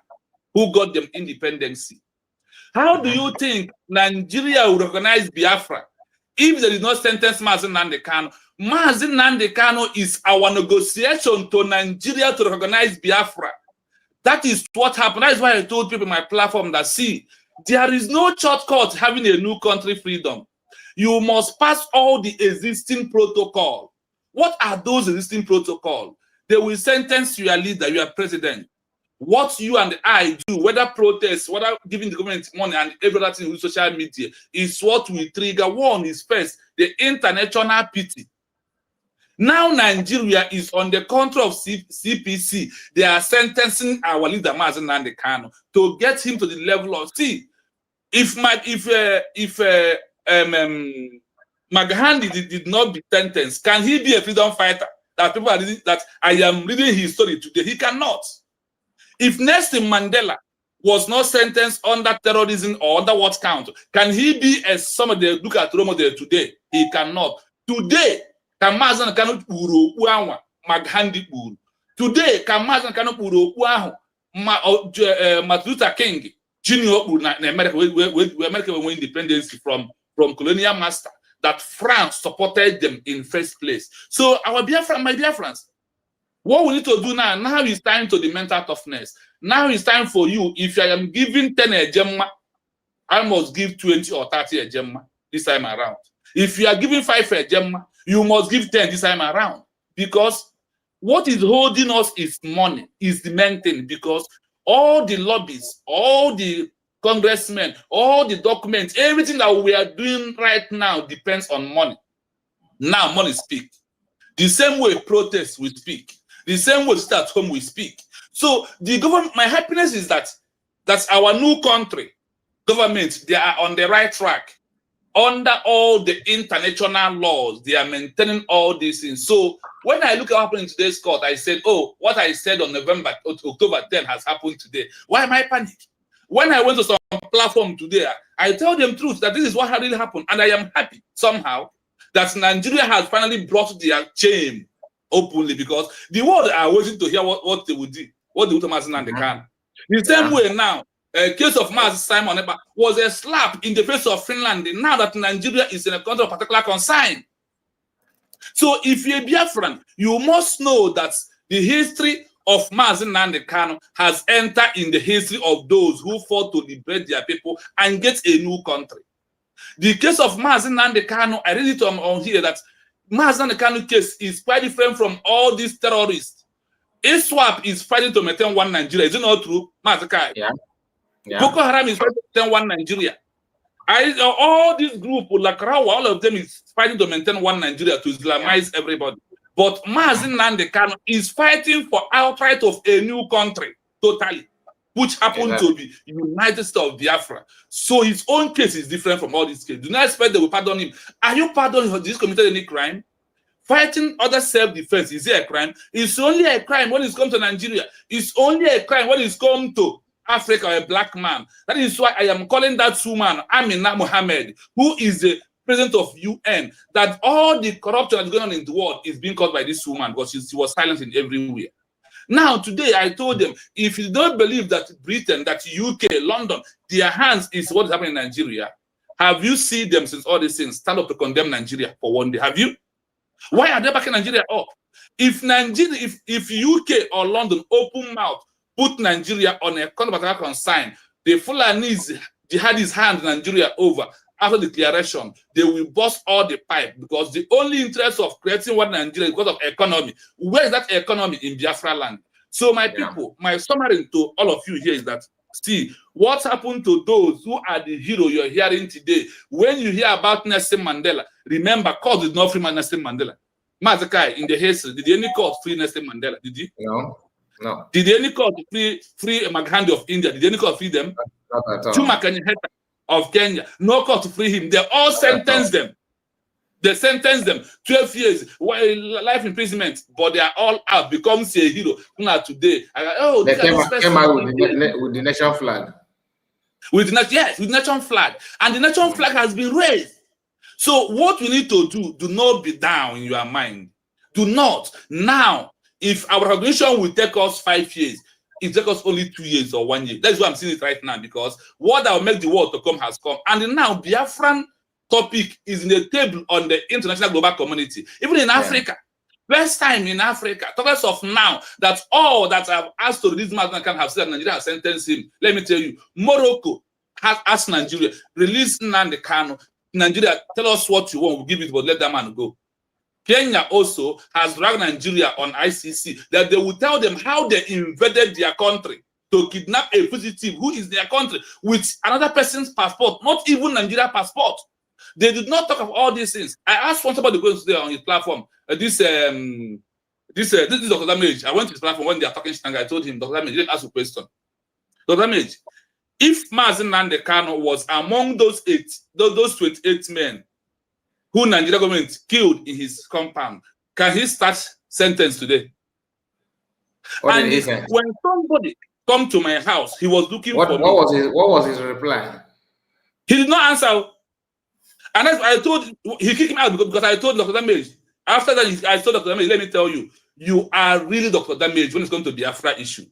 who got them independence. How do you think Nigeria will recognize Biafra if they did not sentence Mazi Nnamdi Kanu? Mazi Nnamdi Kanu is our negotiation to Nigeria to recognize Biafra. That is what happened. That is why I told people in my platform that, see, there is no shortcut having a new country freedom. You must pass all the existing protocol. What are those existing protocols? They will sentence your leader, your president. What you and I do, whether protests, whether giving the government money and every other thing with social media, is what will trigger. One is first, the international pity. Now Nigeria is on the country of CPC. They are sentencing our leader Mazi Nnamdi Kanu to get him to the level of, see, if Maghandi did not be sentenced, can he be a freedom fighter? That people are reading, that I am reading his story today. He cannot. If Nelson Mandela was not sentenced under terrorism or under what count, can he be as some of the look at role model today? He cannot. Today, can Mazi Nnamdi Kanu kpuru okpu ahụ Maghandi kpuru? Today, can Mazi Nnamdi Kanu kpuru okpu ahụ Martin Luther King Jr. kpuru na America, where America won independence from colonial master, that France supported them in first place. So our Biafran, my Biafrans, what we need to do now is time to the mental toughness. Now it's time for you. If I am giving 10 a gemma, I must give 20 or 30 a gemma this time around. If you are giving 5 a gemma, you must give 10 this time around. Because what is holding us is money, is the main thing. Because all the lobbies, all the congressmen, all the documents, everything that we are doing right now depends on money. Now money speaks. The same way protests will speak. The same way sit at home we speak. So the government, my happiness is that our new country government, they are on the right track. Under all the international laws, they are maintaining all these things. So when I look at what happened in today's court, I said, oh, what I said on October 10 has happened today. Why am I panicked? When I went to some platform today, I tell them truth that this is what really happened. And I am happy somehow that Nigeria has finally brought their shame openly, because the world are waiting to hear what they would do, what they would do to Mazi Nnamdi Kanu. The same way now, a case of Mazi Simon Ekpa was a slap in the face of Finland. Now that Nigeria is in a country of particular concern. So if you're Biafran, you must know that the history of Mazi Nnamdi Kanu has entered in the history of those who fought to liberate their people and get a new country. The case of Mazi Nnamdi Kanu, I read it on here that Mazi Nnamdi Kanu case is quite different from all these terrorists. ISWAP is fighting to maintain one Nigeria. Is it not true, Mazi Kai? Yeah. Boko Haram is fighting to maintain one Nigeria. All these groups, like Rawa, all of them is fighting to maintain one Nigeria, to Islamize everybody. But Mazi Nnamdi Kanu is fighting for outright of a new country, totally, which happened to be United States of Biafra. So his own case is different from all these cases. Do not expect they will pardon him. Are you pardoning him? Did he committed any crime? Fighting other self-defense, is it a crime? It's only a crime when it's come to Nigeria. It's only a crime when it's come to Africa or a black man. That is why I am calling that woman, Amina Mohammed, who is the president of UN, that all the corruption that's going on in the world is being caused by this woman, because she was silent in everywhere. Now, today, I told them, if you don't believe that Britain, that UK, London, their hands is what is happening in Nigeria, have you seen them since all these things stand up to condemn Nigeria for one day? Have you? Why are they backing Nigeria up? If Nigeria, if UK or London open mouth, put Nigeria on a contract consign, the Fulanese jihadist hand Nigeria over after the declaration, they will bust all the pipe, because the only interest of creating one Nigeria is because of economy. Where is that economy? In Biafra land. So my people, my summary to all of you here is that, see, what happened to those who are the hero you're hearing today? When you hear about Nelson Mandela, remember, court did not free Nelson Mandela. Mazi Kai, in the history, did any court free Nelson Mandela? Did you? No. No. Did any court free Maghandi of India? Did any court free them? Not at all. Jomo Kenyatta of Kenya, no court to free him. They all sentenced them. They sentenced them 12 years, life imprisonment, but they are all out, becomes a hero. Now today, they came out with the nation flag. With the nation flag. And the nation flag has been raised. So what we need to do not be down in your mind. Do not. Now, if our recognition will take us 5 years, it takes us only 2 years or 1 year. That's why I'm seeing it right now, because what that will make the world to come has come. And now Biafran topic is in the table on the international global community. Even in Africa, first time in Africa, talk of now that all that I've asked to release Mazi can have said Nigeria has sentenced him. Let me tell you, Morocco has asked Nigeria, release Nnamdi Kanu. Nigeria, tell us what you want, we'll give it, but let that man go. Kenya also has dragged Nigeria on ICC that they will tell them how they invaded their country to kidnap a fugitive who is their country with another person's passport, not even Nigeria passport. They did not talk of all these things. I asked one somebody going today on his platform, this is Dr. Damage. I went to his platform when they are talking Shtanga. I told him, Dr. Damage, let me ask you a question. Dr. Damage, if Mazi Nnamdi Kanu was among those 28 men who Nigeria government killed in his compound, can he start sentence today? And when somebody come to my house, he was looking for me. What was his reply? He did not answer. And I told, he kicked me out because I told Dr. Damage. After that, I told Dr. Damage, let me tell you, you are really Dr. Damage when it's going to be a Biafra issue.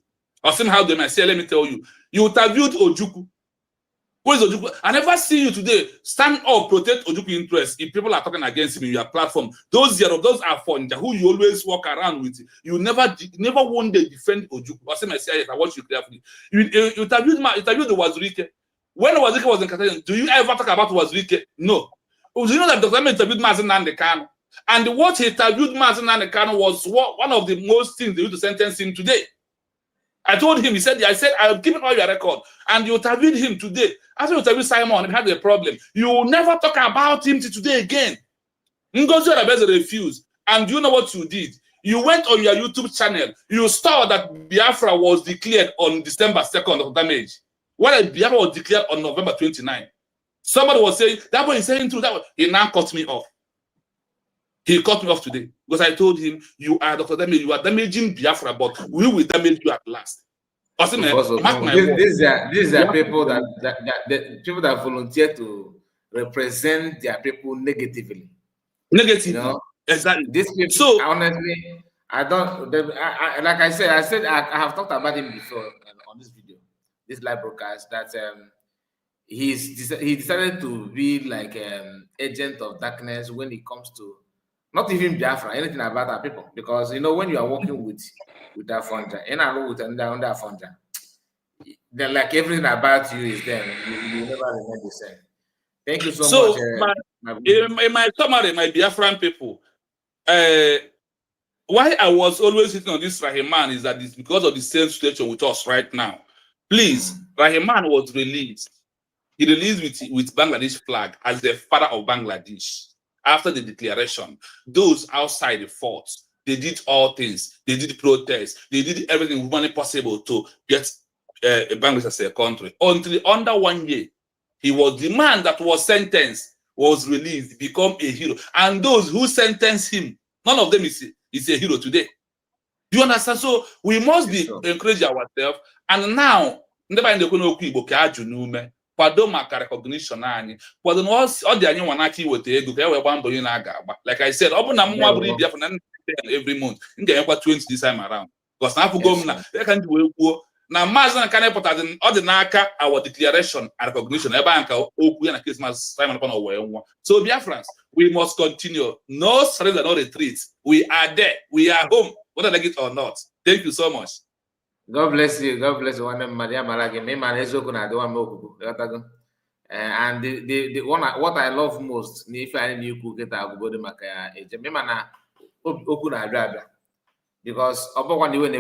Or somehow they might say, let me tell you, you interviewed Ojukwu. Who is Ojukwu? I never see you today stand up, protect Ojukwu interests. If people are talking against him in your platform, those are Fonja who you always walk around with. You never one day defend Ojukwu. Or say, I watch you carefully. You interviewed the Wazirike. When Wazirike was in Catalan, do you ever talk about Wazirike? No. Do you know that Dr. Ahmed interviewed Mazi Nnamdi Kanu? And what he interviewed Mazi Nnamdi Kanu was one of the most things they used to sentence him today. I told him, I said, I'll give it all your record. And you interviewed him today. After you interviewed Simon, he had a problem. You will never talk about him today again. Ngozi Orebeze refused. And you know what you did? You went on your YouTube channel. You saw that Biafra was declared on December 2nd of damage. While Biafra was declared on November 29th. Somebody was saying, that boy is saying through that. He now cut me off. He cut me off today because I told him, you are Dr. Damage, you are damaging Biafra, but we will damage you at last. These are people that volunteer to represent their people negatively. Negatively, you know? Exactly. These people, so honestly, I don't. Like I said, I have talked about him before on this video, this live broadcast. That he decided to be like agent of darkness when it comes to not even Biafra, anything about our people. Because you know when you are working with that Fonja, and I know with under Fonja, then like everything about you is there. You never remain the same. Thank you so much. In my summary, my Biafran people, why I was always hitting on this Rahiman is that it's because of the same situation with us right now. Please, Rahiman was released. He released with Bangladesh flag as the father of Bangladesh. After the declaration, those outside the fort, they did all things. They did protests. They did everything humanly possible to get Bangladesh as a country. Until under 1 year, he was the man that was sentenced, was released, become a hero. And those who sentenced him, none of them is a hero today. Do you understand? So we must be encouraging ourselves. And now, kwado maka recognition anyị kwado na ọ dị anyị nwa n'aka iweta ego ka e wee gbaa mbọ onye na-aga agba. Like I said, ọ bụ na mwa bụrụ Biafra na every month m ga-enyekwa 20 this time around because na afụgo m na ka ndị wee kwuo na Mazi Nnamdi pụtara ọ dị n'aka our declaration and recognition ebe ahụ ka okwu ya na Christmas Simon Pano wee nwa. So Biafrans, we must continue. No surrender, no retreat. We are there. We are home, whether like it or not. Thank you so much. God bless you. God bless you. And the one what I love most, if I knew could get a good because upon you when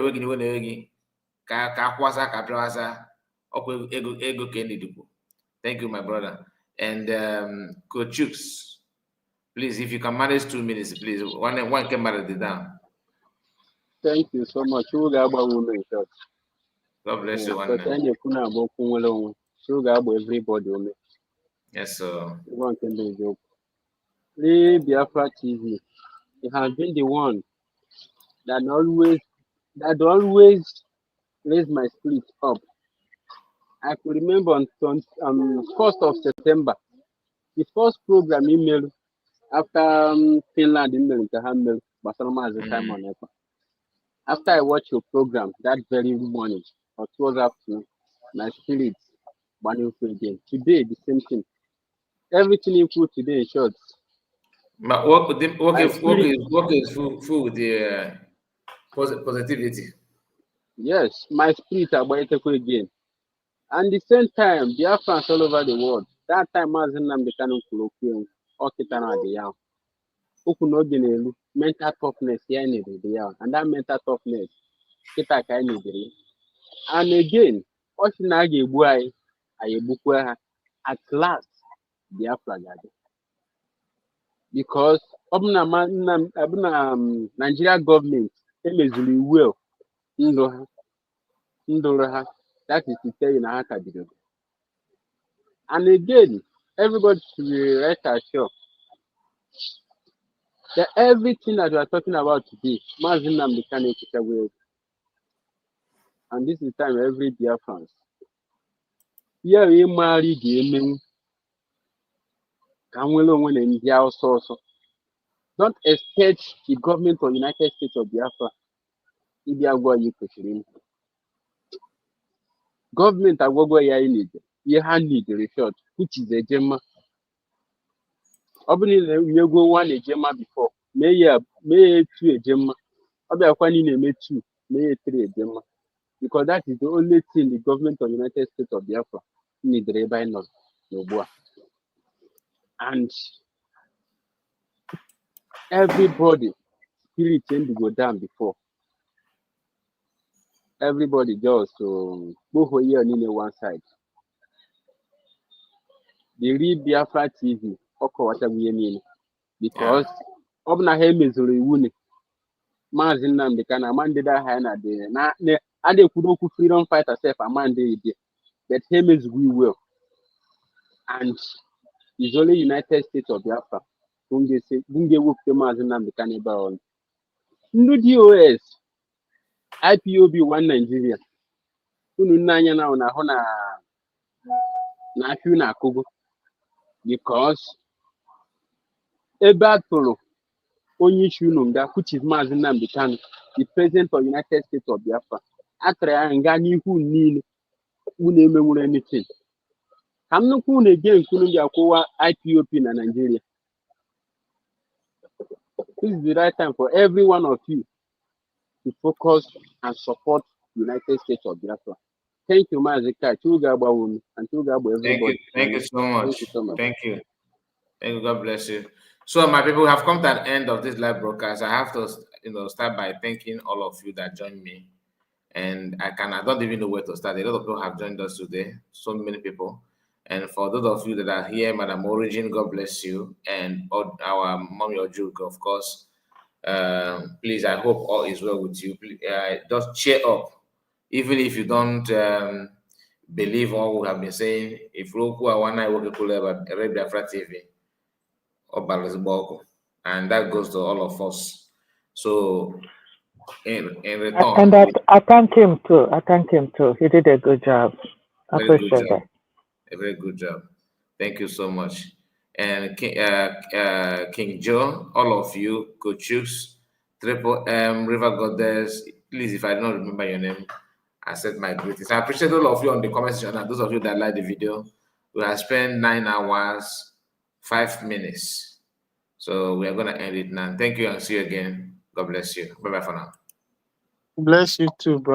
thank you, my brother. And Coach Chooks, please, if you can manage 2 minutes, please. One camera down. Thank you so much. Sugar woman. God bless you, one Because man. any kuna boku welo sugar everybody only. Yes, sir. One can do joke. The Biafra TV. It has been the one that always raise my spirit up. I could remember on 1st of September, the first program email after Finland email to Hamel, Basalama as the time on Epa. After I watched your program that very morning, or towards afternoon, my spirit burning again. Today, the same thing. Everything you put today in short. But work is full with the positivity. Yes, my spirit about it again. And the same time, Biafrans all over the world. That time, Mazi Nnamdi Kanu Kulokwe, Okitana the Yam. Ukunodinelu, mental toughness, yeah, the Yam. And that mental toughness, Kita Kaini the And again, Oshinagi Buai, Ayebukwa, at last, Biafra Gadi. Because Nigeria government, emezuli well, Ndoha, that is to tell you na haka bido. And again, everybody should be rest assured that everything that we are talking about today, Mazi Nnamdi Kanu will. And this is the time every dear France. Here we marry gaming. Can we learn when India also? Don't expect the government of the United States of Biafra. India go you question. Government agwagwa ya need. You need the result, which is a gemma. Obviously, we go one a gemma before. May two a gemma. Obviously, may two, may three a gemma. Because that is the only thing the government of the United States of Biafra need to buy no boy. And everybody spirit tend to go down before. Everybody just go here on one side. The real Biafra TV, because Obna Hemizuri Wuni, Mazi Nnamdi Kanu, Amandida Hana de na Ade Kudoku freedom fighter self Amande that Hemis we will. And it's only United States of Biafra. Bunge Wuk the Mazi Nnamdi Kanu on. No DOS, IPOB one Nigeria. Unu nanya na una hona na afi na Kogo. Because ebe atụrụ onye isi unu nga which is Mazi Nnamdi Kanu, the president of United States of Biafra, atụrụ ya nga n'ihu niile unu emenwuru anything. Ka m nụkwu unu ege nkunu ji akwụwa IPOP na Nigeria. This is the right time for every one of you to focus and support United States of Biafra. Thank you, Mazi Kai. And everybody. Thank you so much. Thank you. Thank you. God bless you. So, my people, have come to an end of this live broadcast. I have to, start by thanking all of you that joined me. And I don't even know where to start. A lot of people have joined us today. So many people. And for those of you that are here, Madam Origin, God bless you. And our Mommy Ojuk, of course. Please, I hope all is well with you. Please, just cheer up. Even if you don't believe what we have been saying, if Roku are one night working about Biafra TV, and that goes to all of us. So, in return, and I thank him too. He did a good job. I appreciate that. A very good job. Thank you so much. And King Joe, all of you, Coaches, Triple M, River Goddess. Please, if I don't remember your name, I said my greetings. I appreciate all of you on the comment section and those of you that like the video. We have spent 9 hours, 5 minutes. So we are going to end it now. Thank you and see you again. God bless you. Bye-bye for now. Bless you too, bro.